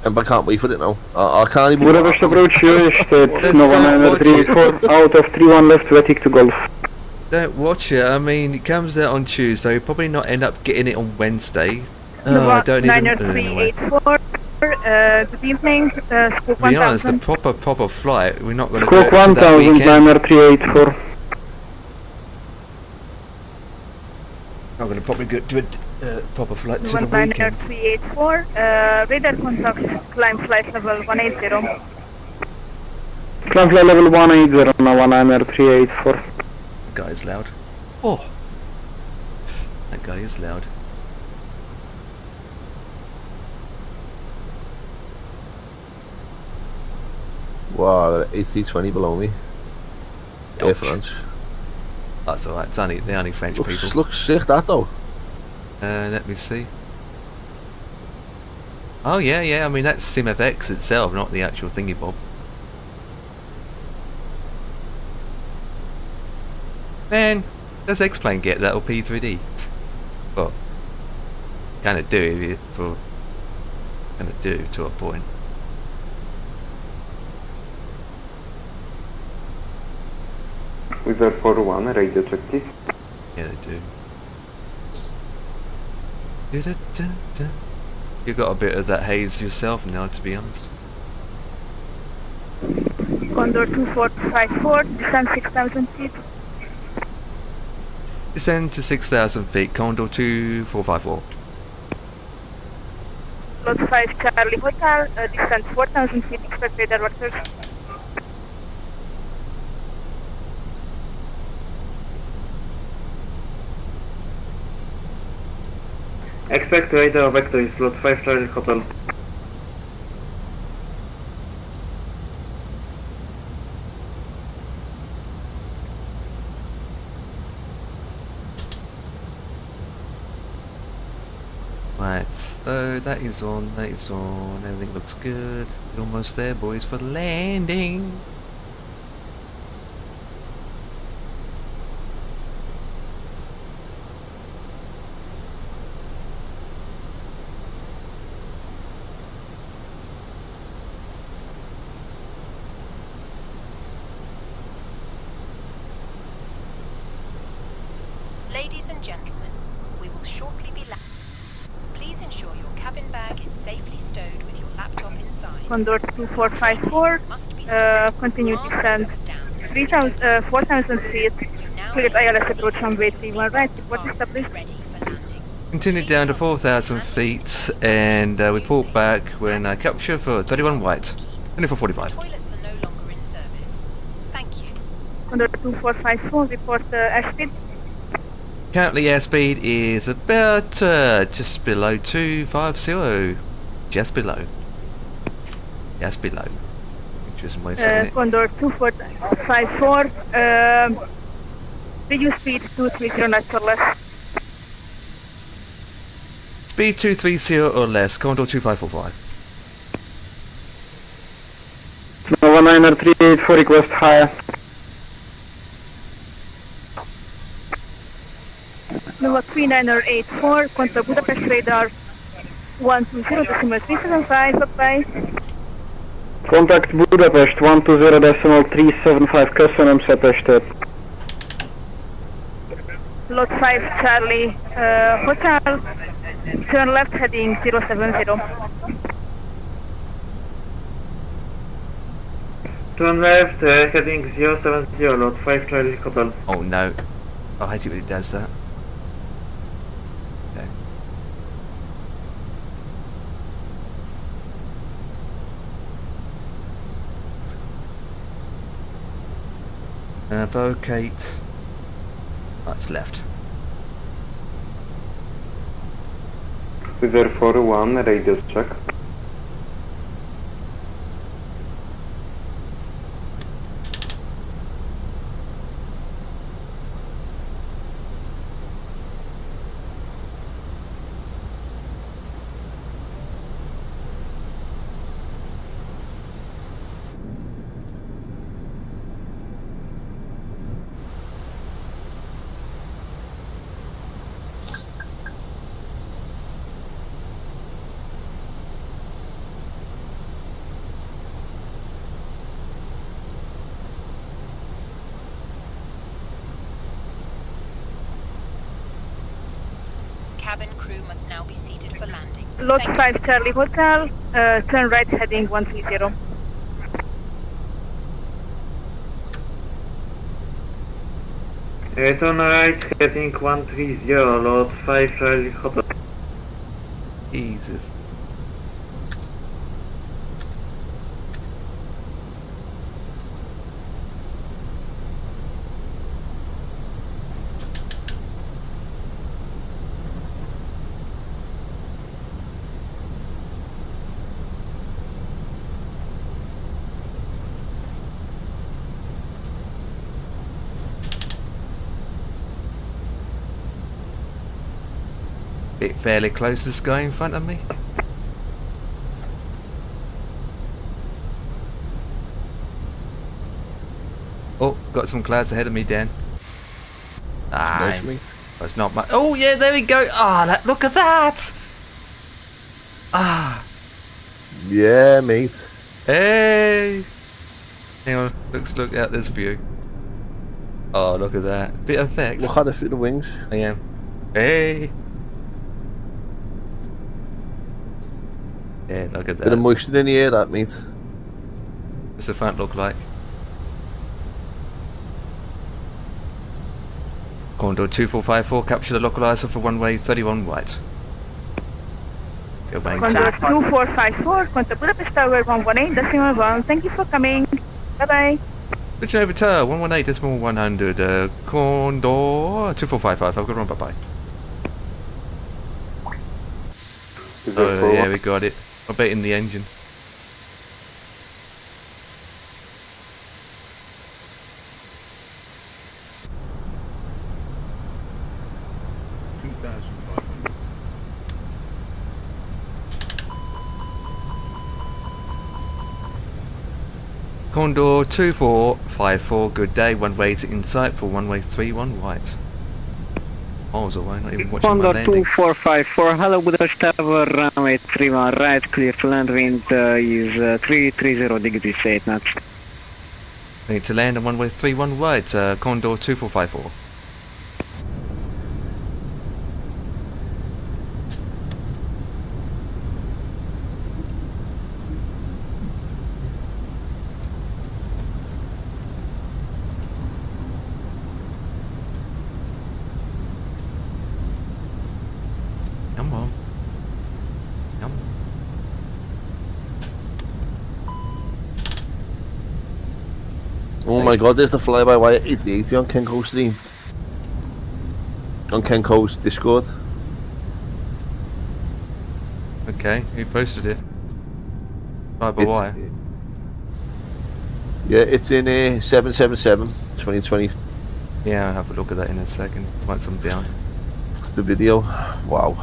And I can't wait for it now. I can't even... Budapest approach, Nova 934, out of 31 left, Vatic to Golf. Don't watch it. I mean, it comes out on Tuesday. You'll probably not end up getting it on Wednesday. I don't even... Anyway. 90384, good evening, Scoop 1000. To be honest, the proper flight, we're not going to Scoop do it to that 1000, weekend. Niner 384. Not going to probably do a proper flight to the 1 weekend. 384, radar contact, climb flight level 180. Climb flight level 180, now 19384. That guy is loud. Oh! That guy is loud. Wow, A320 below me. Air France. That's alright, they're only French people. Looks sick, that though. Let me see. Oh yeah, yeah. I mean that's SimFX itself, not the actual thingy bob. Man, does X-Plane get that or P3D? Well, kind of do for kind of do to a point. Wizard 41, radio check please. Yeah, they do. You got a bit of that haze yourself now, to be honest. Condor 2454, descend 6,000 feet. Descend to 6,000 feet, Condor 2454. Lot 5 Charlie Hotel, descend 4,000 feet, expect radar vectors. Expect radar vector is Lot 5 Charlie Hotel. Right, so that is on, everything looks good. We're almost there, boys, for landing. Ladies and gentlemen, we will shortly be landing. Please ensure your cabin bag is safely stowed with your laptop inside. Condor 2454, continue descent 4,000 feet, cleared ILS approach runway 31 right, report established. Continued down to 4,000 feet, and we pulled back when I captured for 31 white, 2445. Toilets are no longer in service. Thank you. Condor 2454, report airspeed. Currently airspeed is about just below 250. Just below. Just below. Interesting way of saying it. Condor 2454, reduce speed 230 knots or less. Speed 230 or less, Condor 2545. Nova 9384 request higher. Nova 3984, contact Budapest radar 120.375, bye-bye. Contact Budapest 120.375, köszönöm Szepestet. Lot 5 Charlie Hotel, turn left heading 070. Turn left heading 070, Lot 5 Charlie Hotel. Oh no. I hate it when it does that. Vocate. That's left. Wizard 41, radio check. Cabin crew must now be seated for landing. Lot 5 Charlie Hotel, turn right heading 130. Turn right heading 130, Lot 5 Charlie Hotel. Jesus. Bit fairly close to this guy in front of me. got some clouds ahead of me, Dan. Nice, mate. That's not much. Oh yeah, there we go. Ah, look at that. Ah. Yeah, mate. Hey. Hang on, look out this view. Oh, look at that. Bit of effect. Look at it through the wings. I am. Hey. Yeah, look at that. Bit of moisture in the air, that, mate. What's the front look like? Condor 2454, capture the localizer for runway 31 right. Go bang. Condor 2454, contact Budapest Tower 118.1. Thank you for coming. Bye bye. Switching over to 118.100, Condor 2455. I've got to run, bye bye. Oh, yeah, we got it. I bet in the engine. Condor 2454, good day, runway's in sight for runway 31 right. Miles away, not even watching my Condor landing. 2454, hello Budapest Tower, runway 31 right, clear to land, wind is 330 degrees 8 knots. We need to land on runway 31 right, Condor 2454. Come on. Come on. Oh my god, there's the fly-by-wire 8080 on Kenko's stream. On Kenko's Discord. Okay, who posted it? Fly-by-wire. Yeah, it's in 777 2020. Yeah, I'll have a look at that in a second. Write some down. It's the video. Wow.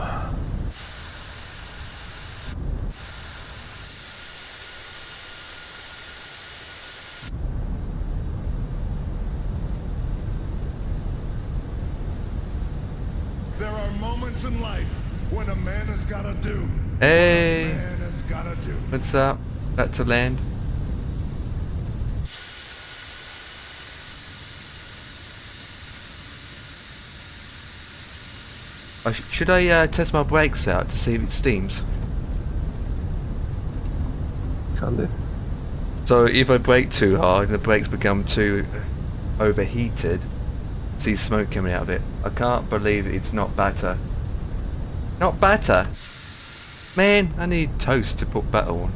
There are moments in life when a man has gotta do. Hey! What a man has gotta do. What's up? Back to land. Should I test my brakes out to see if it steams? Can do. So if I brake too hard and the brakes become too overheated, see smoke coming out of it. I can't believe it's not batter. Not batter? Man, I need toast to put batter on.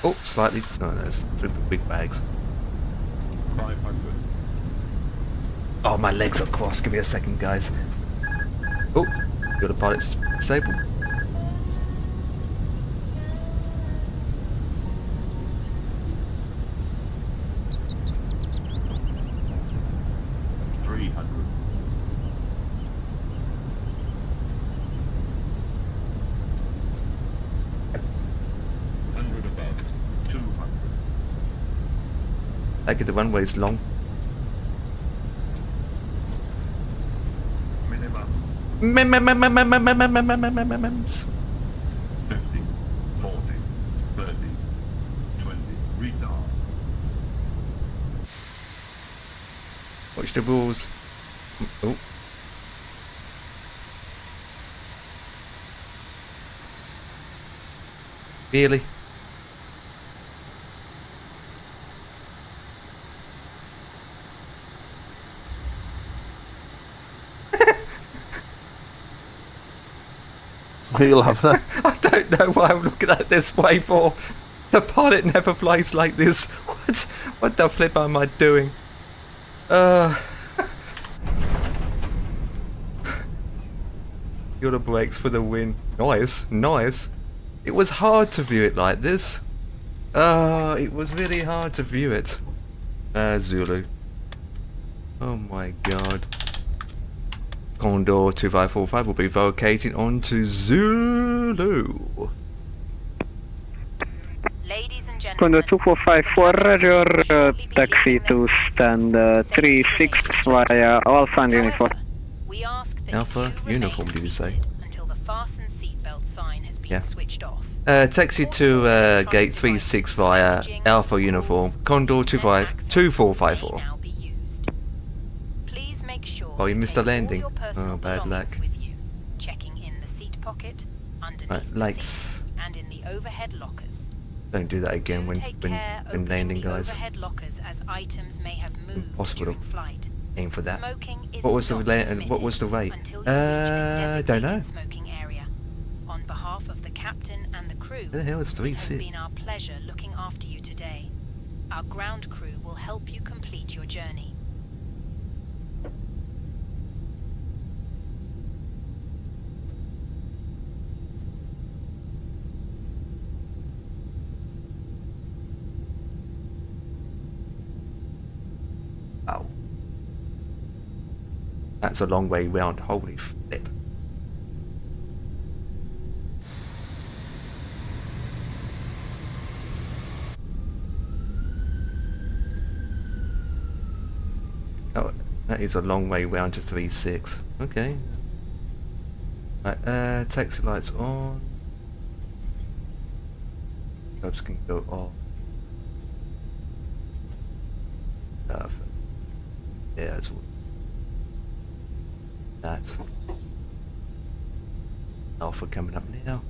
Oh, slightly. No, there's big bags. 500. Oh, my legs are crossed. Give me a second, guys. Oh, got a pilot's disabled. I get the runway's long. Minimum. 50, 40, 30, 20. Retard. Watch the rules. Oh. Really? You'll have that. I don't know why I'm looking at it this way for. The pilot never flies like this. What the flip am I doing? You're the brakes for the win. Nice, nice. It was hard to view it like this. It was really hard to view it. Zulu. Oh my god. Condor 2545 will be vocating onto Zulu. Ladies and Condor gentlemen, 2454, roger, taxi to stand 36 via Alpha and Uniform. we ask that Alpha you uniform, remain did you say? seated until the fasten seatbelt sign has been Yeah. switched off. Taxi to gate 36 via Alpha uniform, Condor 2454. Now be used. Please make sure Oh, you missed a take all landing. your personal Oh, bad luck. belongings with you, checking in the seat pocket, underneath Right, the lights. seat, and in the overhead lockers. Don't do that again when Take care when opening landing, the guys. overhead lockers as items may have moved Impossible during to flight. aim for that. Smoking is What was the not what was the rate? until you reach a Don't know. designated smoking area. On behalf of the captain and the crew, The hell is it 36? has been our pleasure looking after you today. Our ground crew will help you complete your journey. Wow. That's a long way round. Holy flip. Oh, that is a long way round to 36. Okay. Right, taxi lights on. Jobs can go off. Yeah, that's what. That. Alpha coming up now.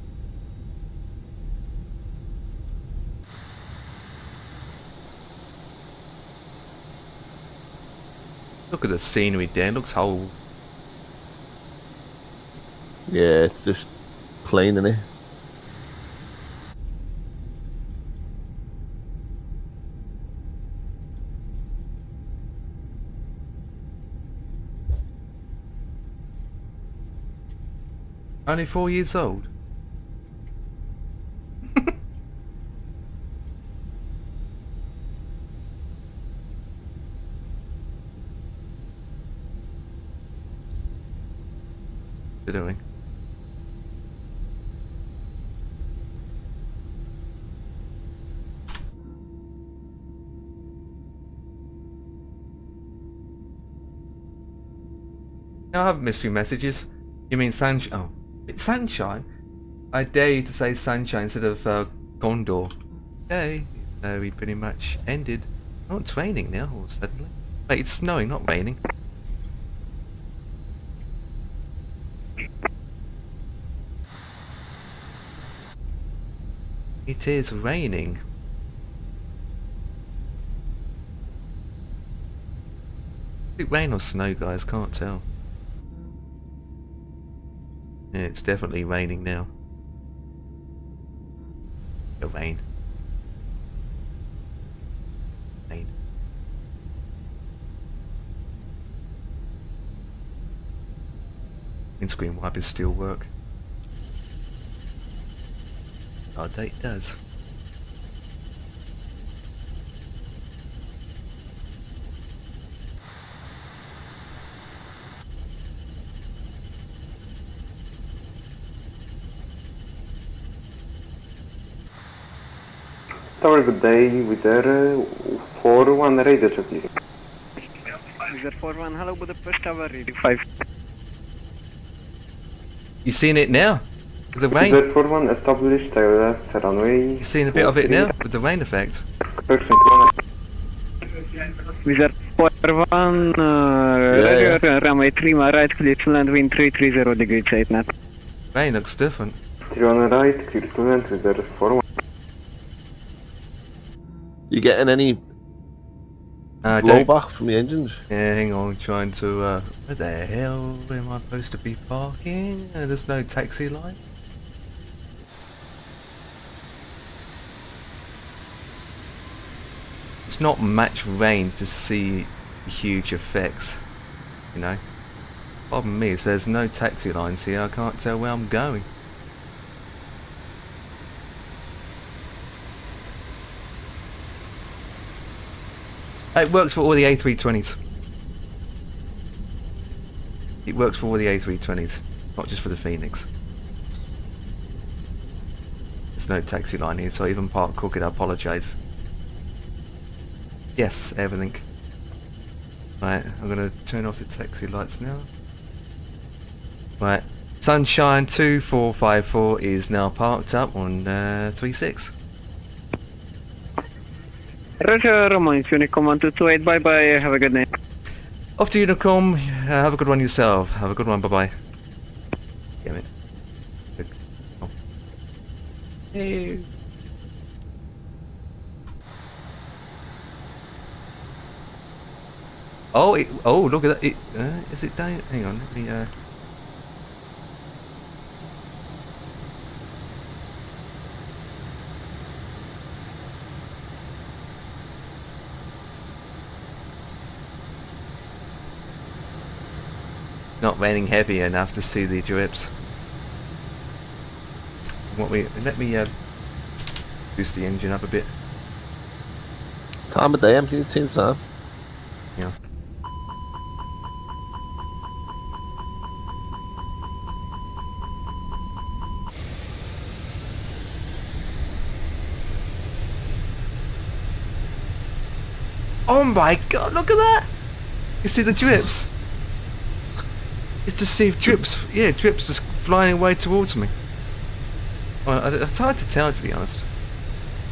Look at the scenery there, looks whole. Yeah, it's just plain, innit? Only 4 years old. What are you doing? Now I have mystery messages. You mean sunshine? Oh, it's sunshine. I dare you to say sunshine instead of Gondor. Okay, we pretty much ended. Oh, it's raining now. All suddenly. Wait, it's snowing, not raining. It is raining. Is it rain or snow, guys? Can't tell. Yeah, it's definitely raining now. The rain. Rain. Windscreen wipers still work. Oh, it does. Tower, good day, with there 41 radio check. Wizard 41, hello Budapest Tower, radio 5. You seen it now? With the rain? Wizard 41 established left runway. You seen a bit of it now? With the rain effect? Wizard 41, roger, runway 3 right, clear to land, wind 330 degrees 8 knot. Rain looks different. 31 right, clear to land, Wizard 41. You getting any blowback from the engines? Yeah, hang on, trying to, where the hell am I supposed to be parking? There's no taxi line. It's not much rain to see huge effects, you know. Problem is, there's no taxi lines here, I can't tell where I'm going. It works for all the A320s. It works for all the A320s, not just for the Phoenix. There's no taxi line here, so even park crooked, I apologise. Yes, everything. Right, I'm going to turn off the taxi lights now. Right, Sunshine 2454 is now parked up on 36. Roger, Roman, Unicom 1228, bye bye, have a good night. Off to Unicom, have a good one yourself. Have a good one, bye bye. Damn it. Oh. Hey. Oh, look at that. Is it down? Hang on, let me, not raining heavy enough to see the drips. Let me boost the engine up a bit. Time of day, empty it seems time. Yeah. Oh my god, look at that! You see the drips? It's to see if drips, yeah, drips just flying away towards me. Well, it's hard to tell, to be honest.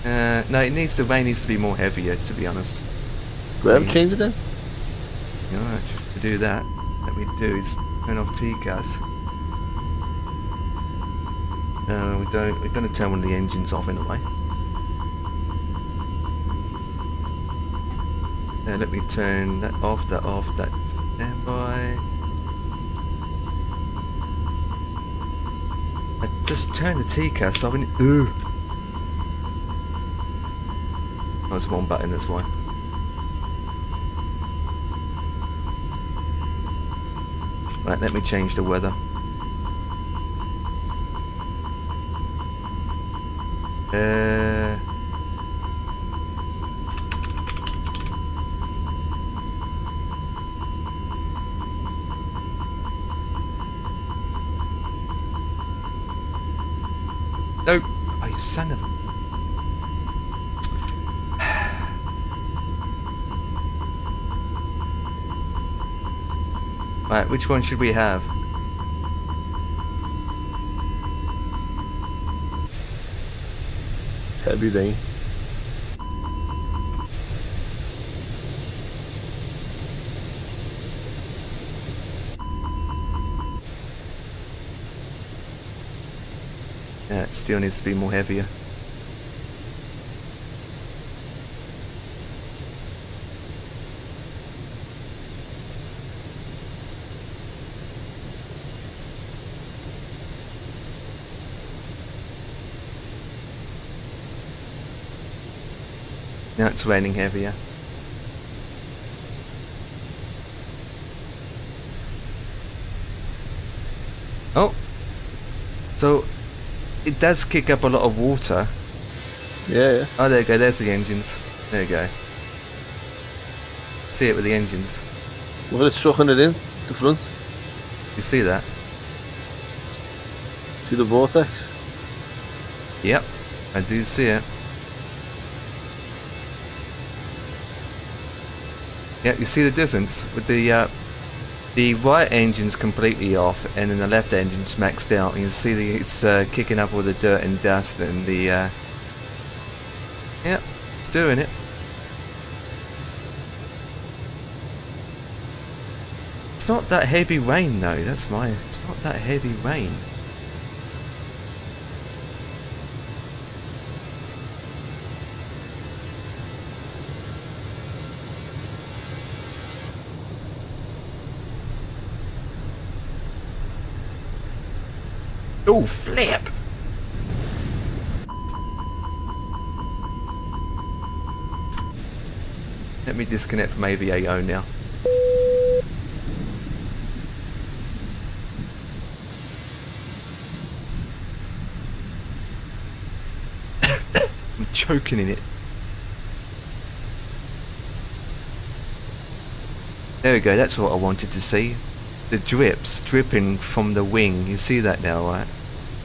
No, the rain needs to be more heavier, to be honest. Well, change it then. Alright, to do that, what we do is turn off TCAS. We're going to turn one of the engines off anyway. Let me turn that off, that standby. I just turned the TCAS off and oh, there's one button, that's why. Right, let me change the weather. Nope. Oh, you son of a... Right, which one should we have? Heavy rain. Yeah, it still needs to be more heavier. Now it's raining heavier. Oh! So, it does kick up a lot of water. Yeah. Oh, there you go, there's the engines. There you go. See it with the engines. Look at it sucking it in, the front. You see that? See the vortex? Yep, I do see it. Yep, you see the difference with the right engine's completely off, and then the left engine's maxed out. And you see it's kicking up all the dirt and dust, and the yep, it's doing it. It's not that heavy rain though. It's not that heavy rain. Oh, flip! Let me disconnect from AVAO now. I'm choking in it. There we go, that's what I wanted to see. The drips dripping from the wing. You see that now, right?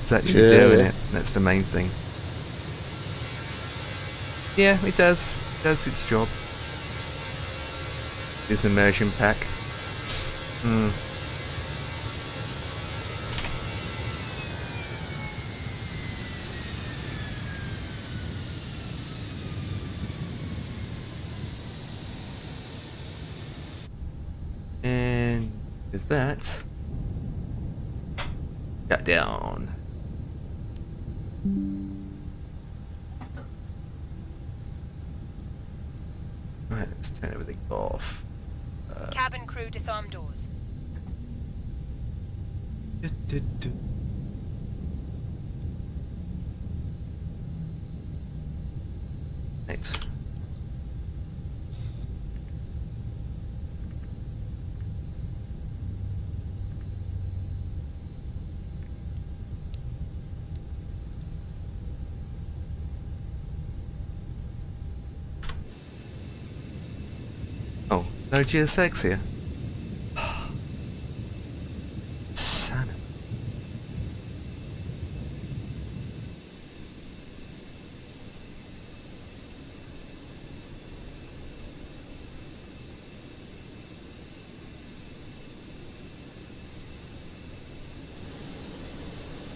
It's actually doing it. That's the main thing. Yeah, it does. It does its job. This immersion pack. And with that, got down. Right, let's turn everything off. Cabin crew disarm doors. Right. Oh, no GSX here. Son of...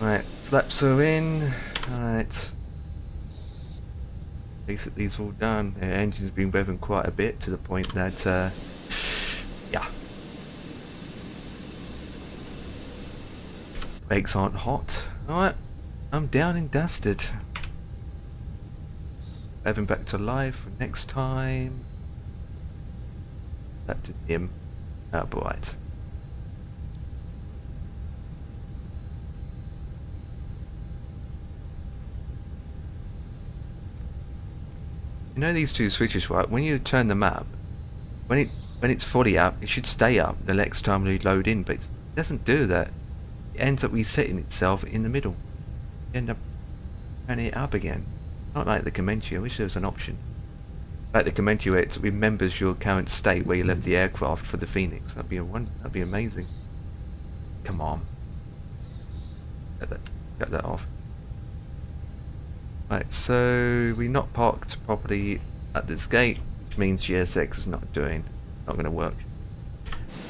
Right, flaps are in. Right. Basically it's all done. The engine's been revving quite a bit to the point that yeah, brakes aren't hot. Alright, I'm down and dusted. Revving back to life for next time. Back to dim. Oh, bright. You know these two switches, right? When you turn them up, when it's fully up, it should stay up the next time we load in, but it doesn't do that. It ends up resetting itself in the middle. You end up turning it up again. Not like the Commenti. I wish there was an option. Like the Commenti, where it remembers your current state where you left the aircraft for the Phoenix. That'd be amazing. Come on. Cut that off. Right, so we not parked properly at this gate, which means GSX is not going to work.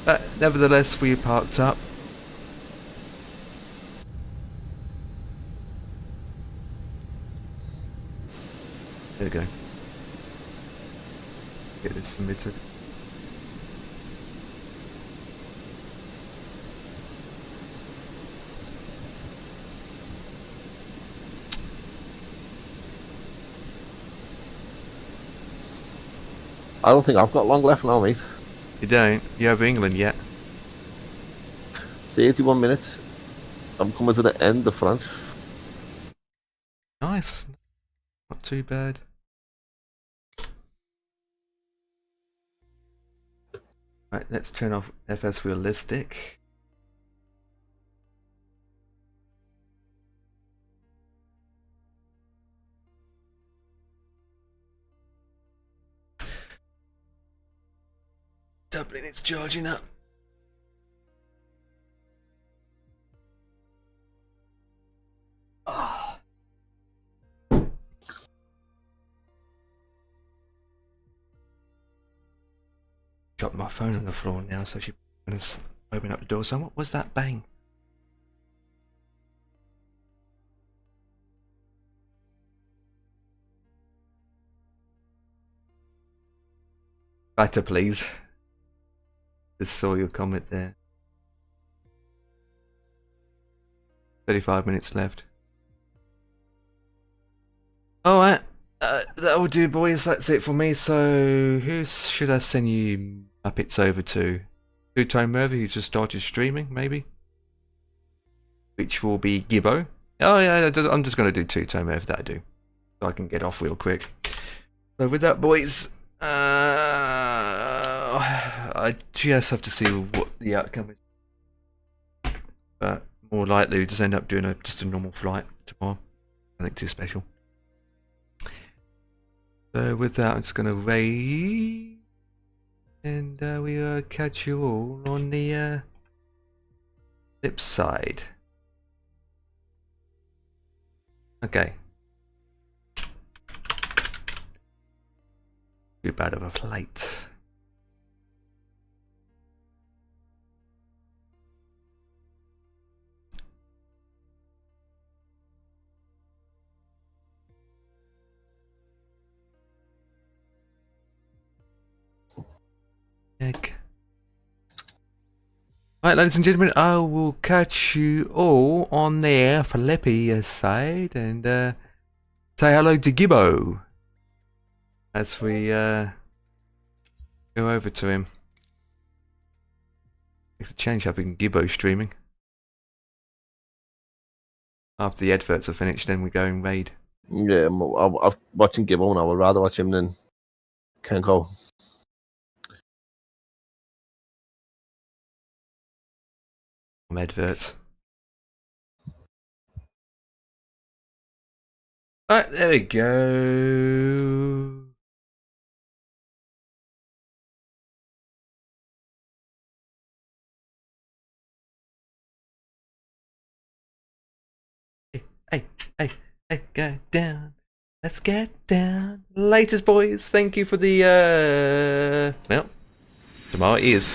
But nevertheless, we parked up. There we go. Get this submitted. I don't think I've got long left now, mate. You don't? You have England yet? It's 81 minutes. I'm coming to the end of France. Nice. Not too bad. Right, let's turn off FS Realistic. Dublin, it's charging up. Oh. Dropped my phone on the floor now, so she's gonna open up the door. So what was that bang? Writer, please. Just saw your comment there. 35 minutes left. Alright, that will do, boys. That's it for me. So, who should I send you Muppets over to? Two-Tone Murphy, who just started streaming, maybe? Which will be Gibbo. Oh yeah, I'm just going to do Two-Tone Murphy, that'll do. So I can get off real quick. So with that, boys, I just have to see what the outcome is. But more likely we just end up doing just a normal flight tomorrow. Nothing too special. So with that, I'm just going to raise And we catch you all on the flip side. Okay. Too bad of a flight. Right, ladies and gentlemen, I will catch you all on the flippy side and say hello to Gibbo as we go over to him. Makes a change having Gibbo streaming. After the adverts are finished, then we go and raid. Yeah, I'm watching Gibbo now. I'd rather watch him than Kenko. Adverts. Alright, there we go. Hey, go down. Let's get down. Latest boys, thank you for the well, tomorrow is.